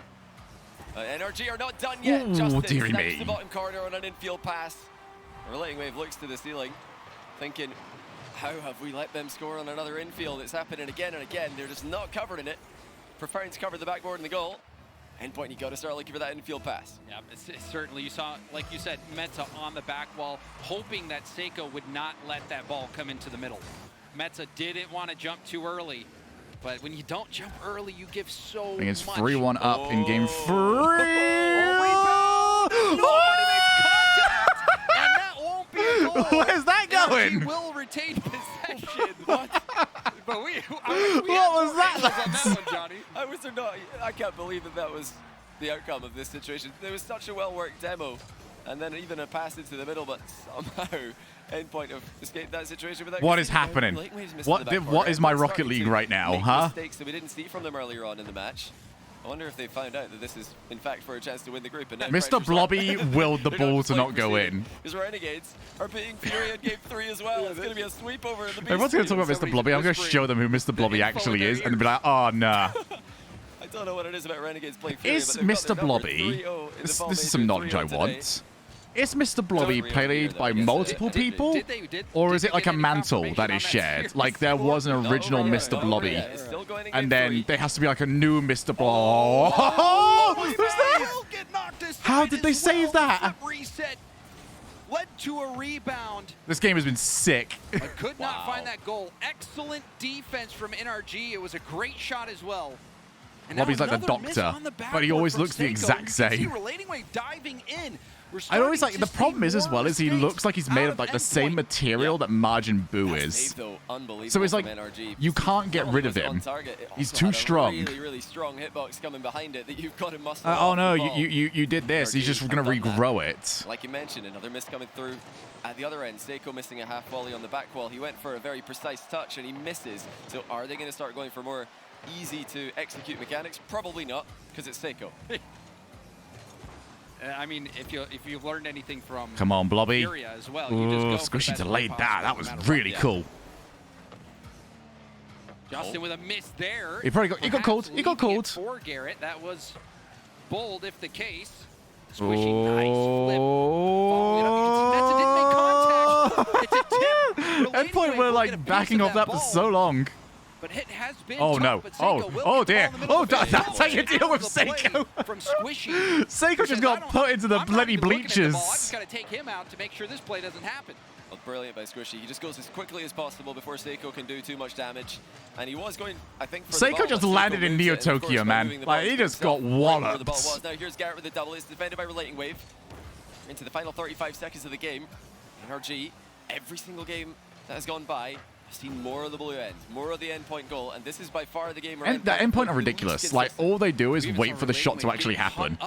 NRG are not done yet. Ooh, Justin dearie snipes me. the bottom corner on an infield pass. Relating Wave looks to the ceiling, thinking, how have we let them score on another infield? It's happening again and again. They're just not covering it. Preferring to cover the backboard and the goal. Endpoint, you got to start looking for that infield pass. Yeah, it's certainly, you saw, like you said, Meta on the back wall, hoping that Seiko would not let that ball come into the middle. Meta didn't want to jump too early, but when you don't jump early, you give so much. It's 3-1 up in game 3. Nobody makes contact, and that won't be a goal. Where's that going? He will retain possession. What? But we What was that? On that one, Johnny. I can't believe that was the outcome of this situation. There was such a well-worked demo, and then even a pass into the middle, but somehow Endpoint have escaped that situation without. What is happening? What is my Rocket League right now, huh? Mistakes that we didn't see from them earlier on in the match. I wonder if they found out that this is, in fact, for a chance to win the group. And Mr. Blobby willed the ball to not go in. Because Renegades are beating Fury in game 3 as well. It's going to be a sweep over in the beast. Everyone's going to talk about Mr. Blobby. I'm going to show them who Mr. Blobby actually is and be like, oh, nah. I don't know what it is about Renegades playing Fury. Is Mr. Blobby, this is some knowledge I want, is Mr. Blobby played by multiple people? Or is it like a mantle that is shared? Like there was an original Mr. Blobby, and then there has to be like a new Mr. Blobby. Oh, who's that? How did they save that? Reset led to a rebound. This game has been sick. I could not find that goal. Excellent defense from NRG. It was a great shot as well. Blobby's like the doctor, but he always looks the exact same. Relating Wave diving in. I always like, the problem is as well is he looks like he's made of like the same material that Margin Boo is. So it's like, you can't get rid of him. He's too strong. Really strong hitbox coming behind it that you've got to muscle oh no, you did this. He's just going to regrow it. Like you mentioned, another miss coming through at the other end. Seiko missing a half volley on the back wall. He went for a very precise touch and he misses. So are they going to start going for more easy to execute mechanics? Probably not, because it's Seiko. I mean, if you've learned anything from Come on, Blobby. Furia as well, Ooh, Squishy delayed that. That was really cool. Justin with a miss there. He probably got called. He got called. For Garrett, that was bold if the case. Squishy, nice flip. Following up. Meta didn't make contact. It's a tip. Endpoint were like backing off that for so long. But it has been oh no! Oh dear! Oh, that's how you deal with Seiko. From Squishy. Seiko just got put into the bloody bleachers. I'm just gotta take him out to make sure this play doesn't happen. Well, brilliant by Squishy. He just goes as quickly as possible before Seiko can do too much damage. And he was going, I think, for Seiko just landed in Neo Tokyo, man. Like he just got walloped. Now here's Garrett with the double. It's defended by Relating Wave. Into the final 35 seconds of the game. NRG, every single game that has gone by, I've seen more of the blue end, more of the Endpoint goal, and this is by far the game. And the Endpoint are ridiculous. Like all they do is wait for the shot to actually happen.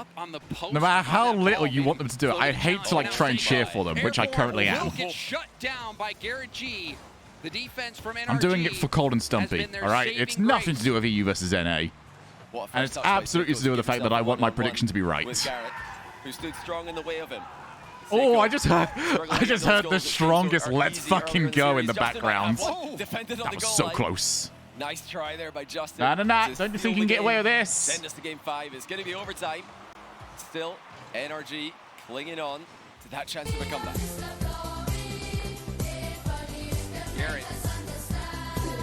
No matter how little you want them to do it, I hate to like try and cheer for them, which I currently am. Shut down by Garrett G. The defense from NRG. I'm doing it for Cold and Stumpy. All right, it's nothing to do with EU versus NA, and it's absolutely to do with the fact that I want my prediction to be right. With Garrett, who stood strong in the way of him. Oh, I just heard the strongest "Let's fucking go" in the background. That was so close. Nice try there by Justin. Don't you think you can get away with this? Send us to game 5. It's going to be overtime. Still, NRG clinging on to that chance of a comeback. Garrett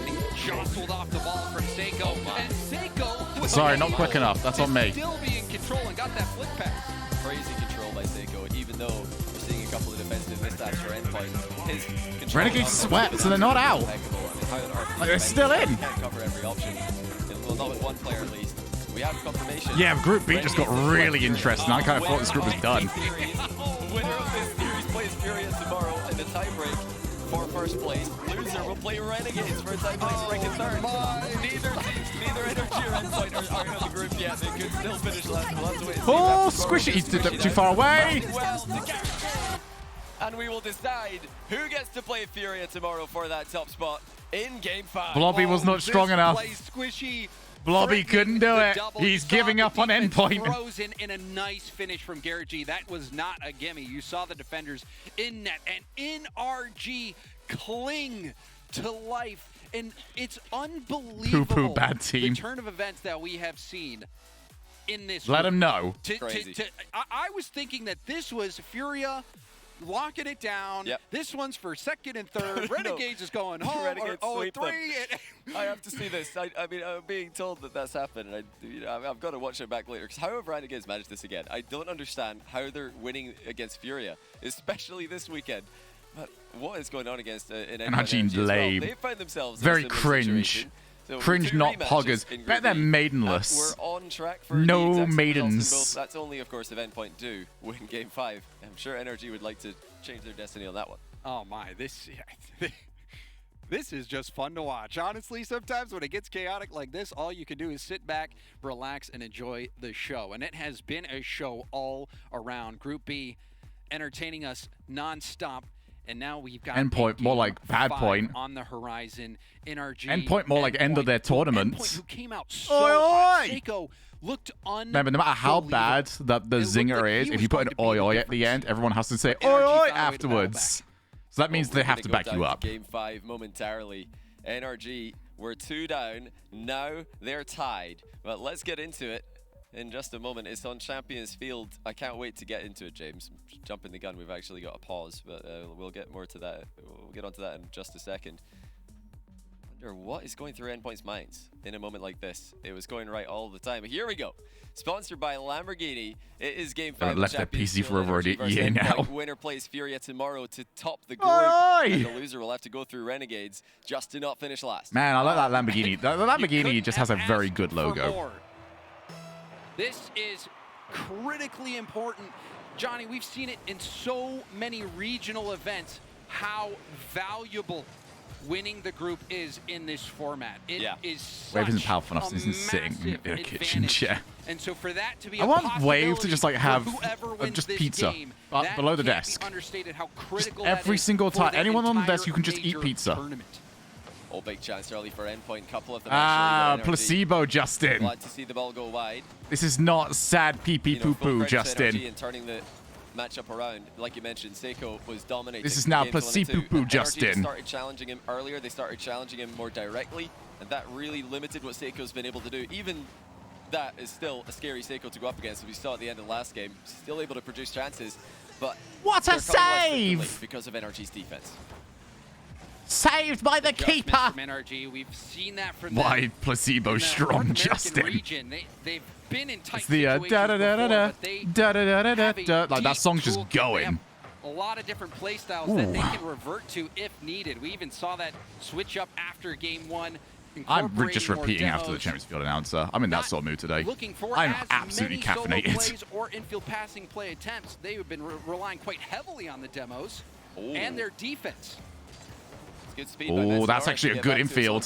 getting jostled off the ball from Seiko. And Seiko. Sorry, not quick enough. That's on me. Still be in control and got that flick pass. Crazy control by Seiko, even though we're seeing a couple of defensive missteps for Endpoint. His control Renegades swept, so they're not out. Like, they're still in. Can't cover every option. Well, not with one player at least. We have confirmation. Yeah, Group B just got really interesting. I kind of thought this group was done. Winner of this series plays Furia tomorrow in the tiebreak for first place. Loser will play Renegades for a tiebreak break in third. Neither Energy or Endpoint are in the group yet. They could still finish last. We'll have to wait and see. Oh, Squishy! He's too far away. And we will decide who gets to play Furia tomorrow for that top spot in game 5. Blobby was not strong enough. Squishy. Blobby couldn't do it. He's giving up on Endpoint. Frozen in a nice finish from Garrett G. That was not a gimme. You saw the defenders in net, and NRG cling to life And it's unbelievable Poo-poo bad team. the turn of events that we have seen in this. Let group. him know. I was thinking that this was Furia locking it down. Yep. This one's for second and third. Renegades is going home. Renegades or sweep 0-3. I have to see this. I mean, I'm being told that that's happened, and I've got to watch it back later. Because how have Renegades managed this again? I don't understand how they're winning against Furia, especially this weekend. But what is going on against an NRG lame. They find themselves very in a similar cringe. situation. So Cringe, two not rematches poggers. in Bet Group they're E. maidenless. We're on track for No the exact same maidens. results in both. That's only, of course, if Endpoint do win Game 5. I'm sure NRG would like to change their destiny on that one. Oh my, this is just fun to watch. Honestly, sometimes when it gets chaotic like this, all you can do is sit back, relax, and enjoy the show. And it has been a show all around. Group B entertaining us nonstop. And now we've got Endpoint, more like bad point. on the horizon. NRG. Endpoint, more like end of their tournament. Endpoint, who came out so hot. Seiko looked Remember, no matter how bad that the zinger is, if you put an oi oi at the end, everyone has to say oi oi afterwards. So that means they have to back you up. Game 5 momentarily. NRG were 2 down. Now they're tied. But let's get into it in just a moment. It's on Champions Field. I can't wait to get into it, James. Jumping the gun, we've actually got a pause, but we'll get more to that. We'll get onto that in just a second. I wonder what is going through Endpoint's minds in a moment like this. It was going right all the time. Here we go. Sponsored by Lamborghini. It is Game 5. Left their PC for over a year now. Winner plays Furia tomorrow to top the group. And the loser will have to go through Renegades just to not finish last. Man, I like that Lamborghini. The Lamborghini just has a very good logo. This is critically important. Johnny, we've seen it in so many regional events, how valuable winning the group is in this format. It is such Wave isn't powerful enough since he's sitting in a kitchen chair. And so for that to be I want Wave to just like have just pizza below the desk. Just every single time, anyone on the desk, you can just eat pizza. Oh, big chance early for Endpoint. Couple of them actually. Placebo, Justin. Glad to see the ball go wide. This is not sad pee-pee poo-poo, Justin. And turning the matchup around, like you mentioned, Seiko was dominating. This is now placebo poo, Justin. Started challenging him earlier. They started challenging him more directly, and that really limited what Seiko's been able to do. Even that is still a scary Seiko to go up against. As we saw at the end of the last game, still able to produce chances, but what a save! Because of NRG's defense. Saved by the keeper. From NRG. We've seen that from Why placebo strong, Justin? Region. They've been in tight it's the situations da da da da da da da da da. Like that song's just going. A lot of different play styles that they can revert to if needed. We even saw that switch up after game 1. I'm just repeating after the Champions Field announcer. I'm in that sort of mood today. I'm absolutely caffeinated. Plays or infield passing play attempts. They have been relying quite heavily on the demos and their defense. Good speed oh, that's actually a good infield.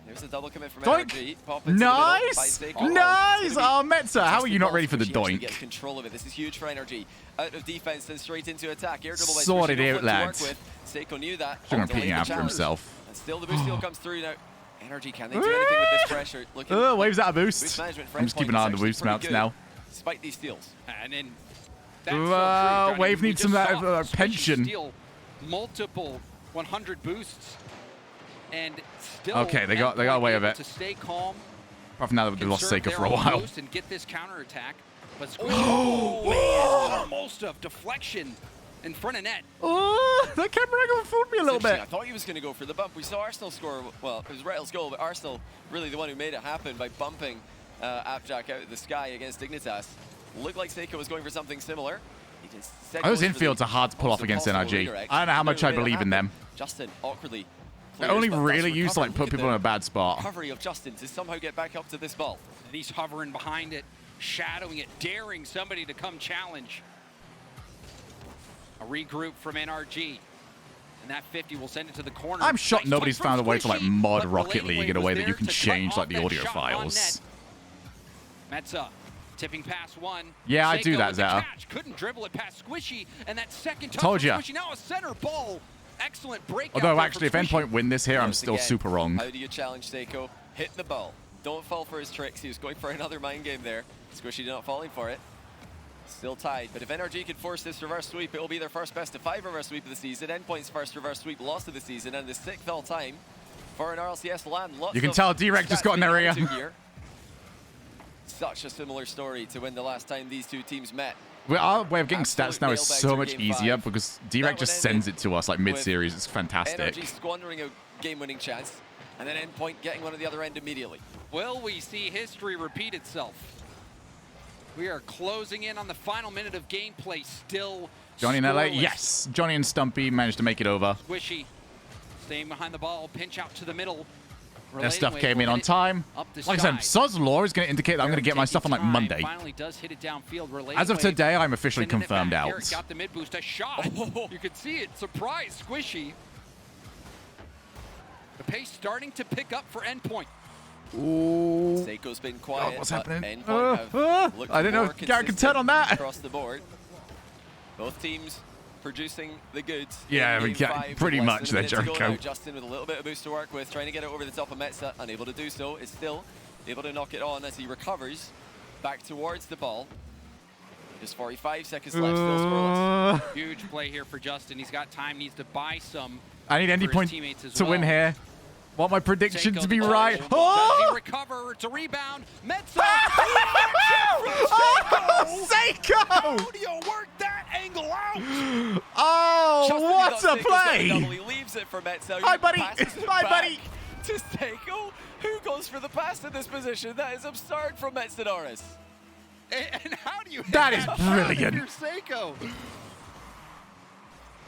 There's a double commit from Doink. NRG. Nice! Nice! Oh, Metza, how are you not ready for the doink? Gets control of it. This is huge for NRG. Out of defense and straight into attack. Air dribble by sorted out, lads. Seiko knew that. He's repeating after himself. And still the boost steal comes through now. NRG, can they do anything with this pressure? Waves out of boost. I'm just keeping an eye on the boost mounts now. Despite these steals. And then that's Wave needs some of that pension. Multiple 100 boosts. And still okay, they got away with it. To stay calm. Apart from now that they've lost Seiko for a while. And get this counterattack. But almost a deflection in front of net. Oh, that camera angle fooled me a little bit. I thought he was going to go for the bump. We saw Arsenal score. Well, it was Rettle's goal, but Arsenal really the one who made it happen by bumping Appjack out of the sky against Dignitas. Looked like Seiko was going for something similar. Those infields are hard to pull off against NRG. I don't know how much I believe in them. Justin awkwardly. They're only really used to like put people in a bad spot. Recovery of Justin to somehow get back up to this ball. And he's hovering behind it, shadowing it, daring somebody to come challenge. A regroup from NRG. And that 50 will send it to the corner. I'm shocked nobody's found a way to like mod Rocket League in a way that you can change like the audio files. Metza. Tipping pass one. Yeah, Seiko I do that, Zeta. Couldn't dribble it past Squishy, and that second touch Told ya. Squishy, now a center ball. Excellent break. Although actually, if Endpoint win this here, I'm still super wrong. How do you challenge Seiko? Hit the ball. Don't fall for his tricks. He was going for another mind game there. Squishy not falling for it. Still tied, but if NRG could force this reverse sweep, it will be their first best of 5 reverse sweep of the season. Endpoint's first reverse sweep loss of the season, and the 6th all time for an RLCS land. Lots You can of tell D-Rec just got in their ear. here. Such a similar story to when the last time these two teams met. Well, our way of getting Absolute stats now is nail-biter so much game easier 5. because D-Rec just sends it to us like mid-series. It's NRG fantastic. squandering a game-winning chance, and then Endpoint getting one at the other end immediately. Will we see history repeat itself? We are closing in on the final minute of gameplay. Still Johnny and LA, scoreless. yes. Johnny and Stumpy managed to make it over. Squishy staying behind the ball, pinch out to the middle. Their stuff Relating came wave in will on hit it time. up the Like I said, sky. Sod's Law is going to indicate that I'm going to get my stuff on like Time Monday. Finally does hit it downfield. Relating As of wave, today, I'm officially sending it confirmed back. out. Eric got the mid boost, a shot. You can see it. Surprise, Squishy. The pace starting to pick up for Endpoint. Ooh. Seiko's been quiet. what's but happening? Endpoint have looked I didn't know more Garrett could turn on that. across the board. Both teams producing the goods. Yeah, in we game get 5 pretty with much less than a there, minute to go Jericho. now. Justin with a little bit of boost to work with, trying to get it over the top of Metza, unable to do so. Is still able to knock it on as he recovers back towards the ball. Just 45 seconds left, still scoreless. Huge play here for Justin. He's got time, needs to buy some. I need for his Endpoint teammates as to win well. here. Want my prediction Seiko to be the right. Does Oh! he recover? It's a rebound. Metza! Oh, Seiko! How do you work that angle out? Oh, Justin what got a Seiko's got the double. play! He leaves it for Metza. Hi, buddy. Passes it Hi, back buddy. To Seiko. Who goes for the pass in this position? That is absurd from Metsunoris. And how do you hit That is shot brilliant. if you're Seiko?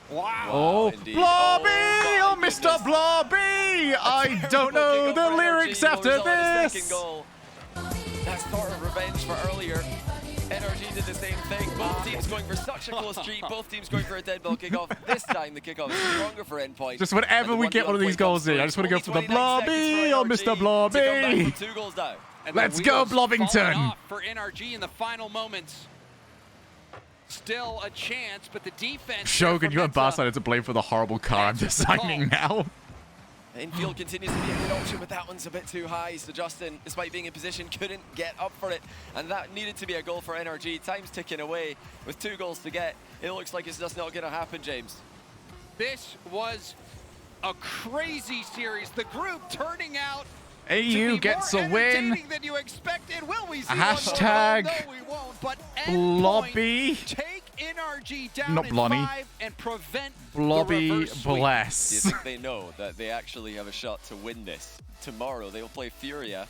Wow. Oh, indeed. Blobby! Oh, Oh, my Mr. goodness. Blobby! I don't know the lyrics after this. Goal. That sort of revenge for earlier. NRG did the same thing. Both teams going for such a close streak. Both teams going for a dead ball kickoff. This time the kickoff is stronger for Endpoint. Just whenever we get one of these goals in, I just want to go for the Blobby or Mr. Blobby. 2 goals down. And the Let's go, wheels falling Blobbington. off for NRG in the final moments. Still a chance, but the defense. Shogun, you and Metza. Barside to blame for the horrible car I'm designing now. Infield continues to be a good option, but that one's a bit too high. So Justin, despite being in position, couldn't get up for it. And that needed to be a goal for NRG. Time's ticking away with 2 goals to get. It looks like it's just not going to happen, James. This was a crazy series. The group turning out AU gets a win. than you expected. Will we see Hashtag one more? No, we won't. But Blobby. take NRG down Not in Blonny. 5 and prevent Blobby the reverse sweep. bless. Do you think they know that they actually have a shot to win this? Tomorrow they'll play Furia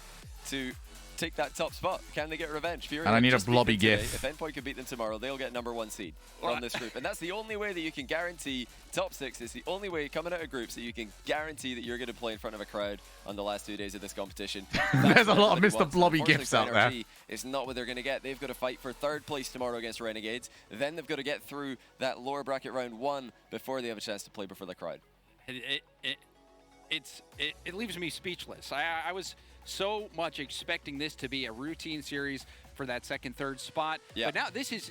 to take that top spot. Can they get revenge? Furia And I need a just beat Blobby them today. gif. If Endpoint can beat them tomorrow, they'll get #1 seed from this group. And that's the only way that you can guarantee top 6. It's the only way coming out of groups that you can guarantee that you're going to play in front of a crowd on the last 2 days of this competition. There's a lot of Everybody Mr. wants. Blobby Unfortunately gifs for out there. NRG, it's not what they're going to get. They've got to fight for 3rd place tomorrow against Renegades. Then they've got to get through that lower bracket round 1 before they have a chance to play before the crowd. It leaves me speechless. I was so much expecting this to be a routine series for that 2nd, 3rd spot. Yeah. But now this is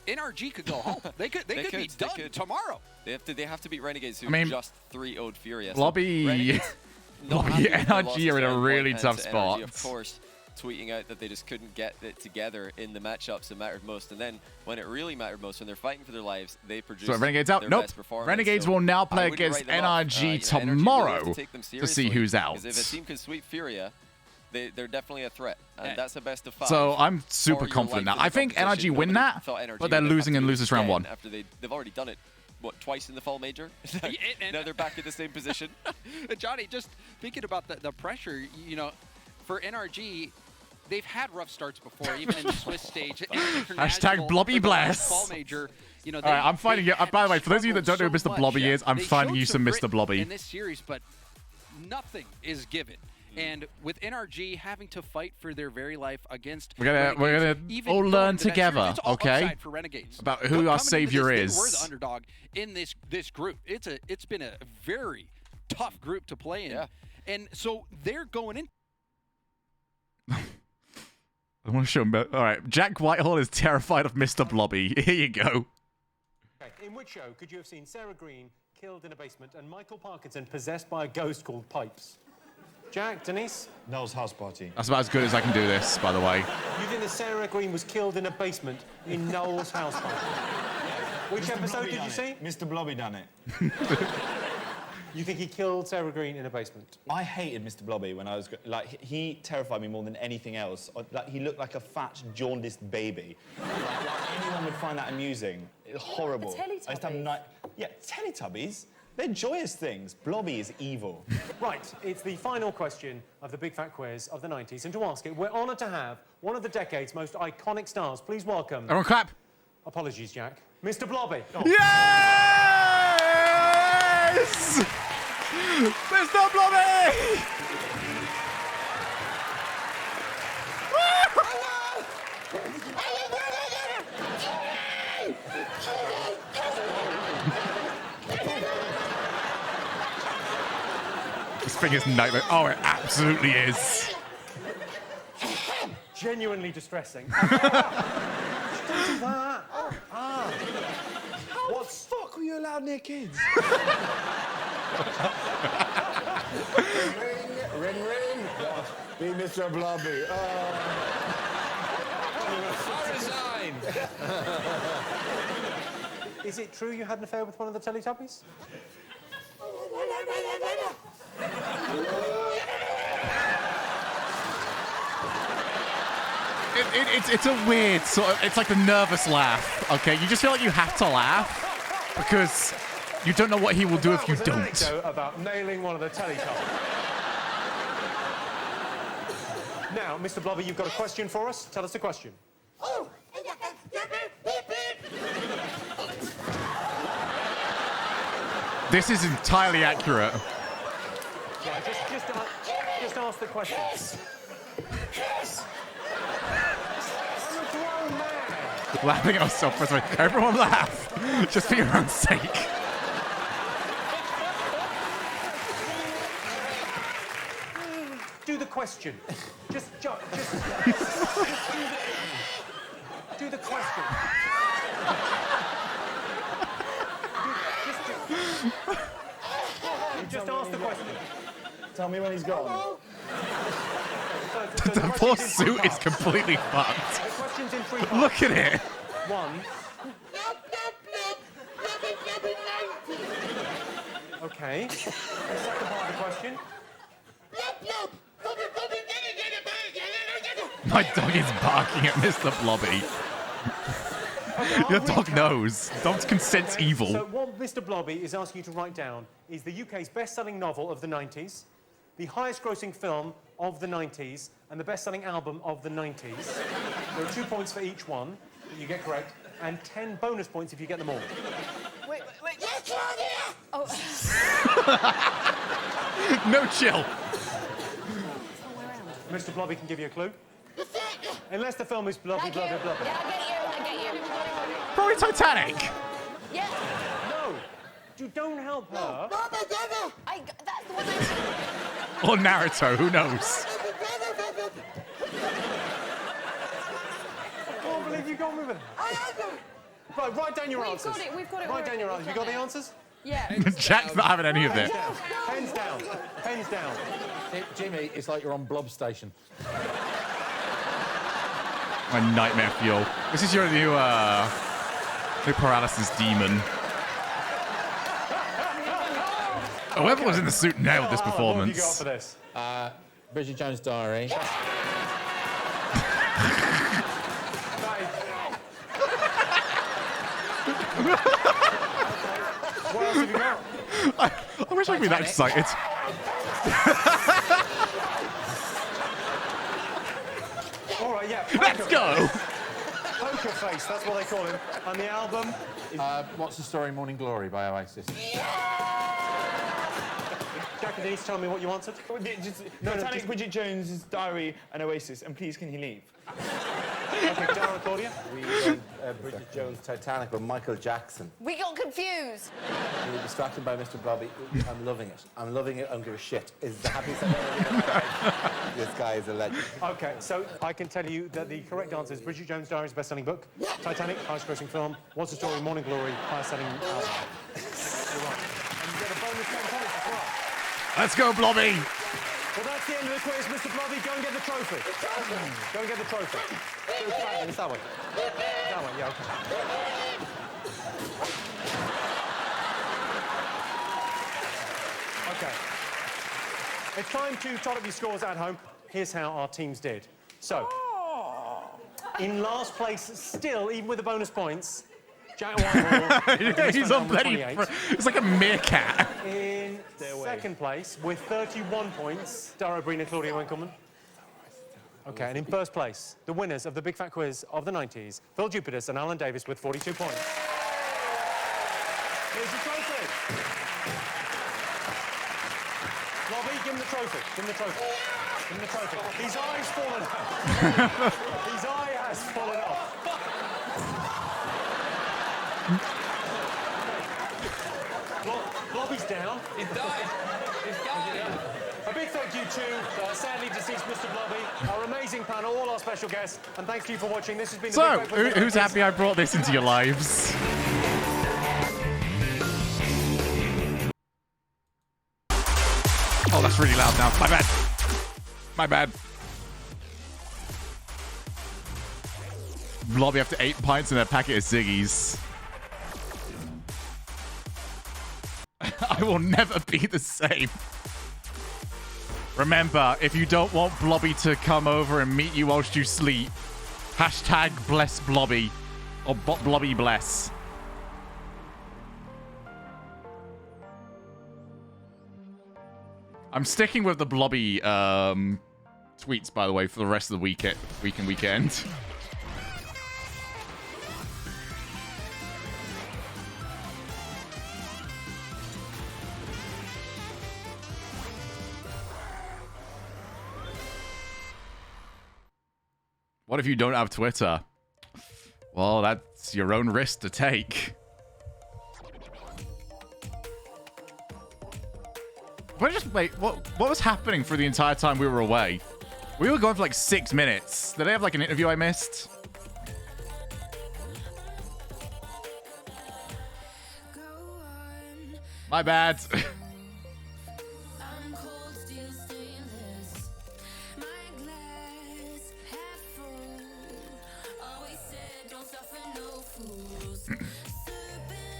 NRG could go home. They could be done tomorrow. They have to beat Renegades, who I mean, just 3-0'd Furia. Blobby, Blobby NRG are in a really tough spot. NRG, of course, tweeting out that they just couldn't get it together in the matchups that mattered most. And then when it really mattered most, when they're fighting for their lives, they produce So Renegades out? their Nope. best performance. Renegades So will now I play wouldn't against write them off. NRG NRG really tomorrow have to take them to see seriously, who's out. because if a team can sweep Furia, they're definitely a threat, and that's a best of 5. So I'm super for your confident life now. in I the think competition. NRG win Nobody that, thought NRG but they're would have losing to and do loses it round again 1. After they've already done it, what, twice in the fall major? And now they're back in the same position. Johnny, just thinking about the pressure, you know, for NRG, they've had rough starts before, even in the Swiss stage. Hashtag Blobby bless. Fall major, you know. All right, I'm finding you. By the way, for those of you that don't know who Mr. Blobby is, I'm finding you some Mr. Blobby. In this series, but nothing is given. And with NRG having to fight for their very life against We're gonna even all going learn to that together, series, it's all okay? upside for Renegades. About who But our coming into savior this, is. They were the underdog in this group. It's been a very tough group to play in. Yeah. And so they're going in. I want to show him. All right, Jack Whitehall is terrified of Mr. Blobby. Here you go. In which show could you have seen Sarah Green killed in a basement and Michael Parkinson possessed by a ghost called Pipes? Jack, Denise? Noel's house party. That's about as good as I can do this, by the way. You think that Sarah Green was killed in a basement in Noel's house party? Which Mr. episode Blobby did you done see? it. Mr. Blobby done it. You think he killed Sarah Green in a basement? I hated Mr. Blobby when I was like he terrified me more than anything else. Like he looked like a fat, jaundiced baby. Like anyone would find that amusing. Horrible. The Teletubbies. I used to have yeah, Teletubbies. They're joyous things. Blobby is evil. Right, it's the final question of the Big Fat Quiz of the 90s, and to ask it, we're honoured to have one of the decade's most iconic stars. Please welcome... Everyone clap. Apologies, Jack. Mr. Blobby. Oh. Yes! Mr. Blobby! This thing is nightmare. Oh, it absolutely is. Genuinely distressing. Don't do that. What the fuck were you allowed near kids? Ring, ring. Be Mr. Blobby. I resign. Is it true you had an affair with one of the Teletubbies? It's a weird sort of, it's like a nervous laugh, okay? You just feel like you have to laugh because you don't know what he will do if you don't. Anecdote about nailing one of the Teletubbies. Now, Mr. Blobby, you've got a question for us. Tell us the question. This is entirely accurate. Yeah, just ask the question. Laughing at myself for a second. Everyone laugh, just for your own sake. Do the question. Just do the question. Just ask the question. Tell me when he's gone. The poor suit is completely fucked. The question's in 3 parts. Look at it. 1. Okay. The second part of the question. My dog is barking at Mr. Blobby. Your dog knows. Dogs can sense evil. So what Mr. Blobby is asking you to write down is the UK's best-selling novel of the 90s, the highest-grossing film of the 90s, and the best-selling album of the 90s. There are 2 points for each one that you get correct, and 10 bonus points if you get them all. Wait. Oh. No chill. Mr. Blobby can give you a clue. Unless the film is Blobby, Blobby, Blobby. Yeah, I get you. Probably Titanic. Yeah. No. Don't help her. That's the one I... Or Naruto, who knows? I can't believe you got with it. Right, write down your answers. We've got it. Write down your answers. You got the answers? Yeah. Jack's not having any of it. Pens down. Pens down. Jimmy, it's like you're on Blob Station. My nightmare fuel. This is your new paralysis demon. Whoever was in the suit nailed this performance. What have you got for this? Bridget Jones' Diary. What else have you got? I wish I could be that excited. All right, yeah. Let's go. Poker Face, that's what they call him. And the album is... What's the Story, Morning Glory by Oasis. Jack and Denise, tell me what you answered. Titanic, Bridget Jones' Diary, and Oasis, and please can he leave? Okay, Dara and Claudia? We went Bridget Jones' Titanic with Michael Jackson. We got confused. We were distracted by Mr. Blobby. I'm loving it. I'm loving it. I don't give a shit. It's the happiest I've ever been in my life. This guy is a legend. Okay, so I can tell you that the correct answer is Bridget Jones' Diary's best-selling book, Titanic, highest-grossing film, What's the Story, Morning Glory, highest-selling album. You're right. And you get a bonus 10 points as well. Let's go, Blobby. Well, that's the end of the quiz, Mr. Blobby. Go and get the trophy. Go and get the trophy. It's that way. That way, yeah, okay. Okay. It's time to tot up your scores at home. Here's how our teams did. So, in last place still, even with the bonus points, Jack Whitehall. He's on bloody... It's like a meerkat. In second place, with 31 points, Dara Breen and Claudia Winkleman. Okay, and in first place, the winners of the Big Fat Quiz of the 90s, Phil Jupiters and Alan Davis with 42 points. Here's your trophy. Robbie, give him the trophy. Give him the trophy. Give him the trophy. His eye's fallen off. His eye has fallen off. Blobby's down. He's died. He's dying. A big thank you to sadly deceased Mr. Blobby, our amazing panel, all our special guests, and thank you for watching. This has been So, the Big Fat Quiz. who's happy I brought this into your lives? Oh, that's really loud now. My bad. My bad. Blobby after 8 pints and a packet of ciggies. I will never be the same. Remember, if you don't want Blobby to come over and meet you whilst you sleep, hashtag bless Blobby. Or Blobby bless. I'm sticking with the Blobby tweets, by the way, for the rest of the week and weekend. What if you don't have Twitter? Well, that's your own risk to take. Wait, what was happening for the entire time we were away? We were going for like 6 minutes. Did I have like an interview I missed? My bad.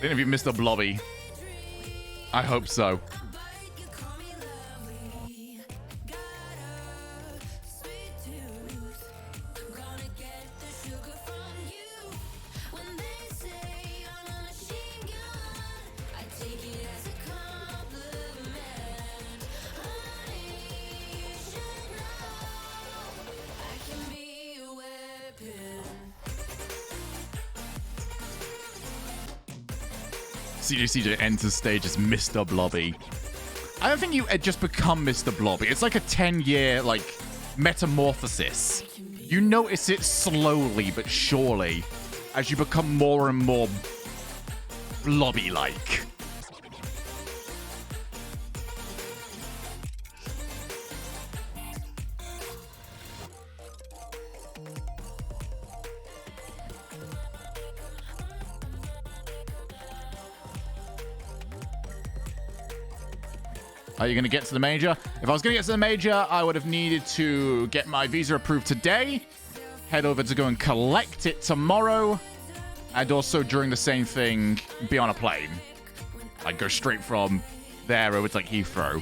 Interview Mr. Blobby. I hope so. CJ enters stage as Mr. Blobby. I don't think you just become Mr. Blobby. It's like a 10-year, like, metamorphosis. You notice it slowly but surely as you become more and more Blobby-like. Are you going to get to the major? If I was going to get to the major, I would have needed to get my visa approved today, head over to go and collect it tomorrow, and also during the same thing, be on a plane. I'd go straight from there over to like Heathrow.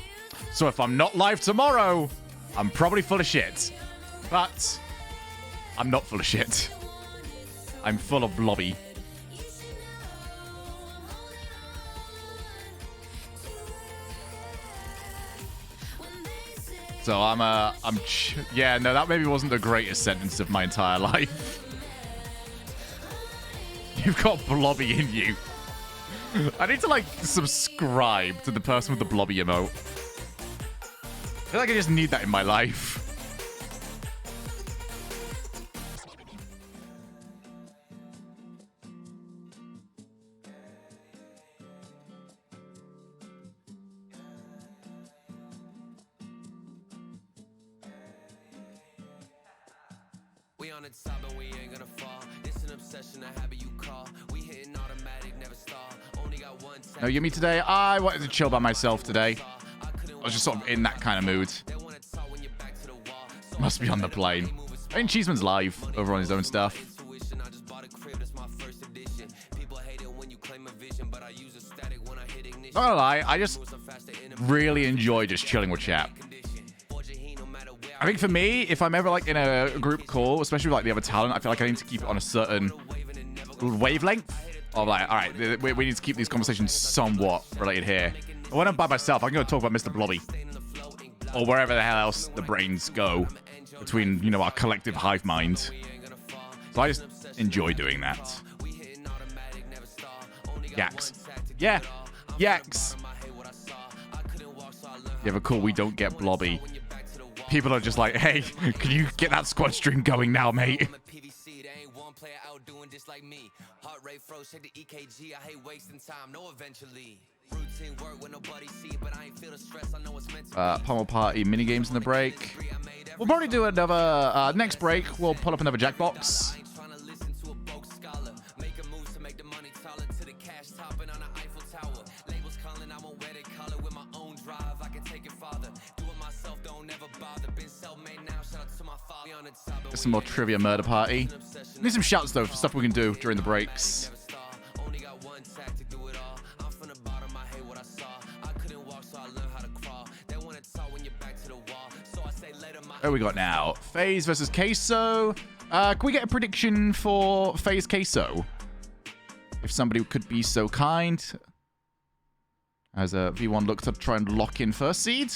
So if I'm not live tomorrow, I'm probably full of shit. But I'm not full of shit. I'm full of Blobby. So yeah, no, that maybe wasn't the greatest sentence of my entire life. You've got Blobby in you. I need to, like, subscribe to the person with the Blobby emote. I feel like I just need that in my life. We on the top and we ain't gonna fall. It's an obsession, a habit you call. We hitting automatic, never stall. Only got one No, you me today? I wanted to chill by myself today. I was just sort of in that kind of mood. Must be on the plane. I mean, Cheeseman's live over on his own stuff. Not gonna lie, really enjoy just chilling with chat. I think for me, if I'm ever like in a group call, especially with like the other talent, I feel like I need to keep it on a certain wavelength of like, all right, we need to keep these conversations somewhat related here. But when I'm by myself, I can go talk about Mr. Blobby or wherever the hell else the brains go between, you know, our collective hive mind. So I just enjoy doing that. Yaks. Yeah, Yaks. You ever cool we don't get Blobby? People are just like, hey, can you get that squad stream going now, mate? Pummel Party minigames in the break. We'll probably do another, next break, we'll pull up another Jackbox. Some more trivia murder party. Need some shouts though for stuff we can do during the breaks. What we got now? FaZe versus Queso. Can we get a prediction for FaZe Queso? If somebody could be so kind. As V1 looks to try and lock in first seed.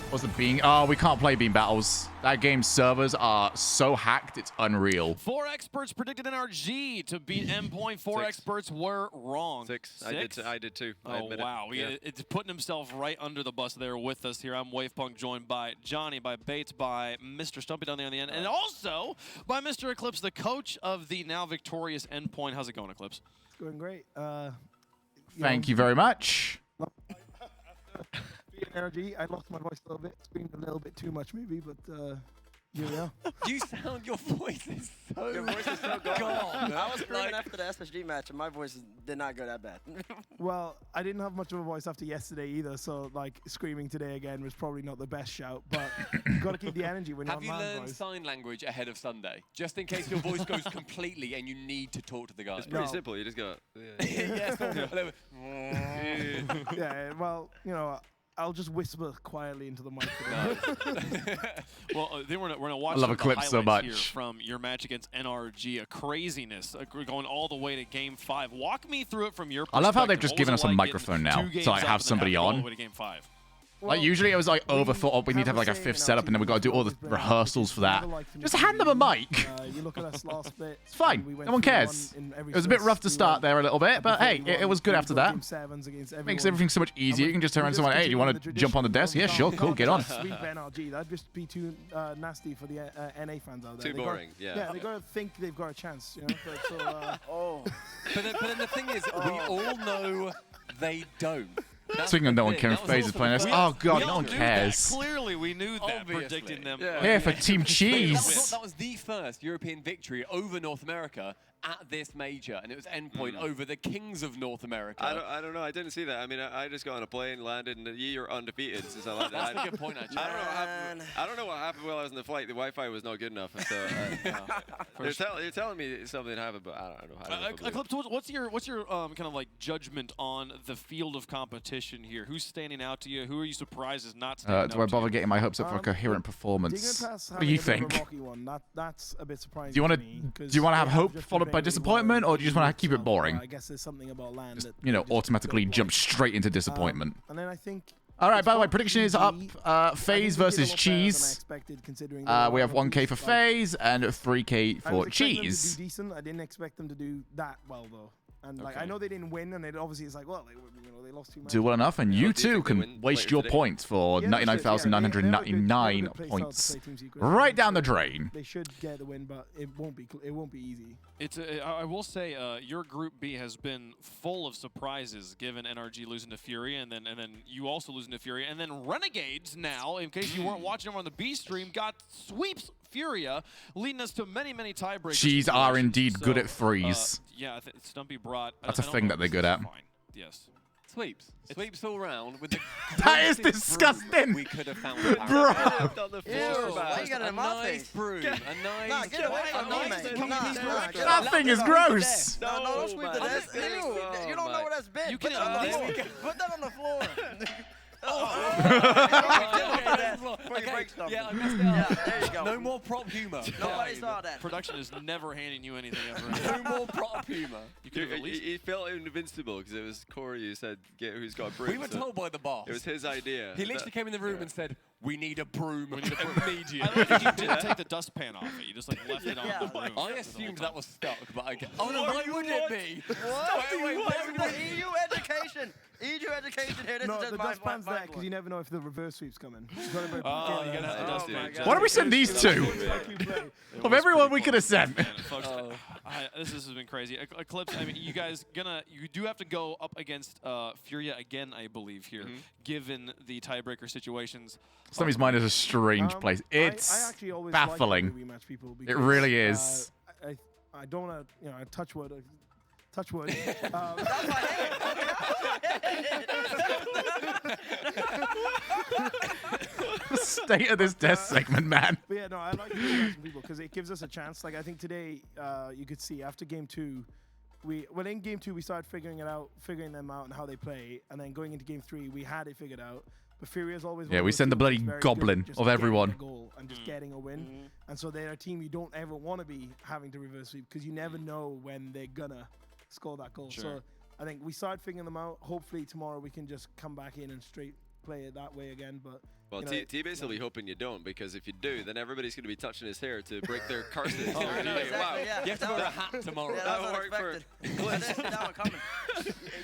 What's the bean? Oh, we can't play bean battles. That game's servers are so hacked, it's unreal. 4 experts predicted NRG to beat Endpoint. 4 experts were wrong. 6. I did too. Oh, wow. It's putting himself right under the bus there with us here. I'm Wavepunk, joined by Johnny, by Bates, by Mr. Stumpy down there on the end, and also by Mr. Eclipse, the coach of the now victorious Endpoint. How's it going, Eclipse? Going great. Thank you very much. Energy. I lost my voice a little bit, screamed a little bit too much maybe, but here we are. Your voice is so gone. I was screaming after the SSG match, and my voice did not go that bad. Well, I didn't have much of a voice after yesterday either, so like screaming today again was probably not the best shout, but you got to keep the energy when you're on Have you land learned voice. sign language ahead of Sunday? Just in case your voice goes completely and you need to talk to the guys. It's pretty simple. You just go. Yeah, well, you know, I'll just whisper quietly into the mic. Well, then we're gonna watch. I love some of the Eclipse so highlights much. here from your match against NRG. A craziness, going all the way to Game 5. Walk me through it from your perspective. I love how they've just What given was us it a like microphone getting now, 2 games so I up have and then somebody having to go all on. the way to Game 5? Like usually it was like overthought. We need to have like a 5th setup, and then we got to do all the rehearsals for that. Just hand them a mic. You look at us last bit. It's fine. No one cares. It was a bit rough to start there a little bit, but hey, it was good after that. Makes everything so much easier. You can just turn around to someone, hey, do you want to jump on the desk? Yeah, sure, cool, get on. Sweep NRG. That'd just be too nasty for the NA fans out there. Too boring, yeah. Yeah, they got to think they've got a chance, you know. But, so, But then the thing is, we all know they don't. Speaking of no one caring, FaZe is playing this. Oh god, no one cares. Clearly, we knew that, predicting them. Here for Team Cheese. That was the first European victory over North America at this major, and it was Endpoint over the kings of North America. I don't know. I didn't see that. I mean, I just got on a plane, landed, and you're undefeated. So like, That's a good point, actually. I don't know what happened while I was in the flight. The Wi-Fi was not good enough. So you're telling me something happened, but I don't know. Eclipse, what's your kind of like judgment on the field of competition here? Who's standing out to you? Who are you surprised is not standing out Do I to bother you? getting my hopes up for a coherent performance? What do you think? That's a bit surprising. Do you want to have hope followed by disappointment, or do you just want to keep it boring? I guess there's something about land Just, that you know, automatically jump straight into disappointment. and then I think. All right, by the way, prediction is up. FaZe versus Cheese. We have 1K for FaZe and 3K for Cheese. To do decent. I didn't expect them to do that well though. And like I know they didn't win, and it obviously it's like, well, they lost 2 matches. Do well enough, and you too can waste your points for 99,999 points right down the drain. They should get the win, but it won't be easy. I will say your Group B has been full of surprises, given NRG losing to Fury, and then you also losing to Fury, and then Renegades now, in case you weren't watching over on the B stream, got sweeps Furia, leading us to many tiebreakers. Cheese are indeed good at freeze. Yeah, Stumpy brought. That's a thing that they're good at. Yes. Sweeps. Sweeps all round with the That is grossest disgusting. broom we could have found. Bro. Why you got it in my nice face? broom. A nice. Nah, get away from me, man. That thing is gross. No, don't sweep the desk. You don't know where that's been. Put that on the floor. Put that on the floor. Yeah, I messed it up. Yeah, there you go. No more prop humor. Nobody saw that. Production is never handing you anything ever. No more prop humor. You could have at least. He felt invincible because it was Corey who said, "Get who's got a broom." We were told by the boss. It was his idea. He literally came in the room and said, "We need a broom immediately." I like that you didn't take the dustpan off it. You just like left it on the broom. I assumed that was stuck, but I get. Oh no, why would it be? What? EU education. EU education here. This No, is the just dustpan's there because you never know if the reverse sweep's coming. Oh, you gotta have the dustpan. Why don't we send these two? Of everyone we could have sent. Folks, this has been crazy. Eclipse, I mean, you guys you do have to go up against Furia again, I believe, here, given the tiebreaker situations. Stumpy's mind is a strange place. I It's actually always baffling. like rematch people It because, really is. I don't want to, touch wood. Touch wood. The state of this death segment, man. But yeah, no, I like rematching people because it gives us a chance. Like I think today, you could see after game 2, in game 2 we started figuring them out and how they play, and then going into game 3 we had it figured out. But Furia's always Yeah, we send the bloody goblin of everyone. And just getting a win, and so they're a team you don't ever want to be having to reverse sweep because you never know when they're gonna score that goal. Sure. So I think we started figuring them out. Hopefully tomorrow we can just come back in and straight play it that way again. But Well, T-Base will be hoping you don't, because if you do, then everybody's going to be touching his hair to break their curses. Oh, no, exactly, Wow. yeah. You have to wear a hat tomorrow. Yeah, That that would was work for unexpected. I didn't see that one coming.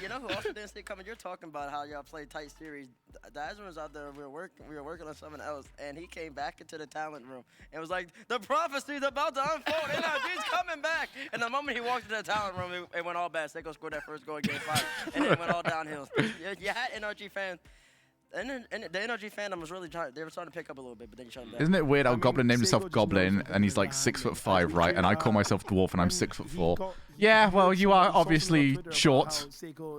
You know who also didn't see it coming? You're talking about how y'all play tight series. Dazman was out there. We were working on something else, and he came back into the talent room and was like, "The prophecy's about to unfold. NRG's coming back." And the moment he walked into the talent room, it went all bad. Seiko scored that first goal in Game 5, and then it went all downhill. You had NRG fans. And the NRG fandom was really trying. They were starting to pick up a little bit, but then you shut them down. Isn't it weird how Goblin named himself Goblin and he's like 6'5", right? And I call myself Dwarf and I'm 6'4". Yeah, well, you are obviously short,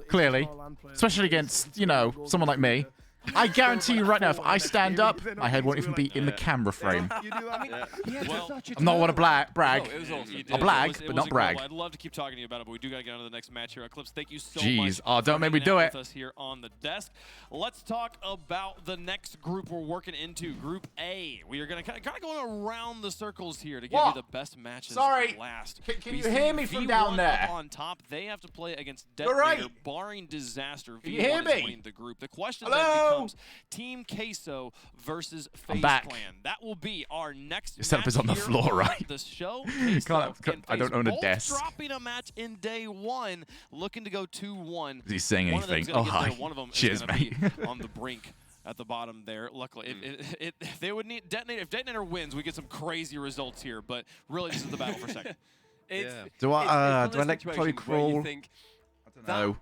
clearly, especially against, someone like me. I guarantee you right now, if I stand up, my head won't even be in the camera frame. I'm not want to brag. It was awesome. I'll brag, but not brag. I'd love to keep talking to you about it, but we do got to get on to the next match here. Eclipse, thank you so Jeez. much. Oh, don't make me do it. With us here on the desk. Let's talk about the next group we're working into, Group A. We are going to kind of go around the circles here to give you the best matches last. Can you hear me from down there? Up on top, they have to play against You're Detonator, right. barring disaster. Can you hear V1 me? is winning the group. The question Hello? then becomes Team Queso versus FaZe back. Clan. That will be our next Your setup is match on the here floor, on right? The show. I don't own a desk. Dropping a match in day 1, looking to go 2-1. Is he saying One of them's anything? gonna Oh, get there, hi. One of them Cheers, is going mate. to be on the brink at the bottom there. Luckily, they would need Detonator. If Detonator wins, we get some crazy results here. But really, this is the battle for second. Do I let Chloe crawl? I don't know.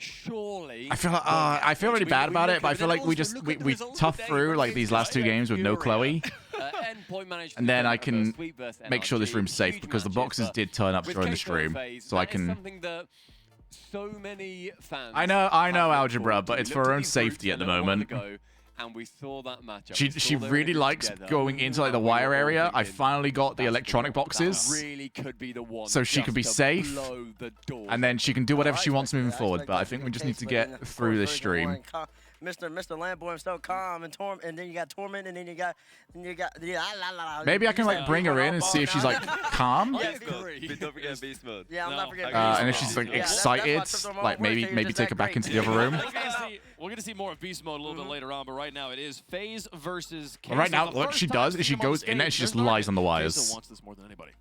Surely. I feel really bad about it, but I feel like we tough through like these last 2 games with no Chloe. And then I can make sure this room's safe because the boxes did turn up during the stream, so I can. Something that so many fans. I know, Algebra, but it's for her own safety at the moment. And we saw that matchup. She really likes going into like the wire area. I finally got the electronic boxes, really could be the one so she could be safe, the door. and then she can do whatever she wants moving forward. But I think we just need to get through this stream. Mr. Lamboy himself, calm and torment, and then you got torment, and then you got Maybe I can like bring her in and see if she's like calm. I agree. But don't forget beast mode. Yeah, I'm not forgetting. And if she's like excited, like maybe take her back into the other room. We're gonna see more of beast mode a little bit later on, but right now it is FaZe versus Queso. Well, right now, what she does is she goes in there and she just lies on the wires. Queso wants this more than anybody.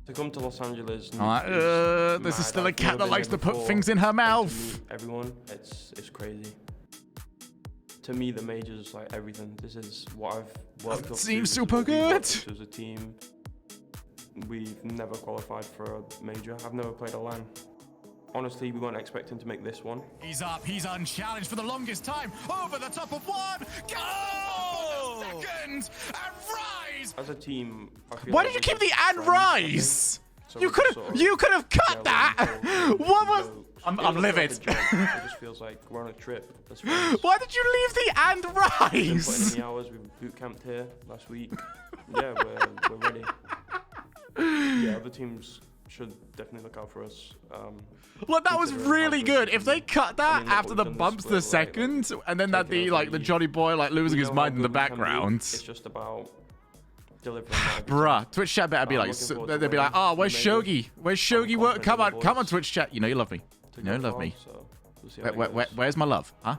To come to Los Angeles. This is still a cat that likes to put things in her mouth. Everyone, it's crazy. To me, the majors like everything. This is what I've worked up to. Seems super good. As a team, we've never qualified for a major. I've never played a LAN. Honestly, we weren't expecting to make this one. He's up. He's unchallenged for the longest time. Over the top of one. Go! Second and rise. As a team, I feel Why like did you we keep the got and friends, I think. rise? So You we could sort have of cut that. What was? I'm It doesn't feel like livid. a job. It just feels like we're on a trip. As friends. Why did you leave the and We've been putting in rise? the hours. We boot camped here last week. Yeah, we're ready. Yeah, other teams should definitely look out for us. Look, that was considering really how good. we- If they cut that I mean, look after what the we've done bumps this the split, right? second, and then that Taking the over like the lead. Johnny boy like losing We his know mind how in the good we can be. background. It's just about delivering that every Bruh, time. Twitch chat better be I'm like, looking so, forward to they'd be like, winning. oh, where's Maybe. Shogie? Where's Shogie? confident Come in on, the come on, boys Twitch chat. You know you love me. to You know you go love far, me. so we'll see how it goes. Where's my love? Huh?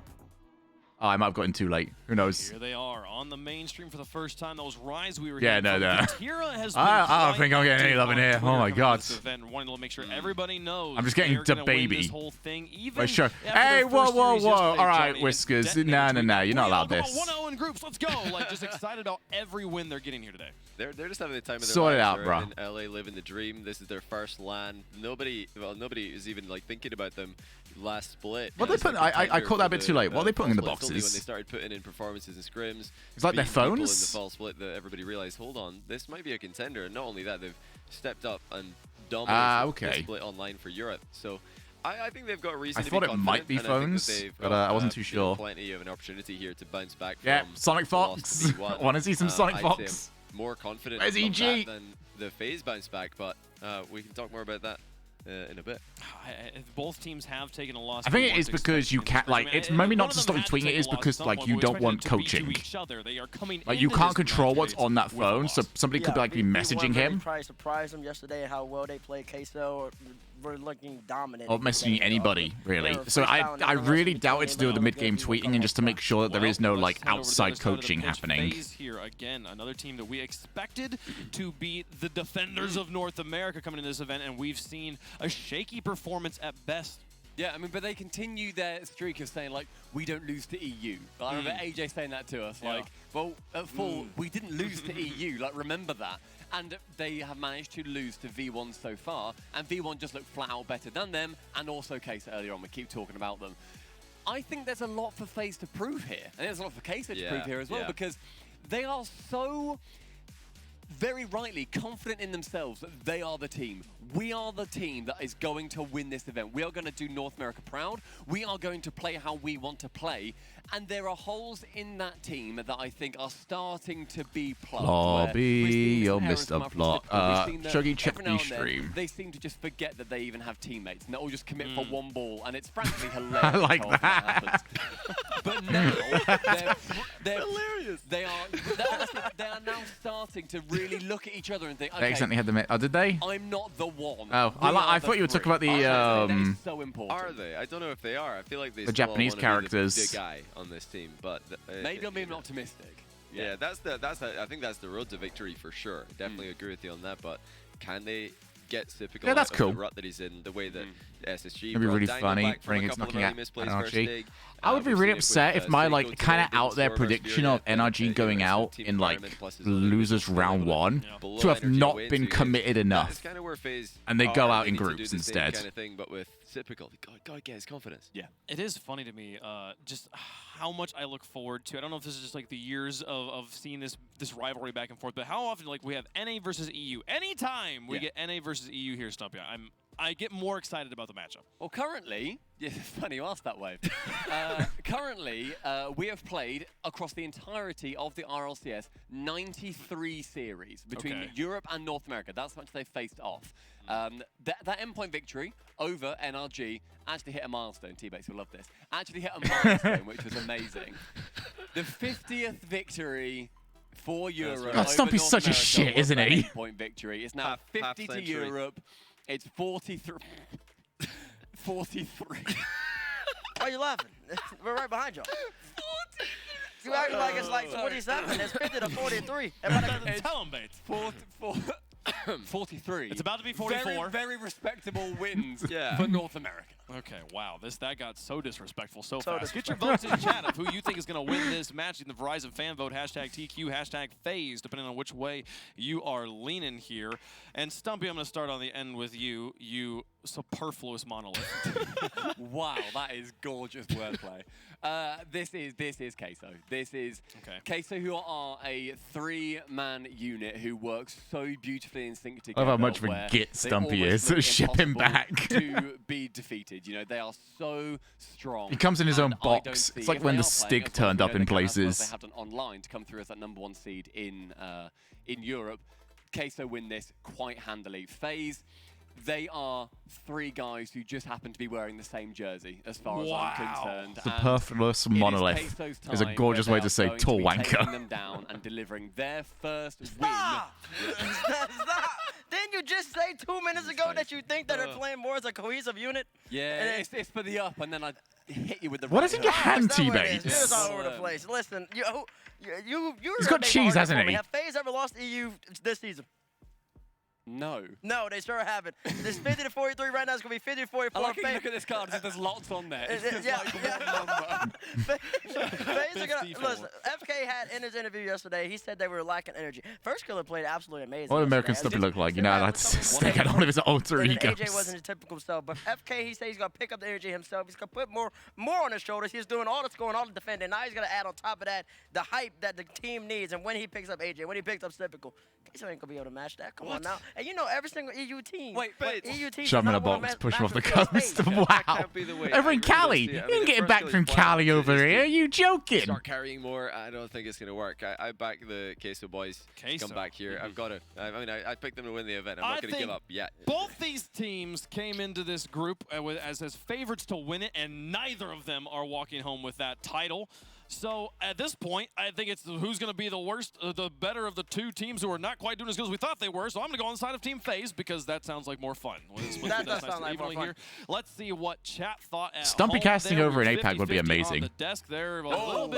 Oh, I might have gotten too late. Who knows? Here they are on the mainstream for the first time. Those rise we were Yeah, hearing no, from no. Tira has been I don't quite think I'm getting any active love in on here. Oh Twitter my coming god. into this event, wanting to make sure everybody knows I'm just getting they're gonna the win baby. this whole thing, even Where's Show? after Hey, their whoa, first whoa, series whoa. yesterday, All right, Johnny, Whiskers. detonated No, a tweet. you're not We allowed all go this. 1-0 in groups. Let's go. Like, just excited about every win they're getting here today. They're just having the time of their Sort it lives. out, They're bro. in LA living the dream. This is their first LAN. Nobody is even like thinking about them last split. What they put? I caught that a bit too late. What are they putting in the boxes? Only when they boxes? started putting in performances and scrims. It's like their beating people in the phones? fall split that everybody realized, hold on, this might be a contender. And not only that, they've stepped up and dominated okay. this split online for Europe. So I think they've got a reason I to thought be it confident, might be and I think that phones, they've but, got, I wasn't too you know, sure. plenty of an opportunity here to bounce back Yeah, from Sonic the loss Fox. to V1. Wanna see some Sonic I'd say I'm Fox? more confident Where's of EG? that than the phase bounce back, but we can talk more about that in a bit. Both teams have taken a loss. I think it is because you can't like. It's maybe not to stop you tweeting. It is because like you don't want coaching. Like you can't control what's on that phone, so somebody could like be messaging him Probably surprised them yesterday how well they played Queso. We're looking dominant. or messaging anybody really. So I really doubt it's to do with the mid-game tweeting and just to make sure that there is no like outside coaching happening. Here again, another team that we expected to be the defenders of North America coming into this event, and we've seen a shaky performance at best. Yeah, I mean, but they continue their streak of saying, like, we don't lose to EU. I remember AJ saying that to us, like, well, at full, we didn't lose to EU, like, remember that. And they have managed to lose to V1 so far, and V1 just looked flat out better than them, and also Case earlier on, we keep talking about them. I think there's a lot for FaZe to prove here, and there's a lot for Case to prove here as well, because they are so very rightly confident in themselves that they are the team. We are the team that is going to win this event. We are going to do North America proud. We are going to play how we want to play. And there are holes in that team that I think are starting to be plugged. Lobby, you're Mr. Plot. Shogie, check every now the and then, stream. they seem to just forget that they even have teammates, and they all just commit for one ball, and it's frankly hilarious. I like how often that. happens. But now, they're hilarious. They are now starting to really look at each other and think, okay, They accidentally had the. Oh, did they? I'm not the one. Oh, I thought you were talking about the That is so important. Are they? I don't know if they are. I feel like they The still Japanese wanna characters. Be the guy on this team, but Maybe I'm being optimistic. Yeah, I think that's the road to victory for sure. Definitely agree with you on that. But can they get Typical Yeah, that's out of cool. the rut that he's in? The way that SSG It'd be brought really Daniel funny. back from a Renegades couple of knocking early out misplays first NRG. dig. I would be We've really seen it with, upset if my Seiko like kind of today, out there Storm versus prediction Fury, of NRG going it's a out team in like environment plus his own losers round one below to have energy not away been into games. committed That enough, is kind of where FaZe and they go are. out in need to do groups the same instead. kind of thing, but with Typical, gotta get his confidence. Yeah, it is funny to me just how much I look forward to. I don't know if this is just like the years of seeing this rivalry back and forth, but how often like we have NA versus EU. Anytime we get NA versus EU here, Stumpy, I get more excited about the matchup. Well, currently, yeah, it's funny you asked that way. Currently, we have played across the entirety of the RLCS 93 series between Europe and North America. That's how much they've faced off. That endpoint victory over NRG actually hit a milestone. T-Bates will love this. Actually hit a milestone, which was amazing. The 50th victory for Europe. God, Stumpy's such a shit, isn't he? Endpoint victory. It's now 50 to century. Europe. It's 43. 43. Why are you laughing? We're right behind you. 43. You acting like it's like 47. It's 50 to 43. Tell him, Bates. 43. It's about to be 44. Very, very respectable wins Yeah. for North America. Okay, wow, that got so disrespectful so fast. Get your votes in chat of who you think is going to win this match in the Verizon fan vote, #TQ, #FaZe, depending on which way you are leaning here. And Stumpy, I'm going to start on the end with you. You superfluous monolith. Wow, that is gorgeous wordplay. This is Queso. This is Queso, who are a 3-man unit who works so beautifully in sync together. I love how much of a git Stumpy is. Ship him back. To be defeated. You know, they are so strong. He comes in his own box. It's like when the Stig turned up in places. They had an online to come through as that #1 seed in Europe. Queso win this quite handily. FaZe, they are 3 guys who just happen to be wearing the same jersey, as far as I'm concerned. Superfluous monolith is a gorgeous way to say tall wanker. Them down and delivering their first win. Didn't you just say 2 minutes ago that you think that they're playing more as a cohesive unit? Yeah, it's for the up, and then I hit you with the. What is in your hand, teammates? It's all over the place. Listen, He's got cheese, hasn't he? Have FaZe ever lost EU this season? No. No, they sure haven't. It's 50-43 right now. It's going to be 50-44. I like how you look at this card as if there's lots on there. It's just like one number. FaZe are gonna, listen, FK had in his interview yesterday, he said they were lacking energy. First Killer played absolutely amazing. What American stuff look like? You know, that's stick out one of his alter egos. AJ wasn't his typical self, but FK, he said he's going to pick up the energy himself. He's going to put more on his shoulders. He's doing all the scoring, all the defending. Now he's going to add on top of that the hype that the team needs. And when he picks up AJ, when he picks up Typical, Queso ain't going to be able to match that. Come on now. And you know, every single EU team. EU team. Shove him in a box, push him off the coast. Wow. Over in Cali. You can get back from Cali over here. Are you joking? Start carrying more. I don't think it's going to work. I back the Queso boys to come back here. I've got to. I mean, I picked them to win the event. I'm not going to give up yet. Both these teams came into this group as favorites to win it, and neither of them are walking home with that title. So at this point, I think it's who's going to be the worst, the better of the 2 teams who are not quite doing as good as we thought they were. So I'm going to go on the side of Team FaZe because that sounds like more fun. That does sound like more fun. Here. Let's see what chat thought at Stumpy home casting there. over in 50, APAC would be 50 amazing. On the desk there, a little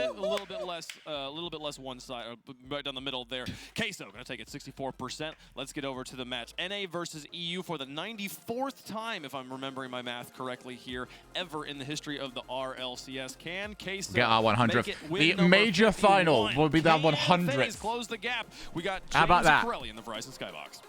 bit less one side, right down the middle there. Queso going to take it 64%. Let's get over to the match. NA versus EU for the 94th time, if I'm remembering my math correctly here, ever in the history of the RLCS. Can Queso get our 100th? The major final will be that 100th. Close the gap. We got How about that? Corelli in the Verizon Skybox.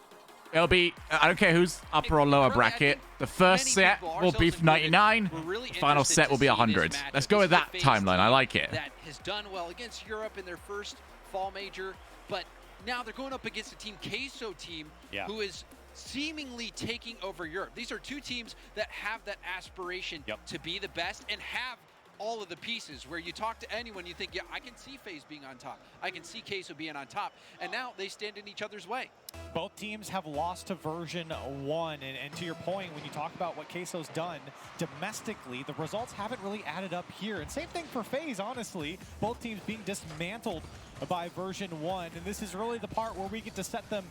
It'll be, I don't care who's upper or lower bracket. The first set will be 99. The final set will be 100. Let's go with that timeline. I like it. That has done well against Europe in their first fall major, but now they're going up against a Team Queso team who is seemingly taking over Europe. These are 2 teams that have that aspiration to be the best and have all of the pieces. Where you talk to anyone, you think, yeah, I can see FaZe being on top. I can see Queso being on top. And now they stand in each other's way. Both teams have lost to version 1. And to your point, when you talk about what Queso's done domestically, the results haven't really added up here. And same thing for FaZe, honestly. Both teams being dismantled by version 1. And this is really the part where we get to set them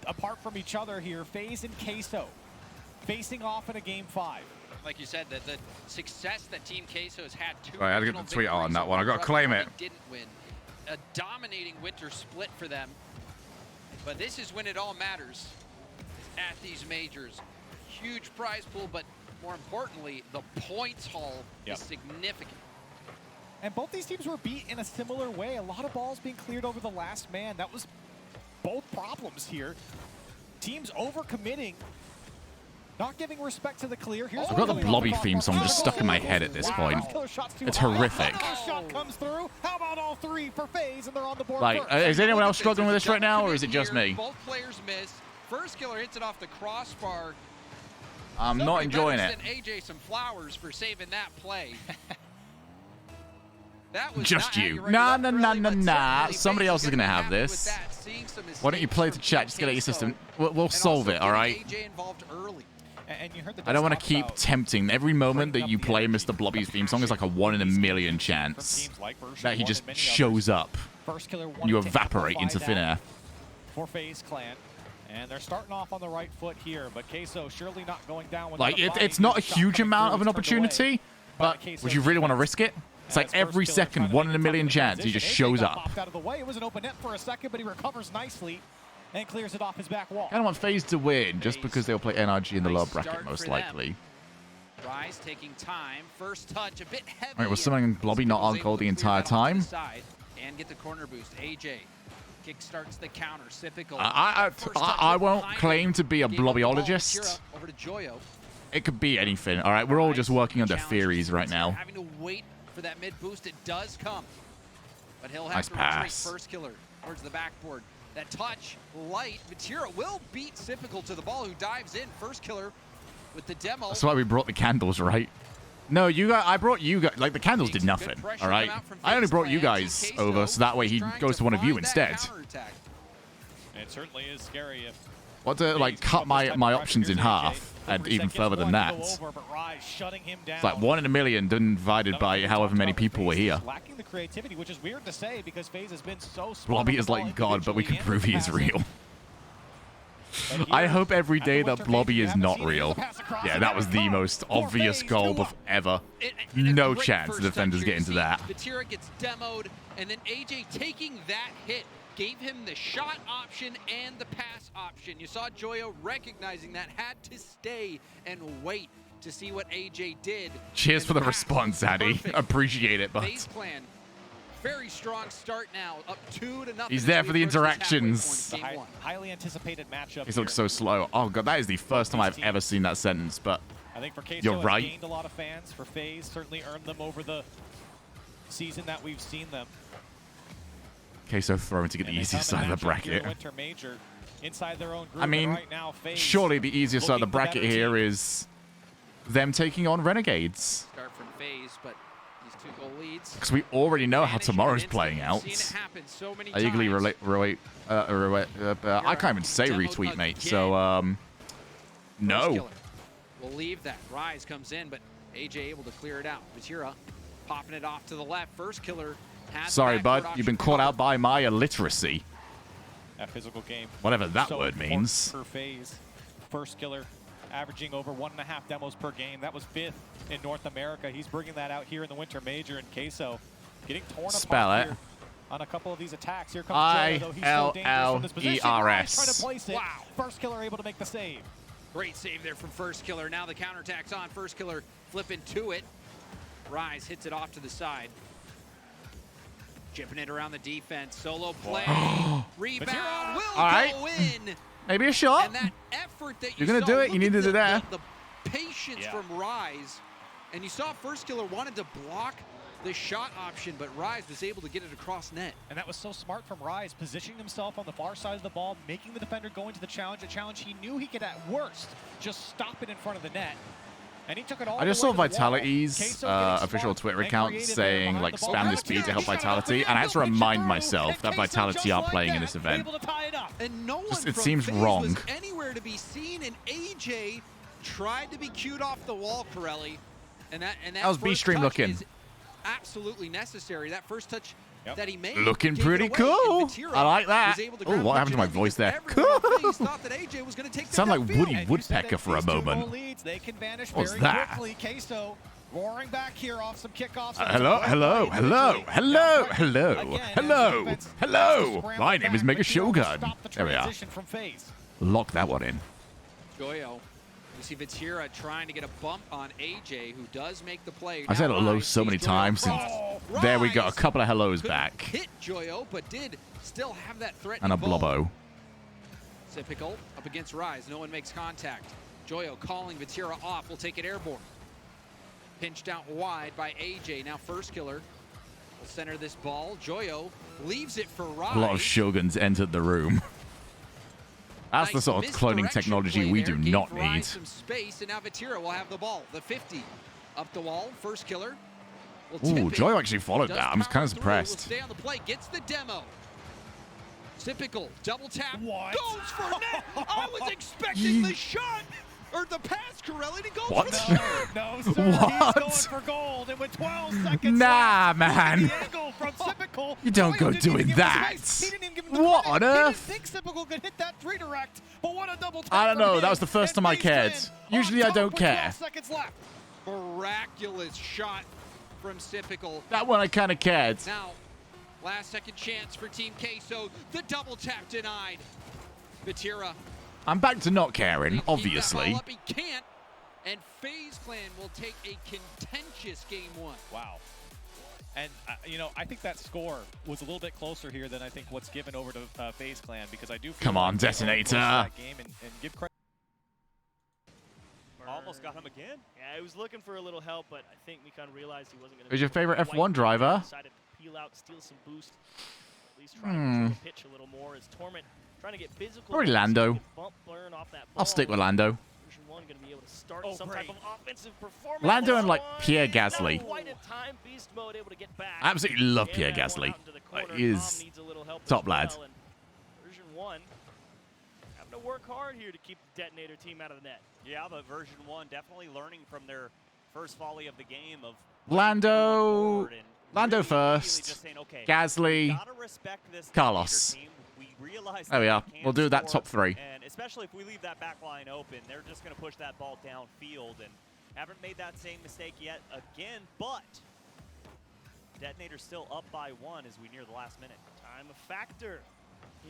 apart from each other here. FaZe and Queso facing off in a Game 5. Like you said, that the success that Team Queso has had 2 Right, I had to get the tweet on that one. I got to claim it. Didn't win. A dominating winter split for them. But this is when it all matters at these majors. Huge prize pool, but more importantly, the points haul is significant. And both these teams were beat in a similar way. A lot of balls being cleared over the last man. That was both problems here. Teams overcommitting. Not giving respect to the clear. I've got the Blobby theme song just stuck in my head at this point. It's horrific. Shot comes through. How about all 3 for FaZe, and they're on the board Like, first. is anyone else struggling with this right now, or is it just me? Both players miss. First Killer hits it off the crossbar. I'm not enjoying it. Send AJ some flowers for saving that play. That was Just you. Nah. Somebody else is going to have this. Why don't you play the chat? Just get out your system. We'll solve it, all right? AJ involved early. And you heard the I don't want to keep tempting. Every moment that you play Mr. Blobby's theme song is like a 1 in a million chance that he just shows up. And you evaporate into thin air. For FaZe Clan. And they're starting off on the right foot here, but Queso surely not going down. Like, it's not a huge amount of an opportunity, but would you really want to risk it? It's like every second, 1 in a million chance, he just shows up. Popped out of the way. It was an open net for a second, but he recovers nicely and clears it off his back wall. I don't want FaZe to win just because they'll play NRG in the lower bracket, most likely. Rise taking time. First touch, a bit heavy. Alright, was summoning Blobby not on goal the entire time? And get the corner boost. AJ Kick starts the counter. Sypical. I won't claim to be a blobbyologist. Over to Joyo. It could be anything. All right, we're all just working under theories right now. Having to wait for that mid boost. It does come. But he'll have Nice to retreat. pass. First killer towards the backboard. That touch, light. Vatira will beat Sypical to the ball, who dives in. First killer with the demo. That's why we brought the candles, right? No, you guys. I brought you guys. Like the candles did nothing. All right. I only brought you guys over so that way he goes to one of you instead. It certainly is scary if What to like cut my options in half and even further than that. It's like 1 in a million divided by however many people were here. Lacking the creativity, which is weird to say because FaZe has been so smart. Blobby is like God, but we can prove he is real. I hope every day that Blobby is not real. Yeah, that was the most obvious goal of ever. No chance the defenders get into that. Vatira gets demoed, and then AJ taking that hit gave him the shot option and the pass option. You saw Joyo recognizing that, had to stay and wait to see what AJ did. Cheers for the response, Addy. Appreciate it, but FaZe Clan, very strong start now, up 2-0. he's there for the interactions. Highly anticipated matchup. He looks so slow. Oh God, that is the first time I've ever seen that sentence. But I think for Queso you're right. Gained a lot of fans. For FaZe, certainly earned them over the season that we've seen them. Queso throwing to get the easiest side of the bracket. Winter Major inside their own group. I mean, right now, FaZe surely the easiest side of the bracket here is them taking on Renegades. Start from FaZe, but these 2 goal leads. Because we already know how tomorrow's playing out. I eagerly I can't even say retweet, mate. So, no. We'll leave that. Rise comes in, but AJ able to clear it out. Vatira popping it off to the left. First killer. Sorry, bud. You've been caught out by my illiteracy. That physical game. Whatever that word means. For FaZe, first killer, averaging over 1.5 demos per game. That was 5th in North America. He's bringing that out here in the Winter Major, and Queso getting torn apart here on a couple of these attacks. Here comes Joyo, though. He's so dangerous from this position. Trying to place it. Wow. First killer able to make the save. Great save there from First Killer. Now the counterattack's on. First Killer flipping to it. Rise hits it off to the side. Chipping it around the defense. Solo play. Rebound will go in. Maybe a shot. And that effort that you're going to do it. You need to do that. The patience from Rise. And you saw First Killer wanted to block the shot option, but Rise was able to get it across net. And that was so smart from Rise, positioning himself on the far side of the ball, making the defender go into the challenge, a challenge he knew he could at worst just stop it in front of the net. And he took it all I just saw Vitality's official Twitter account saying, like, spam this speed to help Vitality, and I had to remind myself that Vitality aren't playing in this event. And no one It seems wrong. was anywhere to be seen, and AJ tried to be cued off the wall, Corelli. And that was B-Stream looking. Absolutely necessary. That first touch that he made. Looking pretty cool. I like that. Oh, what happened to my voice there? Cool. Sound like Woody Woodpecker for a moment. What's that? Roaring back here off some kickoffs. Hello. My name is Mega Shogun. There we are. Lock that one in. Joyo. You see Vatira trying to get a bump on AJ, who does make the play. I said hello so many times, and there we go. A couple of hellos back. Hit Joyo, but did still have that threat. And a blobbo. Sypical up against Rise. No one makes contact. Joyo calling Vatira off. Will take it airborne. Pinched out wide by AJ. Now First Killer will center this ball. Joyo leaves it for Rise. A lot of Shoguns entered the room. That's the sort of cloning technology we do not need. Some space, and now Vatira will have the ball. The 50 up the wall. First Killer. Ooh, Joyo actually followed that. I'm kind of surprised. Will stay on the play. Gets the demo. Sypical double tap. Goes for net. I was expecting the shot. Or the pass, Corelli, to go what? for the No, sir. What? He's going for gold, and with 12 seconds nah, left, man. from Sypical, You don't go doing that. What on earth? He didn't think Sypical could hit that redirect, but what a double tap. I don't know. That was the first time I cared. Usually I don't care. Seconds left. Miraculous shot from Sypical. That one I kind of cared. Now, last second chance for Team Queso. The double tap denied. Vatira. I'm back to not caring, obviously. Up, he can't, and FaZe Clan will take a contentious game 1. Wow. And, you know, I think that score was a little bit closer here than I think what's given over to FaZe Clan, because I do feel Come on, like Detonator. that game and give credit. Almost got him again. Yeah, he was looking for a little help, but I think Mikan realized he wasn't going to. Who's your favorite F1 driver? Decided to peel out, steal some boost. At least try to control the pitch a little more. As Torment trying to get physical. Probably Lando. Bump, learn off that I'll stick with Lando. Version 1 going to be able to start some type of offensive performance. Lando and like Pierre Gasly. Quite a time, Beast Mode able to get back. I absolutely love Pierre Gasly. Like, he is top lad. Version 1 having to work hard here to keep the Detonator team out of the net. Yeah, but version 1 definitely learning from their first volley of the game of Lando first. Gasly. Carlos. There we are. We'll do that top 3. And especially if we leave that back line open, they're just going to push that ball downfield, and haven't made that same mistake yet again, but Detonator's still up by 1 as we near the last minute. Time a factor.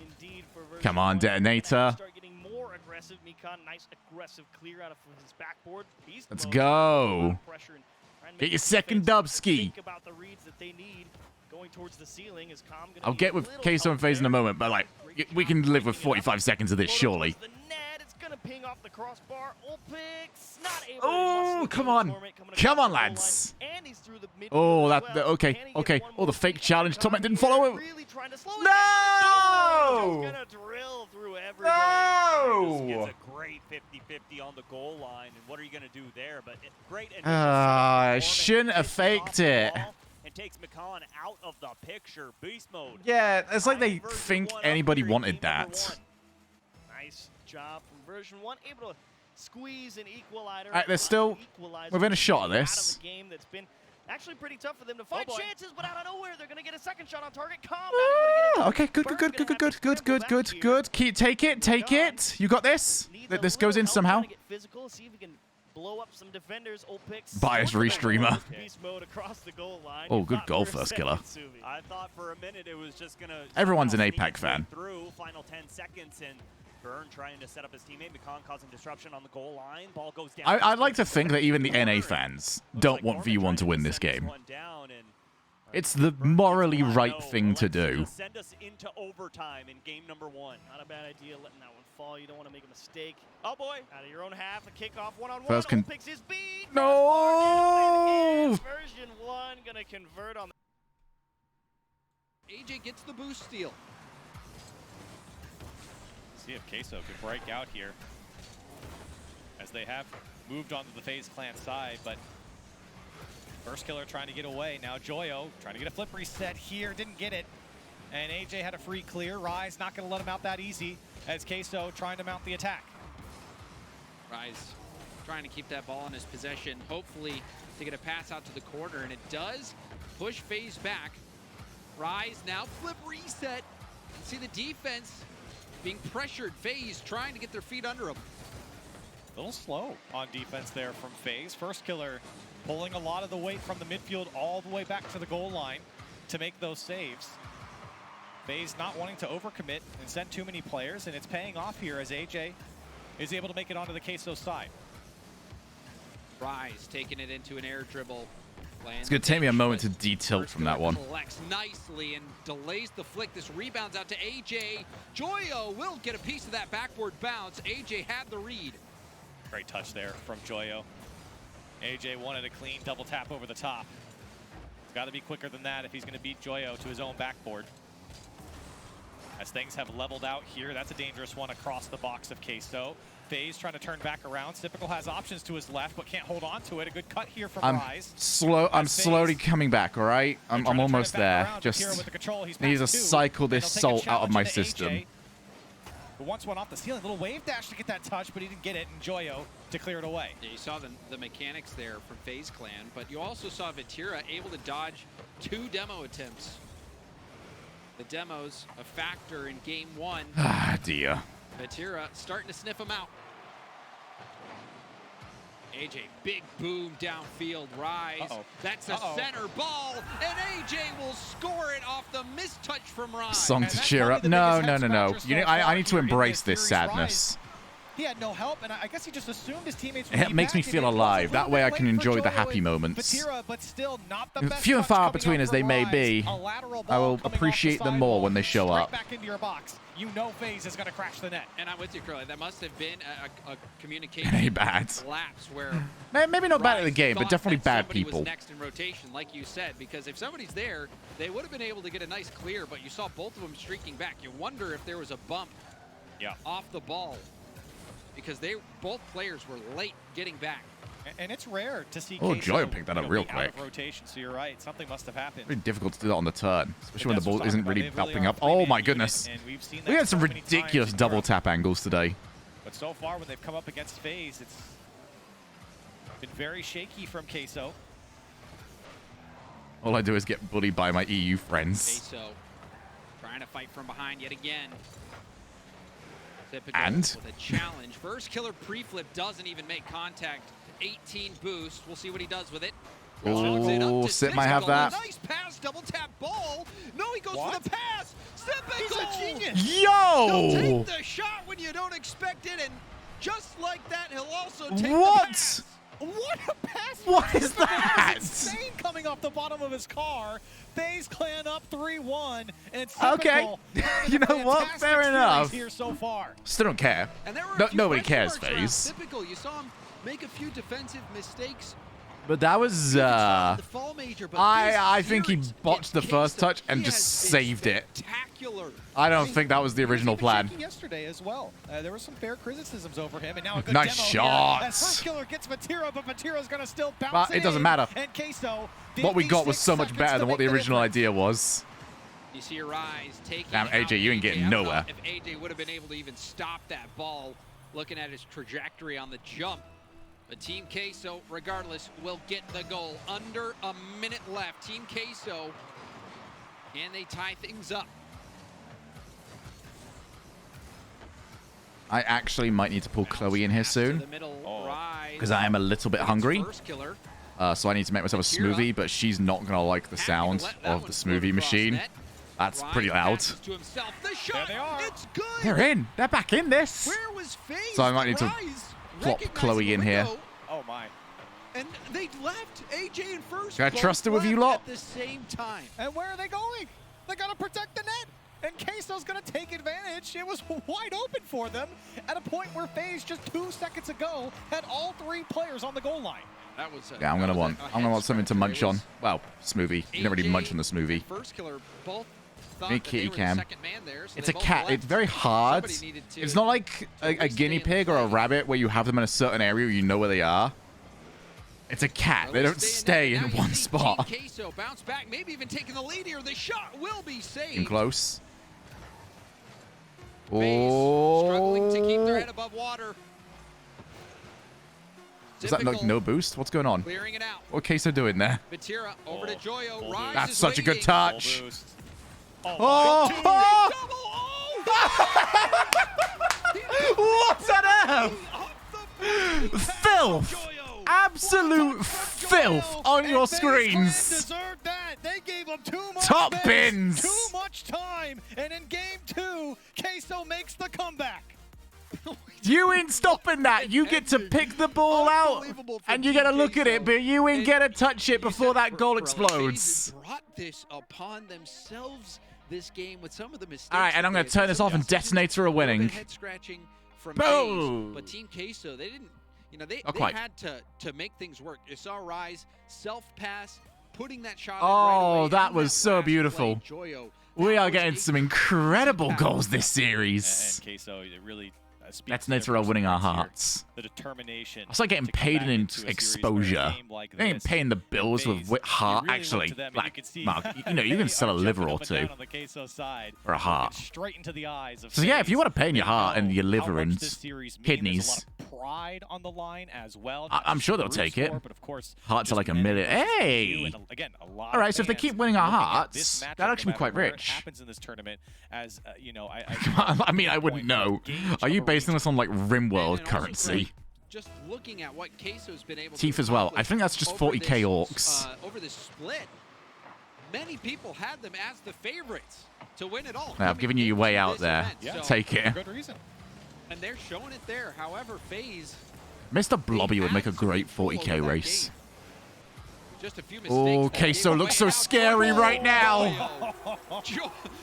Indeed, for version Come on, 1. Detonator. Start getting more aggressive. Mikan, nice aggressive clear out of his backboard. Beast Let's mode, go. pressure and trying to Get make your the second defense Dubski. think about the reads that they need going towards the ceiling. Is Calm gonna I'll be get a with little Queso and FaZe in a moment, but like, we can live with 45 seconds of this, surely. the net. It's gonna ping off the crossbar. Ulpix not able Oh, to come on. Come on, lads. and he's through the mid. Oh, okay. Oh, the fake challenge. Torment didn't follow it. No! Gonna drill through Just No! gets a great 50-50 on the goal line, and what are you going to do there? But great. I shouldn't have faked it. And takes McCon out of the picture. Beast mode. Yeah, it's like they think anybody wanted that. Nice job from version 1, able to squeeze an equalizer. Alright, they're still within a shot of this. Out of a game that's been actually pretty tough for them to find chances, but out of nowhere they're going to get a second shot on target. Okay, good. Take it. You got this. This goes in somehow. Get physical, see if we can blow up some defenders. Ulpix Biased restreamer. Beast mode across the goal line. Oh, good goal, first killer. I thought for a minute it was just going to... Everyone's an APAC fan. Through final 10 seconds, and Burn trying to set up his teammate. McCon causing disruption on the goal line. Ball goes down. I'd like to think that even the NA fans don't want V1 to win this game. It's the morally right thing to do. Send us into overtime in game number 1. Not a bad idea letting that one fall. You don't want to make a mistake. Oh boy, out of your own half, a kickoff one-on-one. First can... Picks his beat. No! Version 1 gonna convert on. AJ gets the boost steal. See if Queso can break out here, as they have moved onto the FaZe Clan side, but first killer trying to get away. Now Joyo trying to get a flip reset here, didn't get it. And AJ had a free clear. Rise not going to let him out that easy, as Queso trying to mount the attack. Rise trying to keep that ball in his possession, hopefully to get a pass out to the corner, and it does push FaZe back. Rise now flip reset. You see the defense being pressured. FaZe trying to get their feet under them. A little slow on defense there from FaZe. First killer pulling a lot of the weight from the midfield all the way back to the goal line to make those saves. FaZe not wanting to overcommit and send too many players, and it's paying off here as AJ is able to make it onto the Queso side. Rise taking it into an air dribble. It's going to take me a moment to detilt from that one. Collects nicely and delays the flick. This rebounds out to AJ. Joyo will get a piece of that backboard bounce. AJ had the read. Great touch there from Joyo. AJ wanted a clean double tap over the top. He's got to be quicker than that if he's going to beat Joyo to his own backboard. As things have leveled out here, that's a dangerous one across the box of Queso. FaZe trying to turn back around. Typical has options to his left, but can't hold on to it. A good cut here from Rise. I'm slowly coming back, all right? I'm almost there. Just need to cycle this salt out of my system. Who once went off the ceiling. Little wave dash to get that touch, but he didn't get it, and Joyo to clear it away. Yeah, you saw the mechanics there from FaZe Clan, but you also saw Vatira able to dodge 2 demo attempts. The demo's a factor in game 1. Ah, dear. Vatira starting to sniff him out. AJ, big boom downfield. Rise. That's a center ball, and AJ will score it off the mistouch from Rise. Song to cheer up. No. I need to embrace this sadness. He had no help, and I guess he just assumed his teammates would It be makes me back, feel and it was a alive. little That way bit I can late for enjoy the Joyo happy and moments. Vatira, but still not the best Few and touch far coming between out as they from may Rise. be, A lateral I ball will coming off the appreciate them more sidewall, when they show straight up. back into your box. You know FaZe is going to crash the net. And I'm with you, Curly. That must have been a communication Very bad. lapse where Maybe not bad at the Rise game, but thought definitely that bad somebody people. was next in rotation, like you said, because if somebody's there, they would have been able to get a nice clear, but you saw both of them streaking back. You wonder if there was a bump off the ball because both players were late getting back. And it's rare to see Oh, Queso, Joyo picked that up be real out quick. of rotation, so you're right. Something must have happened. Very difficult to do that on the turn, especially when the that's what ball I'm isn't talking really about. They bumping really up. are a Oh my three-man goodness. unit, and we've seen We that had some so many ridiculous times. double tap angles today. But so far, when they've come up against FaZe, it's been very shaky from Queso. All I do is get bullied by my EU friends. Queso trying to fight from behind yet again. Typical And? with a challenge. First killer pre-flip doesn't even make contact. 18 boost. We'll see what he does with it. Oh, Sip might have that. Nice pass, double tap ball. No, he goes for the pass. He's a genius. Yo! He'll take the shot when you don't expect it, and just like that, he'll also take the What? pass. What a pass! What is That that? was insane coming off the bottom of his car. FaZe Clan up 3-1, and it's Okay. typical. You know what? Fantastic Fair series enough. Here so far. Still don't care. And there were No, a few nobody question cares, marks around. FaZe. Typical. You saw him make a few defensive mistakes. But that was, The fall major, but I this think he series, botched the first touch and he just has been saved it. spectacular. I don't think that was the original plan. Yesterday as well. There were some fair criticisms over him, and now a good Nice demo shots. here. As first killer gets Vatira, but Vatira's going to still bounce But it doesn't in. matter. And Queso, What we got was 56 so much seconds better to than what make the original idea was. You see Rise taking Damn, out AJ, you ain't getting I don't know nowhere. If AJ would have been able to even stop that ball, looking at his trajectory on the jump. But Team Queso, regardless, will get the goal. Under a minute left. Team Queso, and they tie things up. I actually might need to pull Chloe in here soon because I am a little bit hungry. So I need to make myself a smoothie, but she's not going to like the sound of the smoothie machine. That's pretty loud. To himself. The shot, they are. it's good. They're in. They're back in this. Where was FaZe? So I might need to Rise plop recognizing Chloe in the here. window, Oh my. And they left AJ in first. Can I both trust her with you left lot? At the same time. And where are they going? They got to protect the net. And Queso's going to take advantage. It was wide open for them at a point where FaZe just 2 seconds ago had all 3 players on the goal line. That was Yeah, I'm gonna want something to munch on. Well, smoothie. You never really munch on the smoothie. First killer both thought Me that they kitty were the cam. second man there, so It's they a both cat. left. It's very hard. Somebody needed to It's not like a guinea pig or a rabbit where you have them in a certain area where you know where they are. It's a cat. They don't stay in one spot. Queso bounce back, maybe even taking the lead here. The shot will be saved. In close. Struggling to keep their Oh. head above water. Is that like no boost? What's going on? Clearing it out. What Queso doing there? Batira over to Joyo. Rise That's is such a good waiting. touch. Oh! What on earth? Filth! Absolute filth on your screens. Deserved that. They gave them too much Top space, bins. too much time, and in game 2, Queso makes the comeback. You ain't stopping that. You get to pick the ball out, and you get to look at it, but you ain't get to touch it before that goal explodes. Brought this upon themselves this game with some of the mistakes. All right, and I'm going to turn this off, and Detonator are winning. Head scratching from Boom. FaZe, but Team Queso, they didn't. You know, they Not quite. had to make things work. You saw Rise self pass, putting that shot. Oh, in right away, that and was so last beautiful. play, Joyo, We that are was getting a some incredible goals this series. And Queso, it really speaks Detonator are winning our difference here. hearts. The determination. I start getting to come paid back in into a series exposure. where a game like They ain't this, paying the bills with FaZe, heart. you really Actually, look to them and you like can see Mark, you know, you can they sell a are liver jumping or up and two down on the Queso side, or a heart. looking straight into the eyes of So yeah, if FaZe. you want to pay in your They heart and know your how liver much and this series means. kidneys, There's a lot of pride on the line as well. I'm sure they'll take it. But of course, Hearts are like a minute. Hey! again, a lot All right, of so if they fans keep winning our looking at hearts, this matchup, that'd actually no be quite matter where it rich. happens in this tournament, as you know, I mean, I wouldn't know. Are you basing this on like RimWorld currency? Just looking at what Queso's been able Teeth to as well. I accomplish think that's just over 40k this, orcs. over this split. Many people had them as the favorites to win it all. Now, I've given you your way out there. So Take it. Good reason. And they're showing it there. However, FaZe, Mr. Blobby would make a great 40k race. just a few mistakes. Oh, Queso looks so scary right now.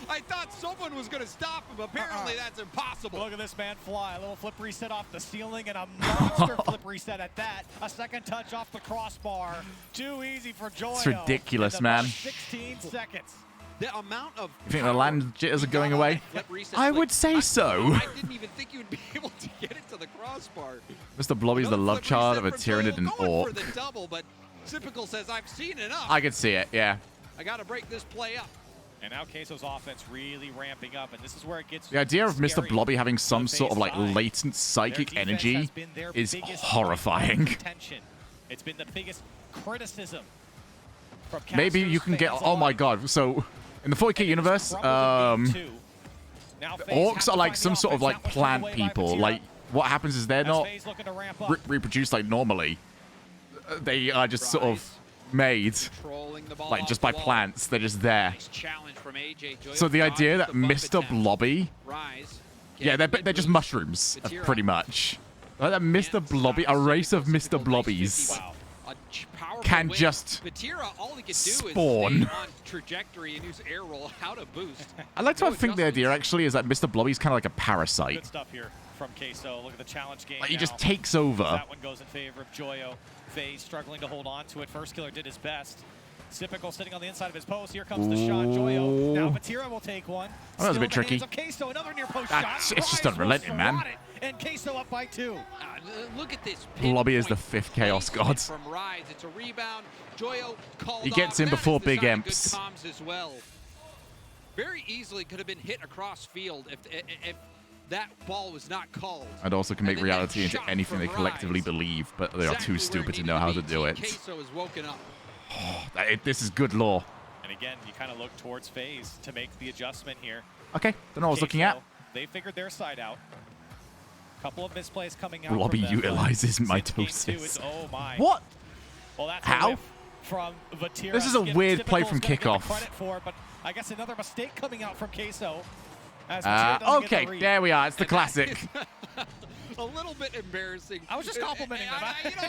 I thought someone was going to stop him. Apparently, that's impossible. Look at this man fly. A little flip reset off the ceiling and a monster flip reset at that. A second touch off the crossbar. Too easy for Joyo. It's ridiculous, man. 16 seconds. The amount of You think the land jitters are going away? I would say so. I didn't even think you would be able to get it to the crossbar. Mr. Blobby's the love child of a Tyranid and Going Orc. for the double, but Typical says, I've seen enough. I could see it, yeah. I got to break this play up. And now Queso's offense really ramping up, and this is where it gets The idea of Mr. scary. Blobby having some sort of like latent psychic energy is horrifying. Contention. It's been the biggest criticism from Maybe you can get, oh my god, so in the 40k universe, orcs are like some sort of like plant people. Like what happens is they're not reproduced like normally. They are just sort of made like just by plants. They're just there. So the idea that Mr. Blobby, yeah, they're just mushrooms, pretty much. Like that Mr. Blobby, a race of Mr. Blobbies, can just spawn. Trajectory and use air roll, how to boost. I like to think the idea actually is that Mr. Blobby's kind of like a parasite. Good stuff here from Queso. Look at the challenge game. Like he now. just takes over. That one goes in favor of Joyo. FaZe struggling to hold on to it. First Killer did his best. Sipical sitting on the inside of his post. Here comes the shot. Joyo. Now Vatira will take one. Oh, that was a bit tricky. Queso, another near post That's, shot. it's just unrelenting, man. And Queso up by 2. Look at this. Blobby is the 5th Chaos God. From Rise, it's a rebound. Joyo called He gets in off. before That is Big the Emps. sign of good comms as well. Very easily could have been hit across field if that ball was not called. And also can make And then that reality into shot anything they from collectively Rise. believe, but they are Exactly too where stupid to needed know how be. to do it. Queso is woken up. This is good lore. And again, you kind of look towards FaZe to make the adjustment here. Okay, don't know what I was looking at. They figured their side out. Couple of misplays coming out. Blobby from them, utilizes but mitosis. game 2, it's, oh my. What? Well, that's How? A whiff from Vatira. This is a Skip weird play Typical's from gonna get the kickoff. credit for it, but I guess another mistake coming out from Queso. As Vatira doesn't get Okay, the read. there we are. It's the classic. A little bit embarrassing. I was just complimenting them.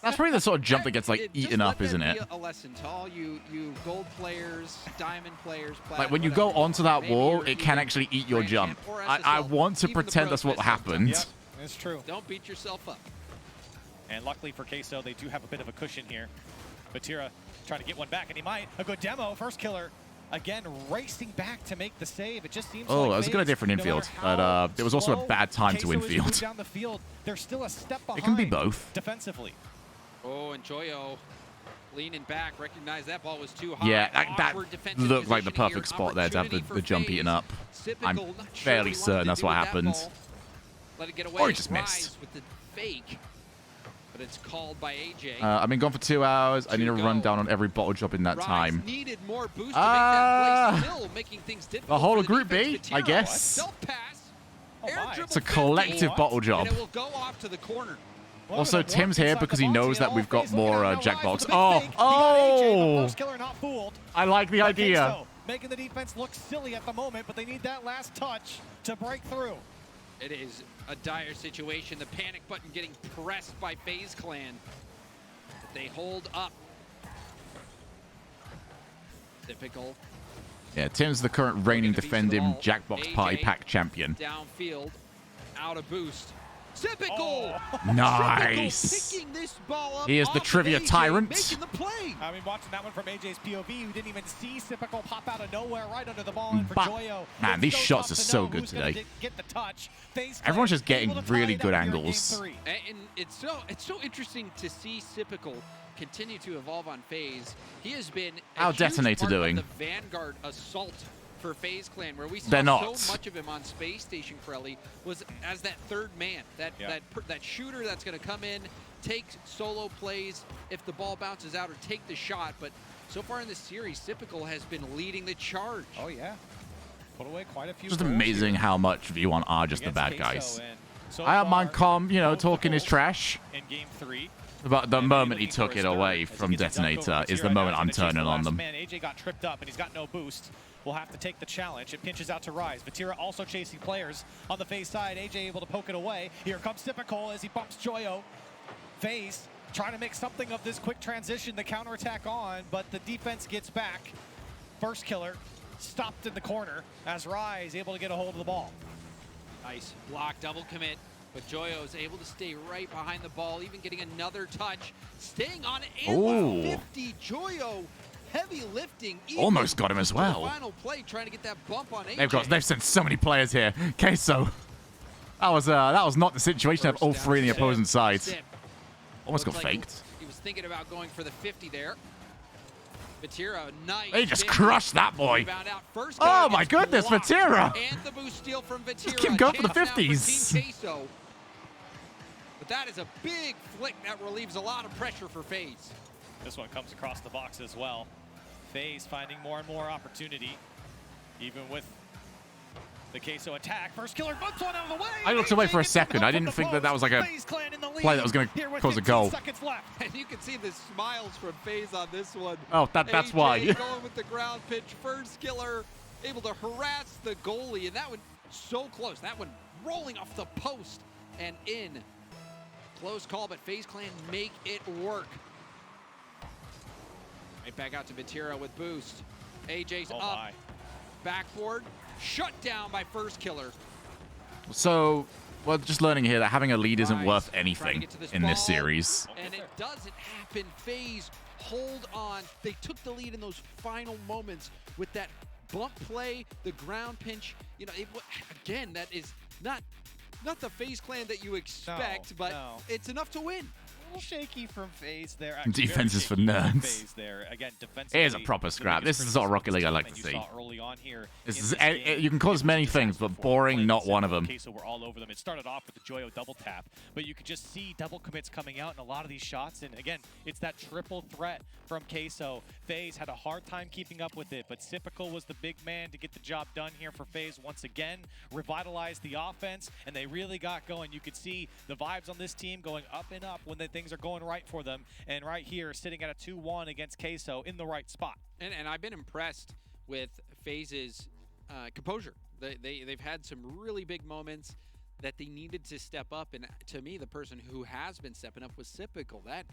That's probably the sort of jump that gets like eaten up, isn't it? A lesson to all you gold players, diamond players. Like when you go onto that wall, it can actually eat your jump. I want to pretend that's what happened. Yeah, that's true. Don't beat yourself up. And luckily for Queso, they do have a bit of a cushion here. Vatira trying to get one back, and he might. A good demo. First Killer, again, racing back to make the save. It just seems Oh, like that was a good idea for an no matter infield, how but it was also a slow bad time to Queso is infield. moved down the field, they're still a step behind. It can be both. Defensively. Oh, and Joyo leaning back, recognized that ball was too high. Yeah, that Awkward defensive looked like the position perfect here. spot there to have the jump eaten up. I'm Typical, not sure fairly what he wanted certain to that's do what with that happened. ball. Let it get away. Or he just Rise missed. with the fake, but it's called by AJ. I've been gone for 2 hours. I need to run down on every bottle drop in that Rise time. needed more boost to make that play, still making things difficult. The whole for of Group B, defense. I Vatira, guess. self-pass, air dribble It's a 50, collective bottle job. and it will go off to the corner. Also, Tim's here because he knows that we've got more Jackbox. Oh! Oh! Killer not fooled. I like the idea. Queso making the defense look silly at the moment, but they need that last touch to break through. It is a dire situation. The panic button getting pressed by FaZe Clan. But they hold up. Typical. Yeah, Tim's the current reigning defending Jackbox Party Pack champion. Downfield, out of boost. Typical. Nice. Picking this ball up He is the off of trivia AJ, tyrant. making the play. I mean, watching that one from AJ's POV, who didn't even see Sipical pop out of nowhere right under the ball. And for Joyo, Man, these it's shots tough are to so know good who's gonna today. Get the touch. FaZe Clan Everyone's just getting able to tie really it good up here in angles. Game 3. And it's so interesting to see Sipical continue to evolve on FaZe. He has been a How huge Detonator part doing? of the Vanguard assault for FaZe Clan, where we saw They're not. so much of him on Space Station Crelly was as that third man, that shooter that's going to come in, take solo plays if the ball bounces out or take the shot. But so far in this series, Sipical has been leading the charge. Oh yeah, put away quite a few. Just goals amazing here how much V1 are just the against bad Queso, guys. and so I don't mind far, Calm, both talking his goals trash. in Game 3. But the And moment maybe he took for it his third away as he from gets it dunked Detonator over is Vatira. the Now moment he's I'm gonna chase turning the on last them. Man, AJ got tripped up and he's got no boost. will have to take the challenge. It pinches out to Rise. Vatira also chasing players on the FaZe side. AJ able to poke it away. Here comes Typical as he bumps Joyo. FaZe trying to make something of this quick transition, the counterattack on, but the defense gets back. First killer stopped in the corner as Rise able to get a hold of the ball. Nice block, double commit, but Joyo is able to stay right behind the ball, even getting another touch, staying on it, and 50. Joyo heavy lifting. Almost got him as well. The final play, trying to get that bump on AJ. They've sent so many players here. Queso. That was not the situation of all three in the opposing side. Almost got faked. He was thinking about going for the 50 there. Vatira, nice. They just crushed that boy. First Oh my goodness, Vatira. And the boost steal from Vatira. Just keep going for the 50s. But that is a big flick that relieves a lot of pressure for FaZe. This one comes across the box as well. FaZe finding more and more opportunity, even with the Queso attack. First killer bumps one out of the way. I looked away for a second. I didn't think that was like a play that was going to cause a goal. And you can see the smiles from FaZe on this one. Oh, that's AJ why. Going with the ground pitch. First killer able to harass the goalie. And that one so close. That one rolling off the post and in. Close call, but FaZe Clan make it work. Right back out to Vatira with boost. AJ's up. Backboard. Shut down by first killer. So, well, just learning here that having a lead isn't worth anything in this series. And it doesn't happen. FaZe hold on. They took the lead in those final moments with that bump play, the ground pinch. You know, again, that is not the FaZe Clan that you expect, but it's enough to win. A little shaky from FaZe there. Defense is for nerds. There. Again, defensively, Here's a proper scrap. This is the sort of Rocket League I like to see. Early on here You can call this many things, but boring, not one of them. So we're all over them. It started off with the Joyo double tap, but you could just see double commits coming out in a lot of these shots. And again, it's that triple threat from Queso. FaZe had a hard time keeping up with it, but Typical was the big man to get the job done here for FaZe once again. Revitalized the offense, and they really got going. You could see the vibes on this team going up and up when things are going right for them. And right here, sitting at a 2-1 against Queso in the right spot. And I've been impressed with FaZe's composure. They've had some really big moments that they needed to step up, and to me, the person who has been stepping up was Typical. That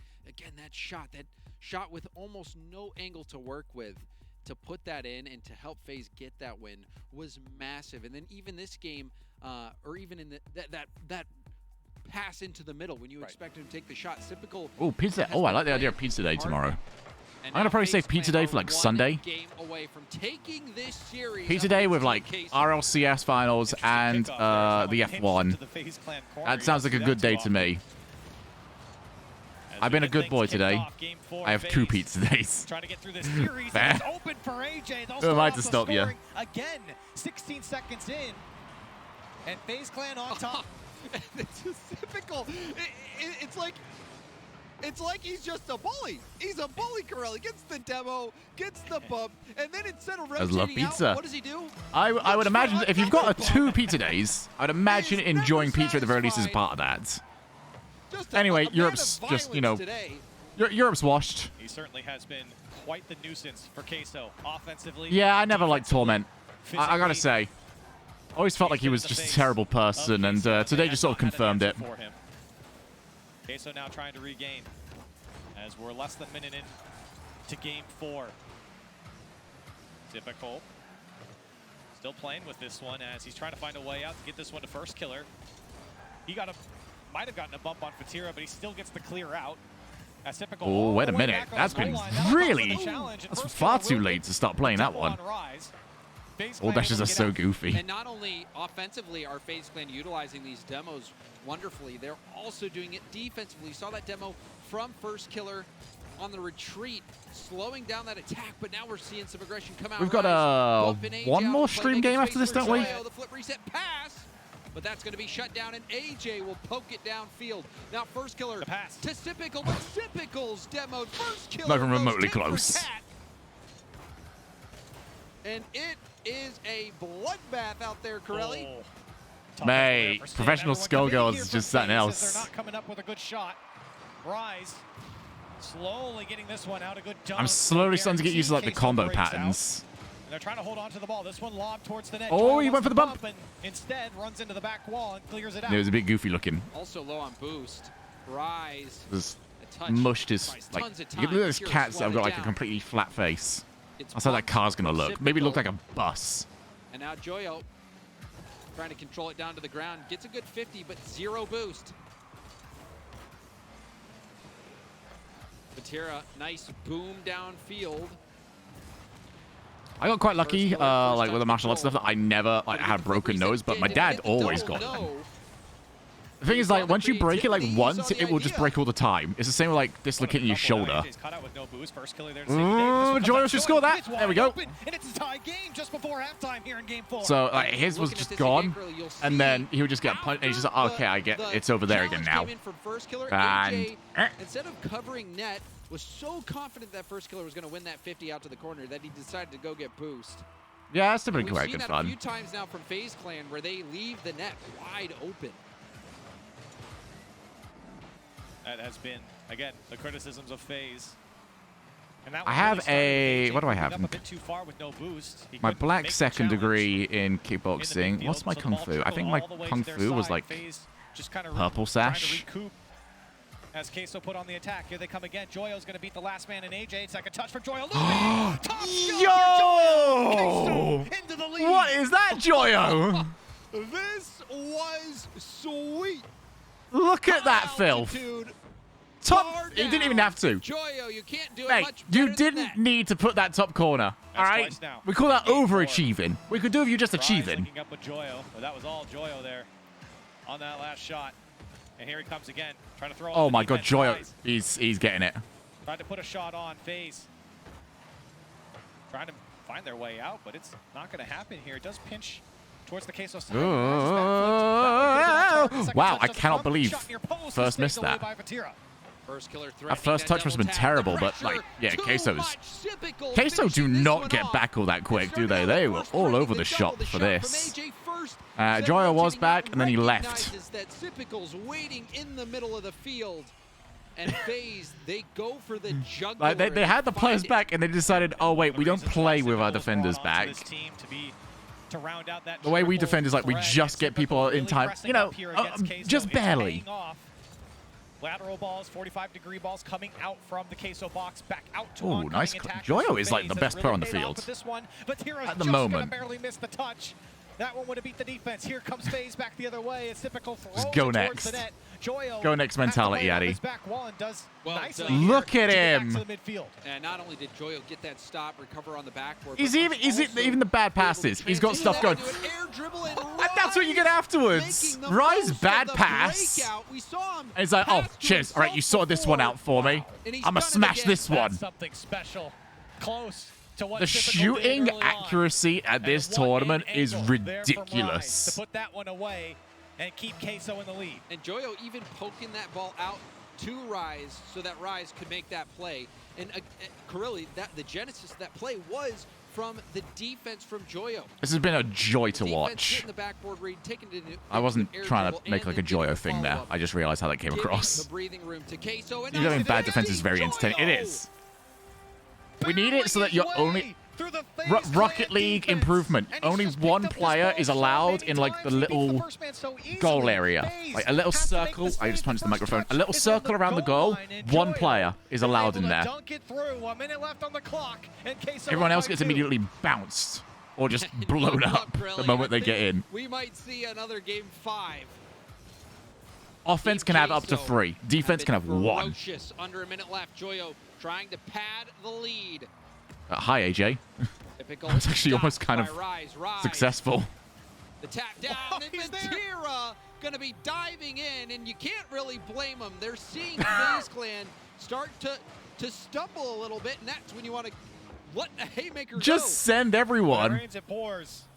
shot with almost no angle to work with, to put that in and to help FaZe get that win was massive. And then even this game, or even in that pass into the middle when you expect him to take the shot, Typical. Oh, pizza! Oh, I like the idea of pizza day tomorrow. I'm gonna probably say pizza day for like Sunday. Pizza day with like RLCS finals and the F1. That sounds like a good day to me. I've been a good boy today. I have 2 pizza days. Trying to get through this series. It's open for AJ. Who am I to stop you? Again, 16 seconds in, and FaZe Clan on top. It's just Typical. It's like he's just a bully. He's a bully, Corelli. Gets the demo, gets the bump, and then instead of rotating out, what does he do? I would imagine if you've got 2 pizza days, I'd imagine enjoying pizza at the very least is part of that. Anyway, Europe's just, you know, Europe's washed. He certainly has been quite the nuisance for Queso offensively. Yeah, I never liked Torment. I gotta say. I always felt like he was just a terrible person, and today just sort of confirmed it. Queso now trying to regain as we're less than a minute in to game 4. Typical still playing with this one as he's trying to find a way out to get this one to first killer. He might have gotten a bump on Vatira, but he still gets the clear out. As Typical. Oh, wait a minute. That's been really... That's far too late to start playing that one. All dashes are so goofy. And not only offensively are FaZe Clan utilizing these demos wonderfully, they're also doing it defensively. You saw that demo from first killer on the retreat, slowing down that attack, but now we're seeing some aggression come out. We've got one more stream game after this, don't we? The flip reset pass, but that's going to be shut down, and AJ will poke it downfield. Now first killer to Typical, but Typical's demoed first killer. Not even remotely close. And it is a bloodbath out there, Corelli. Mate, professional Skullgirls is just something else. They're not coming up with a good shot. Rise slowly getting this one out. A good dunk. I'm slowly starting to get used to like the combo patterns. And they're trying to hold on to the ball. This one lobbed towards the net. Oh, Joy he went wants for the bump. And instead runs into the back wall and clears it out. It was a bit goofy looking. Also low on boost. Rise. Just a touch. mushed his, Buys like, tons of you look at time. those Kira cats that have got like a down. completely flat face. It's That's how that bumped car's gonna from look. Maybe look like Typical. a bus. And now Joyo trying to control it down to the ground. Gets a good 50, but 0 boost. Batira, nice boom downfield. I got quite lucky, like with the martial arts stuff, that I never like had a broken nose, but my dad always got them. The thing is, like, once you break it like once, it will just break all the time. It's the same with like dislocating your shoulder. Joyo should score that. There we go. And it's a tie game just before halftime here in game 4. So like his was just gone, and then he would just get punched, and he's just like, okay, I get it's over there again now. And instead of covering net, was so confident that First Killer was going to win that 50 out to the corner that he decided to go get boost. yeah, that's typically We've quite seen good that fun. a few times now from FaZe Clan where they leave the net wide open. That has been, again, the criticisms of FaZe. And that I one have really started a with what do I AJ have? moving up a bit too far with no boost. He My couldn't black make the second challenge degree in in the kickboxing. midfield, What's my so the kung ball fu? I trickled think my all the way kung to their fu was side. like FaZe just kind of purple trying to sash. recoup as Queso put on the attack. Here they come again. Joyo's going to beat the last man in AJ. Second touch from Joyo. Top skill Yo! for Joyo. Queso into the lead. What is that, Joyo? This was sweet. Look at that filth. Top. He didn't even have to. Joyo, you can't do it Mate, much better you than didn't that. need to put that top corner. All right, twice now. we call that Game 4. overachieving. We could do if you just Rise achieving. linking up with Joyo, but that was all Joyo there on that last shot. And here he comes again, trying to throw. Oh off the my God, defense. Joyo, Rise he's getting it. tried to put a shot on FaZe. Trying to find their way out, but it's not going to happen here. It does pinch towards the Queso side. Wow, I cannot believe first missed that. First Killer That first touch must have been terrible, but like, yeah, Queso do not get back all that quick, do they? They were all over the shop for this. Joyo was back, and then he left. That Sipical's waiting in the middle of the field, and FaZe, they go for the juggler. Like they had the players back, and they decided, oh wait, we don't play with our defenders back. The way we defend is like we just get people in time, you know, just barely. Lateral balls, 45-degree balls coming out from the Queso box, back out to Ooh, nice. Joyo is like the best player on the field at the moment. Barely missed the touch. That one would have beat the defense. Here comes FaZe back the other way. It's typical. Just go next. Go next mentality, Addy. Look at him. And not only did Joyo get that stop, recover on the backboard. He's even the bad passes. He's got stuff going. And that's what you get afterwards. Rise bad pass. And he's like, oh, cheers. All right, you sorted this one out for me. I'm going to smash this one. Something special. Close. The shooting accuracy at this tournament is ridiculous. To put that one away and keep Queso in the lead. And Joyo even poking that ball out to Rise so that Rise could make that play. And Corelli, the genesis of that play was from the defense from Joyo. This has been a joy to watch. I wasn't trying to make like a Joyo thing there. I just realized how that came across. Having bad defense is very entertaining. It is. We need it so that you're only Rocket League improvement. Only one player is allowed in like the little goal area, like a little circle. I just punched the microphone. A little circle around the goal. One player is allowed in there. Everyone else gets immediately bounced or just blown up the moment they get in. We might see another game 5. Offense can have up to 3. Defense can have 1. Under a minute left. Joyo trying to pad the lead. Hi, AJ. That's actually almost kind of successful. The tap down, and Matira going to be diving in, and you can't really blame them. They're seeing FaZe Clan start to stumble a little bit, and that's when you want to let a haymaker Just send everyone.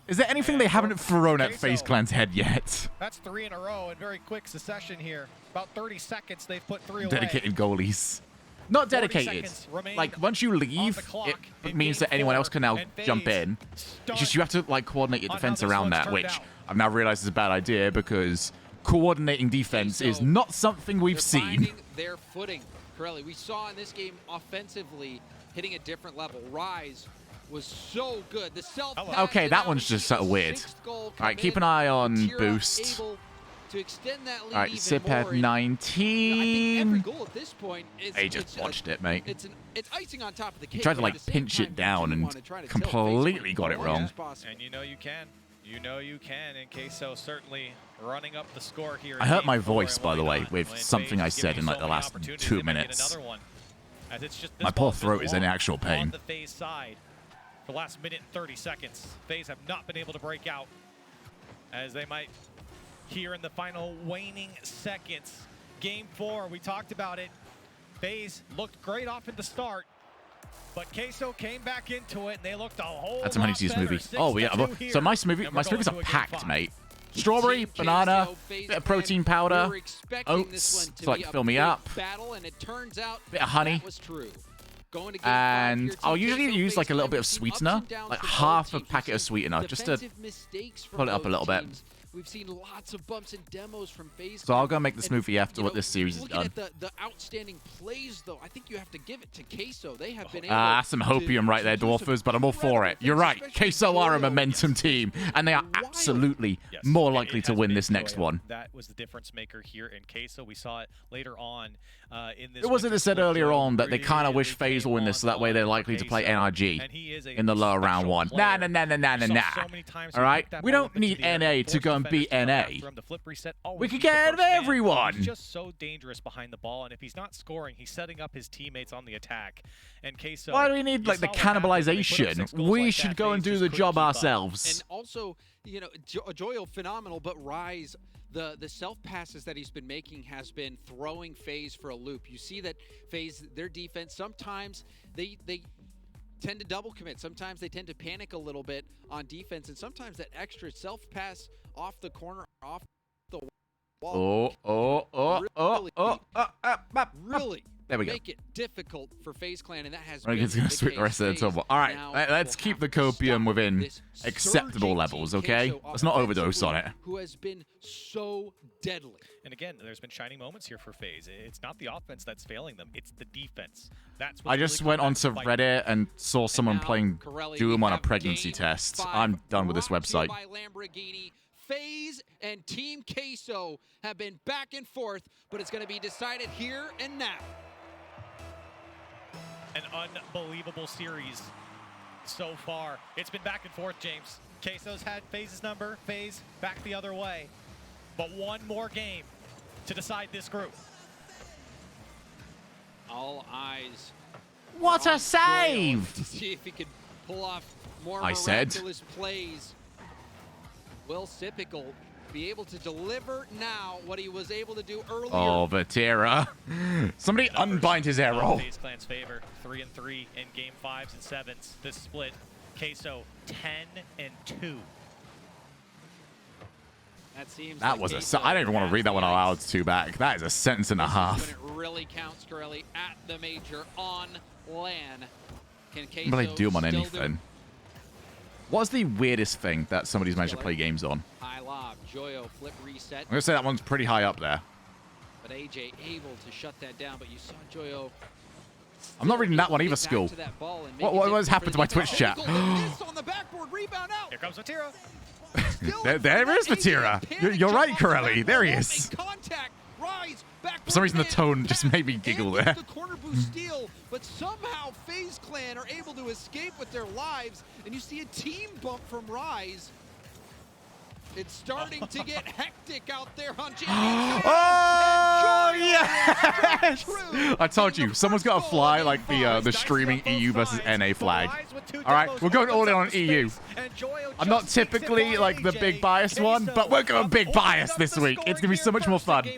Is there anything they haven't thrown at FaZe Clan's head yet? That's 3 in a row in very quick succession here. About 30 seconds, they've put 3 away. Dedicated goalies. Not dedicated. Like, once you leave, it means that anyone else can now jump in. It's just you have to, like, coordinate your defense around that, which I've now realized is a bad idea because coordinating defense is not something we've seen. Their footing, Corelli. We saw in this game offensively hitting a different level. Rise was so good. The self Okay, that one's just sort of weird. All right, keep an eye on Boost. To extend that lead All right, even Sip more. at And, 19. every goal at this point is He just watched it, mate. It's icing on top of the cake. He tried to but at like the same pinch time, it down you and wanna try to tell completely FaZe got it as wrong. much as possible. And you know you can. You know you can. And Queso certainly running up the score here. I hurt my voice, by the way, with something I said in like the last 2 minutes. My poor throat is in actual On pain. the FaZe side for the last minute and 30 seconds. FaZe have not been able to break out as they might here in the final waning seconds. Game 4, we talked about it. FaZe looked great off at the start, but Queso came back into it, and they looked a whole That's some lot Honeydew better. smoothie. Oh, yeah. 6-2 here. So my smoothie, And my we're going smoothies to are a game packed, 5. mate. Strawberry, banana, bit of protein powder, oats to like fill me up, battle, and it turns out bit of honey, that was true. Going to game and 5 here, I'll Team usually Queso use like a little bit of FaZe clan, we've seen sweetener, ups and downs like from both half a teams. packet We've of seen sweetener, just to defensive mistakes from pull it up a both little bit. teams. We've seen lots of bumps and demos from FaZe. So I'll go make the And, smoothie after you what know, this series is looking done. at the outstanding plays, though, I think you have to give it to Queso. They have been able Ah, some hopium right there, Dwarfers, but I'm all for it. You're right. Queso are a momentum team, and they are absolutely more likely to win this next one. That was the difference maker here in Queso. We saw it later on in this. It wasn't said earlier on that they kind of wish FaZe will win this, so that way they're likely to play NRG in the lower round one. Nah. All right? We don't need NA to go and beat NA. We could get out of everyone. He's just so dangerous behind the ball, and if he's not scoring, he's setting up his teammates on the attack. And Queso, Why do we need like the cannibalization? We should go and do the job ourselves. And also, you know, Joyo phenomenal, but Rise, the self passes that he's been making has been throwing FaZe for a loop. You see that FaZe, their defense, sometimes they tend to double commit. Sometimes they tend to panic a little bit on defense, and sometimes that extra self pass off the corner, off the wall. Really There we go. make it difficult for FaZe Clan, and that has Right, been it's gonna the sweep the rest of the case. table. All right, Now let's keep the copium within acceptable levels, okay? Let's not overdose on it. Who has been so deadly. And again, there's been shining moments here for FaZe. It's not the offense that's failing them; it's the defense. That's I just went onto Reddit and saw someone playing Doom on a pregnancy test. I'm done with this website. By Lamborghini, FaZe and Team Queso have been back and forth, but it's going to be decided here and now. An unbelievable series so far. It's been back and forth, James. Queso's had FaZe's number, FaZe back the other way. But one more game to decide this group. All eyes. What a on save! Joyo to see if he could pull off more I said. miraculous plays. Will Sipical be able to deliver now what he was able to do earlier? Oh, Vatira. Somebody unbind his arrow. FaZe Clan's favor, 3-3 in game 5s and 7s. This split, Queso 10-2. That seems That like was Queso I don't even want to read that one has aloud to back. That is a sentence and a half. when it really counts, Corelli, at the major on LAN. Can Queso Really Doom on still do anything. What's the weirdest thing that somebody's managed to play games on? high lob? Joyo flip reset. I'm going to say that one's pretty high up there. But AJ able to shut that down, but you saw Joyo. I'm not reading that one either, School. What has happened to my Twitch chat? On the backboard, rebound out. Here comes Vatira. there is Vatira. You're right, Corelli. There he is. Contact. Rise. For some reason, the tone just made me giggle there. The corner boost steal, but somehow FaZe Clan are able to escape with their lives, and you see a team bump from Rise. It's starting to get hectic out there on Champions. Oh, yes! I told you, someone's got to fly like the streaming EU versus NA flag. All right, we're going all in on EU. I'm not typically like the big bias one, but we're going big bias this week. It's going to be so much more fun.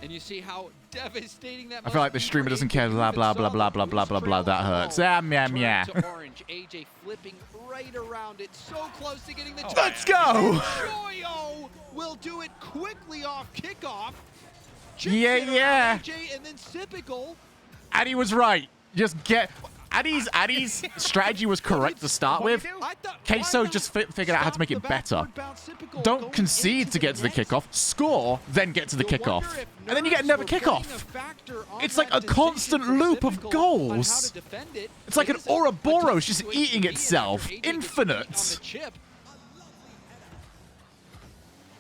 And you see how devastating that I feel like the streamer doesn't care, blah, blah, blah, blah, blah, blah, blah, blah, that hurts. Yeah, yeah. Orange, AJ flipping right around it, so close to getting the Let's go! Joyo will do it quickly off kickoff. Yeah. AJ and then Sipical. And he was right. Just get... Addy's strategy was correct to start with. Queso just figured out how to make it better. Don't concede to get to the kickoff. Score, then get to the kickoff. And then you get another kickoff. It's like a constant loop of goals. It's like an Ouroboros just eating itself. Infinite.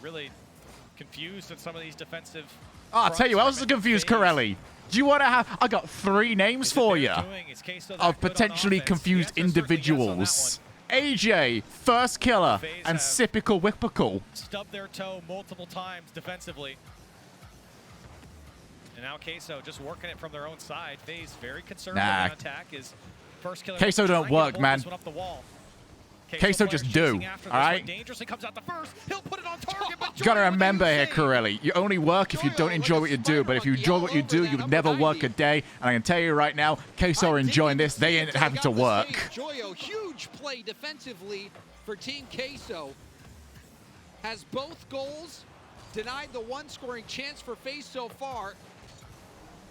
Really confused at some of these defensive... Oh, I'll tell you, I was confused, Corelli. Do you want to have... I got 3 names for you of potentially confused individuals. AJ, First Killer, and Sipical Whippical. Stubbed their toe multiple times defensively. And now Queso just working it from their own side. FaZe very conservative on attack. Is First Killer Queso don't work, man. Queso just do, all right? Dangerously comes out the first. He'll put it on target, but You gotta remember here, Corelli, you only work if you don't enjoy what you do, but if you enjoy what you do, you would never work a day. And I can tell you right now, Queso are enjoying this. They ain't having to work. Joyo, huge play defensively for Team Queso. Has both goals, denied the one scoring chance for FaZe so far.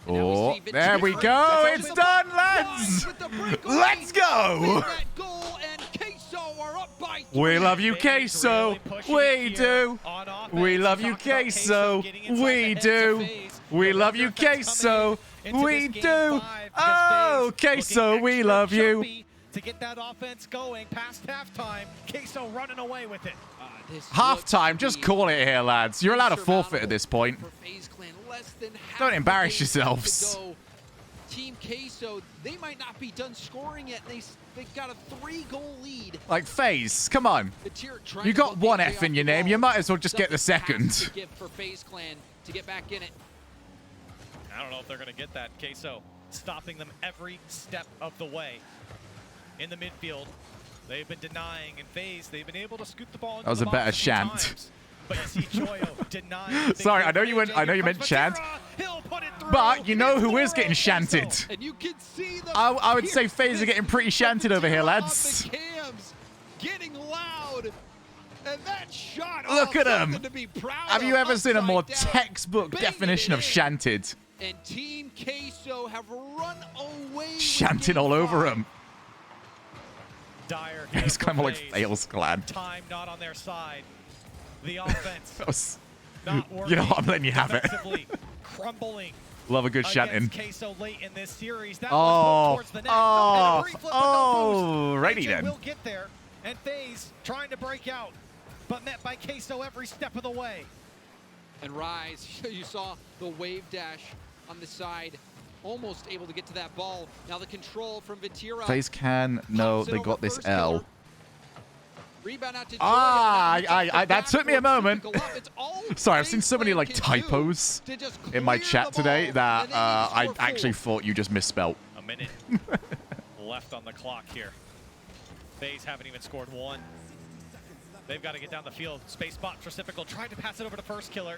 Oh, there we go. It's done, lads. Let's go. We love you, Queso. We do. We love you, Queso. We do. We love you, Queso. We do. Oh, Queso, we love you. To get that offense going past halftime, Queso running away with it. Halftime, just call it here, lads. You're allowed to forfeit at this point. Don't embarrass yourselves. Team Queso, they might not be done scoring yet. They've got a 3-goal lead. Like, FaZe, come on. You got 1 F in your name. You might as well just get the second. For FaZe Clan to get back in it. I don't know if they're going to get that. Queso stopping them every step of the way. In the midfield, they've been denying, and FaZe, they've been able to scoot the ball into That was a better chant. But you see Joyo denying. Sorry, I know you meant chant, but you know who is getting shanted. And you can see I would say FaZe are getting pretty shanted over here, lads. Getting loud, and that shot. Look at him. Have you ever seen a more down, textbook definition of shanted? And Team Queso have run away. Shanting all over him. Dire He's kind of like fails clan. Time not on their side. The offense not working. You know what? I'm letting you have it. Crumbling. Love a good shanting. Queso late in this series. That oh, was the net. righty then. Will get there, and FaZe trying to break out, but met by Queso every step of the way. And Rise, you saw the wave dash on the side. Almost able to get to that ball. Now the control from Vitira. FaZe can. No, they got this L. Rebound out to that took me a moment. Sorry, I've seen so many like typos in my chat today that I actually thought you just misspelled. A minute left on the clock here. FaZe haven't even scored 1. They've got to get down the field. Space spot for Sipical. Tried to pass it over to First Killer.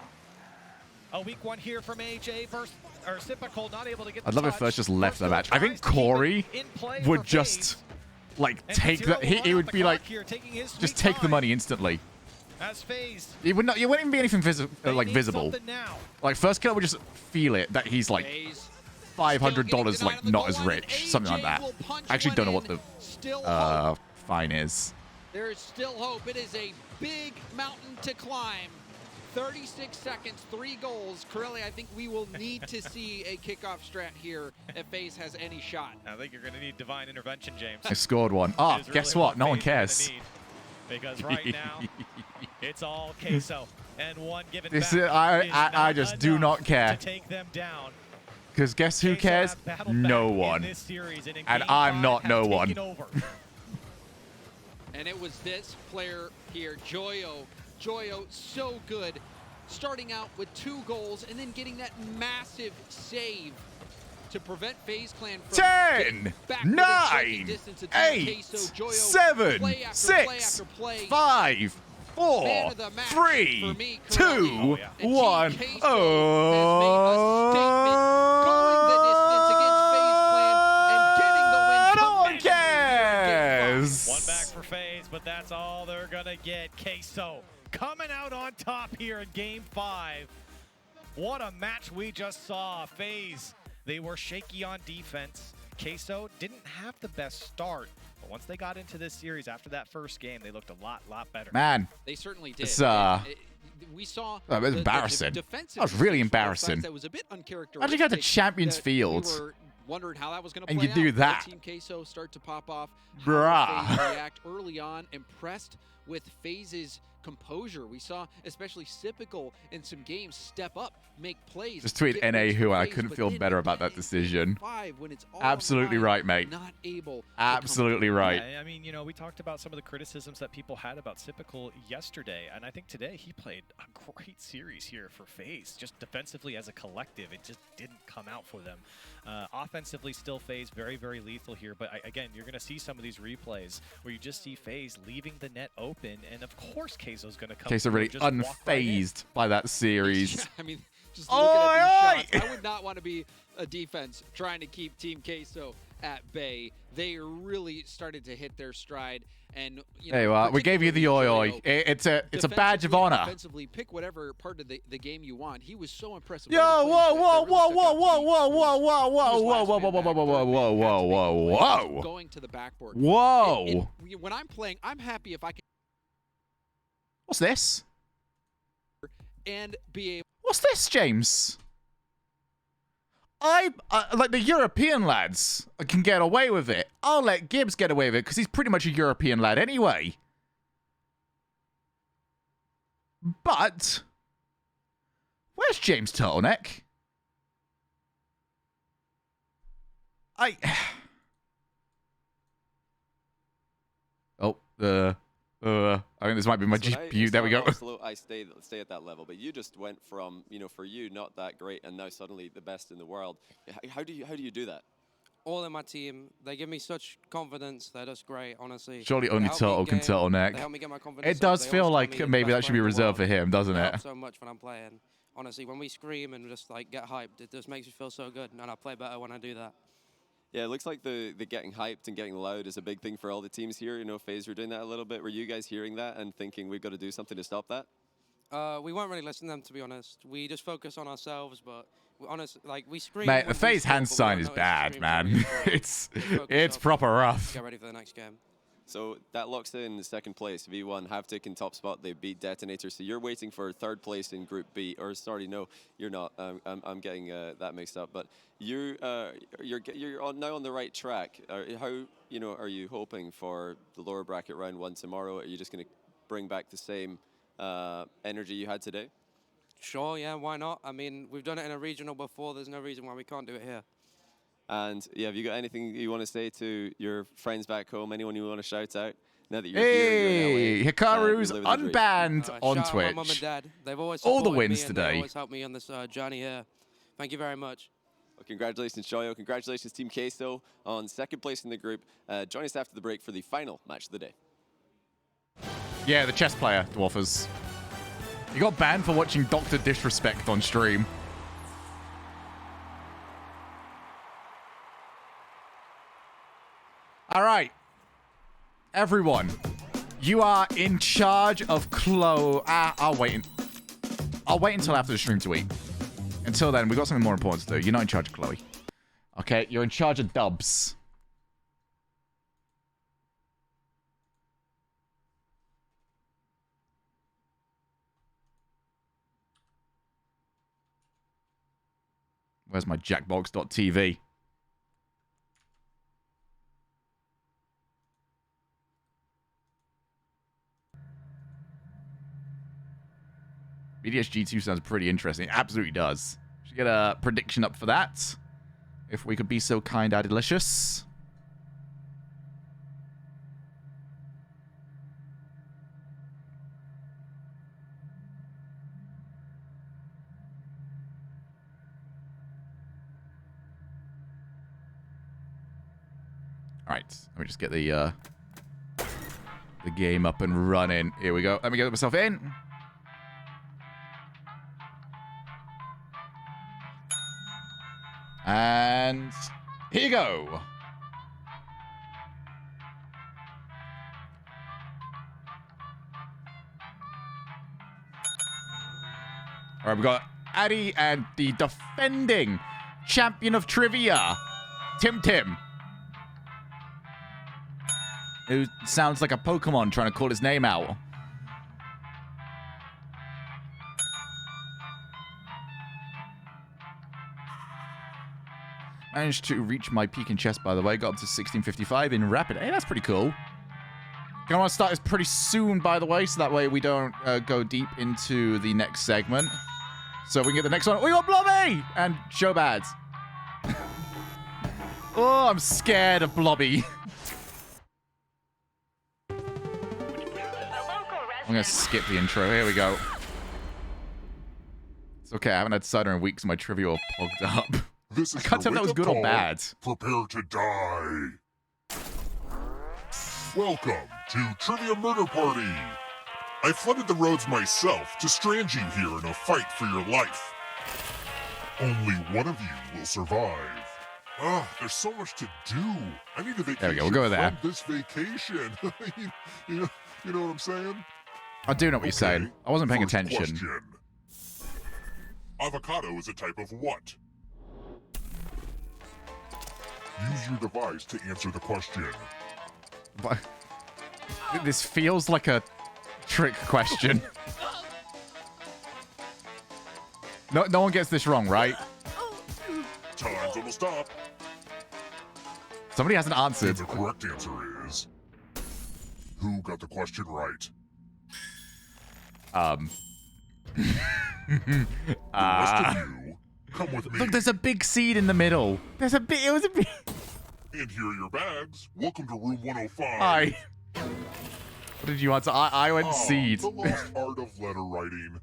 A weak one here from AJ versus Sipical, not able to get the I'd love if First just left the match. I think Corey would just like take the he would be like just take the money instantly. As FaZe, it wouldn't even be anything visible. Like First Killer would just feel it that he's like $500 like not as rich, something like that. I actually don't know what the fine is. There is still hope. It is a big mountain to climb. 36 seconds, 3 goals. Corelli, I think we will need to see a kickoff strat here if FaZe has any shot. I think you're going to need divine intervention, James. I scored 1. Oh, guess what? No one cares. Because right now, it's all Queso. And 1 given this back is, I just do not care. To take them down. Because guess who cares? No one. And I'm not no one. And it was this player here, Joyo. Joyo, so good. Starting out with 2 goals and then getting that massive save to prevent FaZe Clan from 10, 9, 8, 7, 6, 5, 4, 3, 2, 1. No one cares. 1 back for FaZe, but that's all they're gonna get. Queso coming out on top here in Game 5. What a match we just saw. FaZe, they were shaky on defense. Queso didn't have the best start, but once they got into this series after that first game, they looked a lot better. Man. They certainly did. It's, we saw it was embarrassing. That was really embarrassing. That was a bit uncharacteristic. How'd you go to Champions that Field? We were wondering how that was going to And play you do out. that. Team Queso start to pop off. Bruh. How did FaZe react early on? Impressed with FaZe's composure. We saw especially Sypical in some games step up, make plays. Just tweet get NA wins who for I FaZe, couldn't but feel then better in about that decision. 5, when it's all Absolutely on the line, right, mate. Not able. Absolutely right. Yeah, I mean, you know, we talked about some of the criticisms that people had about Sypical yesterday, and I think today he played a great series here for FaZe. Just defensively as a collective, it just didn't come out for them. Offensively, still FaZe very lethal here, but again, you're going to see some of these replays where you just see FaZe leaving the net open, and of course Queso's going to come Queso really just walk right in. unfazed by that series. I mean, just looking at these shots, I would not want to be a defense trying to keep Team Queso at bay. They really started to hit their stride, and you know, There you are. We gave you the oi. It's a badge of honor. Defensively, pick whatever part of the game you want. He was so impressive. Yo, whoa. Going to the backboard. Whoa. When I'm playing, I'm happy if I can. What's this? And be able. What's this, James? Like the European lads can get away with it. I'll let Gibbs get away with it because he's pretty much a European lad anyway. But where's James Turtleneck? I think this might be my GPU. There we go. I stay at that level, but you just went from, you know, for you not that great, and now suddenly the best in the world. How do you do that? All in my team, they give me such confidence. They're just great, honestly. Surely only Turtle can turtleneck. They help me get my confidence. It does They feel always like tell me maybe the that best should be player in the reserved for world. him, doesn't They it? help so much when I'm playing. Honestly, when we scream and just like get hyped, it just makes me feel so good, and I play better when I do that. Yeah, it looks like the getting hyped and getting loud is a big thing for all the teams here. You know, FaZe were doing that a little bit. Were you guys hearing that and thinking we've got to do something to stop that? We weren't really listening to them, to be honest. We just focus on ourselves, but we scream. Mate, the FaZe hand sign is bad, man. it's proper rough. Get ready for the next game. So that locks in second place. V1 have taken top spot. They beat Detonator. So you're waiting for third place in Group B. Or sorry, no, you're not. I'm getting that mixed up. But you're now on the right track. How are you hoping for the lower bracket round 1 tomorrow? Are you just going to bring back the same energy you had today? Sure, yeah, why not? I mean, we've done it in a regional before. There's no reason why we can't do it here. And yeah, have you got anything you want to say to your friends back home? Anyone you want to shout out? Now that you're here, you're in LA, Hikaru's unbanned on shout out Twitch. my mum and dad. They've always All the supported wins me and today. They always helped me on this journey here. Thank you very much. Well, congratulations, Shoyo. Congratulations, Team Queso, on second place in the group. Join us after the break for the final match of the day. Yeah, the chess player, Dwarfers. You got banned for watching Dr. Disrespect on stream. All right. Everyone, you are in charge of I'll wait until after the stream to eat. Until then, we've got something more important to do. You're not in charge of Chloe. Okay, you're in charge of Dubs. Where's my Jackbox.tv? BDSG2 sounds pretty interesting. It absolutely does. Should get a prediction up for that. If we could be so kind, our delicious. All right, let me just get the game up and running. Here we go. Let me get myself in. And here you go. All right, we got Addy and the defending champion of trivia, Tim. who sounds like a Pokemon trying to call his name out. Managed to reach my peak in chess, by the way. Got up to 1655 in rapid. Hey, that's pretty cool. Gonna want to start this pretty soon, by the way, so that way we don't go deep into the next segment. So we can get the next one. We got Blobby and Showbad. Oh, I'm scared of Blobby. I'm gonna skip the intro. Here we go. It's okay. I haven't had cider in weeks. My trivia all plugged up. This I is can't tell if that was good or bad. Prepare to die. Welcome to Trivia Murder Party. I flooded the roads myself to strand you here in a fight for your life. Only one of you will survive. Ah, there's so much to do. I need a vacation. There we go. We'll go with that. From this vacation. you know what I'm saying? I do know what you're saying. I wasn't paying First attention. question. Avocado is a type of what? Use your device to answer the question. But this feels like a trick question. No one gets this wrong, right? Time's almost up. Somebody hasn't answered. And the correct answer is... Who got the question right? The rest of you, come with me. Look, there's a big seed in the middle. There's a big... It was a big... And here are your bags. Welcome to room 105. Hi. What did you answer? I went seed. The lost art of letter writing.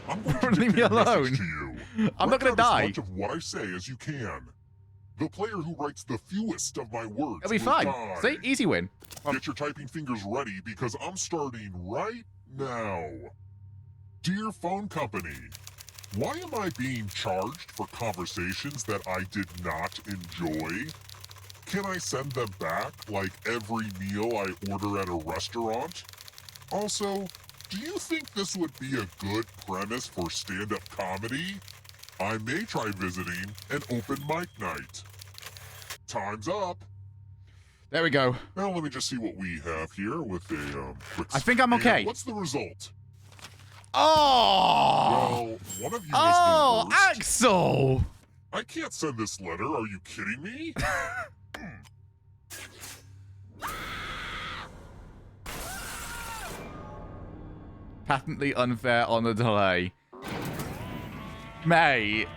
I'm going to Leave me dictate a message alone. to you. I'm not gonna Write down die. as much of what I say as you can. The player who writes the fewest of my words It'll be will fine. die. See? Easy win. Get your typing fingers ready because I'm starting right now. Dear phone company, why am I being charged for conversations that I did not enjoy? Can I send them back like every meal I order at a restaurant? Also, do you think this would be a good premise for stand-up comedy? I may try visiting an open mic night. Time's up. There we go. Now let me just see what we have here with a quick I think I'm okay. and what's the result? Oh! Well, one of you was the worst. Axel! I can't send this letter. Are you kidding me? Patently unfair on the delay. Mate.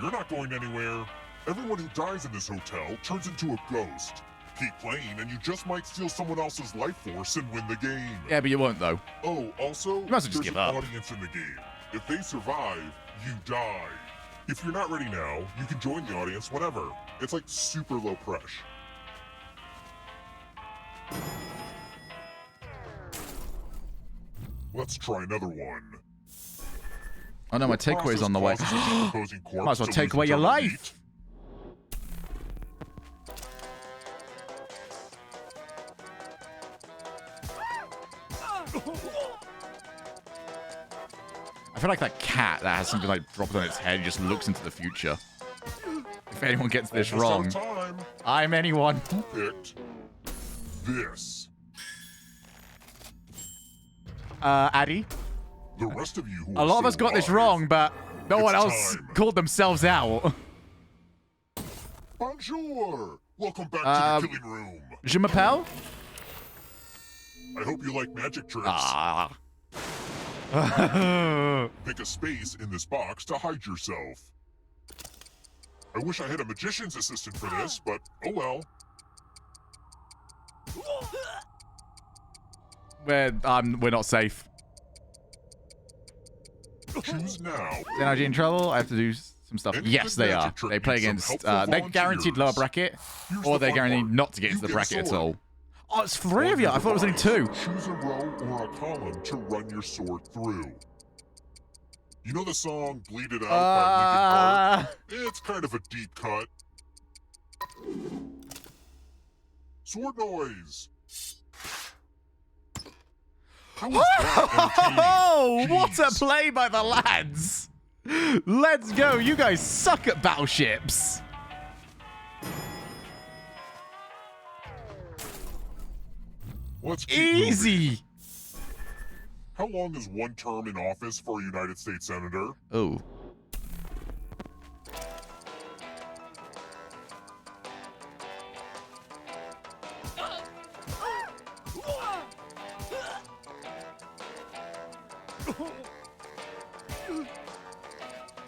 You're not going anywhere. Everyone who dies in this hotel turns into a ghost. Keep playing and you just might steal someone else's life force and win the game. Yeah, but you won't, though. Oh, also, You might as well just there's give an up. audience in the game. If they survive, you die. If you're not ready now, you can join the audience whenever. It's like super low pressure. Let's try another one. Oh no, my takeaway's on the way. Process opposing corpse Might as well to take lose away your internal life. heat. I feel like that cat that has something like dropped on its head just looks into the future. If anyone gets this wrong, Almost out of time. I'm anyone. Who picked this? Addy. The rest of you who A lot of us got this wrong, but no one else time. called themselves out. Bonjour! Welcome back to the killing room. Je m'appelle? I hope you like magic tricks. Ah. Pick a space in this box to hide yourself. I wish I had a magician's assistant for this, but oh well. We're not safe. Choose now. Is NRG in trouble? I have to do some stuff. Any Yes, good they are. magic trick They play needs some against. helpful They're guaranteed lower bracket, Here's or the they're fun guaranteed part. not to get You into the get a bracket at sword. all. Oh, it's 3 of you. I thought it was only 2. Choose a row or a column to run your sword through. You know the song Bleed It Out by Linkin Park? It's kind of a deep cut. Sword noise. How was that Oh, entertaining? what a play by the lads! Let's go. You guys suck at battleships. Let's keep Easy. moving. How long is one term in office for a United States Senator? Oh.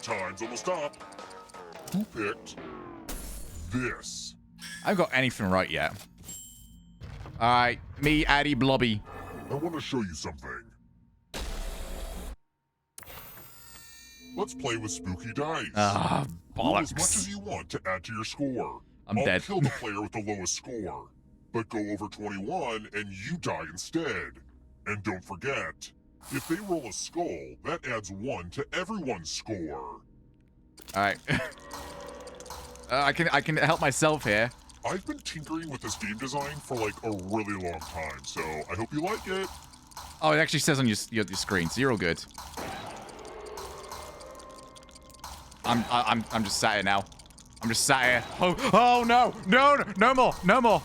Time's almost up. Who picked this? I haven't got anything right yet. Alright, me, Addy Blobby. I want to show you something. Let's play with spooky dice. Ah, Roll as bollocks. much as you want to add to your score. I'm I'll dead. kill the player with the lowest score. But go over 21 and you die instead. And don't forget, if they roll a skull, that adds 1 to everyone's score. Alright. I can help myself here. I've been tinkering with this game design for like a really long time, so I hope you like it. Oh, it actually says on your screen, so you're all good. I'm just sat here now. I'm just sat here. Oh no! No more! No more! No more!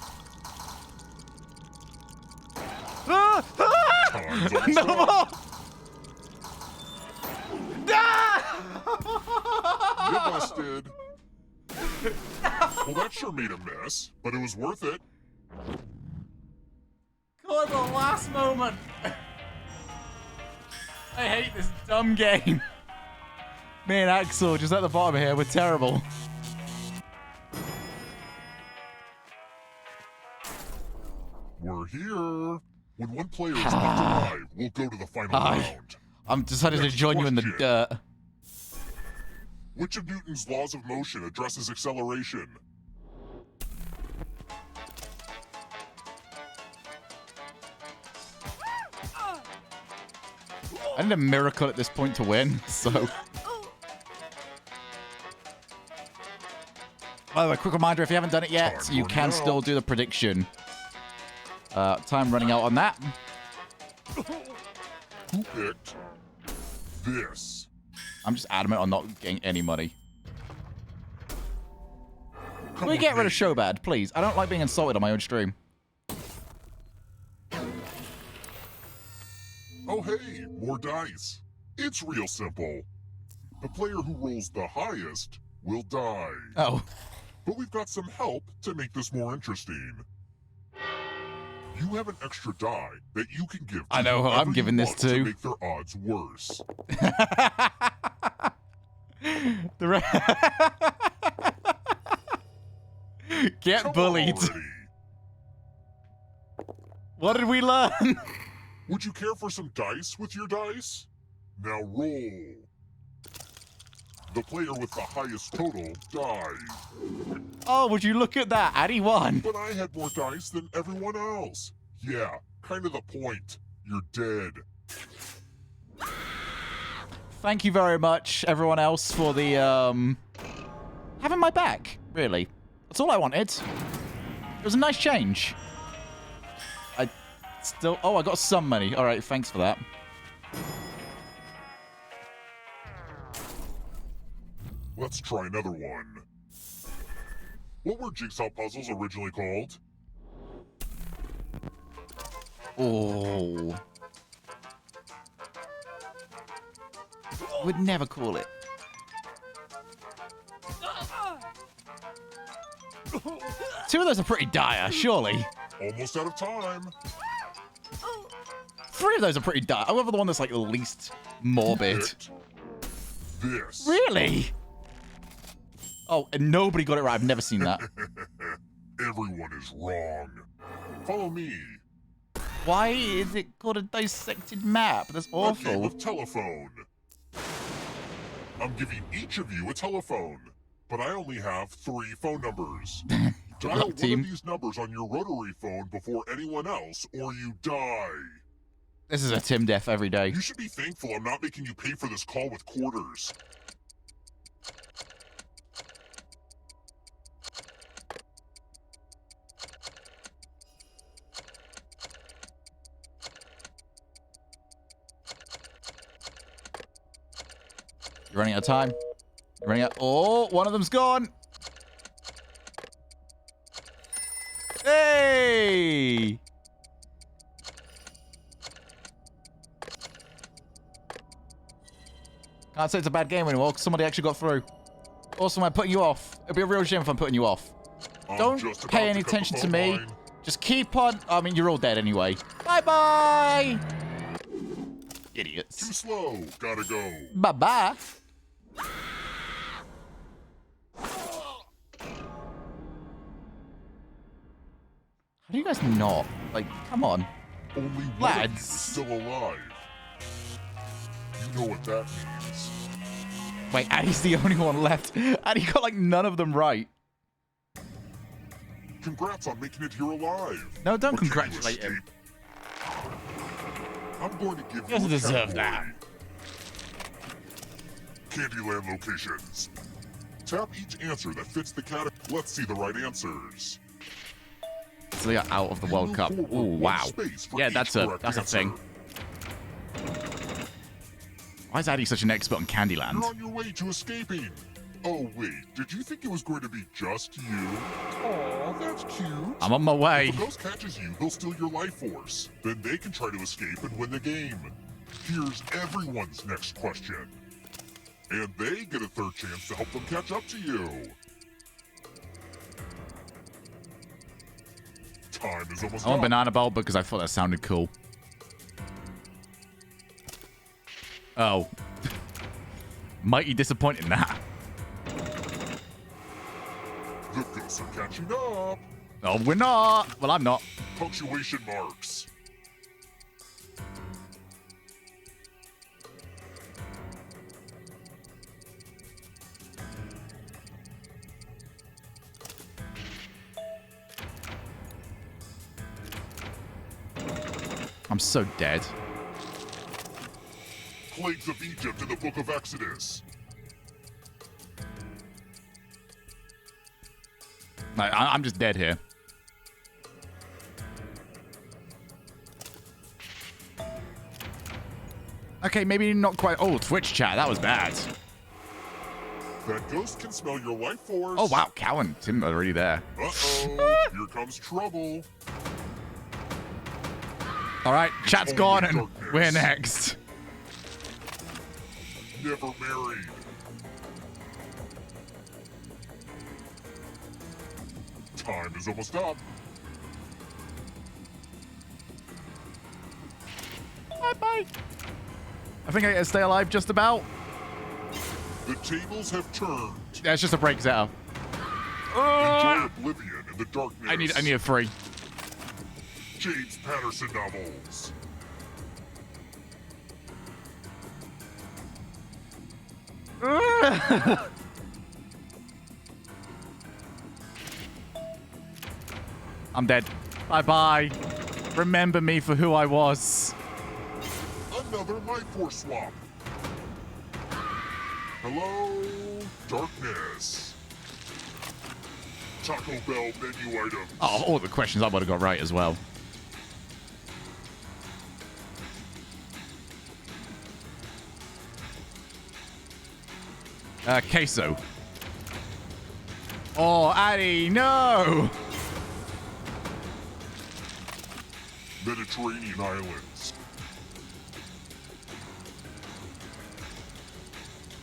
You busted. Well, that sure made a mess, but it was worth it. God, the last moment. I hate this dumb game. Me and Axel just at the bottom here. We're terrible. We're here. When one player is left alive, we'll go to the final round. I'm decided to Next join you in the question. dirt. Which of Newton's laws of motion addresses acceleration? I need a miracle at this point to win, so... By the way, quick reminder, if you haven't done it yet, you can still do the prediction. Time running out on that. Who picked this? I'm just adamant on not getting any money. Can we get rid of Showbad, please? I don't like being insulted on my own stream. Oh hey, more dice. It's real simple. The player who rolls the highest will die. Oh. But we've got some help to make this more interesting. You have an extra die that you can give to I know who I'm whoever giving you this want to. make their odds worse. Get Come bullied. on already. What did we learn? Would you care for some dice with your dice? Now roll. The player with the highest total dies. Oh, would you look at that? Addy won. But I had more dice than everyone else. Yeah, kind of the point. You're dead. Thank you very much, everyone else, for the, having my back, really. That's all I wanted. It was a nice change. I still... Oh, I got some money. All right, thanks for that. Let's try another one. What were jigsaw puzzles originally called? Oh. Would never call it. Two of those are pretty dire, surely. Almost out of time. Three of those are pretty dire. However, the one that's like the least morbid. This. Really? Oh, and nobody got it right. I've never seen that. Everyone is wrong. Follow me. Why is it called a dissected map? That's A game awful. of telephone. I'm giving each of you a telephone, but I only have 3 phone numbers. Dial one of these numbers on your rotary phone before anyone else, or you die. This is a Tim Def every day. You should be thankful I'm not making you pay for this call with quarters. You're running out of time. You're running out. Oh, one of them's gone. Hey! Can't say it's a bad game anymore because somebody actually got through. Also, I'm putting you off. It'd be a real shame if I'm putting you off. Don't pay any attention to me. Just keep on. I mean, you're all dead anyway. Bye-bye. Idiots. Too slow. Gotta go. Bye-bye. How do you guys not? Like, come on. Only one of you is Lads. still alive. You know what that means. Wait, Addy's the only one left. Addy got, like, none of them right. Congrats on making it here alive. No, don't But can you congratulate him. escape? I'm going to give He doesn't you a deserve category. Candyland locations. Tap each answer that fits the category. Let's see the right answers. So they are out of the World Cup. Oh, wow. Yeah, that's a thing. Why is Addy such an expert on Candyland? You're on your way to escaping. Oh, wait. Did you think it was going to be just you? Aw, that's cute. I'm on my way. If a ghost catches you, he'll steal your life force. Then they can try to escape and win the game. Here's everyone's next question. And they get a third chance to help them catch up to you. Time is almost I want up. Banana Bowl because I thought that sounded cool. Oh. Mighty disappointed in that. The ghosts are catching up. Oh, we're not. Well, I'm not. Punctuation marks. I'm so dead. Plagues of Egypt in the Book of Exodus. I'm just dead here. Okay, maybe not quite. Oh, Twitch chat. That was bad. That ghost can smell your life force. Oh, wow. Cow and Tim are already there. Uh-oh. Here comes trouble. All right, chat's only gone and darkness. we're next. Never married. Time is almost up. Bye-bye. I think I get to stay alive just about. The tables have turned. Yeah, it's just a break setup. Enjoy oblivion in the darkness. I need a free. James Patterson novels. I'm dead. Bye-bye. Remember me for who I was. Another life force swap. Hello, darkness. Taco Bell menu items. Oh, all the questions I would have got right as well. Queso. Oh, Addy, no! Mediterranean islands.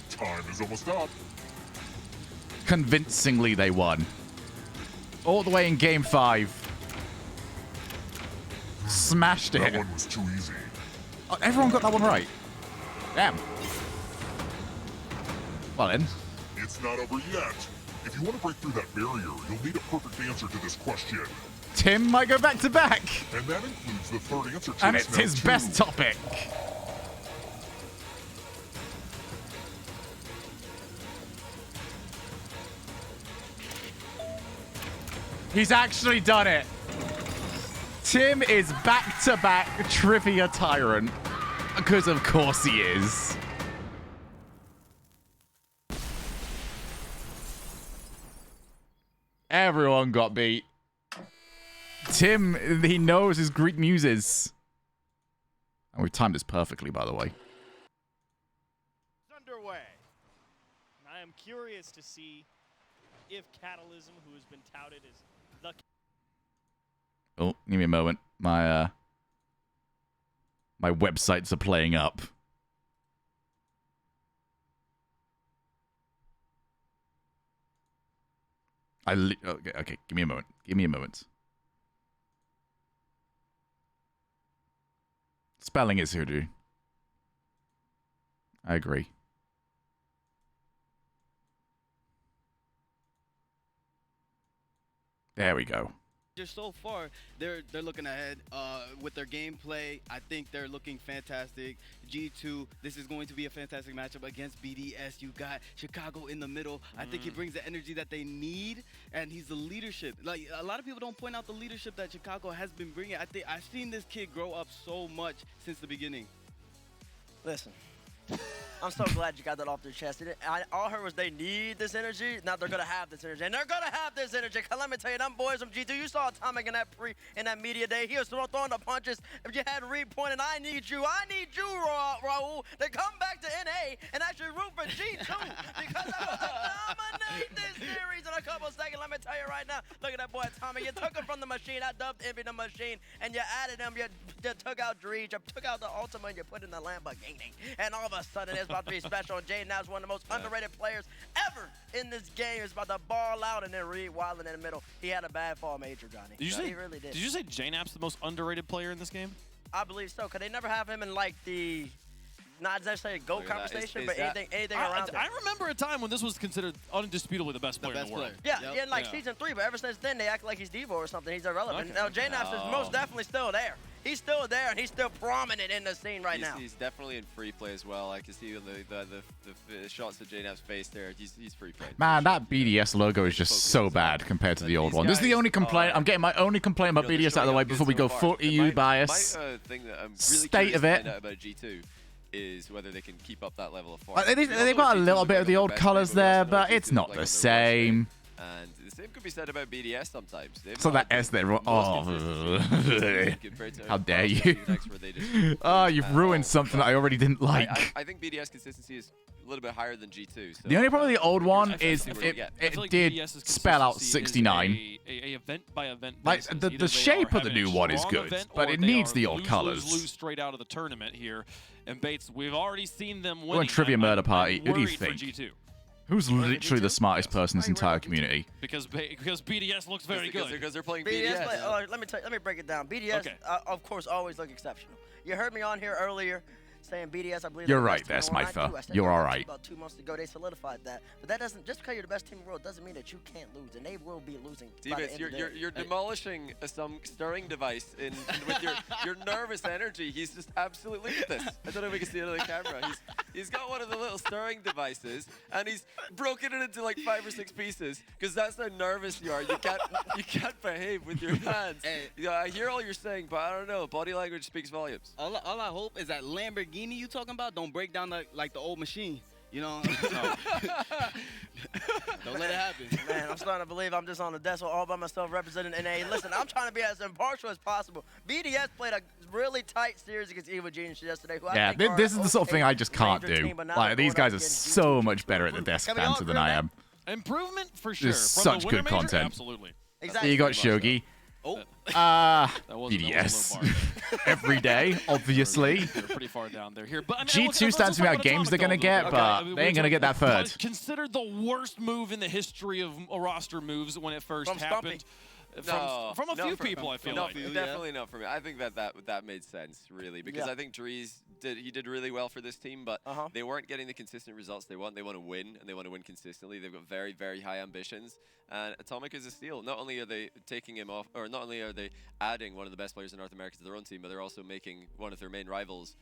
Time is almost up. Convincingly, they won. All the way in Game 5. Smashed it. That one was too easy. Oh, everyone got that one right. Damn. Well then. It's not over yet. If you want to break through that barrier, you'll need a perfect answer to this question. Tim might go back to back. And that includes the third answer choice And it's now, his too. best topic. He's actually done it. Tim is back-to-back trivia tyrant. Because of course he is. Everyone got beat. Tim, he knows his Greek muses. And we've timed this perfectly, by the way. It's underway. And I am curious to see if Catalysm, who has been touted as the... Oh, give me a moment. My websites are playing up. Okay, give me a moment. Give me a moment. Spelling is hoodoo. I agree. There we go. Just so far, they're looking ahead with their gameplay. I think they're looking fantastic. G2, this is going to be a fantastic matchup against BDS. You got Chicago in the middle. I think he brings the energy that they need, and he's the leadership. Like, a lot of people don't point out the leadership that Chicago has been bringing. I think I've seen this kid grow up so much since the beginning. Listen, I'm so glad you got that off their chest. All I heard was they need this energy. Now they're gonna have this energy, and they're gonna have this energy. Cause let me tell you, them boys from G2, you saw Atomic in that media day. He was throwing the punches. If you had Reed pointing, I need you, Raul, to come back to NA and actually root for G2 because I was gonna dominate this series in a couple of seconds. Let me tell you right now. Look at that boy Atomic. You took him from the machine. I dubbed Envy the machine, and you added him. You took out Dreej. You took out the Ultima, and you put in the Lamborghini. And all of a sudden, it's about to be special. Jaden now is one of the most underrated players ever in this game. He's about to ball out, and then Reed wilding in the middle. He had a bad fall major, Johnny. He really did. Did you say JNAP's the most underrated player in this game? I believe so, because they never have him in, like, the, not necessarily GOAT conversation, but anything around it. I remember a time when this was considered undisputably the best player in the world. Yeah, in, like, Season 3, but ever since then, they act like he's Devo or something. He's irrelevant. Now, JNAP's is most definitely still there. He's still there, and he's still prominent in the scene right now. He's definitely in free play as well. I can see the shots of JNAP's face there. He's free play. Man, that BDS logo is just so bad compared to the old one. This is the only complaint. I'm getting my only complaint about BDS out of the way before we go full EU bias. My thing that I'm really State of it. about G2 is whether they can keep up that level of form. They've got a little bit of the old colors there, but it's not the same. And the same could be said about BDS sometimes. So that S there, oh, how dare you? Oh, you've ruined something that I already didn't like. I think BDS consistency is a little bit higher than G2. So the only problem with the old one is it did spell out 69. A event by event like the shape of the new one is good, but it needs the old colors. Lose straight out of the tournament here, and Bates, we've already seen them We're on Trivia Murder Party. Who do you think? Who's literally the smartest person in this entire community? Because BDS looks very good. Because they're playing BDS. Let me break it down. BDS, of course, always look exceptional. You heard me on here earlier saying BDS, I believe. You're right there, Smither. You're all right. About 2 months ago, they solidified that. But that doesn't, just because you're the best team in the world doesn't mean that you can't lose, and they will be losing. Davis, you're demolishing some stirring device with your nervous energy. He's just absolutely, look at this. I don't know if we can see it on the camera. He's got one of the little stirring devices, and he's broken it into like 5 or 6 pieces because that's how nervous you are. You can't behave with your hands. Hey. I hear all you're saying, but I don't know. Body language speaks volumes. All I hope is that Lamborghini you talking about don't break down like the old machine. You know, don't let it happen. Man, I'm starting to believe I'm just on the desk all by myself representing NA. Listen, I'm trying to be as impartial as possible. BDS played a really tight series against Evo Genius yesterday. Yeah, this is the sort of thing I just can't do. Like, these guys are so much better at the desk banter than I am. Improvement for sure. There's such good content. Absolutely. Exactly. You got Shogie. BDS. Every day, obviously. They're pretty far down there here. But, I mean, G2 stands to me out games they're going to get, but they ain't going to get that third. Considered the worst move in the history of roster moves when it first happened. From a few people, I feel like. Definitely not for me. I think that made sense, really, because I think Dreez did really well for this team, but they weren't getting the consistent results they want. They want to win, and they want to win consistently. They've got very, very high ambitions, and Atomic is a steal. Not only are they taking him off, or not only are they adding one of the best players in North America to their own team, but they're also making one of their main rivals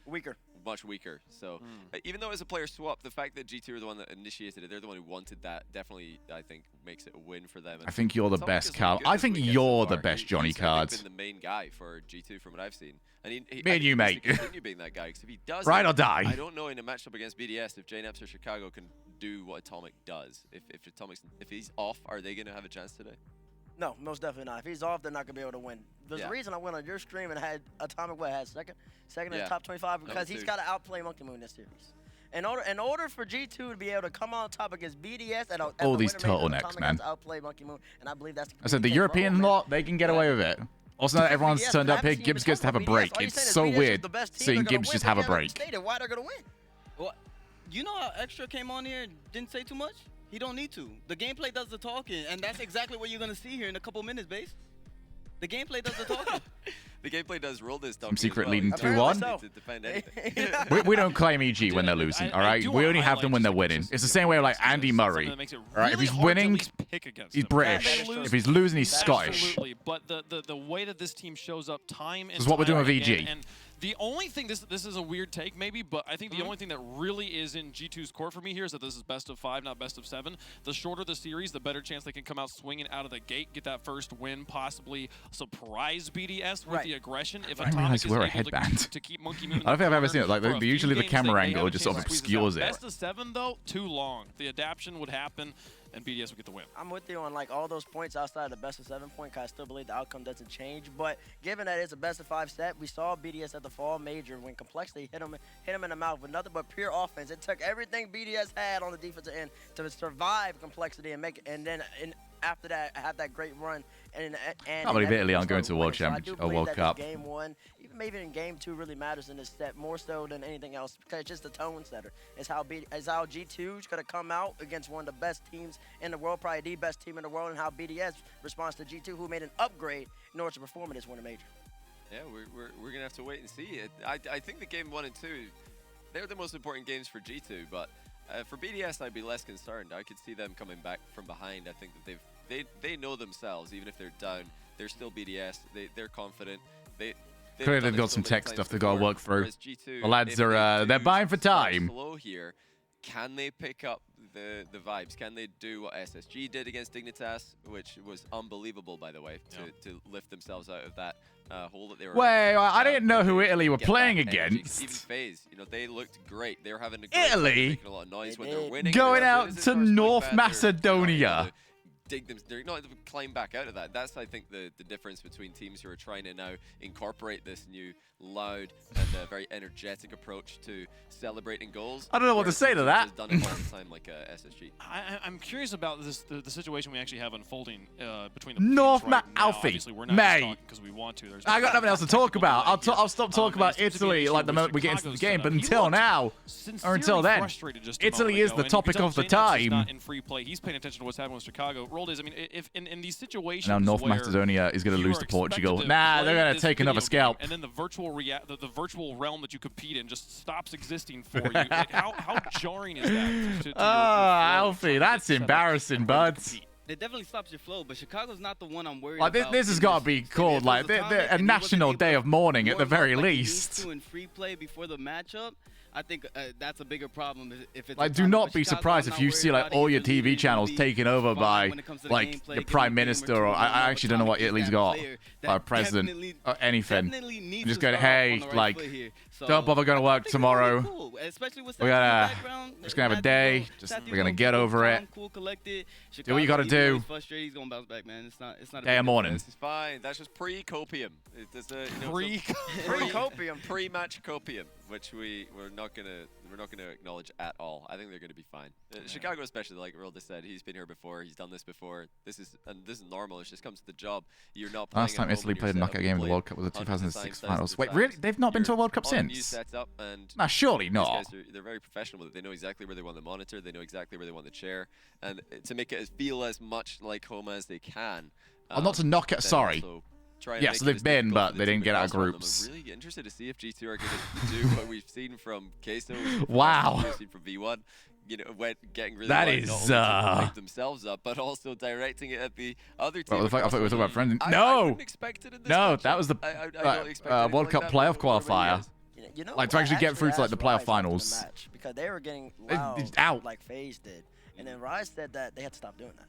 much weaker. So even though it was a player swap, the fact that G2 are the one that initiated it, they're the one who wanted that, definitely, I think, makes it a win for them. I think you're the best, Carl. I think you're the best Johnny Cards. He's been the main guy for G2 from what I've seen. And me and you, mate. Continue being that guy, because if he does, ride or die. I don't know in a matchup against BDS if JNAPS or Chicago can do what Atomic does. If he's off, are they going to have a chance today? No, most definitely not. If he's off, they're not going to be able to win. There's a reason I went on your stream and had Atomic had second in the top 25 because he's got to outplay Monkey Moon this series. In order for G2 to be able to come on top against BDS and all these turtlenecks, man. Outplay Monkey Moon, and I believe that's. I said the European lot, they can get away with it. Also, now everyone's turned up here. Gibbs gets to have a break. It's so weird seeing Gibbs just have a break. Why they're gonna win? Well, you know how Extra came on here and didn't say too much? He don't need to. The gameplay does the talking, and that's exactly what you're gonna see here in a couple minutes, base. The gameplay does the talking. The gameplay does roll this Some secret leading 2-1. To defend anything. We don't claim EG when they're losing, all right? We only have them when they're winning. It's the same way like Andy Murray. All right, if he's winning, he's British. If he's losing, he's Scottish. Absolutely, but the way that this team shows up time and This is what we're doing with again, EG. and the only thing, this is a weird take maybe, but I think the only thing that really is in G2's core for me here is that this is best of 5, not best of 7. The shorter the series, the better chance they can come out swinging out of the gate, get that first win, possibly surprise BDS with the aggression. If I didn't realize you wear a headband. To keep Monkey moving I don't think I've ever seen it. Like for a few usually the games, camera they angle have a just chance sort of to squeeze this out. obscures it. Best of 7 though, too long. The adaption would happen, and BDS would get the win. I'm with you on like all those points outside of the best of 7 point, because I still believe the outcome doesn't change. But given that it's a best of 5 set, we saw BDS at the fall major when complexity hit him in the mouth with nothing but pure offense. It took everything BDS had on the defensive end to survive complexity and make it, and then after that have that great run. And I believe Italy aren't going to a World Championship, a World Cup. Game 1, even maybe in game 2, really matters in this set more so than anything else, because it's just the tone setter. It's how G2 is going to come out against one of the best teams in the world, probably the best team in the world, and how BDS responds to G2, who made an upgrade in order to perform in this Winter Major. Yeah, we're gonna have to wait and see. I think the game 1 and 2, they're the most important games for G2, but for BDS, I'd be less concerned. I could see them coming back from behind. I think that they know themselves, even if they're down, they're still BDS. They're confident. Clearly they've got some tech stuff they've got to work through. G2, The lads are they're buying for time. Slow here. Can they pick up the vibes? Can they do what SSG did against Dignitas, which was unbelievable, by the way, to lift themselves out of that hole that they were in? Wait, I didn't know who Italy were Get playing that energy. against. Even FaZe, they looked great. They were having a great time, Italy? making a lot of noise when they're winning. Going As out soon as it to starts going North bad, they're Macedonia. they're not able to climb back out of that. That's, I think, the difference between teams who are trying to now incorporate this new loud and very energetic approach to celebrating goals. I don't know what to say to that. Done it all the time like SSG. I'm curious about the situation we actually have unfolding between the North teams right now. Alfie, Obviously, we're not mate. because we want to. There's I got nothing else to talk about. I'll stop talking about Italy like the moment we get into the game, but until now, or until then, Italy is the topic of the time. Not in free play. He's paying attention to what's happening with Chicago. Roll is, I mean, if in these situations Now North where Macedonia is going to you lose are to Portugal. expected to Nah, play they're going to this take another video scalp. game, and then the virtual realm that you compete in just stops existing for you. How jarring is that? To Alfie, that's embarrassing, bud. It definitely stops your flow, but Chicago's not the one I'm worried Like about. this has got to be called like a national day of mourning at the very least. In free play before the matchup, I think that's a bigger problem. If it's Like, do not be surprised if you see like all your TV channels taken over by like your prime minister, or I actually don't know what Italy's got, or president, or anything. I'm just going, hey, like, don't bother going to work tomorrow. We're just gonna have a day. We're gonna get over it. Do what you gotta do. He's gonna bounce back, man. It's not. Day of mourning. This is fine. That's just pre-copium. It's Pre-copium, pre-match copium, which we're not gonna acknowledge at all. I think they're gonna be fine. Chicago, especially, like Rilda said, he's been here before. He's done this before. This is normal. It just comes to the job. You're not. Last time Italy played a knockout game of the World Cup was the 2006 finals. Wait, really? They've not been to a World Cup since? Nah, surely not. They're very professional with it. They know exactly where they want the monitor. They know exactly where they want the chair, and to make it feel as much like home as they can. Oh, not to knock it. Sorry. Yeah, so they've been, but they didn't get out of groups. I'm really interested to see if G2 are going to do what we've seen from Queso. Wow. We've seen from V1. Getting really that loud, is not only to light themselves up, but also directing it at the other team. Well, I thought we were talking about friends. I No, wouldn't expect it in this no, matchup. that was the I don't expect anything World like Cup that, playoff but it really qualifier. is. You know Like to actually get through to like the playoff finals. Because they were getting loud, out. like FaZe did, and then Rise said that they had to stop doing that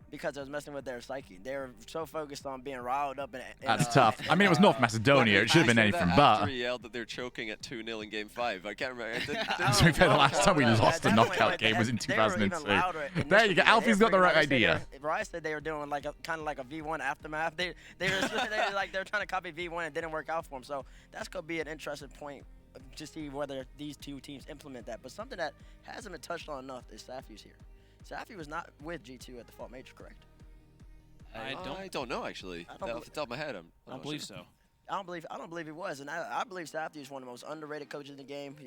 because it was messing with their psyche. They were so focused on being riled up. That's tough. I mean, it was North Macedonia. It should have been anything but. After he yelled that they're choking at 2-0 in Game 5. I can't remember. To be fair, the last time we lost a knockout game was in 2002. There you go. Alfie's got the right idea. Rise said they were doing like kind of like a V1 aftermath. They were trying to copy V1 and it didn't work out for them. So that's gonna be an interesting point to see whether these two teams implement that. But something that hasn't been touched on enough is Safi's here. Safi was not with G2 at the fall major, correct? I don't know, actually. Off the top of my head, I don't believe so. I don't believe he was, and I believe Safi is one of the most underrated coaches in the game.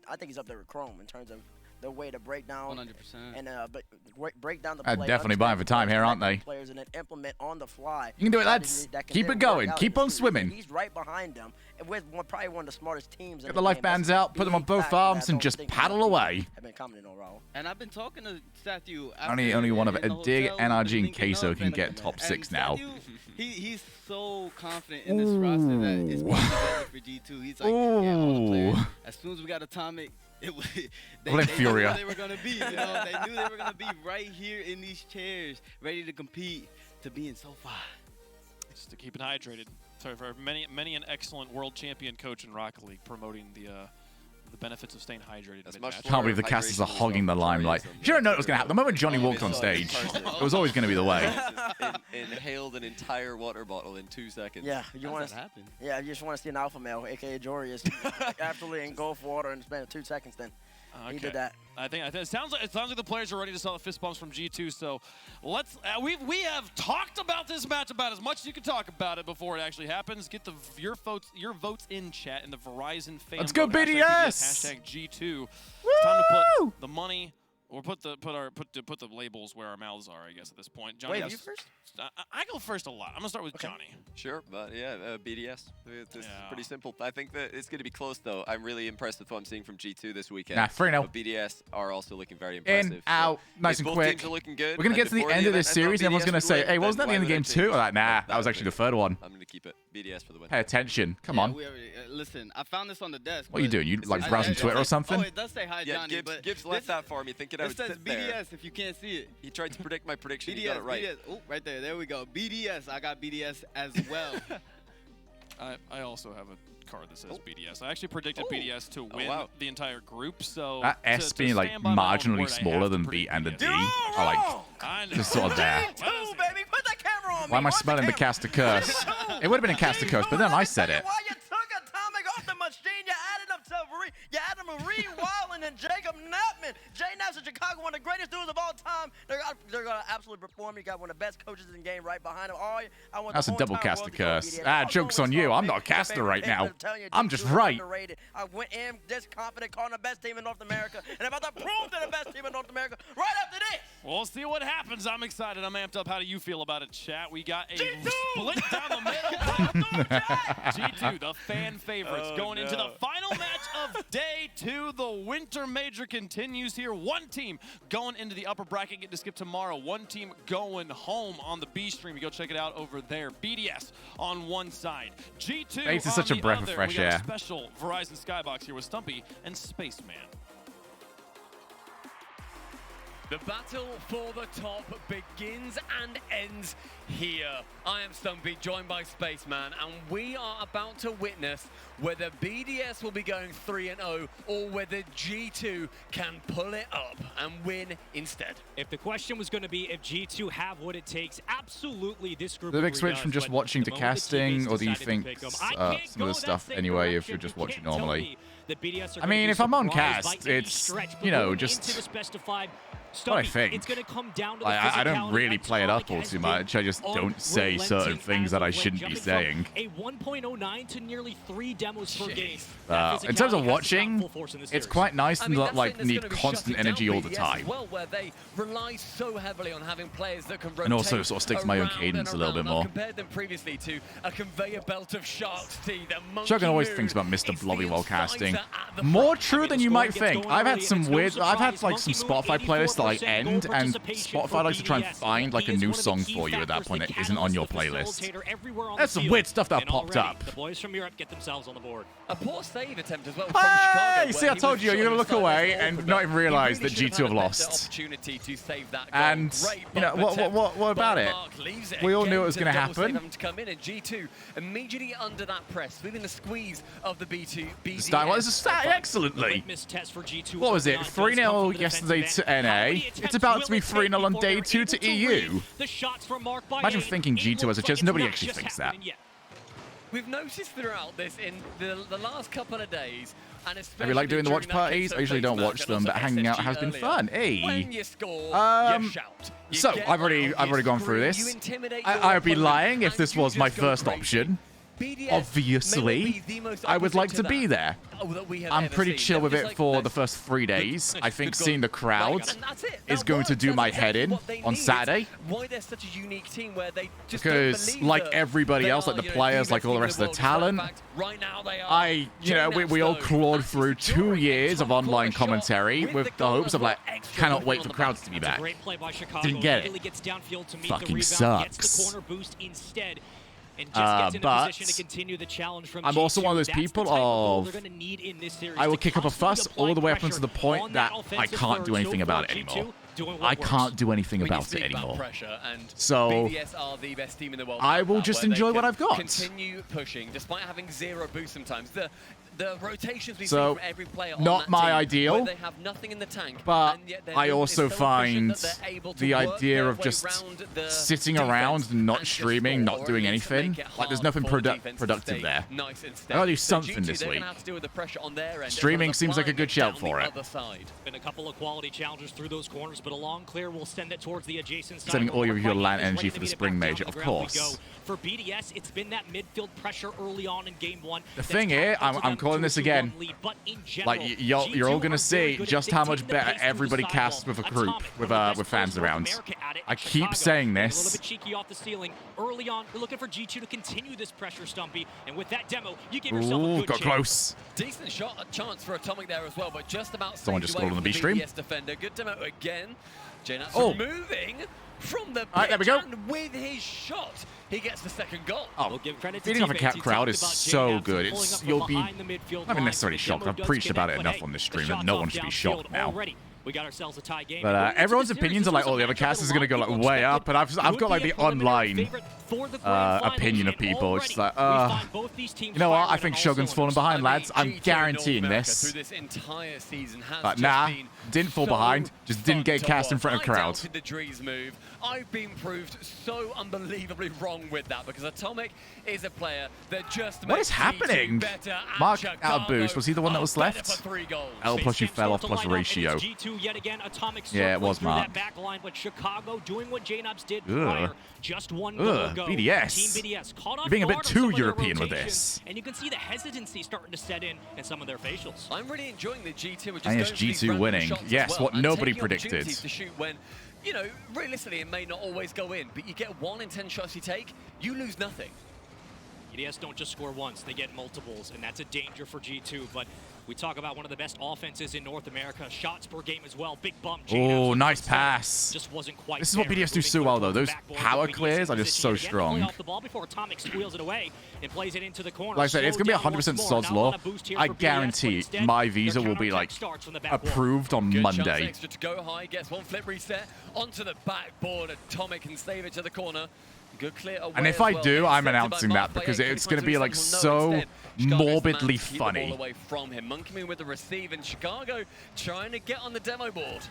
I think he's up there with Chrome in terms of the way to break down. 100%. And but break down the They're play. definitely buying for time here, aren't they? Players and then implement on the fly. You can do it, strategies lads. that can Keep then it going. work out Keep in on the series. swimming. He's right behind them, and with probably one of the smartest teams. Get the life bands out, put them on both arms, and just paddle away. I've been commenting on Raul. And I've been talking to Statue. Only one of in the Dig, hotel, NRG, and thinking Queso of, can and- get top 6 now. Statue, he's so confident in this roster that it's better for G2. He's like, yeah, all the players. As soon as we got Atomic, they knew Furia. where they were gonna be. You know, they knew they were gonna be right here in these chairs, ready to compete, to being so far. Just to keep it hydrated. So for many an excellent world champion coach in Rocket League promoting the benefits of staying hydrated. I can't believe the casters are hogging the limelight. You don't know what was going to happen. The moment Johnny walked on stage, it was always going to be the way. Inhaled an entire water bottle in 2 seconds. Yeah, you want to happen? Yeah, you just want to see an alpha male, aka Jorius, absolutely engulf water and spend 2 seconds. Then he did that. I think it sounds like the players are ready to sell the fist bumps from G2. So let's we have talked about this match about as much as you can talk about it before it actually happens. Get your votes in chat in the Verizon fan. Let's go vote, BDS! Hashtag G2. It's time to put the money. Or put the labels where our mouths are, I guess, at this point. Johnny, Wait, you first? I go first a lot. I'm gonna start with Johnny. Sure, but yeah, BDS. This is pretty simple. I think that it's going to be close, though. I'm really impressed with what I'm seeing from G2 this weekend. Nah, 3-0. But BDS are also looking very impressive. In, out, nice and both quick. teams are looking good. We're going to get to the end of this series, and everyone's going to say, hey, wasn't that the end of game 2? Or like, nah, that was actually the third one. I'm going to keep it. BDS for the win. Pay attention. Come on. Listen, I found this on the desk. What are you doing? You like browsing Twitter or something? Oh, it does say hi, Johnny. Yeah, Gibbs left that for me, thinking I would sit there. BDS if you can't see it. He tried to predict my prediction. BDS, he got it right. BDS. Oh, right there. There we go. BDS. I got BDS as well. I also have a card that says BDS. I actually predicted BDS to win the entire group. So That S being like marginally smaller than B and a D are like just sort of there. Baby, put the camera on me. Why am I spelling the Caster Curse? It would have been a Caster Curse, but then I said it. Why you took Atomic off the machine? You added him to Marie Wallen and Jacob Knappman. Jay Knapp's in Chicago, one of the greatest dudes of all time. They're gonna absolutely perform. You got one of the best coaches in the game right behind him. I want That's the a whole double entire Caster world to go Curse. BDS. Ah, joke's on you. I'm not a caster right now. I'm just right. I went in this confident, calling the best team in North America, and about to prove they're the best team in North America right after this. We'll see what happens. I'm excited. I'm amped up. How do you feel about it, chat? We got a split down the middle. G2, the fan favorites, going into the final match of day 2. The winter major continues here. One team going into the upper bracket, getting to skip tomorrow. One team going home on the B stream. You go check it out over there. BDS on one side. G2 Bates is on such a the breath of other. fresh We got air. a special Verizon Skybox here with Stumpy and Spaceman. The battle for the top begins and ends here. I am Stumpy, joined by Spaceman, and we are about to witness whether BDS will be going 3-0 or whether G2 can pull it up and win instead. If the question was going to be if G2 have what it takes, absolutely this group. The big switch from just watching to casting, or do you think some of the stuff anyway if you're just watching normally? I mean, if I'm on cast, it's, you know, just what I think. It's going to come down to the I don't physicality. really play it up all too much. I just don't say certain things that I shouldn't be saying. A 1.09 to nearly 3 demos per game. In terms of watching, it's quite nice and not like need constant energy all the time. Well, where they rely so heavily on having players that can rotate And also sort of stick to my own around cadence a and little bit around. more. I've compared them previously to a conveyor belt of Shark's Teeth. Shogun always thinks about Mr. Blobby while casting. More true than you might think. I've had some weird, I've had like some Spotify playlists that like end, and Spotify likes to try and find like a new song for you at that point that isn't on your playlist. That's some weird stuff that popped up. The boys from Europe get themselves on the board. A poor save attempt as well from Hey, Chicago. see, I told you, you're gonna look away and not even realize that G2 have lost. Opportunity to save that goal. And Great you know what about it? We all knew it was gonna happen. To come in, and G2 immediately under that press, feeling the squeeze of the B2. Well, this is starting excellently. What was it? 3-0 yesterday to NA. It's about to be 3-0 on day 2 to EU. Imagine thinking G2 has a chance. Nobody actually thinks that. We've noticed throughout this in the last couple of days, and especially Maybe like doing the watch during that parties. I usually don't watch them, but hanging out has been fun. Hey. When you score, you shout. So I've already gone through this. I'd be lying if this was my first option. BDS obviously, I would like to be there. I'm pretty chill with it for the first 3 days. I think seeing the crowd is going to do my head in on Saturday. Why they're such a unique team where they just Because like everybody else, like the players, like all the rest of the talent, we all clawed through 2 years of online commentary with the hopes of like, cannot wait for the crowds to be back. Didn't get it. Fucking sucks. But I'm also one of those people of I will kick up a fuss all the way up until the point that I can't do anything about it anymore. I can't do anything about it anymore. So I will just enjoy what I've got. Continue pushing despite having 0 boost sometimes. The rotations we see So, from every player not on that my team, ideal, where they have nothing in the tank, but and yet I they're also so find efficient that they're able to the work idea their of way just round the sitting defense around and not and just streaming, score, not or doing at least anything. make it Like, there's hard nothing for defense to productive stay there. nice instead. I gotta do So something G2, this they're week. gonna have to deal with the pressure on their end. Streaming seems like a good shout for it. Been a couple of quality challenges through those corners, but a long clear will send it towards the adjacent side. Sending all of your LAN Is energy ready for to the get it spring back down major, to of the ground we course. go. For BDS, it's been that midfield pressure early on in game 1. The thing here, I'm calling this again. Like you're all gonna see just how much better everybody casts with a group, with fans around. I keep saying A little this. bit cheeky off the ceiling. Early on, we're looking for G2 to continue this pressure, Stumpy. And with that demo, you give yourself a Ooh, good got chance. close. Decent shot, a chance for Atomic there as well, but just about Someone saved just away scored on the from B stream. BDS defender. Good demo again. JNats Oh. moving from the pitch, Alright, there we go. and with his shot, he gets the second goal. Oh, feeding off a cat crowd is so good. You'll be not even necessarily shocked. I've preached about it enough on this stream that no one should be shocked now. We got ourselves a tie game. But everyone's opinions are like, oh, the other cast is gonna go like way up, and I've got like the online opinion of people. It's just like, you know what? I think Shogun's fallen behind, lads. I'm guaranteeing this. But nah, didn't fall behind. Just didn't get cast in front of crowd. The Drees move. I've been proved so unbelievably wrong with that because Atomic is a player that just What is makes happening? G2 better at Mark Chicago. out of boost. Was he the one that was Better left? for 3 goals. L plus you fell off plus ratio. G2 yet again. Atomic Yeah, it was through Mark. that back line, but Chicago doing what JNubs did Ugh. prior. Just one goal ago. BDS. Team BDS caught off You're being a bit guard on too some of their European with rotations, this. and you can see the hesitancy starting to set in some of their facials. I'm really enjoying the G2. Just I think it's going for these G2 random winning. shots as Yes, well what and nobody taking opportunities predicted. To shoot when, you know, realistically, it may not always go in, but you get 1 in 10 shots you take, you lose nothing. BDS don't just score once, they get multiples, and that's a danger for G2. But we talk about one of the best offenses in North America, shots per game as well. Big bump. Oh, nice pass. Just wasn't quite This is what there. BDS do so well, though. Those power clears are just so strong. Off the ball before Atomic squeals it away and plays it into the corner. Like I said, it's going to be 100% Sod's Law. I guarantee my visa will be, like, approved on Good chance Monday. extra to go high, gets 1 flip reset onto the backboard. Atomic can save it to the corner. Good clear away And if as I well. do, I'm Intercepted by announcing Mark that by because 8, it's going to be, like, Chicago's so managed to keep the morbidly ball funny. away from him. Monkey Moon with the receive, and Chicago trying to get on the demo board.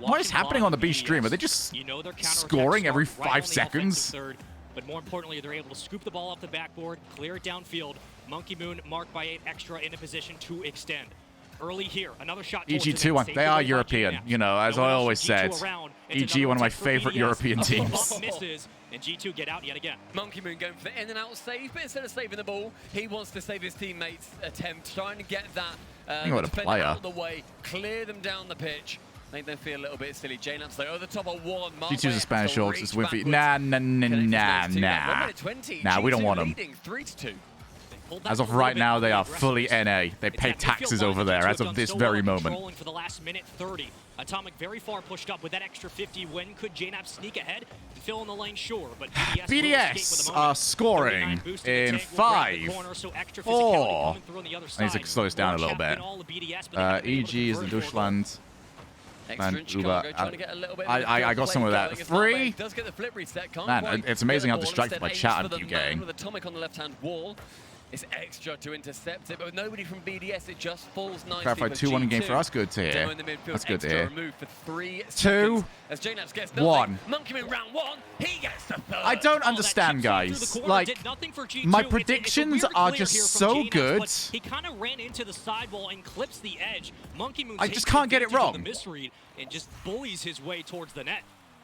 What is happening on the B stream? Are they just scoring every 5 seconds? But more importantly, they're able to scoop the ball off the backboard, clear it downfield. Monkey Moon marked by 8 extra in a position to extend. Early here, another shot. EG2, they are European, you know, as I always said. EG, one of my favorite European teams. Misses, and G2 get out yet again. Monkey Moon going for the in and out save, but instead of saving the ball, he wants to save his teammates' attempt, trying to get that What a defender player. out of the way, clear them down the pitch. Make them feel a little bit silly. JNubs though, over the top of 1. G2's a Spanish Orcs. It's Winfrey. Nah. Nah, we don't want them. 3-2. As of right now, they are fully NA. They pay taxes over there as of this very moment. For the last minute 30. Atomic very far pushed up with that extra 50. When could JNAP sneak ahead and fill in the lane? Sure, but BDS are scoring in 5, 4. I need to slow this down a little bit. EG is the Deutschland. Man, Uber. I got some of that. 3. Does get the flip reset. Can't Man, quite it's amazing how get the ball. distracted by Instead chat aims I for keep the man getting. with Atomic on the left-hand wall. It's extra to intercept it, but with nobody from BDS, it just falls nicely. Clarified 2-1 game for us. Good to hear. That's good to hear. 2, 1. Monkey Moon round 1. He gets the third. I don't understand, guys. Like, my predictions are just so good. He kind of ran into the sidewall and clips the edge. Monkey Moon I just can't get it wrong. The misread and just bullies his way towards the net.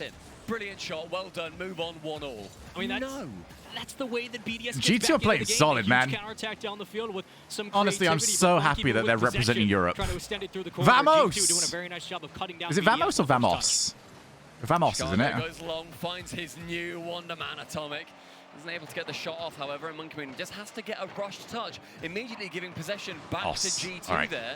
That's it. Brilliant shot. Well done. Move on 1-all. I mean, that's the way that BDS gets G2 back are into playing the game. solid, A huge man. counterattack down the field with some Honestly, I'm creativity, so but happy keeping that they're with representing possession, Europe. Trying to extend it through the corner. Vamos! G2 doing a very nice job of cutting down Is it BDS Vamos or the first Vamos? Vamos, isn't Chicago it? goes long, finds his new Wonder Man Atomic. Isn't able to get the shot off, however, and Monkey Moon just has to get a rushed touch, immediately giving possession back to G2 there.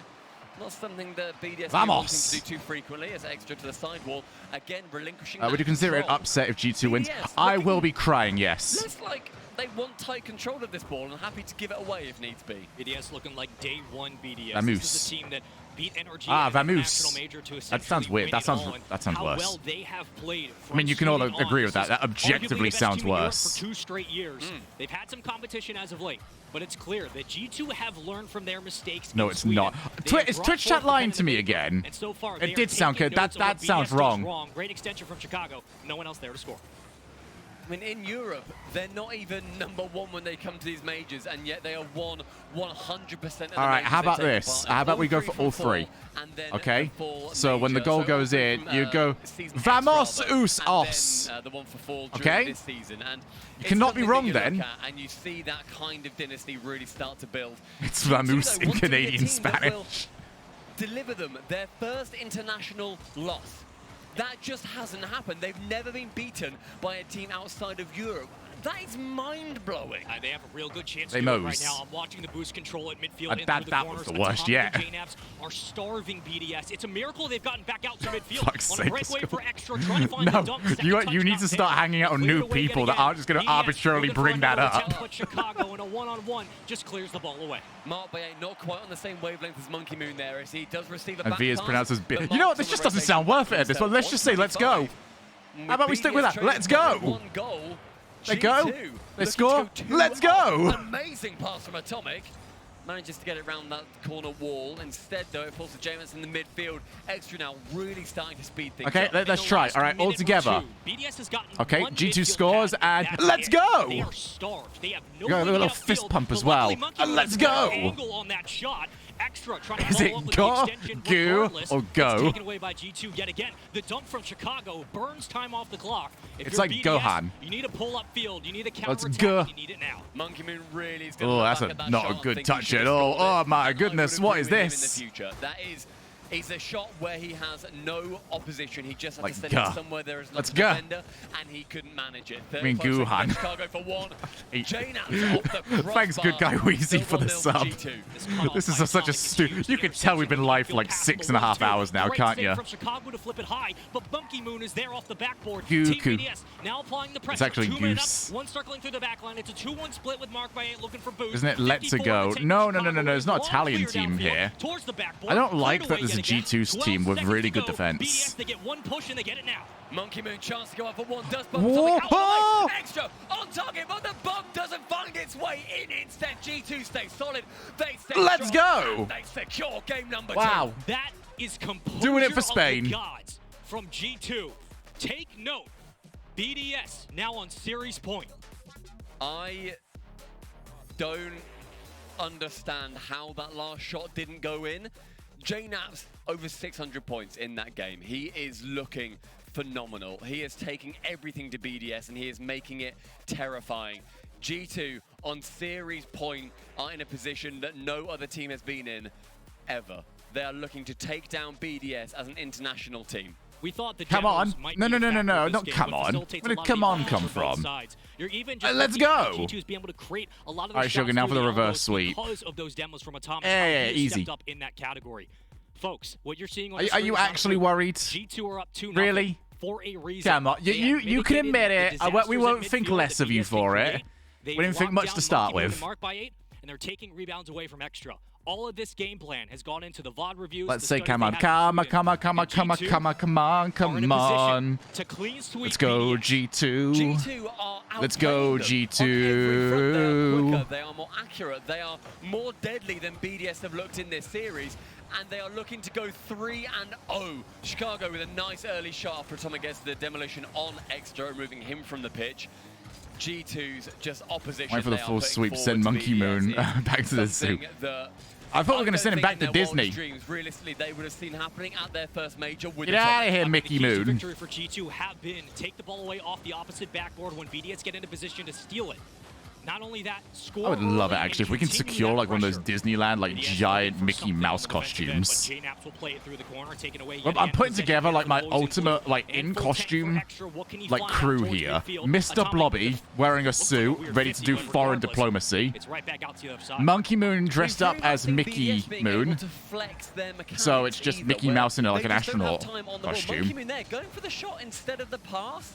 Not something that BDS Vamos. to do too frequently, as Extra to the sidewall. Again, relinquishing Would you consider it an upset if G2 wins? I will be crying, yes. Looks like they want tight control of this ball and happy to give it away if needs be. BDS looking like day one BDS. Vamoose. This is a team that beat NRG Vamoose. Major to That sounds weird. That sounds how worse. Well they have played I mean, you can all agree with that. That objectively sounds worse. For 2 straight years. They've had some competition as of late, but it's clear that G2 have learned from their mistakes. No, it's not. Is Twitch chat lying to me again? And so far, it did sound good. That sounds wrong. Great extension from Chicago. No one else there to score. I mean, in Europe, they're not even #1 when they come to these majors, and yet they are won 100% of the All right, majors how they about take this? part. How about we go for all 3? Okay? So when the goal goes in, you go, Vamos us os. The one for fall okay? this season. And you cannot be wrong you then. And you see that kind of dynasty really start to build. It's Vamos in Canadian Spanish. Deliver them their first international loss. That just hasn't happened. They've never been beaten by a team outside of Europe. That is mind-blowing. They have a real good chance to do do it right now. I'm watching the boost control at midfield and that through the was corners. the worst yet. The JNAPs are starving BDS. It's a miracle they've gotten back out to midfield. Fuck's On sake, a breakaway for Extra, trying to find no, the dunk. you need to start hanging out on new people that aren't just going to arbitrarily bring that up. But Chicago in a one-on-one just clears the ball away. Mark Baye not quite on the same wavelength as Monkey Moon there, as he does receive a And back V is pass, pronounced as but B. You know what? This just doesn't sound worth it at this one. Let's just say, let's go. How about we stick with that? Let's go. One goal. They go. They score. Let's go. Amazing pass from Atomic. Manages to get it around that corner wall. Instead, though, it falls to Jameis in the midfield. Extra now really starting to speed things Okay, up. let's try. All right, all together. Okay, G2 scores and let's go. They are starved. They have no got a little fist pump as well. And let's go. Angle on that shot. Extra trying to Is it go, or go? Taken away by G2 yet again. The dunk from Chicago burns time off the clock. If It's you're like BDS, Gohan. You need to pull up field. You need a Let's counter go. attack. You need it now. Monkey Moon really is Oh, that's not a good touch at all. Oh my goodness, what is this? That is a shot where he has no opposition. He just has Like, to send it somewhere there is not a go. defender, and he couldn't manage it. I mean, Gohan. Chicago for 1. Jaynats off the Thanks, good guy Wheezy, for the sub. This is such a stupid. You can tell we've been live for like 6.5 hours now, can't you? From Chicago to flip it high, but Monkey Moon is there off the backboard. Goku. Team BDS now applying the pressure. It's actually 2 men Goose. up, 1 circling through the backline. It's a 2-1 split with Mark Baye looking for boost. Isn't it Let's Go? No, there's not Italian team here. I don't like that there's a G2 team with really good defense. They get 1 push and they get it now. Monkey Moon chance to go up for 1. Does bump Whoa! something out. Extra on target, but the bump doesn't find its way in. Instead, G2 stays solid. They stay Let's strong, go! and they secure game number 2. Wow. That is composure Doing it for of Spain. the gods from G2. Take note. BDS now on series point. I don't understand how that last shot didn't go in. Jaynats over 600 points in that game. He is looking phenomenal. He is taking everything to BDS and he is making it terrifying. G2 on series point are in a position that no other team has been in ever. They are looking to take down BDS as an international team. We thought the Come on. demos might No, be a no, factor in this not game, come but on. facilitates a Where lot did of come on defense come from both from? sides. You're even just Let's looking at go. G2's being able to create a lot of All right, those Shogie, shots now for through the elbows reverse sweep. because of those demos from Atomic. Yeah, How he easy. stepped up in that category. Folks, what you're seeing on the Are screen you is not actually true. worried? G2 are up 2-0 Really? for a reason. Come on, you can admit it. We won't think less of you for it. We didn't think much to start with. Mark by 8, and they're taking rebounds away from Extra. All of this game plan has gone into the VOD reviews. Let's say, come on. Let's go, G2. Let's go, G2. They are more accurate. They are more deadly than BDS have looked in this series. And they are looking to go 3-0. Chicago with a nice early shot after Atomic gets the demolition on Extra, removing him from the pitch. G2's just opposition. Wait for the full sweep. Send Monkey Moon back to the zoo. I thought we were going to send him back to Disney. Dreams, realistically, they would have seen happening at their first major. Get out of here, Mickey Moon. The victory for G2 have been take the ball away off the opposite backboard when BDS get into position to steal it. Not only that, score I would love it early actually and if we can continue secure that like one of those pressure. Disneyland like BDS giant looking for Mickey something Mouse on the defensive end, costumes. but JNaps will play it through the corner, taking away Well, yet I'm again putting possession together here like for my opposing ultimate blue. like And in full tank for costume extra. What can he like find out crew towards here. midfield? Mr. Atomic Blobby wearing a suit, weird ready to 50, do but foreign regardless, diplomacy. it's right back out to the other side. Monkey Moon dressed up very much as think Mickey BDS being Moon. able to flex their So it's mechanics just either, Mickey where Mouse in like they an just don't have astronaut time on the ball. Monkey costume. Moon there, going for the shot instead of the pass.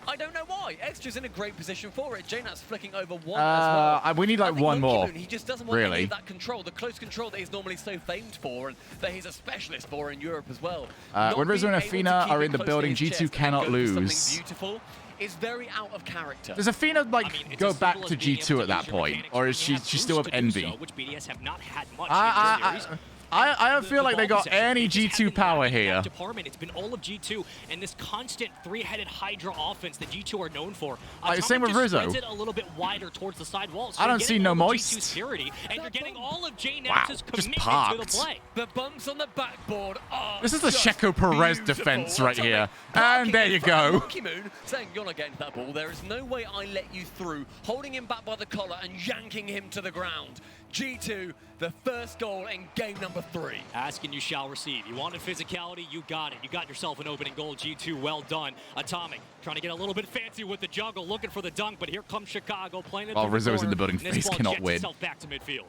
I don't know why. Extra's in a great position for it. JNat's flicking over one as well. We need like I think one Monkey more. Moon, he just doesn't want any Really. of that control, the close control that he's normally so famed for and that he's a specialist for in Europe as well. When Rizzo and Athena are in the building, G2 G2 cannot lose. Something beautiful is very out of character. Does Athena like go back to G2 at that point, or is she still with Envy? Which BDS have not had much in this series. I don't feel like they got any G2 power here. Department. It's been all of G2 and this constant three-headed Hydra offense that G2 are known for. Like, same with just Rizzo. spreads it a little bit wider towards the side wall. So I you're don't see getting no all of moist. G2's security, and you're getting all of JNaps' Wow, just commitment to the parked. play. The bumps on the backboard are This is the just Checo Perez beautiful. defense right Atomic here. parking And there in you front of go. Monkey Moon saying, you're not getting to that ball. There is no way I let you through. Holding him back by the collar and yanking him to the ground. G2, the first goal in game number 3. Ask and you shall receive. You wanted physicality, you got it. You got yourself an opening goal, G2, well done. Atomic trying to get a little bit fancy with the juggle, looking for the dunk, but here comes Chicago playing it Oh, through the Rizzo's in the corner, building. and this FaZe ball cannot jets win. itself back to midfield.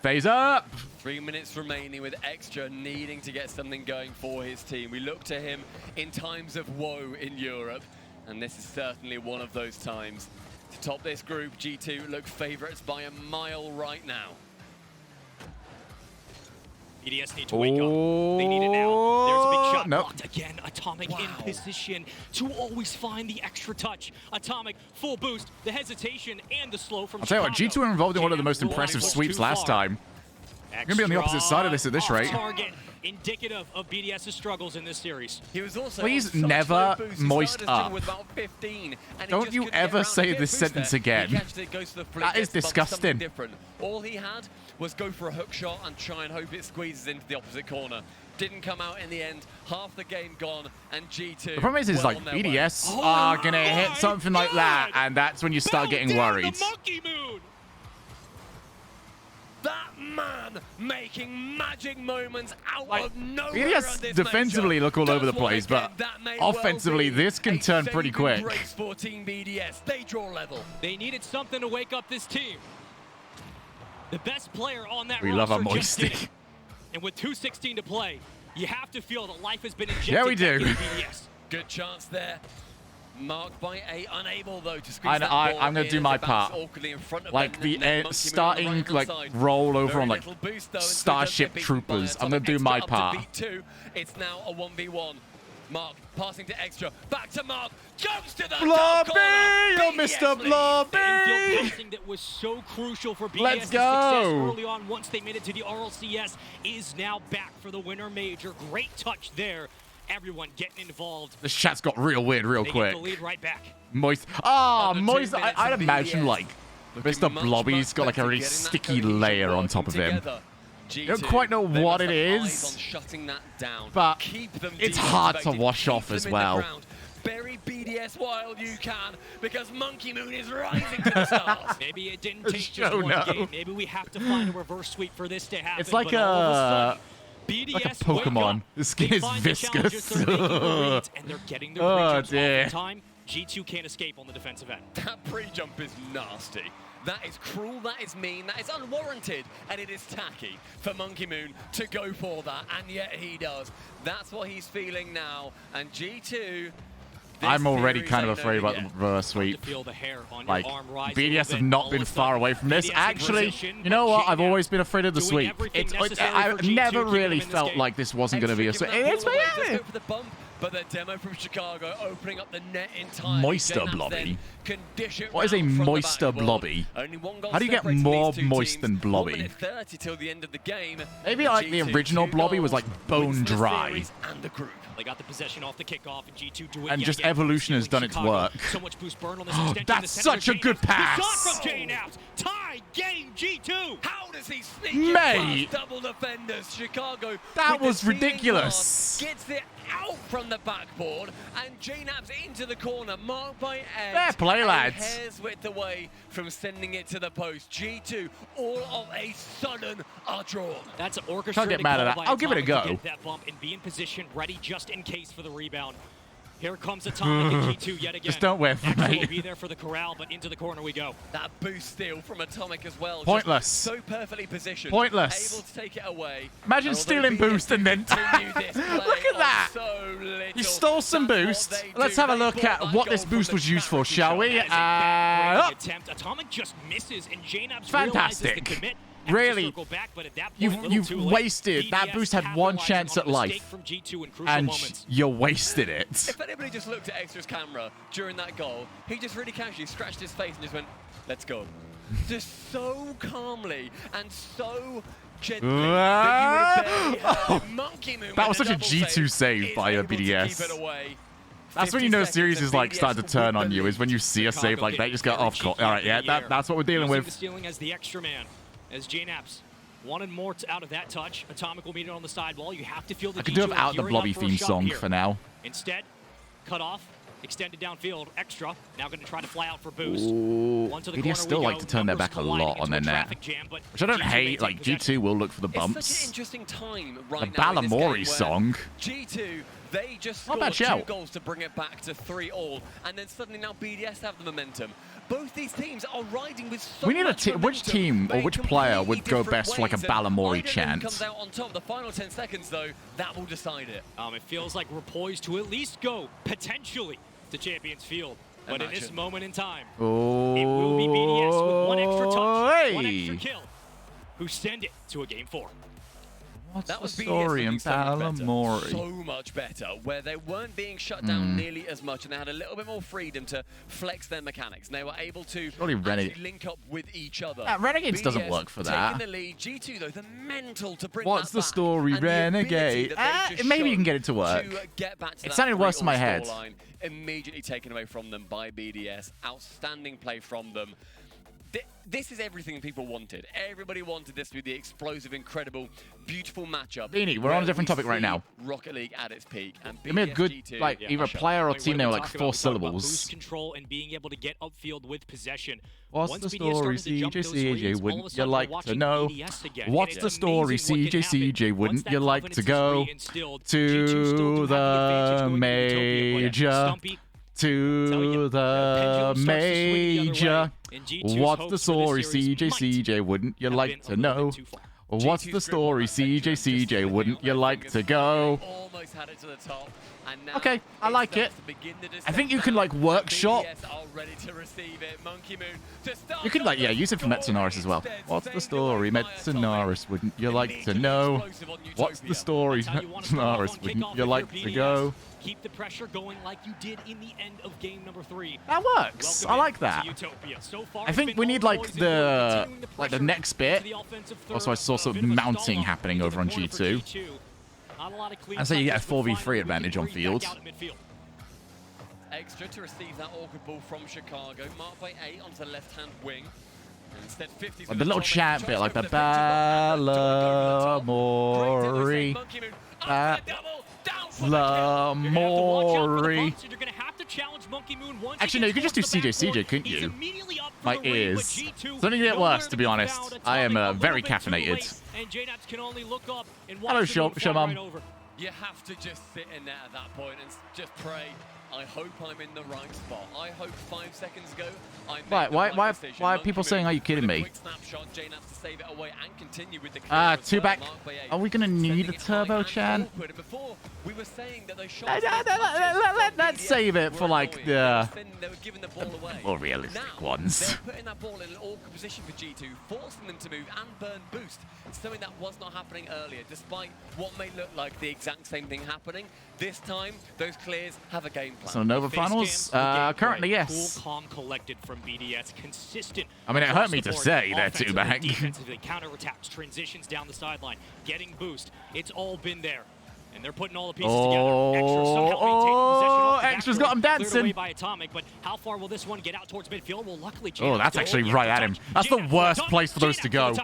FaZe up! 3 minutes remaining with Extra needing to get something going for his team. We look to him in times of woe in Europe, and this is certainly one of those times. To top this group, G2 look favourites by a mile right now. BDS need to wake up. They need it now. There's a big shot Nope. blocked again. Atomic in position to always find the extra touch. Atomic, full boost, the hesitation, and the slow from I'll tell you what, Chicago. G2 were involved in one of the most JNaps impressive was sweeps too last far. time. You're gonna be on the opposite side of this at this Off rate. target, indicative of BDS's struggles in this series. He was also Please on such never low boost. He moist started his jump up. with about 15, and he Don't just you couldn't get ever around say to get this boost sentence there. again. He catches it, goes to the flick, That is gets bumped, something disgusting. different. All he had was go for a hook shot and try and hope it squeezes into the opposite corner. Didn't come out in the end. Half the game gone, and G2. The problem is well like on their way. BDS are gonna hit something like that, and that's when you start getting worried. Monkey Moon! That man making magic moments out of nowhere. BDS at this defensively matchup. look all over the Does one place, again. but That may well offensively be this can a turn pretty saving quick. grace for Team BDS. They draw level. They needed something to wake up this team. The best player on that We love our roster just did moisty. it. And with 2:16 to play, you have to feel that life has been injected Yeah, we back do. into BDS. Good chance there. Marked by A, unable though to squeeze I'm that ball gonna in do as my it bounces part. awkwardly in front of Like them. the Monkey Moon on the starting right-hand like side. roll over Very on like little boost, though, and so it does Starship get beaten by Troopers. I'm Atomic. gonna do my Extra up to part. beat 2. It's now a 1v1. Mark passing to Extra. Back to Mark. Goes to the top Blobby! corner. Oh, BDS Mr. lead. Blobby! The infield passing that was so crucial for BDS's Let's success go. early on once they made it to the RLCS is now back for the winner major. Great touch there. Everyone getting involved. This chat's got real weird real They quick. get the lead right back. Moist. Ah, Under 2 moist. minutes I'd of imagine BDS. like Looking Mr. much, Blobby's much got like a better, really getting that sticky cohesion layer on working top of him. together. You don't quite know They what must it have eyes is, on shutting that down. but Keep them it's deep hard to expected. wash Keep off them as in the well. ground. Bury BDS while you can, because Monkey Moon is rising to the stars. Maybe it didn't take just Show one no. game. Maybe we have to find a reverse sweep for this to happen. It's like but all of a sudden, like a BDS wake Pokemon. up. The skin They is find the challenges, viscous. they're making the reads, and they're getting their Oh, pre-jumps off dear. in time. G2 can't escape on the defensive end. That pre-jump is nasty. That is cruel, that is mean, that is unwarranted, and it is tacky for Monkey Moon to go for that, and yet he does. That's what he's feeling now, and G2... I'm already kind of afraid about the reverse sweep. Feel the hair on Like, your arm rise a BDS little have bit. not All been of a far sudden, away from this. BDS in Actually, position, you know but what? I've JNaps always been afraid of the doing sweep. everything It's, necessary I for G2 never keeping them really in this felt game. like this wasn't going to be a Extra sweep. giving It's that ball away, does yeah. go for the bump, but the demo from Chicago opening up the net in time. Moister JNaps Blobby. then can dish it What is a round from the moister back. Well, Blobby? only one goal How do you get separating more these two moist teams. than 1 Blobby? minute 30 till the end of the game. Maybe like the G2, original 2 Blobby was goals, like bone wins the dry. series and the group. They got the possession off the kickoff, and G2 do it And yet just again. Evolution has Stealing done its Chicago. work. So much boost burn on this Oh, extension. that's The center such a of good JNaps. pass. The shot from JNaps. Tie game G2. How does he sneak it Mate. past double defenders? Chicago That with the was stealing ridiculous. pass, gets it out from the backboard, and JNAB's into the corner, marked by Ed. Fair play, lads. Hair's width away from sending it to the post. G2, all of a sudden, are drawn. That's an orchestrated Can't get mad at call that. by I'll give it a Atomic to go. get that bump and be in position, ready just in case for the rebound. Here comes Atomic and G2 yet again. Just don't whiff, Extra will mate. be there for the corral, but into the corner we go. That boost steal from Atomic as well. Pointless. Just so perfectly positioned. Pointless. Able to take it away. Imagine stealing boost and then... Look at that. You stole some boost. Let's have a look at what this boost was used for, shall we? Attempt. Atomic just misses, and JNABs Fantastic. realizes the commit. Really, Back, but at that point, you've wasted. That boost had one chance at life, from G2 in and moments. you wasted it. If anybody just looked at Extra's camera during that goal, he just really casually scratched his face and just went, let's go. Just so calmly and so gently that you would have barely heard Monkey Moon. That was such a G2 save by a BDS. That's when you know series is like starting to turn on you, is when you see a save like that, you just go, off court. All right, yeah, that's what we're dealing with. The stealing as the extra man, as JNABs wanted more out of that touch. Atomic will meet it on the sidewall. You have to feel the I could do without the Blobby theme song for now. Instead, cut off, extended downfield, extra. Now going to try to fly out for boost. Ooh, BDS still like to turn their back a lot on their net, which I don't hate. Like G2 will look for the bumps. It's such an interesting time right the now in this Balamori game song. G2, they just Not scored bad 2 shout. goals to bring it back to 3-all, and then suddenly now BDS have the momentum. Both these teams are riding with so We need a much team. Which momentum, team but or in which player completely would go different best for like a ways, and Balamori either chant? comes out on top. The final 10 seconds, though, that will decide it. It feels like we're poised to at least go, potentially, to Champions Field. But in this moment in time, it will be BDS with one extra touch, one extra kill, who send it to a Game 4. What's That was the BDS story in looking so much better. Balamori? So much better, where they weren't being shut down nearly as much, and they had a little bit more freedom to flex their mechanics. And they were able to Surely actually link up with each other. Renegades doesn't BDS work for that. taking the lead. G2 though, the mental to bring What's that the back, story, and the ability Renegade? that they've just Maybe you shown can get it to work. get back to It that sounded worse in my 3-all head. scoreline, immediately taken away from them by BDS. Outstanding play from them. This is everything people wanted. Everybody wanted this to be the explosive, incredible, beautiful matchup. Beanie, we're on a different topic right now. Rocket League at its peak, and Give me a good, BDS like, either player or team name, like 4 syllables. Boost control and being able to get upfield with possession. What's Once the BDS story, started to jump those CJ, screens, all of a wouldn't you sudden like we're to watching know? BDS again. What's And the it's story, amazing what can CJ, happen. wouldn't Once that you like to confidence is go reinstilled, G2 to still do have the advantage the going into Utopia, but major? Stumpy, To the major. What's the story, CJ, wouldn't you like to know? What's the story, CJ, wouldn't you like to go? Almost had it to the top, and now Okay, I like it. I think you can like workshop. BDS are ready to receive it. Monkey Moon to start. You can like, yeah, use it for Metsonaris as well. What's the story, Metsonaris, wouldn't you like to know? What's the story, Metsonaris, wouldn't you like to go? Keep the pressure going like you did in the end of game number 3. That works. I like that. I think we need like the next bit. Also, I saw some mounting happening over on G2. And so you get a 4v3 advantage on field. Extra to receive that awkward ball from Chicago, marked by 8 onto the left-hand wing. And instead, 50's Like the little chant bit, like the Balamori. Balamori. Actually, no, you could just do CJ, couldn't you? My ears. It's only gonna get worse, to be honest. I am very caffeinated. Hello, Showmum. You have to just sit in there at that point and just pray. I hope I'm in the right spot. I hope 5 seconds ago I made Why are people saying, are you kidding me? Snapshot, JNABs to save it away and continue with the 2 back. Are we gonna need a turbo chant? Before, we were saying that those Let's save it for like the they were giving the ball away. more realistic ones. They're putting that ball in an awkward position for G2, forcing them to move and burn boost. Something that was not happening earlier, despite what may look like the exact same thing happening. This time, those clears have a game plan. So Nova Finals? Currently, yes. Cool, calm, collected from BDS, consistent. I mean, it hurt me to say they're 2 back. Defensively, counterattacks, transitions down the sideline, getting boost. It's all been there. And they're putting all the pieces together. Extra somehow maintaining possession off the Extra's back got him row, cleared dancing. away by Atomic, but how far will this one get out towards midfield? Well, luckily, Oh, that's actually right at him. That's the worst place for those to go.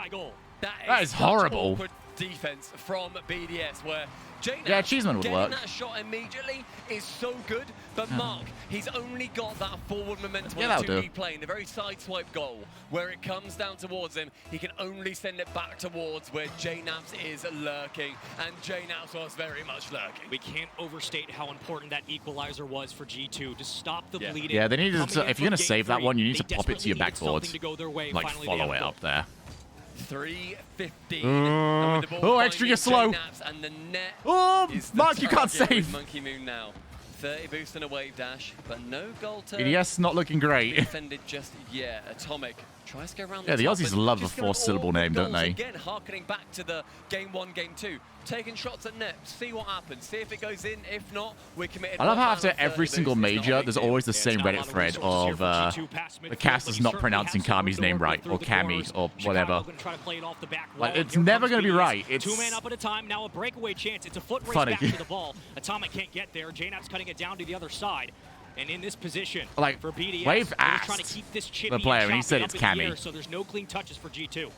That is horrible. defense from BDS, where Jaynaz Yeah, Cheeseman would getting work. that shot immediately is so good, but Mark, he's only got that forward momentum Yeah, on that'll the do. 2D plane, the very side swipe goal, where it comes down towards him, he can only send it back towards where Jaynaz is lurking, and Jaynaz was very much lurking. We can't overstate how important that equalizer was for G2 to stop the bleeding. Yeah, they needed to. Coming in If you're gonna from save that game one, you three, need to they pop it to your desperately needed backboard. something to go their way. Like Finally, they follow have it a up there. 3:15. Oh, And with the ball extra, you're finding slow. Jaynaz, and the net Oh, is the Mark, you can't target with save. Monkey Moon now. 30 boost and a wave dash, but no goal to BDS not looking great. defended just yet. Atomic tries to go around Yeah, the top Aussies and love a just going four-syllable all the name, don't goals they? Again, harkening back to the game 1, game 2. Taking shots at net, see what happens, see if it goes in. If not, we're committed. I love how one after man on every 30 single boost. It's not a major, big there's deal. always the same Reddit thread of the cast is not pronouncing Kami's name right, or Kami, or whatever. Like, it's never going to be right. It's two-man up at a time. Now a breakaway chance. It's a foot race funny. back to the ball. Atomic can't get there. Jaynaz cutting it down to the other side. And in this position, Like, for BDS, Wave they're asked trying to keep this chippy the player, and and he said choppy it's up in the Kami. air, so there's no clean touches for G2.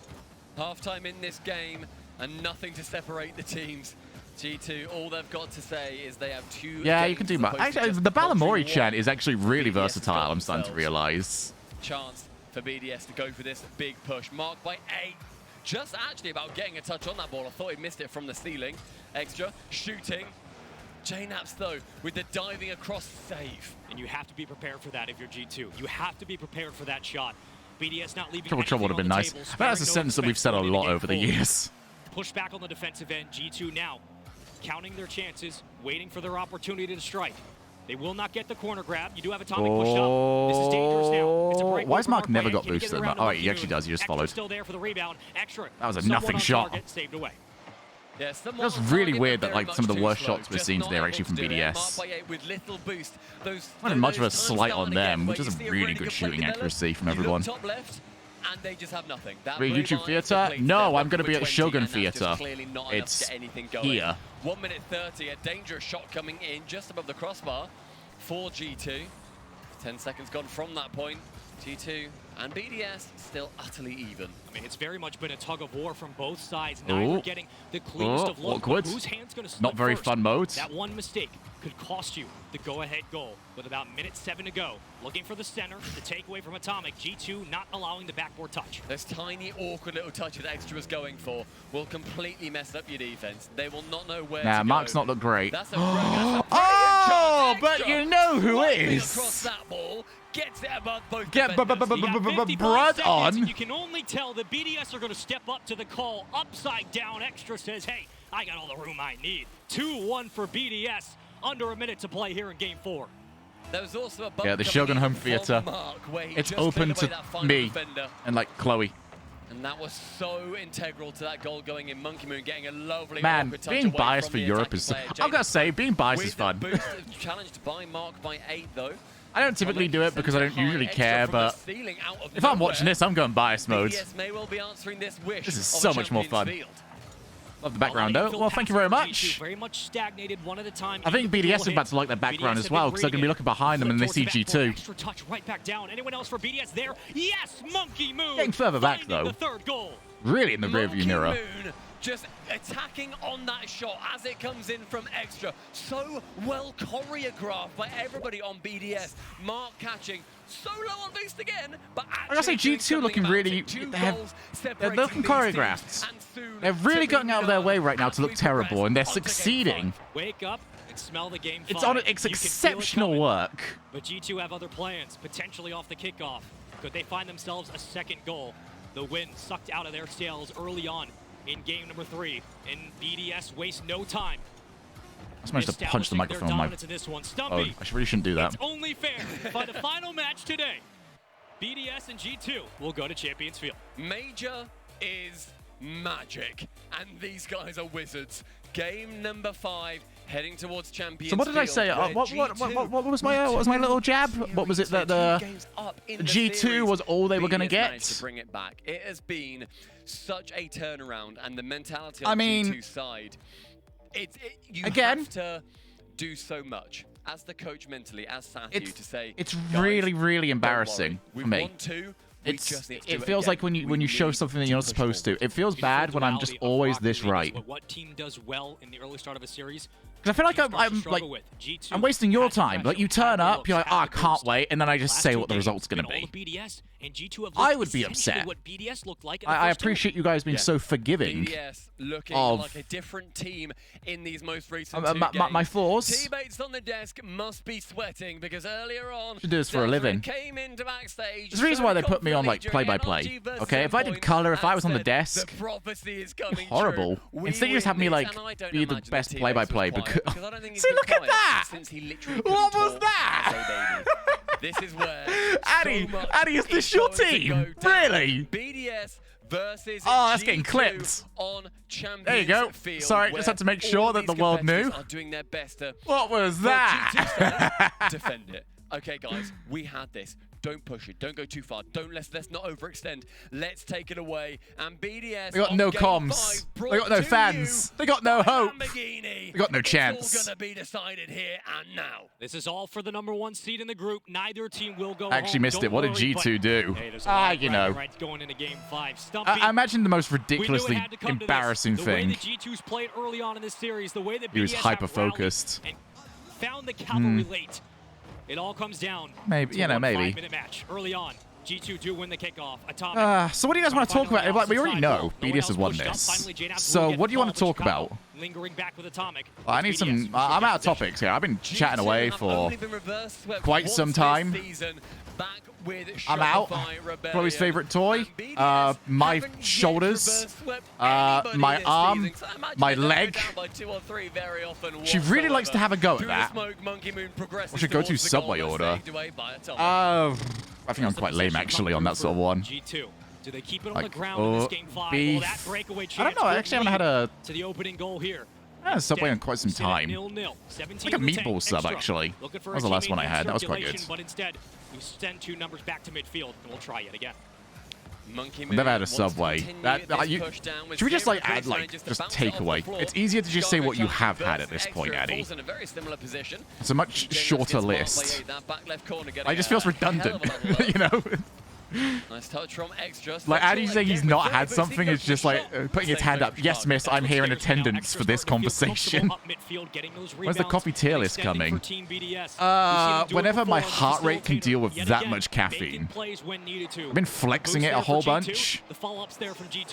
Halftime in this game, and nothing to separate the teams. G2, all they've got to say is they have 2 Yeah, you games can do as much. opposed to Actually, just the paltry Balamori one. chant is actually really BDS versatile, I'm starting to themselves. realize. Chance for BDS to go for this big push. Marked by 8. Just actually about getting a touch on that ball. I thought he missed it from the ceiling. Extra shooting. Jaynaz, though, with the diving across save. And you have to be prepared for that if you're G2. You have to be prepared for that shot. BDS not leaving Trouble would have been nice. But that's a sentence that we've said a lot over the years. Push back on the defensive end. G2 now counting their chances, waiting for their opportunity to strike. They will not get the corner grab. You do have Atomic pushed up. This is dangerous now. It's a break. Why has Mark never Brand. got Can he get boosted? it around Oh, to wait, he Monkey actually Moon? does. He just Extra followed. still there for the rebound. Extra. That was a Someone nothing on shot. target, saved away. Yeah, That's really weird that like some of the worst shots we've seen today are actually from BDS. With little boost. Those, Not much of a those times slight down on again them, where which you is see a really really good play shooting develop, accuracy from you look everyone. top left, and they just have nothing. That Wait, blue YouTube line Theater? depletes. No, They're I'm going to be with at 20, Shogun and that's just Theater. clearly not enough It's to get anything going. here. 1 minute 30, a dangerous shot coming in just above the crossbar for G2. 10 seconds gone from that point. G2 and BDS still utterly even. I mean, it's very much been a tug of war from both sides. Neither Ooh. getting the cleanest of looks. Awkward. Whose hand's going to slip Not very first? fun mode. That one mistake could cost you the go-ahead goal. With about minute 7 to go, looking for the center, the takeaway from Atomic. G2 not allowing the backboard touch. Those tiny, awkward little touches Extra was going for will completely mess up your defense. They will not know where Nah, to Mark's go. not looked great. That's a brilliant Oh, chance. but you know who Lobbing is. across that ball, gets it above both Get defenders. You got 55 Brud seconds, on. and you can only tell the BDS are going to step up to the call. Upside down, Extra says, hey, I got all the room I need. 2-1 for BDS. Under a minute to play here in Game 4. There was also a bump Yeah, the coming Shogun in Home from Theater. Mark, where he It's just open cleared away to that final me defender. and like Chloe. And that was so integral to that goal going in. Monkey Moon getting a lovely Man, awkward touch being away biased from for the Europe attacking is. player. I've got to say, being biased is With the fun. boost challenged by Mark by 8 though. I don't typically do it because I don't usually care, but if I'm watching this, I'm going biased mode. BDS may well be answering this wish. This is of so a much more Champions fun. Field. Love the background, though. Well, thank you very much. Very much stagnated, one at a time. I think BDS is about to like their background as well, because they're going to be looking behind them and they see G2. Extra touch right back down. Anyone else for BDS there? Yes, Monkey Moon. Getting further back, though. The third goal. Really in the rearview mirror. Moon just attacking on that shot as it comes in from Extra. So well choreographed by everybody on BDS. Mark catching so low on boost again, but I gotta say, G2 looking really. They're looking choreographed. They're really going out of their way right now to look terrible, and they're succeeding. Wake up and smell the game. It's fire. on. It's You can feel it exceptional coming. work. But G2 have other plans, potentially off the kickoff. Could they find themselves a second goal? The wind sucked out of their sails early on in game number 3, and BDS waste no time. I just managed to punch the microphone on my. Oh, I really shouldn't do that. It's only fair. By the final match today, BDS and G2 will go to Champions Field. Major is magic, and these guys are wizards. Game number 5, heading towards Champions So what did I Field, say? where What was my little jab? What was it that the G2 was all they were going to BDS managed get? to bring it back. It has been such a turnaround, and the mentality I on mean, G2 side, you again, have to do so much as the coach mentally, as Sathu, to say It's "Guys, really, really don't embarrassing worry. for me. We've won 2, It feels like when you show something that you're not supposed to. It feels bad when I'm just always this right. What team does well in the early start of a series? Because I feel like I'm wasting your time. Like, you turn up, you're like, oh, I can't wait, and then I just say what the result's going to be. I would be upset. I appreciate you guys being so forgiving BDS looking of like a different team in these most recent my flaws. Teammates on the desk must be sweating because earlier on, Should do this for a living. came into backstage. There's a reason why they put me on like play-by-play. Okay, if I did color, if I was on the desk, horrible. Instead, you just have me like be the best play-by-play. Because see, look at that! What was that? This is where Addy, is this your team? Really? BDS versus that's getting clipped. On Champions there you go. Field, Sorry, just had to make sure that the world knew. Are doing their best to what was that? Defend it. Okay, guys, we had this. Don't push it. Don't go too far. Let's not overextend. Let's take it away. And BDS. They got no comms. They got no fans. They got no hope. They got no chance. It's all gonna be decided here and now. This is all for the #1 seed in the group. Neither team will go I actually missed it. What did G2 do? You know. Going into game 5. I imagine the most ridiculously embarrassing thing. The way the G2s played early on in this series, the way that he was hyper-focused. Found the cavalry late. It all comes down. Maybe, to a maybe. 5-minute match early on. G2 do win the kickoff. Atomic. So what do you guys want to talk about? Like, we already know BDS has won this. So what do you want to talk about? Lingering back with Atomic. Well, I need some. I'm out of topics here. I've been chatting away for quite some time. I'm out. Chloe's favorite toy. My shoulders. My arm. My leg. She really likes to have a go at that. What's your go-to Subway order? I think I'm quite lame actually on that sort of one. G2. Do they keep it on the ground in this game 5? Beef. Well, that breakaway chance I don't know. I actually haven't had a to the opening goal here. Subway in quite some time. Like a meatball sub, actually. That was the last one I had. That was quite good. But instead, you send 2 numbers back to midfield, and we'll try yet again. I've never had a Subway. Should we just like add like just takeaway? It's easier to just say what you have had at this point, Addy. It's a much shorter list. It just feels redundant, you know. Nice touch from Extra. Like Addy saying he's not had something is just like putting his hand up. Yes, miss, I'm here in attendance for this conversation. When's the coffee tier list coming? Whenever my heart rate can deal with that much caffeine. I've been flexing it a whole bunch.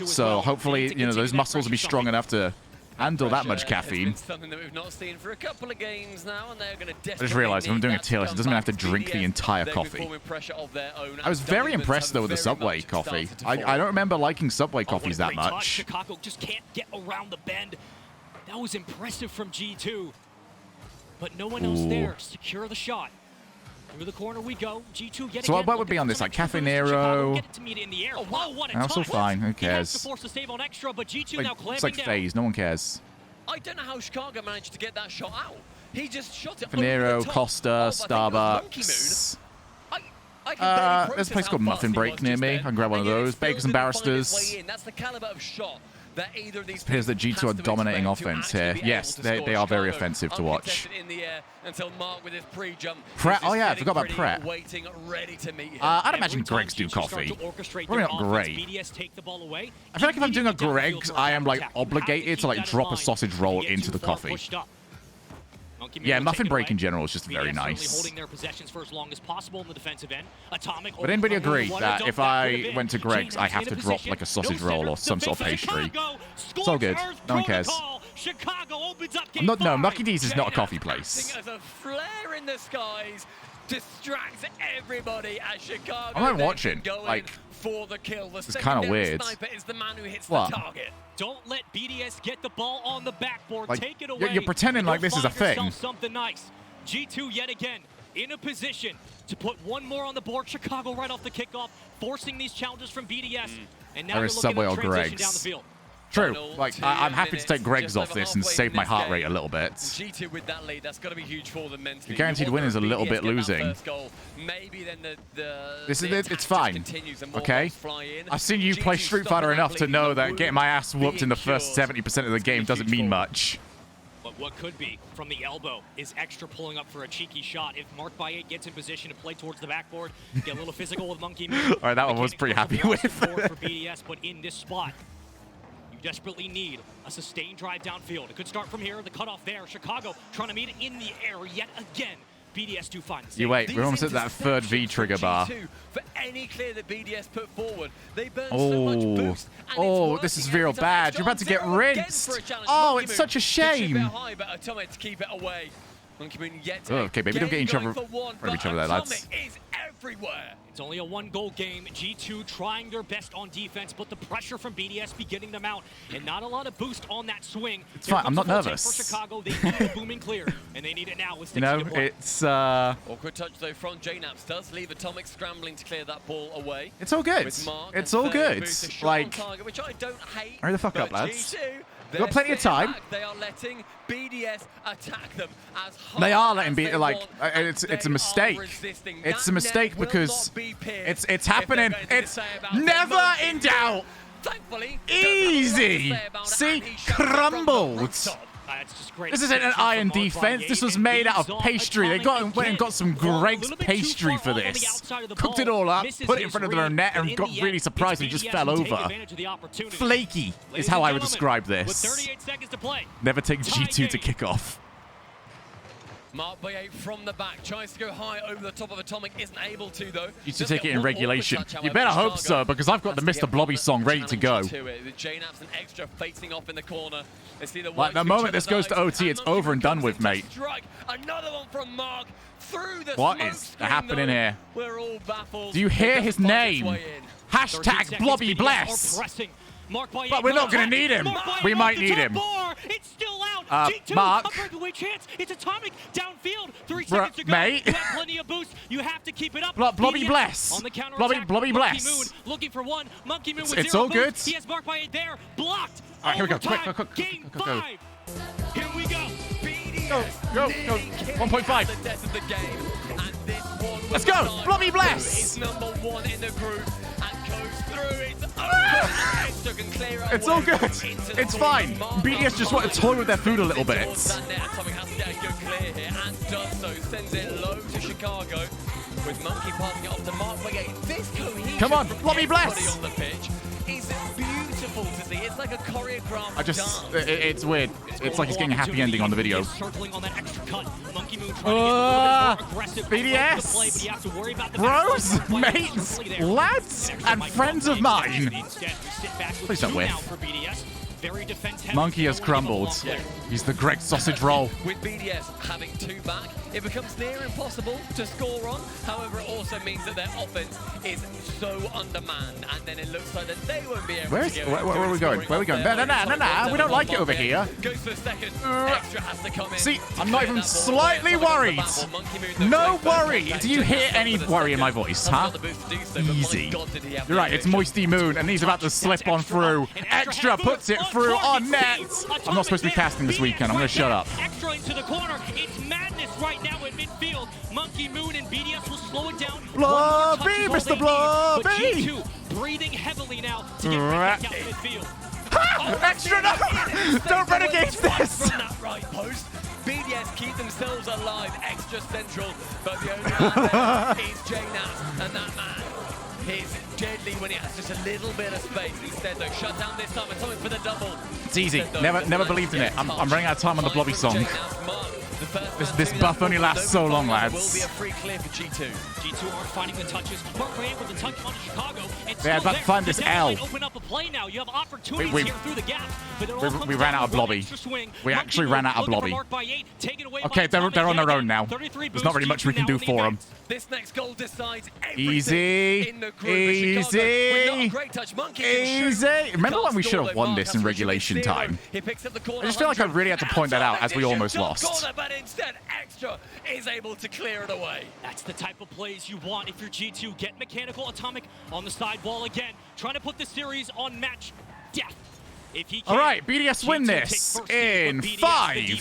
So hopefully, you know, those muscles will be strong enough to handle that much caffeine. Something that we've not seen for a couple of games now, and they're going to I just realized if I'm doing a tier list, it doesn't mean I have to drink the entire coffee. I was very impressed though with the Subway coffee. I don't remember liking Subway coffees that much. Chicago just can't get around the bend. That was impressive from G2. But no one else there. Secure the shot. Through the corner we go. G2 yet So again. what would be on this? Like Cafe Nero? Also fine. Who cares? It's like phase. No one cares. I don't know how Chicago managed to get that shot out. He just shot it Cafe Nero, Costa, Starbucks. There's a place called Muffin Break near me. I can grab one of those. Bakers and Barristers. That's the caliber of shot that either of these it appears that G2 are dominating offense here. Yes, they are very offensive to watch. Pratt, oh yeah, I forgot about Pratt. I'd imagine Greg's do coffee. Probably not great. I feel like if I'm doing a Greg's, I am like obligated to like drop a sausage roll into the coffee. Yeah, Muffin Break in general is just very nice. But anybody agree that if I went to Greg's, I have to drop like a sausage roll or some sort of pastry? It's all good. No one cares. No, Mucky D's is not a coffee place. As a flare in the skies distracts everybody as Chicago. I'm not watching. Like, for the kill. The it's kind of weird. Sniper is the man who hits what? The target. Don't let BDS get the ball on the backboard. Like, take it away. You're pretending like this is a thing. Something nice. G2 yet again in a position to put one more on the board. Chicago right off the kickoff, forcing these challenges from BDS. And now there is Subway or Greg's. Down the field. True. Like, I'm happy to take Greg's off this and save my heart rate a little bit. G2 with that lead, that's got to be huge for them mentally. The guaranteed win is a little bit losing. Maybe then it's fine. Okay? I've seen you play Street Fighter enough to know that getting my ass whooped in the first 70% of the game doesn't mean much. what could be from the elbow is Extra pulling up for a cheeky shot. If Mark by 8 gets in position to play towards the backboard, get a little physical with Monkey Moon. All right, that one was pretty happy with. For BDS, but in this spot, you desperately need a sustained drive downfield. It could start from here, the cutoff there. Chicago trying to meet it in the air yet again. BDS do find You wait, we're almost at that third V trigger bar. For any clear that BDS put forward, they burn so much boost. Oh, this is real bad. You're about to get rinsed. Oh, it's such a shame. High, but Atomic to keep it away. Monkey Moon yet to okay, maybe don't get each other there, lads. Is everywhere. It's only a one-goal game. G2 trying their best on defense, but the pressure from BDS be getting them out, and not a lot of boost on that swing. It's fine. I'm not nervous. For Chicago, they need a booming clear, and they need it now. With it's awkward touch though from JNaps does leave Atomic scrambling to clear that ball away. It's all good. It's all good. Like, target, which I don't hate. Hurry the fuck up, lads. G2, We've got plenty of time. Back. They are letting BDS attack them as hard They are letting as it's a mistake. It's a mistake because it's happening. It's never in doubt. Thankfully, easy. See, crumbled. This isn't an iron defense. This was made out of pastry. They went and got some Greg's pastry for this. Cooked it all up, put it in front of their own net, and got really surprised and just fell over. Flaky is how I would describe this. Never take G2 to kick off. Mark by 8 from the back, tries to go high over the top of Atomic, isn't able to though. Used to take it in regulation. You better hope so, because I've got the Mr. Blobby song ready to go. With JNaps and Extra facing off in the corner. Like, the moment this goes to OT, it's over and done with, mate. Another one from Mark through the What is happening here? We're all baffled. Do you hear his name? Hashtag Blobby Bless. But we're not going to need him. We might need him. It's still out. G2, Mark. a breakaway chance. It's Atomic downfield. 3 seconds to go. Mate. You have plenty of boost. You have to keep it up. Blobby Bless. On the counter Blobby Bless. Moon looking for one. Monkey Moon with it's zero all good. boost. He has Mark by 8 there. Blocked. All right, here we go. Quick. Game 5. Here we go. Go. 1.5. Let's go. Blobby Bless. It's number 1 in the group and goes through. It's all good. It's fine. BDS just want to toy with their food a little bit. Atomic has to get a good clear here and does so. Sends it low to Chicago with Monkey passing it off to Mark by 8. This cohesion Come on, from Blobby Bless. everybody on the pitch is beautiful to see. It's like a choreographed dance. It's weird. It's like he's getting a happy ending on the video. Circling on that extra cut. Monkey Moon trying to get a little bit more aggressive. BDS. Play, but you have to worry about the Bros, mates, lads, and friends of mine. Please don't whiff. Monkey has crumbled. He's the Greg sausage roll. With BDS having 2 back, it becomes near impossible to score on. However, it also means that their offense is so undermanned, and then it looks like that they won't be able Where are we going? Where are we going? No. We don't like it over here. Goes for a second. Extra has to come in. See, I'm not even slightly worried. No worry. Do you hear any worry in my voice, huh? Easy. You're right, it's Moisty Moon, and he's about to slip on through. Extra puts it through on net. I'm not supposed to be casting this weekend. I'm going to shut up. Extra into the corner. It's madness right now in midfield. Monkey Moon and BDS will slow it down. Blobby, Mr. Blobby. But G2 breathing heavily now to get right back out in midfield. Extra, no! Don't run against this! From that right post, BDS keep themselves alive, Extra central, but the only man there is JNaps, and that man is deadly when he has just a little bit of space. Instead, though, shut down this time and something for the double. It's easy. Never believed in it. I'm running out of time on the Blobby song. This buff only lasts so long, lads. Will be a free clear for G2. G2 aren't finding the touches. Mark Ray able to touch on Chicago. Yeah, but find this L. Open up a play now. You have opportunities here through the gap. We ran out of Blobby. We actually ran out of Blobby. Okay, they're on their own now. There's not really much we can do for them. This next goal decides everything Easy. in the group. Easy. Great touch. Monkey Easy. Remember when we should have won this in regulation time? He picks up the corner. I just feel like I really had to point that out as we almost lost. But instead, Extra is able to clear it away. That's the type of plays you want if you're G2. Get mechanical Atomic on the side wall again. Trying to put the series on match death. If he can, all right, BDS win this in 5,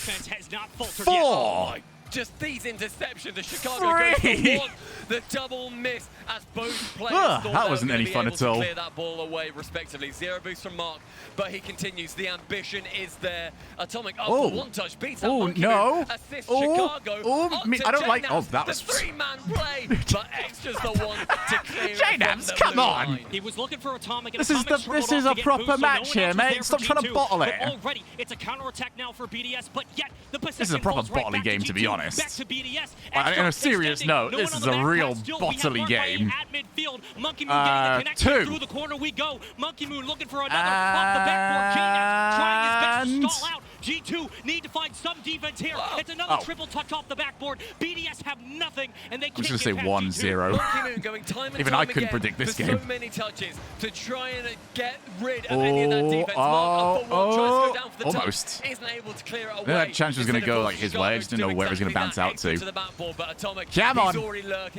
4, just these interceptions. The Chicago goes for one. The double miss as both players thought that wasn't any fun at all. Clear that ball away, respectively. 0 boost from Mark, but he continues. The ambition is there. Atomic up for one touch, beats out Monkey Moon, assists Chicago. I don't like. Oh, that was. The 3-man play, but Extra's the one to clear. J-Nabs, come on! He was looking for Atomic. This is a proper match here, mate. Stop trying to bottle it. Already, it's a counterattack now for BDS, but yet the this is a proper bottly game, to be honest. Back to BDS. On a serious note, this is a real bottly game. At midfield, Monkey Moon getting the connection through the corner we go. Monkey Moon looking for another off the backboard. J-Nabs trying his best to stall out. G2 need to find some defense here. It's another triple touch off the backboard. BDS have nothing, and they can't. I'm just gonna say 1-0. Even I couldn't predict this game. So many touches to try and get rid of any of that defense. Mark up for one, tries to go down for the almost. Touch. Isn't able to clear it away. That chance was going to go like his way. I just didn't know where it was going to bounce out to. Come on.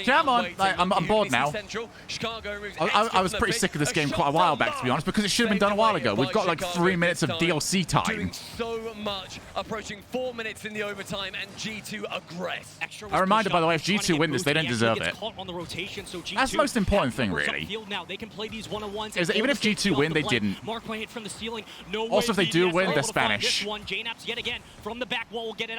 Come on. I'm bored now. I was pretty sick of this game quite a while back, to be honest, because it should have been done a while ago. We've got like 3 minutes of DLC time. So much, approaching 4 minutes in the overtime, and G2 aggress. A reminder, by the way, if G2 win this, they don't deserve it. That's the most important thing, really. Is that even if G2 win, they didn't. Also, if they do win, they're Spanish.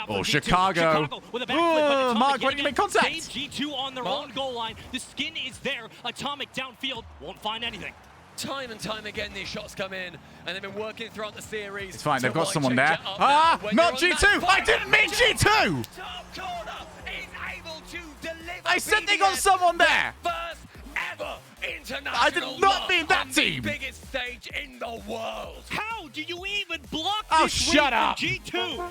Oh, Chicago. Oh, Mark, why did you make contact? G2 on their own goal line. The skin is there. Atomic downfield won't find anything. Time and time again, these shots come in, and they've been working throughout the series. It's fine, they've got someone there. Ah, not G2! I didn't mean G2! I said they got someone there! First ever international. I did not mean that team! Biggest stage in the world. How do you even block this? Oh, shut up! G2.